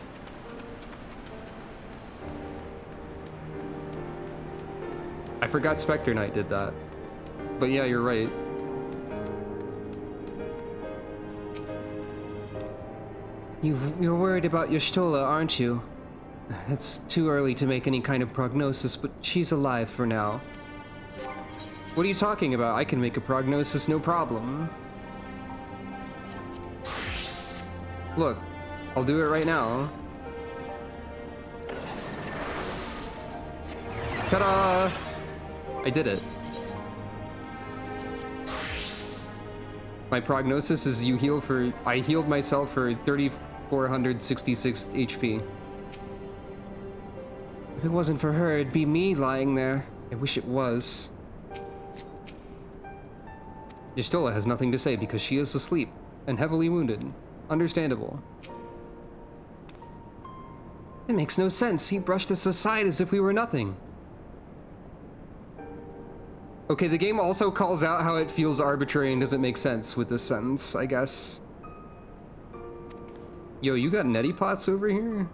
I forgot Spectre Knight did that. But yeah, you're right. You're worried about Y'shtola, aren't you? It's too early to make any kind of prognosis, but she's alive for now. What are you talking about? I can make a prognosis, no problem. Look, I'll do it right now. Ta-da! I did it. My prognosis is I healed myself for 3,466 HP. If it wasn't for her, it'd be me lying there. I wish it was. Y'shtola has nothing to say because she is asleep and heavily wounded. Understandable. It makes no sense. He brushed us aside as if we were nothing. Okay, the game also calls out how it feels arbitrary and doesn't make sense with this sentence, I guess. Yo, you got neti pots over here?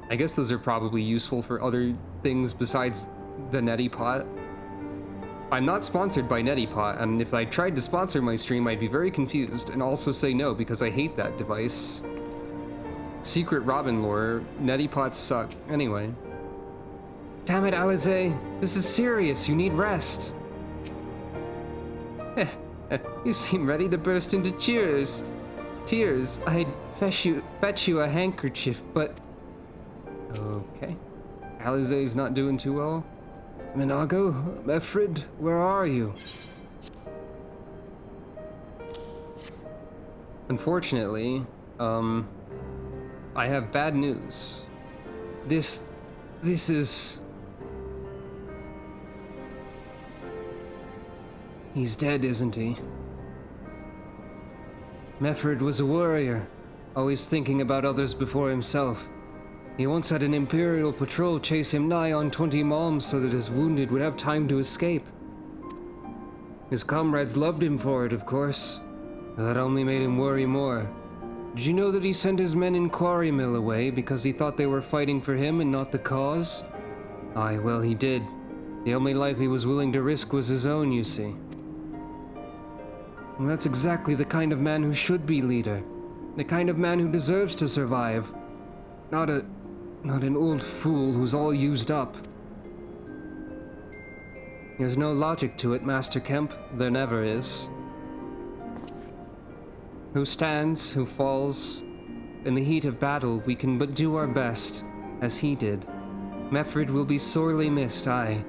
I guess those are probably useful for other things besides the neti pot. I'm not sponsored by neti pot, and if I tried to sponsor my stream, I'd be very confused and also say no because I hate that device. Secret Robin lore, neti pots suck. Anyway. Damn it, Alize. This is serious. You need rest. You seem ready to burst into tears. I'd fetch you a handkerchief, but... Okay. Alize's not doing too well. Minago, Mefrid, where are you? Unfortunately, I have bad news. This is... He's dead, isn't he? Mefrid was a warrior, always thinking about others before himself. He once had an Imperial patrol chase him nigh on 20 malms so that his wounded would have time to escape. His comrades loved him for it, of course. That only made him worry more. Did you know that he sent his men in Quarry Mill away because he thought they were fighting for him and not the cause? Aye, well, he did. The only life he was willing to risk was his own, you see. And that's exactly the kind of man who should be leader. The kind of man who deserves to survive. Not an old fool who's all used up. There's no logic to it, Master Kemp. There never is. Who stands, who falls. In the heat of battle, we can but do our best, as he did. Mefrid will be sorely missed, aye.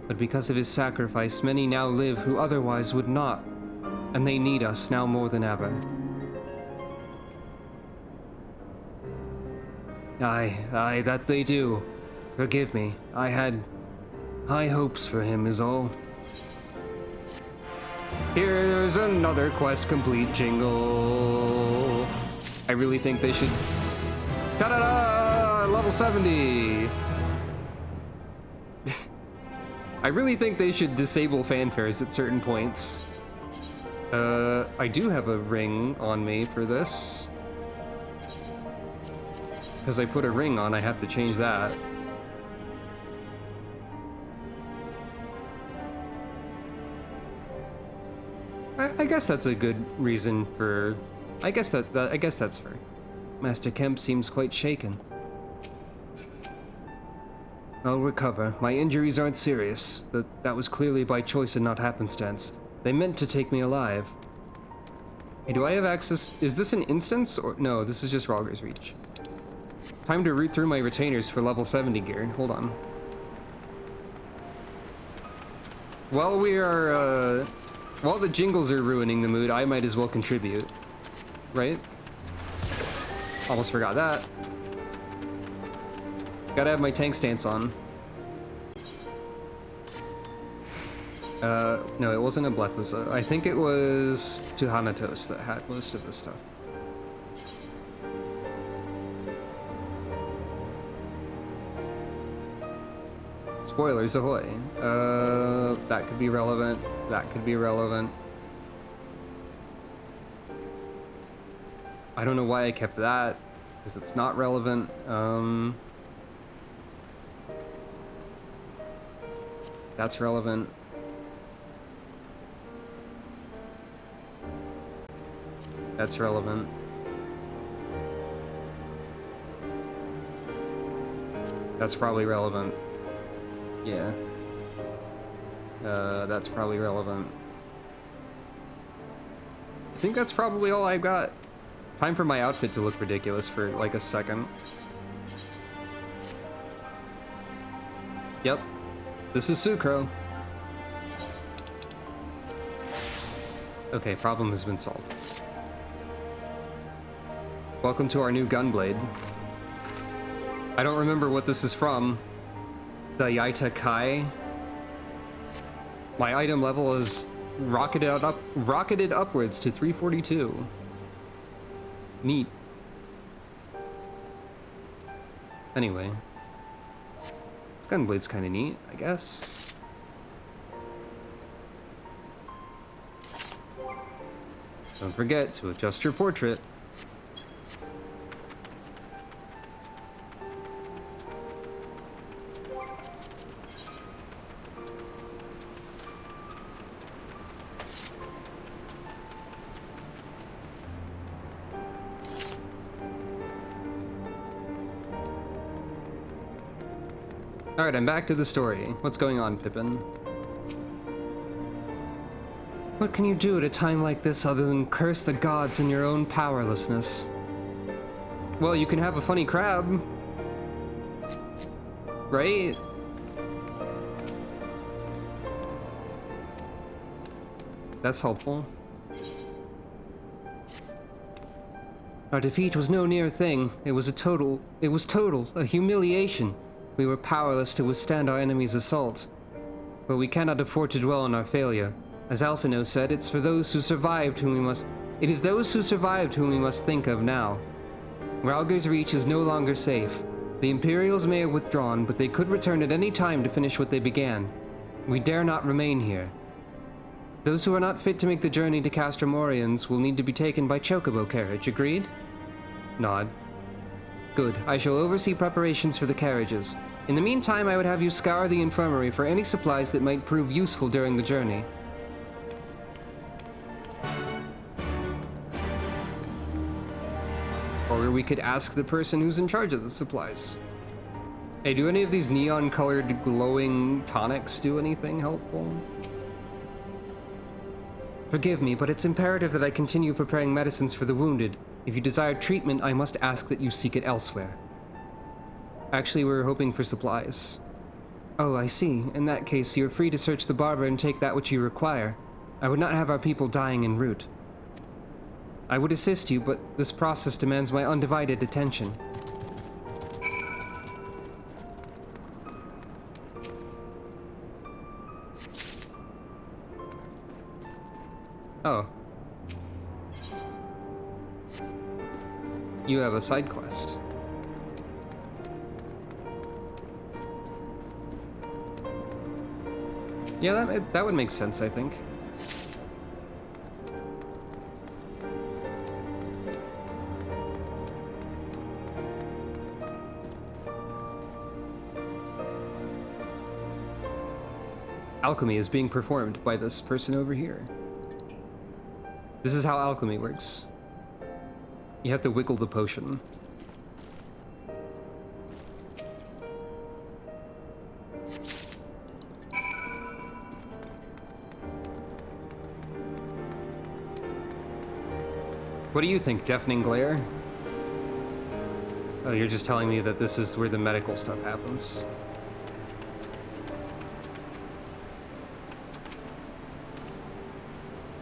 But because of his sacrifice, many now live who otherwise would not. And they need us now more than ever. Aye, that they do. Forgive me, I had high hopes for him is all. Here's another quest complete jingle. I really think they should... Ta-da-da! Level 70! I really think they should disable fanfares at certain points. I do have a ring on me for this. Because I put a ring on, I have to change that. I guess that's a good reason for... I guess that's fair. Master Kemp seems quite shaken. I'll recover. My injuries aren't serious. That was clearly by choice and not happenstance. They meant to take me alive. Hey, do I have access? Is this an instance or no? This is just Rogger's Reach. Time to root through my retainers for level 70 gear. Hold on. While the jingles are ruining the mood, I might as well contribute. Right? Almost forgot that. Gotta have my tank stance on. No, it wasn't a Blethusa. I think it was Tuhanatos that had most of this stuff. Spoilers ahoy. That could be relevant. That could be relevant. I don't know why I kept that, because it's not relevant. That's relevant. That's relevant. That's probably relevant. Yeah. That's probably relevant. I think that's probably all I got. Time for my outfit to look ridiculous for like a second. Yep. This is Sucro. Okay, problem has been solved. Welcome to our new gunblade. I don't remember what this is from. The Yaita Kai. My item level is rocketed upwards to 342. Neat. Anyway. This gunblade's kind of neat, I guess. Don't forget to adjust your portrait. Alright, I'm back to the story. What's going on, Pippin? What can you do at a time like this other than curse the gods in your own powerlessness? Well, you can have a funny crowd. Right? That's helpful. Our defeat was no near thing. It was total, a humiliation. We were powerless to withstand our enemy's assault. But we cannot afford to dwell on our failure. As Alphino said, it is those who survived whom we must think of now. Rauger's Reach is no longer safe. The Imperials may have withdrawn, but they could return at any time to finish what they began. We dare not remain here. Those who are not fit to make the journey to Castor Morians will need to be taken by chocobo carriage, agreed? Nod. Good, I shall oversee preparations for the carriages. In the meantime, I would have you scour the infirmary for any supplies that might prove useful during the journey. Or we could ask the person who's in charge of the supplies. Hey, do any of these neon-colored glowing tonics do anything helpful? Forgive me, but it's imperative that I continue preparing medicines for the wounded. If you desire treatment, I must ask that you seek it elsewhere. Actually, we were hoping for supplies. Oh, I see. In that case, you're free to search the barber and take that which you require. I would not have our people dying en route. I would assist you, but this process demands my undivided attention. Oh. You have a side quest. Yeah, that would make sense, I think. Alchemy is being performed by this person over here. This is how alchemy works. You have to wiggle the potion. What do you think, Deafening Glare? Oh, you're just telling me that this is where the medical stuff happens.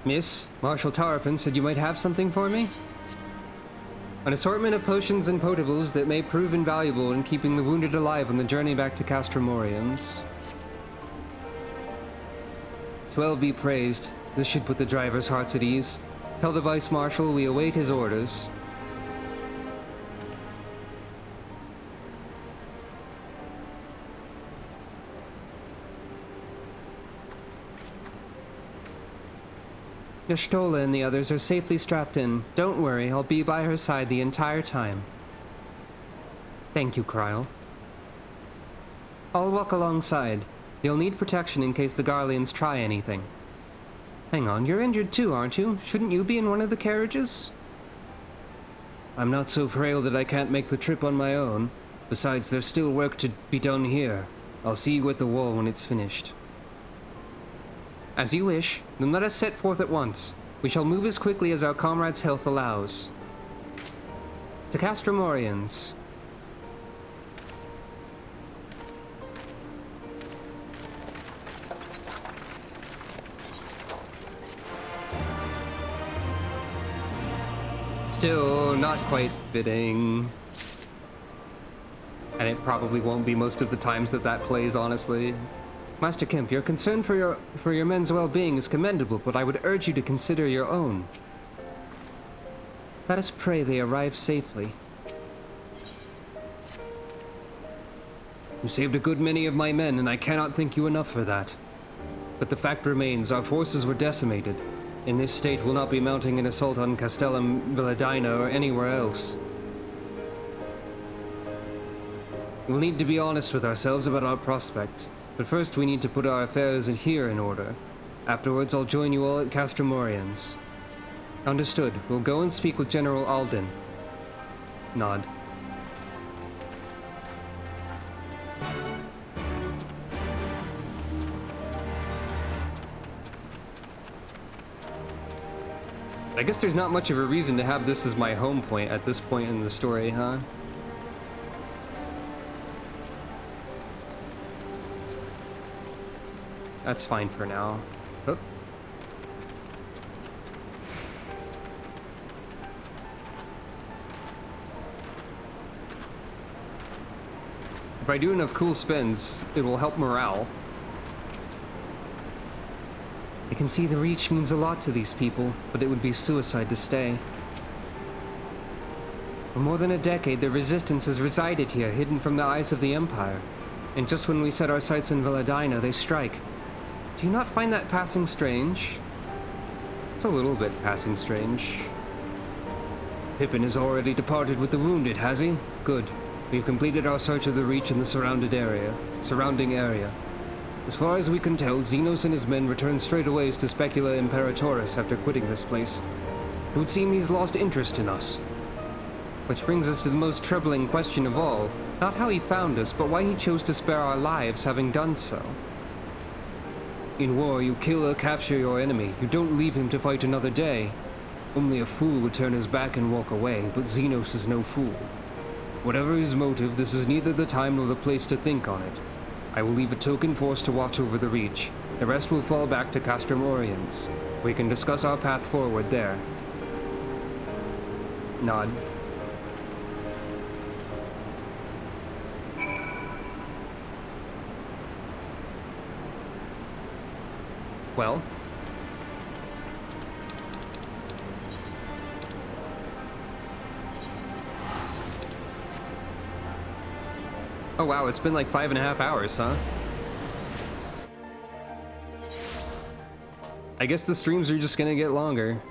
Miss, Marshal Tarpin said you might have something for me? An assortment of potions and potables that may prove invaluable in keeping the wounded alive on the journey back to Castor Morians. 12 be praised. This should put the driver's hearts at ease. Tell the Vice Marshal we await his orders. Y'shtola and the others are safely strapped in. Don't worry, I'll be by her side the entire time. Thank you, Kryl. I'll walk alongside. You'll need protection in case the Garleans try anything. Hang on, you're injured too, aren't you? Shouldn't you be in one of the carriages? I'm not so frail that I can't make the trip on my own. Besides, there's still work to be done here. I'll see you at the wall when it's finished. As you wish, then let us set forth at once. We shall move as quickly as our comrades' health allows. To Castromorians. Still not quite fitting. And it probably won't be most of the times that that plays, honestly. Master Kemp, your concern for your men's well-being is commendable, but I would urge you to consider your own. Let us pray they arrive safely. You saved a good many of my men, and I cannot thank you enough for that. But the fact remains, our forces were decimated. In this state, we'll not be mounting an assault on Castellum Villadina or anywhere else. We'll need to be honest with ourselves about our prospects, but first we need to put our affairs here in order. Afterwards, I'll join you all at Castromorians. Understood. We'll go and speak with General Alden. Nod. I guess there's not much of a reason to have this as my home point at this point in the story, huh? That's fine for now. Oh. If I do enough cool spins, it will help morale. I can see the Reach means a lot to these people, but it would be suicide to stay. For more than a decade, the Resistance has resided here, hidden from the eyes of the Empire. And just when we set our sights in Villadina, they strike. Do you not find that passing strange? It's a little bit passing strange. Pippin has already departed with the wounded, has he? Good. We've completed our search of the Reach and the surrounding area. As far as we can tell, Xenos and his men returned straight away to Specula Imperatoris after quitting this place. It would seem he's lost interest in us. Which brings us to the most troubling question of all. Not how he found us, but why he chose to spare our lives having done so. In war, you kill or capture your enemy. You don't leave him to fight another day. Only a fool would turn his back and walk away, but Xenos is no fool. Whatever his motive, this is neither the time nor the place to think on it. I will leave a token force to watch over the Reach. The rest will fall back to Castromorians. We can discuss our path forward there. Nod. Well? Oh wow, it's been like 5.5 hours, huh? I guess the streams are just gonna get longer.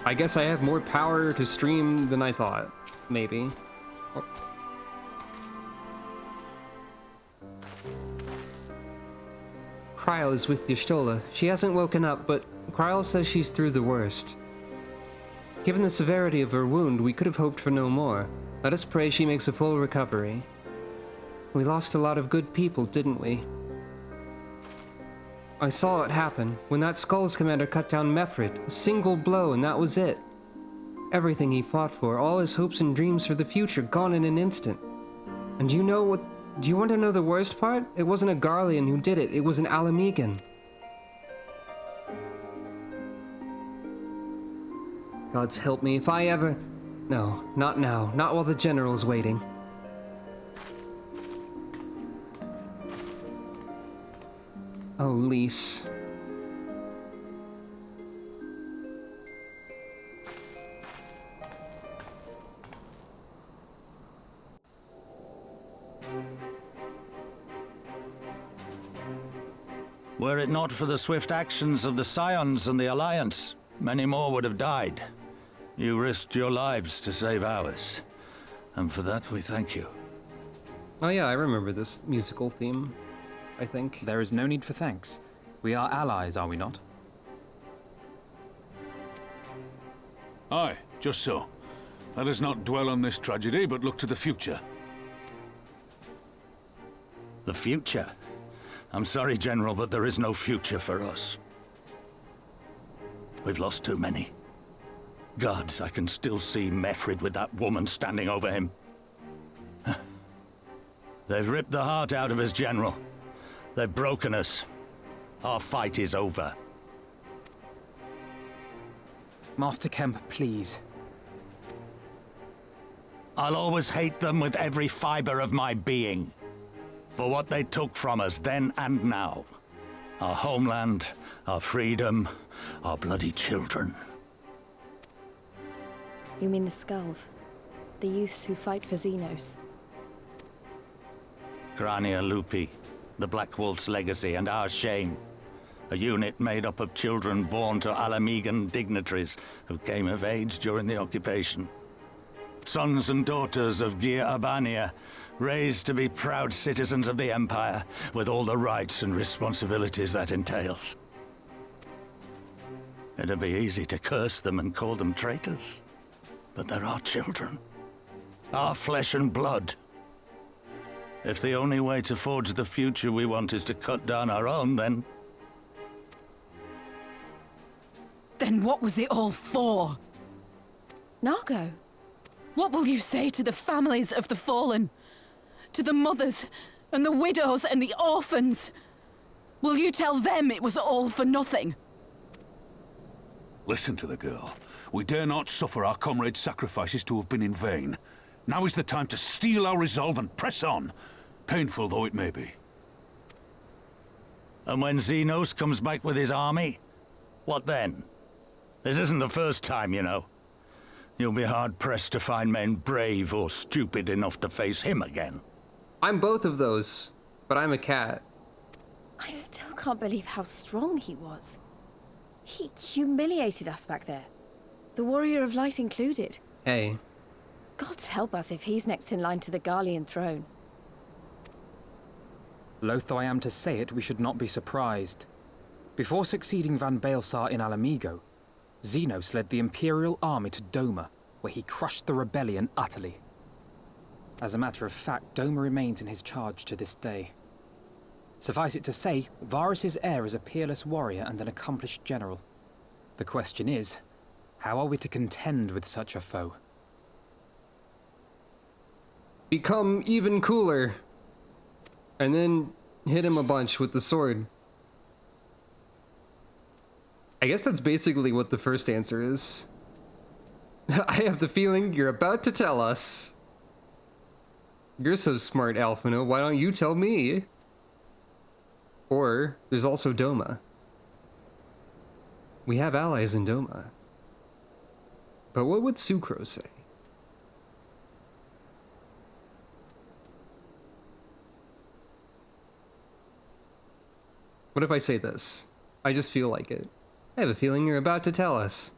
I guess I have more power to stream than I thought. Maybe. Oh. Kryl is with Y'shtola. She hasn't woken up, but Kryl says she's through the worst. Given the severity of her wound, we could have hoped for no more. Let us pray she makes a full recovery. We lost a lot of good people, didn't we? I saw it happen, when that Skulls commander cut down Mefrid. A single blow and that was it. Everything he fought for, all his hopes and dreams for the future, gone in an instant. And do you want to know the worst part? It wasn't a Garlean who did it, it was an Alamegan. Gods help me if I ever... No, not now. Not while the General's waiting. Oh, Lise. Were it not for the swift actions of the Scions and the Alliance, many more would have died. You risked your lives to save ours, and for that we thank you. Oh yeah, I remember this musical theme, I think. There is no need for thanks. We are allies, are we not? Aye, just so. Let us not dwell on this tragedy, but look to the future. The future? I'm sorry, General, but there is no future for us. We've lost too many. Gods, I can still see Mefrid with that woman standing over him. They've ripped the heart out of us, General. They've broken us. Our fight is over. Master Kemp, please. I'll always hate them with every fiber of my being. For what they took from us then and now. Our homeland, our freedom, our bloody children. You mean the Skulls? The youths who fight for Xenos? Grania Lupi, the Black Wolf's legacy and our shame. A unit made up of children born to Alamegan dignitaries who came of age during the occupation. Sons and daughters of Gir Abania, raised to be proud citizens of the Empire, with all the rights and responsibilities that entails. It'd be easy to curse them and call them traitors, but they're our children. Our flesh and blood. If the only way to forge the future we want is to cut down our own, then... Then what was it all for? Nargo. What will you say to the families of the fallen? To the mothers, and the widows, and the orphans? Will you tell them it was all for nothing? Listen to the girl. We dare not suffer our comrades' sacrifices to have been in vain. Now is the time to steel our resolve and press on, painful though it may be. And when Xenos comes back with his army, what then? This isn't the first time, you know. You'll be hard-pressed to find men brave or stupid enough to face him again. I'm both of those, but I'm a cat. I still can't believe how strong he was. He humiliated us back there. The Warrior of Light included. Hey. Gods help us if he's next in line to the Garlean throne. Loath though I am to say it, we should not be surprised. Before succeeding Van Baelsar in Alamigo, Xenos led the Imperial army to Doma, where he crushed the rebellion utterly. As a matter of fact, Doma remains in his charge to this day. Suffice it to say, Varys' heir is a peerless warrior and an accomplished general. The question is, how are we to contend with such a foe? Become even cooler. And then hit him a bunch with the sword. I guess that's basically what the first answer is. I have the feeling you're about to tell us. You're so smart, Alphino. Why don't you tell me? Or, there's also Doma. We have allies in Doma. But what would Sucro say? What if I say this? I just feel like it. I have a feeling you're about to tell us.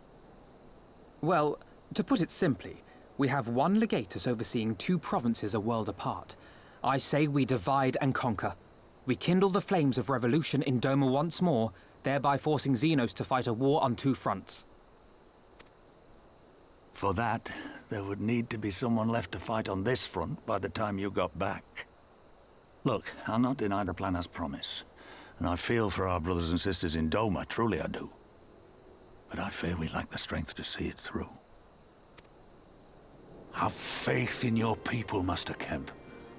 Well, to put it simply, we have one legatus overseeing two provinces a world apart. I say we divide and conquer. We kindle the flames of revolution in Doma once more, thereby forcing Xenos to fight a war on two fronts. For that, there would need to be someone left to fight on this front by the time you got back. Look, I'll not deny the plan as promised. And I feel for our brothers and sisters in Doma, truly I do. But I fear we lack the strength to see it through. Have faith in your people, Master Kemp.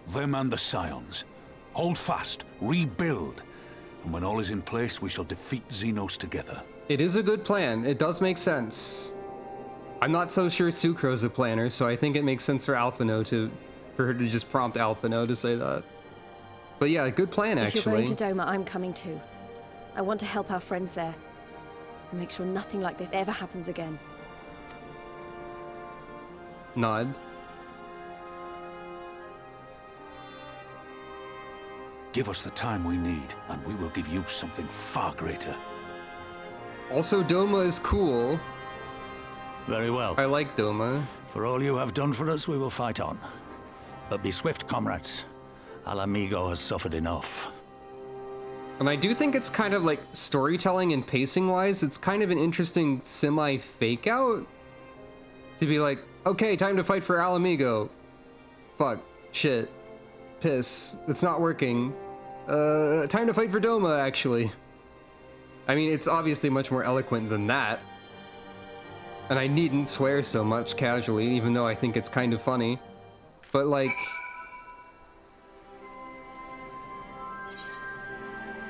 Them and the Scions. Hold fast, rebuild. And when all is in place, we shall defeat Xenos together. It is a good plan. It does make sense. I'm not so sure Sucro's a planner, so I think it makes sense for Alphino for her to just prompt Alphino to say that. But yeah, good plan, actually. If you're going to Doma, I'm coming too. I want to help our friends there. And make sure nothing like this ever happens again. Nod. Give us the time we need, and we will give you something far greater. Also, Doma is cool. Very well. I like Doma. For all you have done for us, we will fight on. But be swift, comrades. Alamigo has suffered enough. And I do think it's kind of like storytelling and pacing wise, it's kind of an interesting semi-fake out to be like, Okay, time to fight for Alamigo. Fuck. Shit. Piss. It's not working. Time to fight for Doma, actually. I mean, it's obviously much more eloquent than that. And I needn't swear so much casually, even though I think it's kind of funny. But like...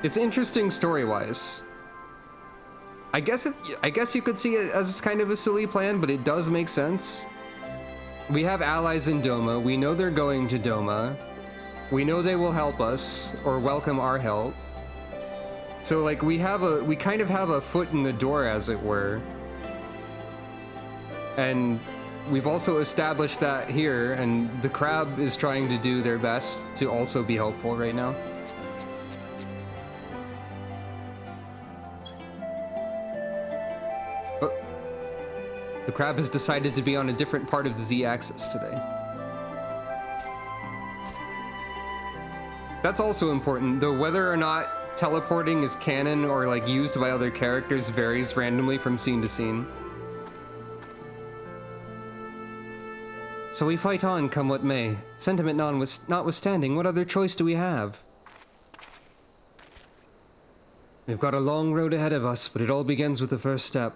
it's interesting story-wise. I guess you could see it as kind of a silly plan, but it does make sense. We have allies in Doma. We know they're going to Doma. We know they will help us or welcome our help. So like we kind of have a foot in the door, as it were. And we've also established that here, and the crab is trying to do their best to also be helpful right now. The crab has decided to be on a different part of the Z-axis today. That's also important, though whether or not teleporting is canon or like used by other characters varies randomly from scene to scene. So we fight on, come what may. Sentiment notwithstanding, what other choice do we have? We've got a long road ahead of us, but it all begins with the first step.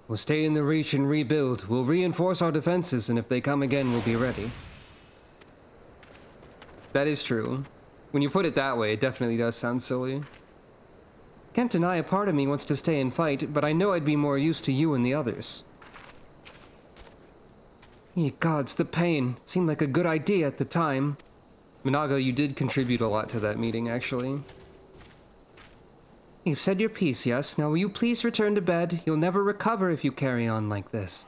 We'll stay in the Reach and rebuild. We'll reinforce our defenses, and if they come again, we'll be ready. That is true. When you put it that way, it definitely does sound silly. Can't deny a part of me wants to stay and fight, but I know I'd be more use to you and the others. Ye gods, the pain. It seemed like a good idea at the time. Minago, you did contribute a lot to that meeting, actually. You've said your piece, yes? Now will you please return to bed? You'll never recover if you carry on like this.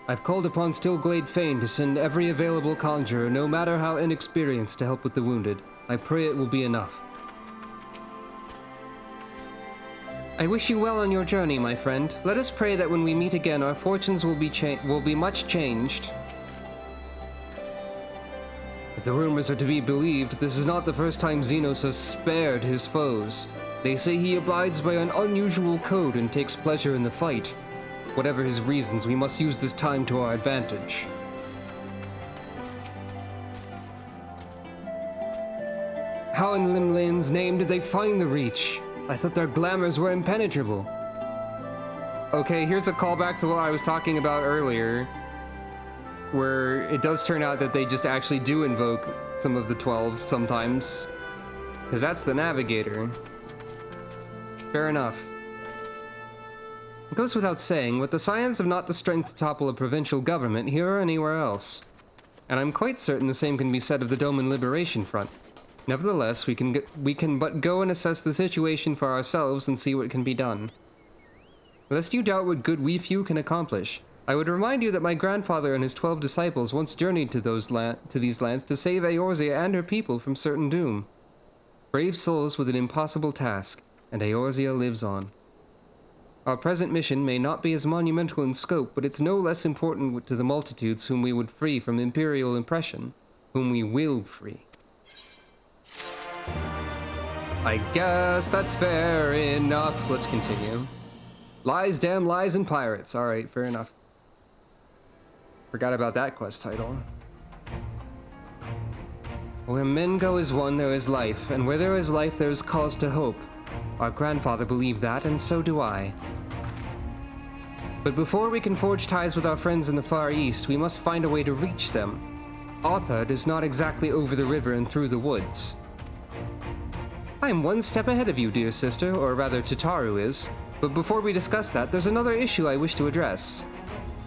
I've called upon Stillglade Fane to send every available conjurer, no matter how inexperienced, to help with the wounded. I pray it will be enough. I wish you well on your journey, my friend. Let us pray that when we meet again, our fortunes will be much changed. If the rumors are to be believed, this is not the first time Xenos has spared his foes. They say he abides by an unusual code and takes pleasure in the fight. Whatever his reasons, we must use this time to our advantage. How in Limlane's name did they find the Reach? I thought their glamours were impenetrable. Okay, here's a callback to what I was talking about earlier, where it does turn out that they just actually do invoke some of the 12 sometimes, because that's the Navigator. Fair enough. It goes without saying, with the scions have not the strength to topple a provincial government here or anywhere else. And I'm quite certain the same can be said of the Doman Liberation Front. Nevertheless, we can but go and assess the situation for ourselves and see what can be done. Lest you doubt what good we few can accomplish, I would remind you that my grandfather and his 12 disciples once journeyed to these lands to save Eorzea and her people from certain doom. Brave souls with an impossible task, and Eorzea lives on. Our present mission may not be as monumental in scope, but it's no less important to the multitudes whom we would free from imperial oppression, whom we will free. I guess that's fair enough. Let's continue. Lies, damn lies, and pirates. Alright, fair enough. Forgot about that quest title. Where men go as one, there is life, and where there is life, there is cause to hope. Our grandfather believed that, and so do I. But before we can forge ties with our friends in the Far East, we must find a way to reach them. Arthard is not exactly over the river and through the woods. I am one step ahead of you, dear sister, or rather Tataru is. But before we discuss that, there's another issue I wish to address.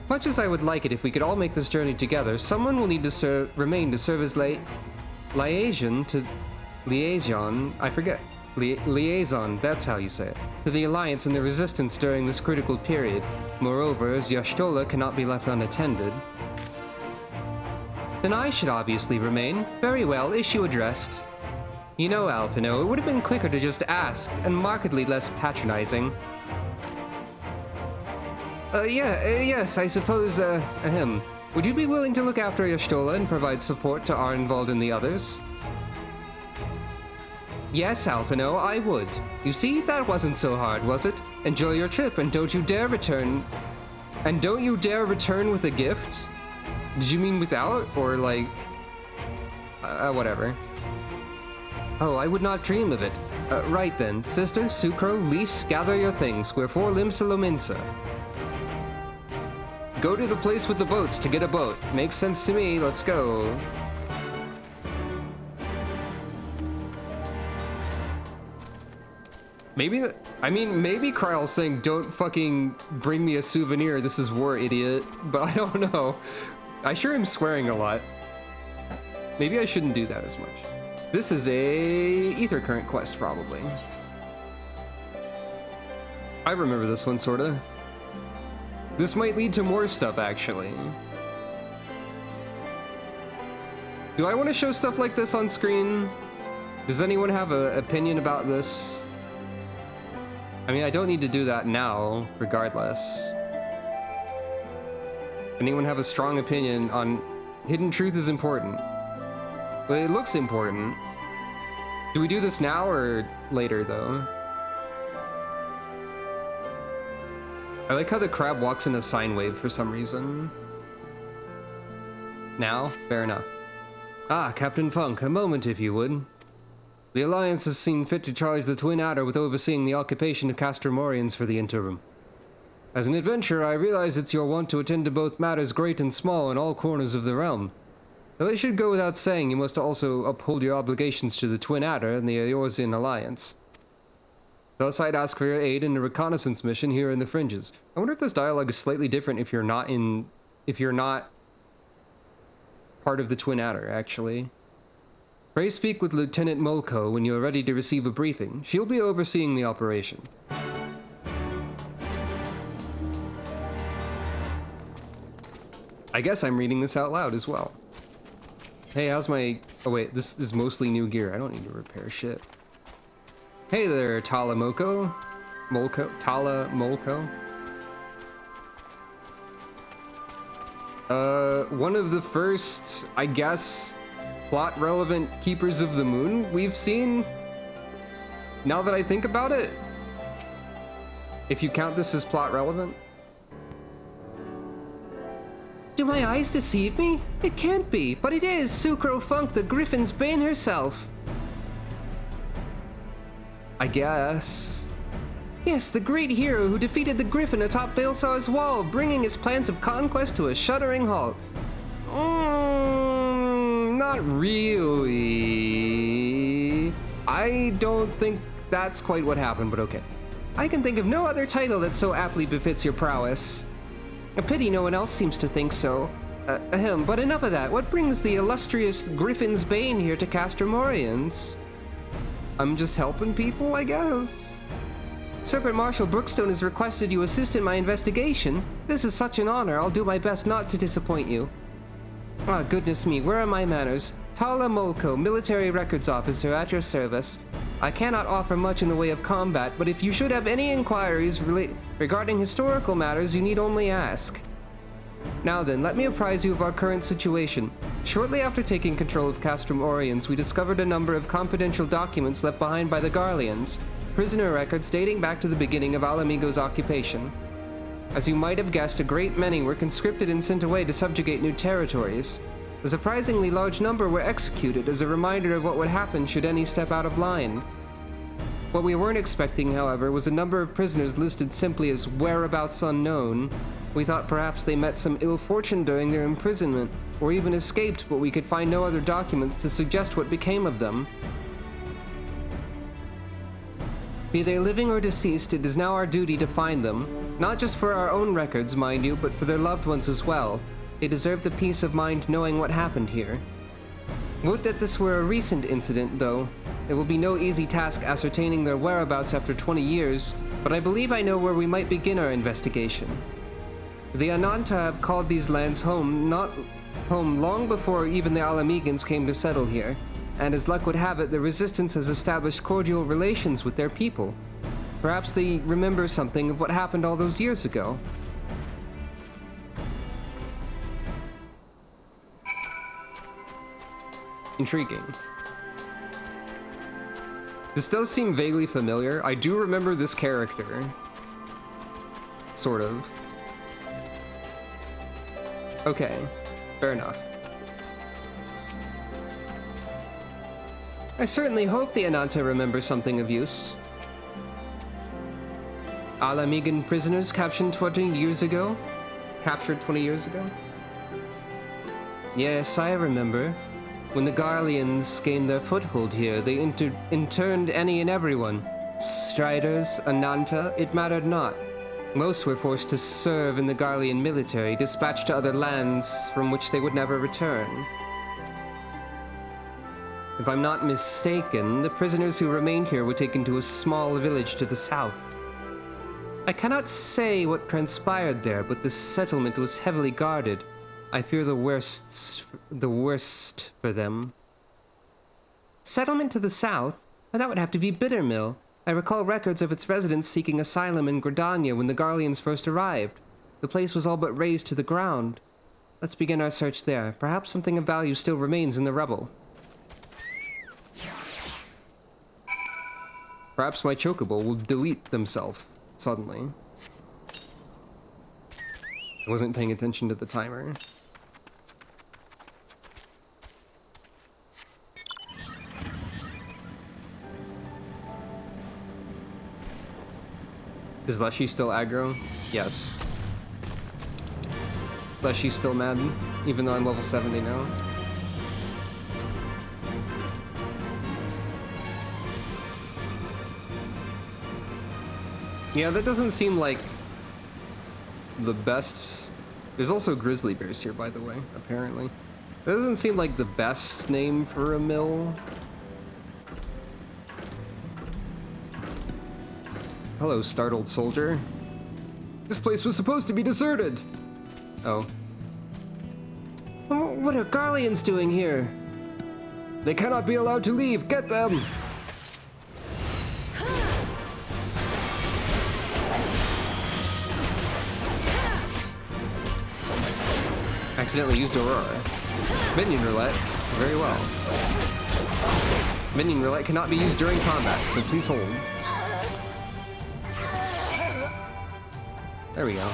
Much as I would like it if we could all make this journey together, someone will need to remain to serve as liaison, that's how you say it, to the Alliance and the Resistance during this critical period. Moreover, as Y'shtola cannot be left unattended. Then I should obviously remain. Very well, issue addressed. You know, Alphino, it would have been quicker to just ask, and markedly less patronizing. Yes, I suppose, would you be willing to look after Y'shtola and provide support to Arnvald and the others? Yes, Alphino, I would. You see, that wasn't so hard, was it? Enjoy your trip, and don't you dare return. And don't you dare return with a gift? Did you mean without, or like... whatever. Oh, I would not dream of it. Right then, sister, Sucro, Lys, gather your things. We're for Limsa. Go to the place with the boats to get a boat. Makes sense to me, let's go. Maybe Kryle's saying, don't fucking bring me a souvenir, this is war, idiot. But I don't know. I sure am swearing a lot. Maybe I shouldn't do that as much. This is a ether current quest, probably. I remember this one, sorta. This might lead to more stuff, actually. Do I want to show stuff like this on screen? Does anyone have an opinion about this? I mean, I don't need to do that now, regardless. Anyone have a strong opinion on hidden truth is important? Well, it looks important. Do we do this now or later, though? I like how the crab walks in a sine wave for some reason. Now? Fair enough. Ah, Captain Funk, a moment if you would. The Alliance has seen fit to charge the Twin Adder with overseeing the occupation of Castromorians for the interim. As an adventurer, I realize it's your wont to attend to both matters great and small in all corners of the realm. Though it should go without saying, you must also uphold your obligations to the Twin Adder and the Eorzean Alliance. Thus, I'd ask for your aid in a reconnaissance mission here in the fringes. I wonder if this dialogue is slightly different if you're not part of the Twin Adder, actually. Pray speak with Lieutenant Molko when you are ready to receive a briefing. She'll be overseeing the operation. I guess I'm reading this out loud as well. Hey, how's my... Oh wait, this is mostly new gear. I don't need to repair shit. Hey there, Tala Molko. Tala Molko. One of the first, I guess, plot-relevant Keepers of the Moon we've seen. Now that I think about it. If you count this as plot-relevant. Do my eyes deceive me? It can't be, but it is Sucro Funk, the Griffin's Bane herself. I guess. Yes, the great hero who defeated the Griffin atop Baelsar's wall, bringing his plans of conquest to a shuddering halt. Not really. I don't think that's quite what happened, but okay. I can think of no other title that so aptly befits your prowess. A pity no one else seems to think so. But enough of that. What brings the illustrious Griffin's Bane here to Castromorians? I'm just helping people, I guess. Serpent Marshal Brookstone has requested you assist in my investigation. This is such an honor, I'll do my best not to disappoint you. Ah, goodness me, where are my manners? Tala Molko, Military Records Officer, at your service. I cannot offer much in the way of combat, but if you should have any inquiries regarding historical matters, you need only ask. Now then, let me apprise you of our current situation. Shortly after taking control of Castromorians, we discovered a number of confidential documents left behind by the Garleans, prisoner records dating back to the beginning of Alamigo's occupation. As you might have guessed, a great many were conscripted and sent away to subjugate new territories. A surprisingly large number were executed as a reminder of what would happen should any step out of line. What we weren't expecting, however, was a number of prisoners listed simply as whereabouts unknown. We thought perhaps they met some ill fortune during their imprisonment, or even escaped, but we could find no other documents to suggest what became of them. Be they living or deceased, it is now our duty to find them, not just for our own records, mind you, but for their loved ones as well. They deserve the peace of mind knowing what happened here. Would that this were a recent incident, though. It will be no easy task ascertaining their whereabouts after 20 years, but I believe I know where we might begin our investigation. The Ananta have called these lands home, not home long before even the Alamegans came to settle here, and as luck would have it, the Resistance has established cordial relations with their people. Perhaps they remember something of what happened all those years ago. Intriguing. This does seem vaguely familiar. I do remember this character. Sort of. Okay, fair enough. I certainly hope the Ananta remembers something of use. Alamigan prisoners captured 20 years ago? Yes, I remember. When the Garleans gained their foothold here, they interned any and everyone. Striders, Ananta, it mattered not. Most were forced to serve in the Garlean military, dispatched to other lands from which they would never return. If I'm not mistaken, the prisoners who remained here were taken to a small village to the south. I cannot say what transpired there, but the settlement was heavily guarded. I fear the worst for them. Settlement to the south? Well, that would have to be Bittermill. I recall records of its residents seeking asylum in Gridania when the Garleans first arrived. The place was all but razed to the ground. Let's begin our search there. Perhaps something of value still remains in the rubble. Perhaps my chocobo will delete themselves suddenly. I wasn't paying attention to the timer. Is Leshy still aggro? Yes. Leshy's still mad, even though I'm level 70 now. Yeah, that doesn't seem like the best. There's also grizzly bears here, by the way, apparently. That doesn't seem like the best name for a mill. Hello, startled soldier. This place was supposed to be deserted. Oh. What are Garleans doing here? They cannot be allowed to leave. Get them! Accidentally used Aurora. Minion roulette. Very well. Minion roulette cannot be used during combat, so please hold. There we go.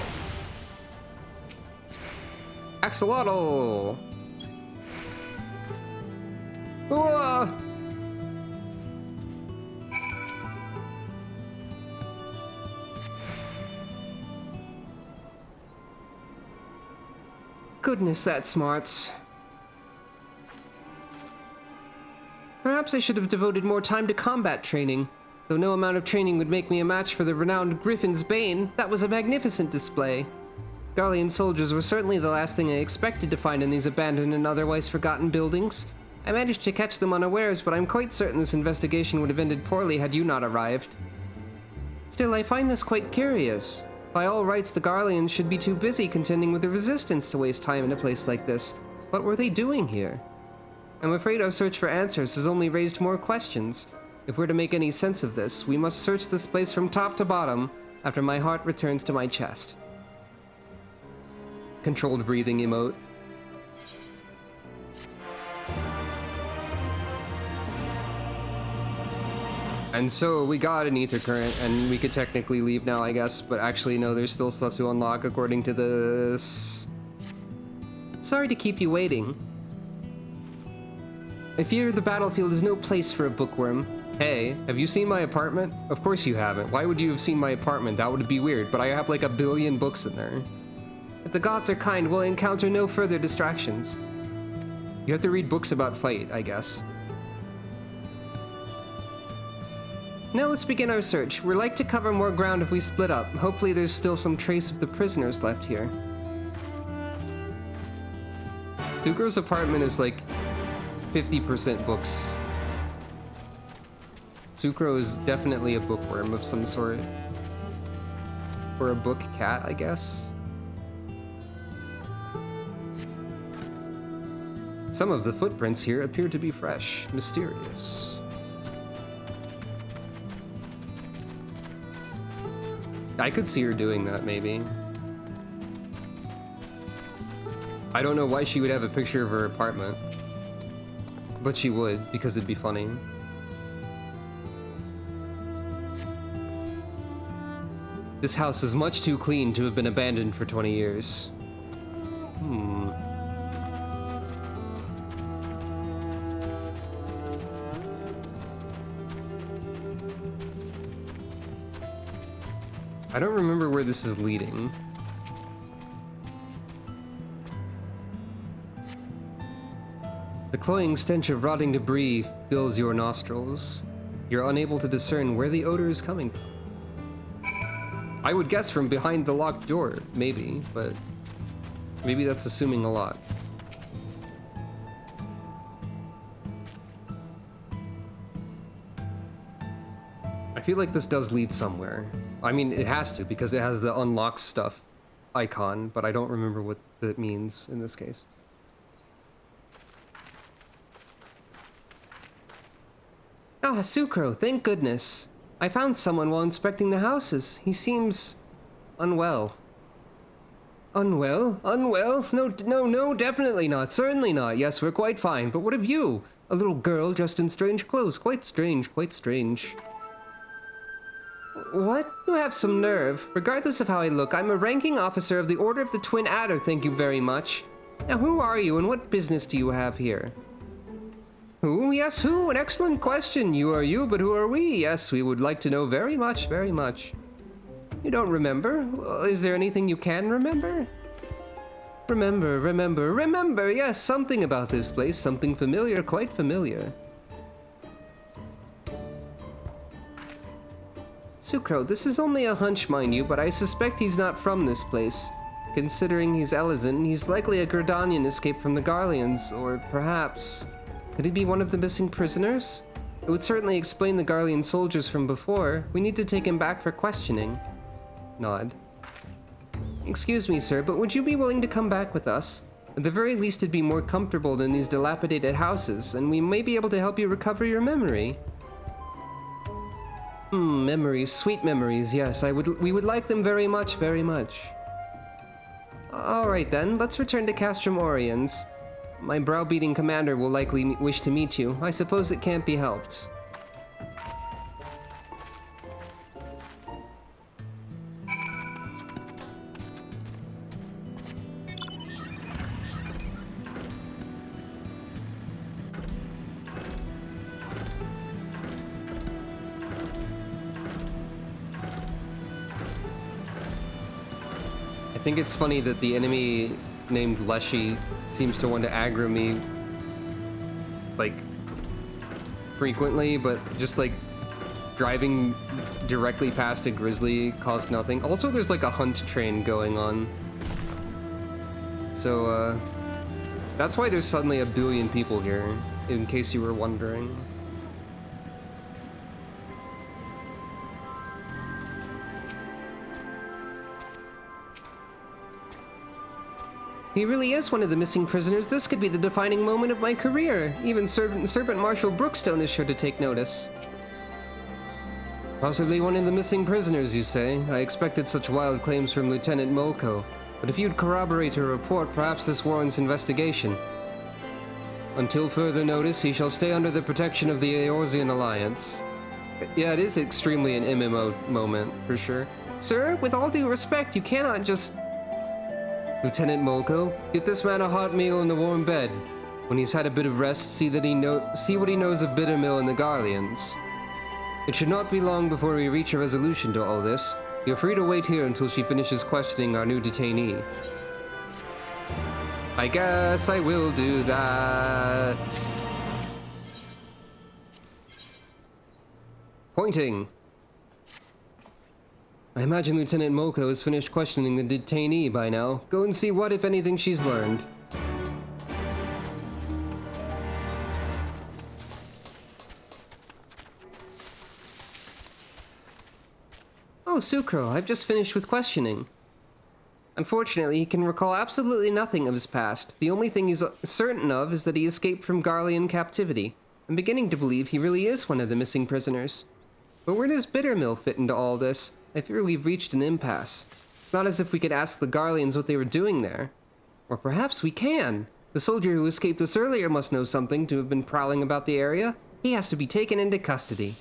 Axolotl! Whoa! Goodness, that smarts. Perhaps I should have devoted more time to combat training. Though no amount of training would make me a match for the renowned Griffin's Bane, that was a magnificent display. Garlean soldiers were certainly the last thing I expected to find in these abandoned and otherwise forgotten buildings. I managed to catch them unawares, but I'm quite certain this investigation would have ended poorly had you not arrived. Still, I find this quite curious. By all rights, the Garleans should be too busy contending with the Resistance to waste time in a place like this. What were they doing here? I'm afraid our search for answers has only raised more questions. If we're to make any sense of this, we must search this place from top to bottom after my heart returns to my chest. Controlled breathing emote. And so we got an ether current, and we could technically leave now, I guess, but actually no, there's still stuff to unlock according to this. Sorry to keep you waiting. I fear the battlefield is no place for a bookworm. Hey, have you seen my apartment? Of course you haven't. Why would you have seen my apartment? That would be weird, but I have like 1 billion books in there. If the gods are kind, we'll encounter no further distractions. You have to read books about fight, I guess. Now let's begin our search. We'd like to cover more ground if we split up. Hopefully there's still some trace of the prisoners left here. Sucro's apartment is like 50% books. Sucro is definitely a bookworm of some sort. Or a book cat, I guess. Some of the footprints here appear to be fresh, mysterious. I could see her doing that, maybe. I don't know why she would have a picture of her apartment. But she would, because it'd be funny. This house is much too clean to have been abandoned for 20 years. I don't remember where this is leading. The cloying stench of rotting debris fills your nostrils. You're unable to discern where the odor is coming from. I would guess from behind the locked door, maybe, but maybe that's assuming a lot. I feel like this does lead somewhere. I mean, it has to, because it has the unlock stuff icon, but I don't remember what that means in this case. Ah, Sucro, thank goodness. I found someone while inspecting the houses. He seems unwell. Unwell? Unwell? No, definitely not. Certainly not. Yes, we're quite fine. But what of you? A little girl dressed in strange clothes. Quite strange, quite strange. What? You have some nerve. Regardless of how I look, I'm a ranking officer of the Order of the Twin Adder, thank you very much. Now, who are you and what business do you have here? Who? Yes, who? An excellent question. You are you, but who are we? Yes, we would like to know very much, very much. You don't remember? Is there anything you can remember? Remember, yes, something about this place, something familiar, quite familiar. Sucro, this is only a hunch, mind you, but I suspect he's not from this place. Considering he's Elizan, he's likely a Gerdanian escaped from the Garleans, or perhaps... Could he be one of the missing prisoners? It would certainly explain the Garlean soldiers from before. We need to take him back for questioning. Nod. Excuse me, sir, but would you be willing to come back with us? At the very least, it'd be more comfortable than these dilapidated houses, and we may be able to help you recover your memory. Memories, sweet memories, yes, we would like them very much, very much. Alright then, let's return to Castrum Oriens. My browbeating commander will likely wish to meet you. I suppose it can't be helped. I think it's funny that the enemy named Leshy seems to want to aggro me, like, frequently, but just, like, driving directly past a grizzly caused nothing. Also, there's, like, a hunt train going on. So, that's why there's suddenly a billion people here, in case you were wondering. He really is one of the missing prisoners. This could be the defining moment of my career. Even Serpent Marshal Brookstone is sure to take notice. Possibly one of the missing prisoners, you say? I expected such wild claims from Lieutenant Molko. But if you'd corroborate her report, perhaps this warrants investigation. Until further notice, he shall stay under the protection of the Eorzean Alliance. Yeah, it is extremely an MMO moment, for sure. Sir, with all due respect, you cannot just... Lieutenant Molko, get this man a hot meal and a warm bed. When he's had a bit of rest, see what he knows of Bittermill and the Garleans. It should not be long before we reach a resolution to all this. You're free to wait here until she finishes questioning our new detainee. I guess I will do that. Pointing. I imagine Lieutenant Molko has finished questioning the detainee by now. Go and see what, if anything, she's learned. Oh, Sucro, I've just finished with questioning. Unfortunately, he can recall absolutely nothing of his past. The only thing he's certain of is that he escaped from Garlean captivity. I'm beginning to believe he really is one of the missing prisoners. But where does Bittermill fit into all this? I fear we've reached an impasse. It's not as if we could ask the Garleans what they were doing there. Or perhaps we can. The soldier who escaped us earlier must know something to have been prowling about the area. He has to be taken into custody.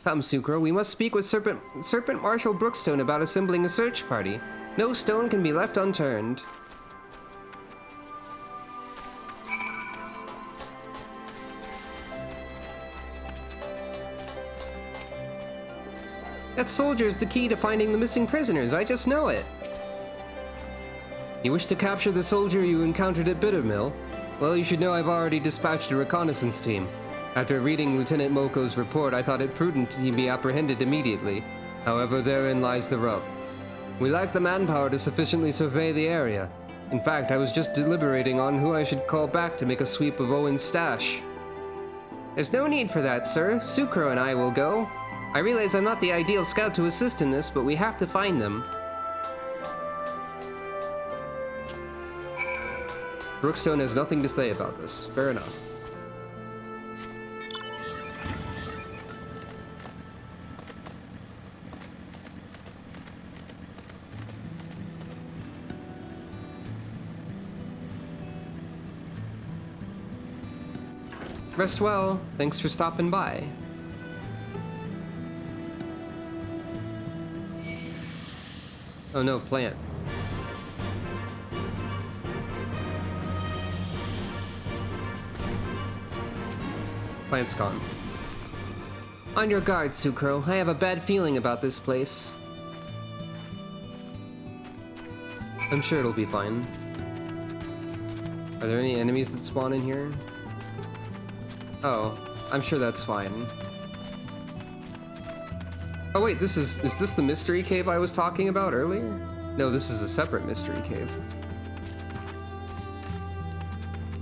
Come, Sucro, we must speak with Serpent Marshal Brookstone about assembling a search party. No stone can be left unturned. That soldier is the key to finding the missing prisoners, I just know it. You wish to capture the soldier you encountered at Bittermill? Well, you should know I've already dispatched a reconnaissance team. After reading Lieutenant Moko's report, I thought it prudent he be apprehended immediately. However, therein lies the rub. We lack the manpower to sufficiently survey the area. In fact, I was just deliberating on who I should call back to make a sweep of Owen's stash. There's no need for that, sir. Sucro and I will go. I realize I'm not the ideal scout to assist in this, but we have to find them. Brookstone has nothing to say about this. Fair enough. Rest well. Thanks for stopping by. Oh no, plant. Plant's gone. On your guard, Sucro. I have a bad feeling about this place. I'm sure it'll be fine. Are there any enemies that spawn in here? Oh, I'm sure that's fine. Oh wait, is this the mystery cave I was talking about earlier? No, this is a separate mystery cave.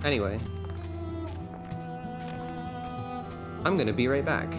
Anyway. I'm gonna be right back.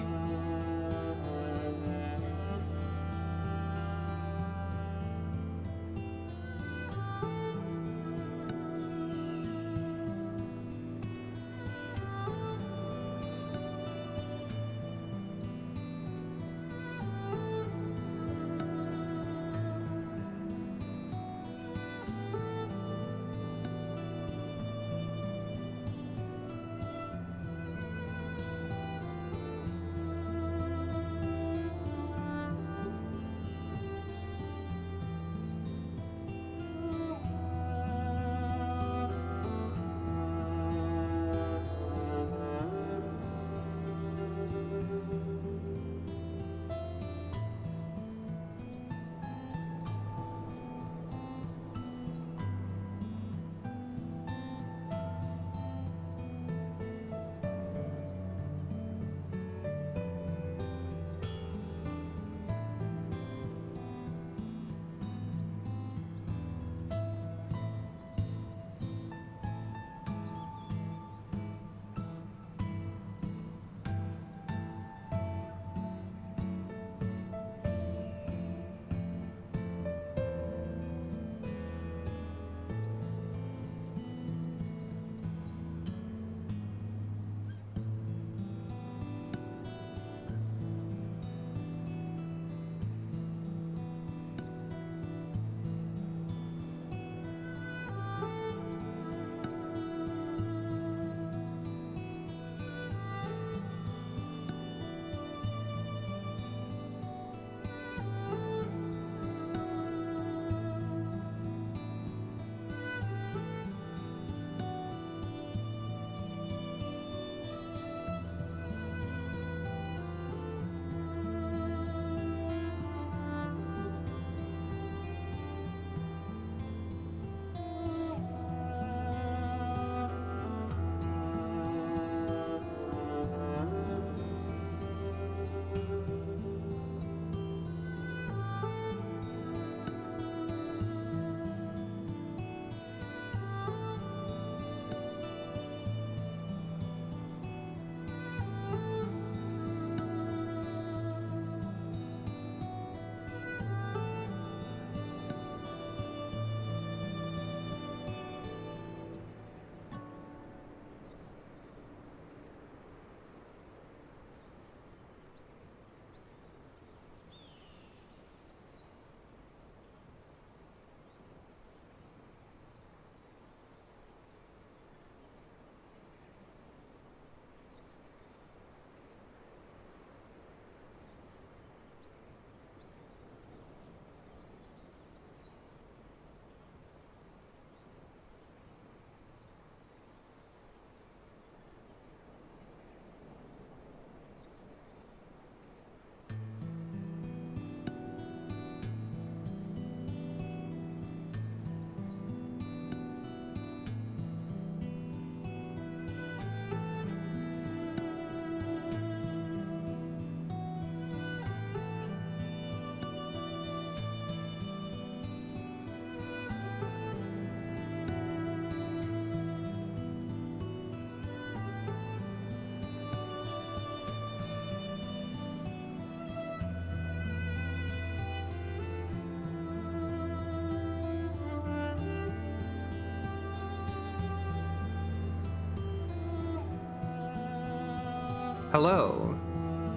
Hello.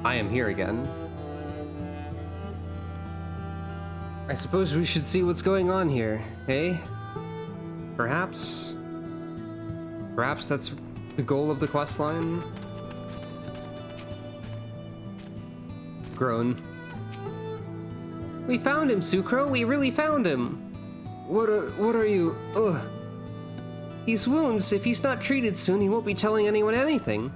I am here again. I suppose we should see what's going on here, eh? Perhaps that's the goal of the questline? Groan. We found him, Sucro. We really found him. What are you? Ugh. These wounds, if he's not treated soon, he won't be telling anyone anything.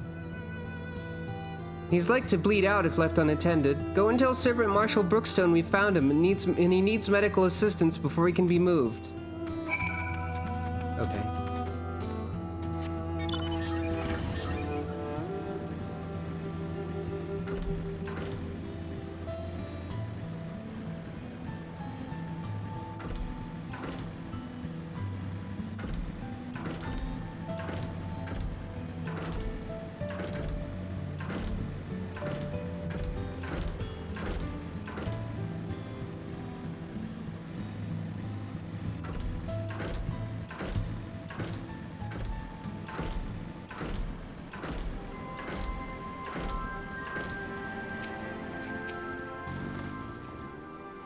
He's like to bleed out if left unattended. Go and tell Servant Marshal Brookstone we found him and he needs medical assistance before he can be moved. Okay.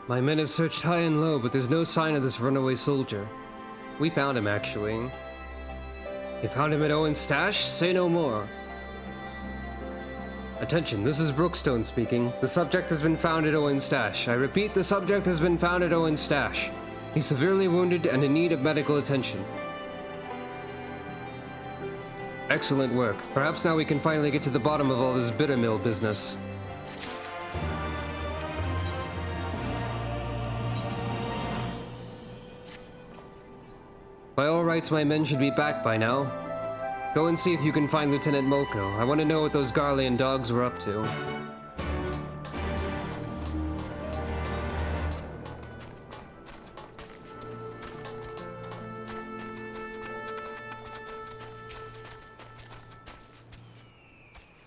My men have searched high and low, but there's no sign of this runaway soldier. We found him, actually. You found him at Owen's stash? Say no more. Attention, this is Brookstone speaking. The subject has been found at Owen's stash. I repeat, the subject has been found at Owen's stash. He's severely wounded and in need of medical attention. Excellent work. Perhaps now we can finally get to the bottom of all this bittermill business. By all rights, my men should be back by now. Go and see if you can find Lieutenant Molko. I want to know what those Garlean dogs were up to.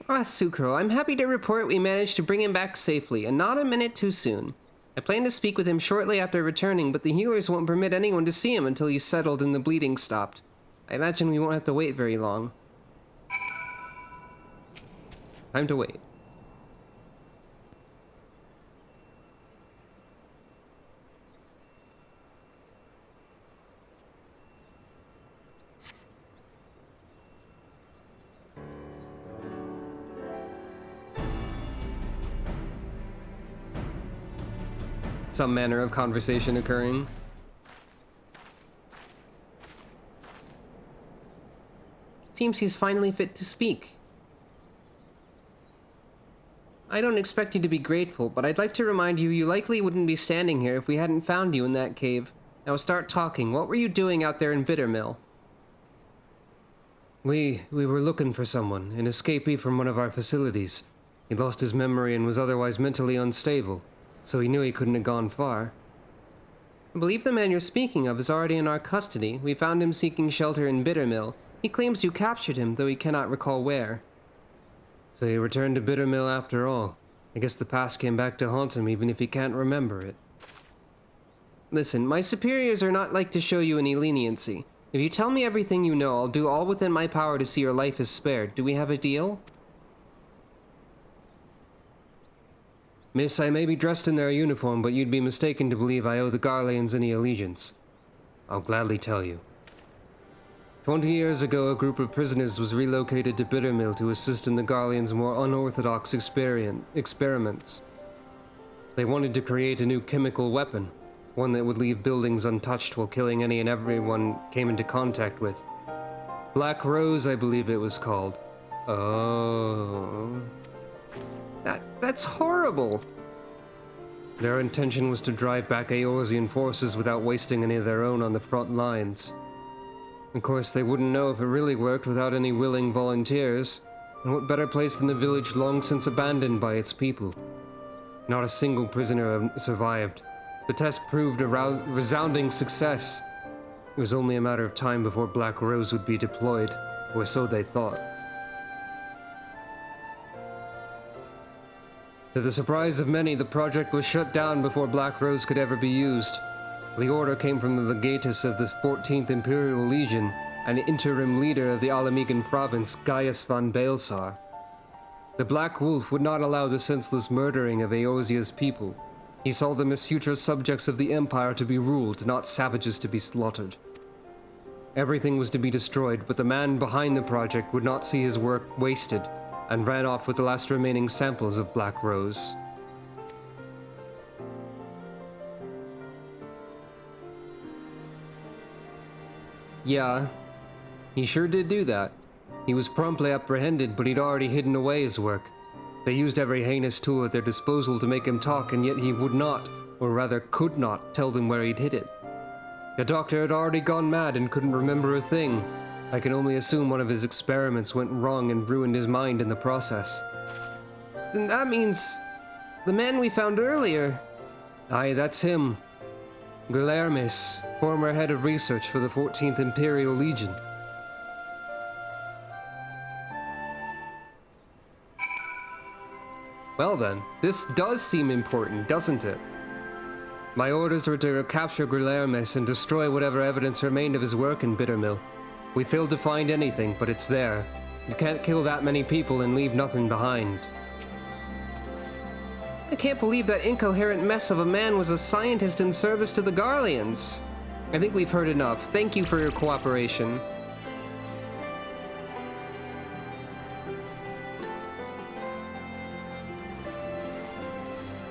Ah, Sucro, I'm happy to report we managed to bring him back safely, and not a minute too soon. I plan to speak with him shortly after returning, but the healers won't permit anyone to see him until he's settled and the bleeding stopped. I imagine we won't have to wait very long. Time to wait. Some manner of conversation occurring. Seems he's finally fit to speak. I don't expect you to be grateful, but I'd like to remind you likely wouldn't be standing here if we hadn't found you in that cave. Now start talking. What were you doing out there in Bittermill? We were looking for someone, an escapee from one of our facilities. He lost his memory and was otherwise mentally unstable, so he knew he couldn't have gone far. I believe the man you're speaking of is already in our custody. We found him seeking shelter in Bittermill. He claims you captured him, though he cannot recall where. So he returned to Bittermill after all. I guess the past came back to haunt him even if he can't remember it. Listen, my superiors are not like to show you any leniency. If you tell me everything you know, I'll do all within my power to see your life is spared. Do we have a deal? Miss, I may be dressed in their uniform, but you'd be mistaken to believe I owe the Garleans any allegiance. I'll gladly tell you. 20 years ago, a group of prisoners was relocated to Bittermill to assist in the Garleans' more unorthodox experiments. They wanted to create a new chemical weapon, one that would leave buildings untouched while killing any and everyone came into contact with. Black Rose, I believe it was called. Oh... That's horrible! Their intention was to drive back Eorzean forces without wasting any of their own on the front lines. Of course, they wouldn't know if it really worked without any willing volunteers. And what better place than a village long since abandoned by its people? Not a single prisoner survived. The test proved a resounding success. It was only a matter of time before Black Rose would be deployed, or so they thought. To the surprise of many, the project was shut down before Black Rose could ever be used. The order came from the legatus of the 14th Imperial Legion and interim leader of the Alamegan province, Gaius von Baelsar. The Black Wolf would not allow the senseless murdering of Eosia's people. He saw them as future subjects of the Empire to be ruled, not savages to be slaughtered. Everything was to be destroyed, but the man behind the project would not see his work wasted, and ran off with the last remaining samples of Black Rose. Yeah, he sure did do that. He was promptly apprehended, but he'd already hidden away his work. They used every heinous tool at their disposal to make him talk, and yet he would not, or rather could not, tell them where he'd hid it. The doctor had already gone mad and couldn't remember a thing. I can only assume one of his experiments went wrong and ruined his mind in the process. Then that means... the man we found earlier. Aye, that's him. Guilhermes, former head of research for the 14th Imperial Legion. Well then, this does seem important, doesn't it? My orders were to capture Guilhermes and destroy whatever evidence remained of his work in Bittermill. We failed to find anything, but it's there. You can't kill that many people and leave nothing behind. I can't believe that incoherent mess of a man was a scientist in service to the Garleans. I think we've heard enough. Thank you for your cooperation.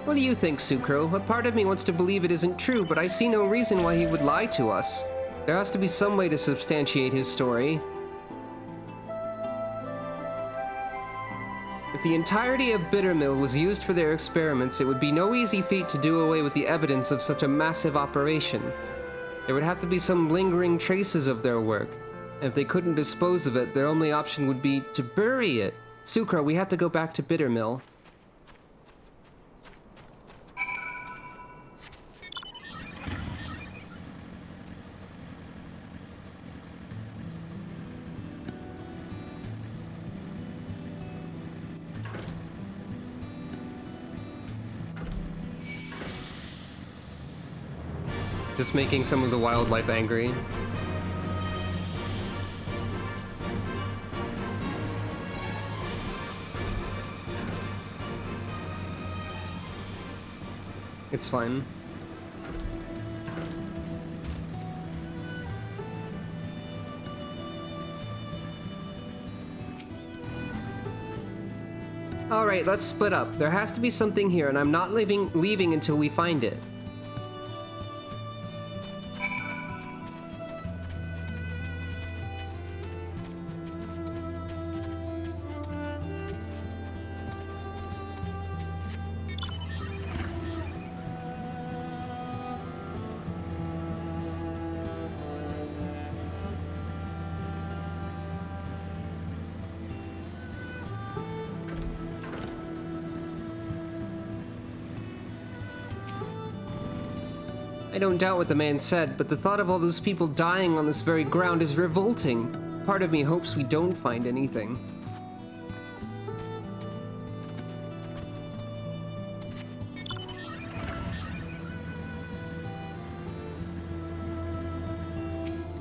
What do you think, Sucro? A part of me wants to believe it isn't true, but I see no reason why he would lie to us. There has to be some way to substantiate his story. If the entirety of Bittermill was used for their experiments, it would be no easy feat to do away with the evidence of such a massive operation. There would have to be some lingering traces of their work, and if they couldn't dispose of it, their only option would be to bury it. Sucro, we have to go back to Bittermill. Just making some of the wildlife angry. It's fine. Alright, let's split up. There has to be something here, and I'm not leaving until we find it. I don't doubt what the man said, but the thought of all those people dying on this very ground is revolting. Part of me hopes we don't find anything.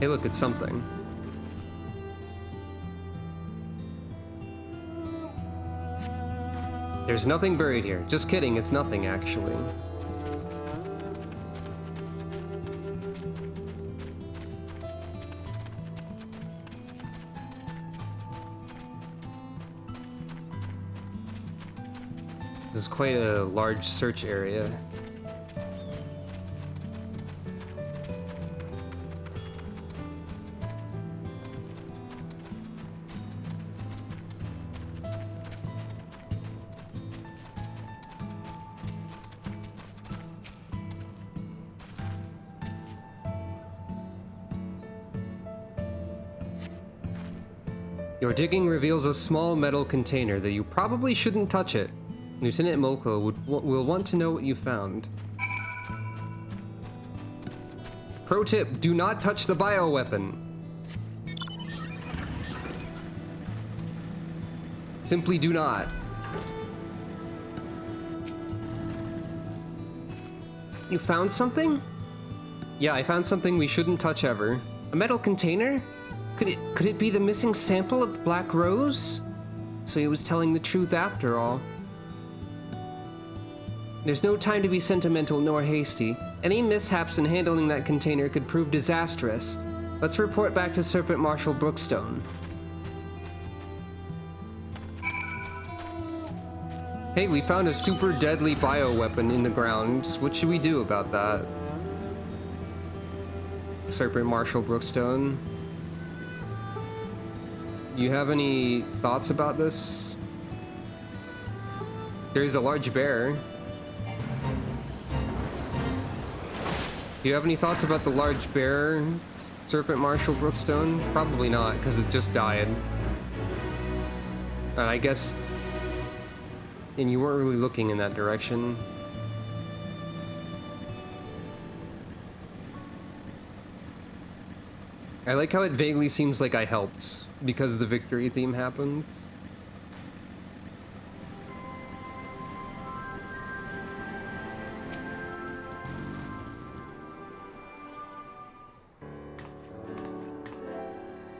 Hey, look, it's something. There's nothing buried here. Just kidding, it's nothing, actually. This is quite a large search area. Your digging reveals a small metal container, though you probably shouldn't touch it. Lieutenant Molko will want to know what you found. Pro tip, do not touch the bioweapon. Simply do not. You found something? Yeah, I found something we shouldn't touch ever. A metal container? Could it be the missing sample of Black Rose? So he was telling the truth after all. There's no time to be sentimental nor hasty. Any mishaps in handling that container could prove disastrous. Let's report back to Serpent Marshal Brookstone. Hey, we found a super deadly bioweapon in the ground. What should we do about that? Serpent Marshal Brookstone. You have any thoughts about this? There's a large bear. Do you have any thoughts about the large bear, Serpent Marshal Brookstone? Probably not, because it just died. And I guess... And you weren't really looking in that direction. I like how it vaguely seems like I helped, because the victory theme happened.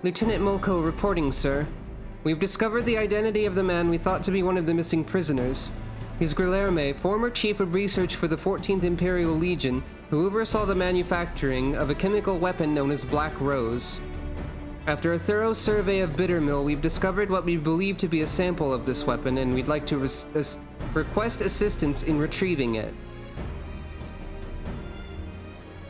Lieutenant Molko reporting, sir. We've discovered the identity of the man we thought to be one of the missing prisoners. He's Guilherme, former chief of research for the 14th Imperial Legion, who oversaw the manufacturing of a chemical weapon known as Black Rose. After a thorough survey of Bittermill, we've discovered what we believe to be a sample of this weapon, and we'd like to request assistance in retrieving it.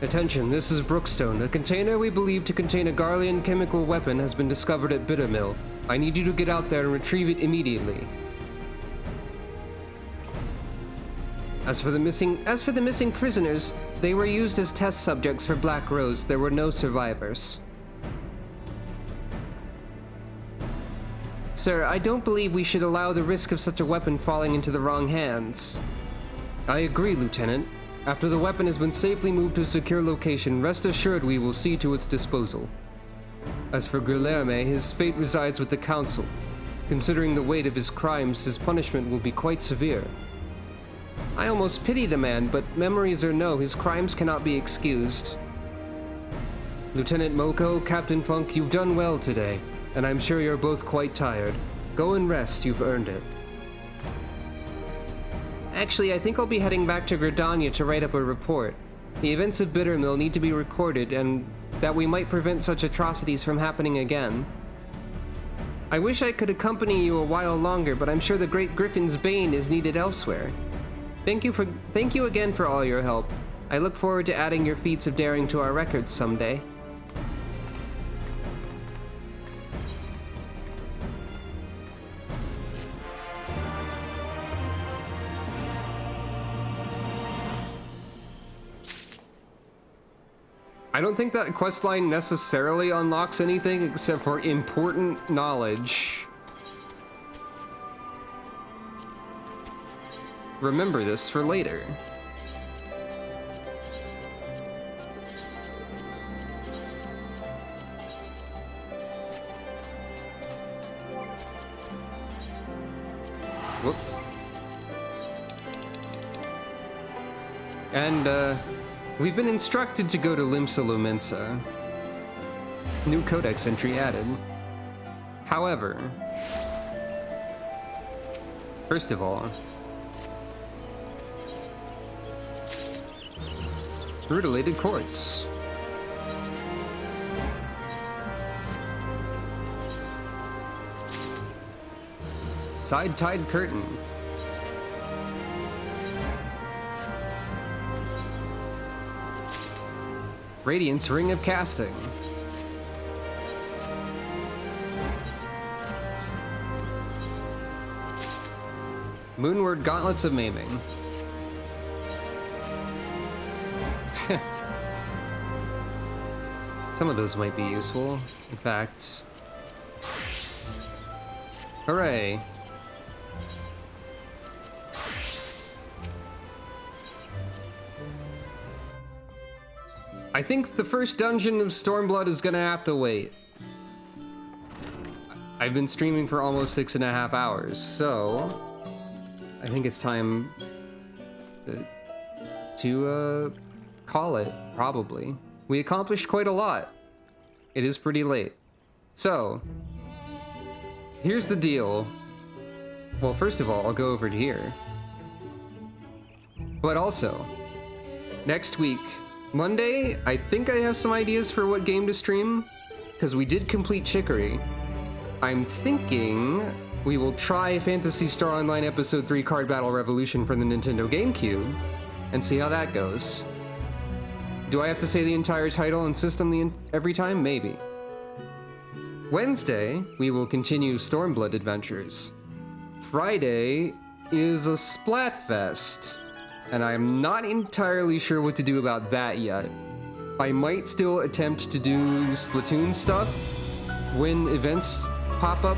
Attention, this is Brookstone. A container we believe to contain a Garlean chemical weapon has been discovered at Bittermill. I need you to get out there and retrieve it immediately. As for the missing prisoners, they were used as test subjects for Black Rose. There were no survivors. Sir, I don't believe we should allow the risk of such a weapon falling into the wrong hands. I agree, Lieutenant. After the weapon has been safely moved to a secure location, rest assured we will see to its disposal. As for Guilherme, his fate resides with the Council. Considering the weight of his crimes, his punishment will be quite severe. I almost pity the man, but memories or no, his crimes cannot be excused. Lieutenant Molko, Captain Funk, you've done well today, and I'm sure you're both quite tired. Go and rest, you've earned it. Actually, I think I'll be heading back to Gridania to write up a report. The events of Bittermill need to be recorded, and that we might prevent such atrocities from happening again. I wish I could accompany you a while longer, but I'm sure the Great Griffin's bane is needed elsewhere. Thank you again for all your help. I look forward to adding your feats of daring to our records someday. I don't think that questline necessarily unlocks anything except for important knowledge. Remember this for later. Whoop. And, we've been instructed to go to Limsa Lumensa. New codex entry added. However, first of all, Rutilated quartz. Side-tied curtain. Radiance ring of casting. Moonward gauntlets of maiming. Some of those might be useful. In fact, hooray. I think the first dungeon of Stormblood is gonna have to wait. I've been streaming for almost 6.5 hours, so I think it's time to call it, probably. We accomplished quite a lot. It is pretty late. So, here's the deal. Well, first of all, I'll go over to here. But also, next week, Monday, I think I have some ideas for what game to stream, because we did complete Chicory. I'm thinking we will try Phantasy Star Online Episode 3 Card Battle Revolution for the Nintendo GameCube, and see how that goes. Do I have to say the entire title and system every time? Maybe. Wednesday, we will continue Stormblood Adventures. Friday is a Splatfest, and I'm not entirely sure what to do about that yet. I might still attempt to do Splatoon stuff when events pop up.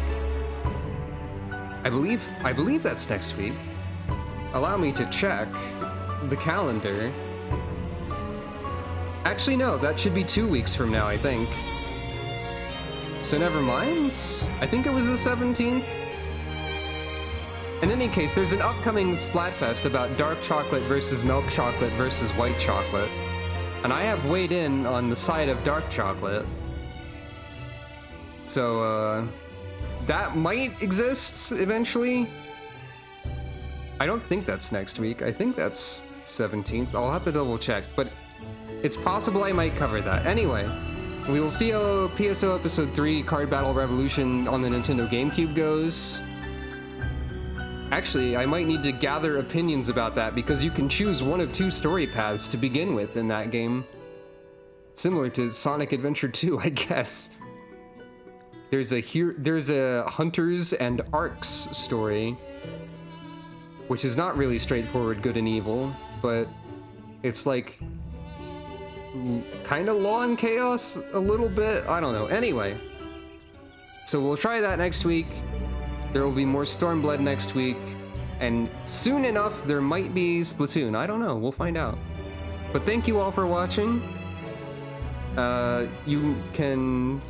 I believe that's next week. Allow me to check the calendar. Actually, no, that should be 2 weeks from now, I think. So never mind. I think it was the 17th. In any case, there's an upcoming Splatfest about dark chocolate versus milk chocolate versus white chocolate. And I have weighed in on the side of dark chocolate. So, that might exist eventually. I don't think that's next week. I think that's 17th. I'll have to double check, but it's possible I might cover that. Anyway, we will see how PSO Episode 3 Card Battle Revolution on the Nintendo GameCube goes. Actually, I might need to gather opinions about that because you can choose one of 2 story paths to begin with in that game. Similar to Sonic Adventure 2, I guess. There's a Hunters and Arcs story, which is not really straightforward good and evil, but it's like kind of Law and Chaos a little bit. I don't know. Anyway, so we'll try that next week. There will be more Stormblood next week, and soon enough there might be Splatoon. I don't know, we'll find out. But thank you all for watching. You can,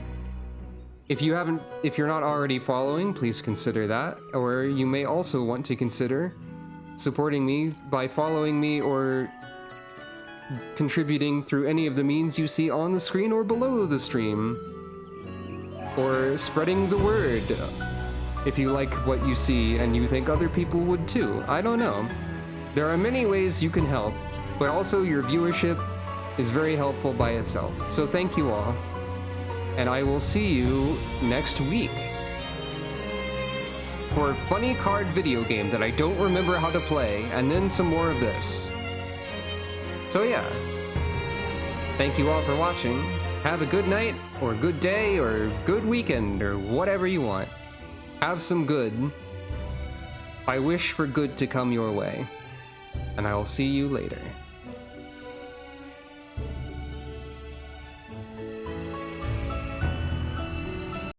if you're not already following, please consider that. Or you may also want to consider supporting me by following me or contributing through any of the means you see on the screen or below the stream. Or spreading the word. If you like what you see and you think other people would too. I don't know. There are many ways you can help, but also your viewership is very helpful by itself. So thank you all. And I will see you next week for a funny card video game that I don't remember how to play, and then some more of this. So yeah. Thank you all for watching. Have a good night, or good day, or good weekend, or whatever you want. Have some good. I wish for good to come your way. And I will see you later.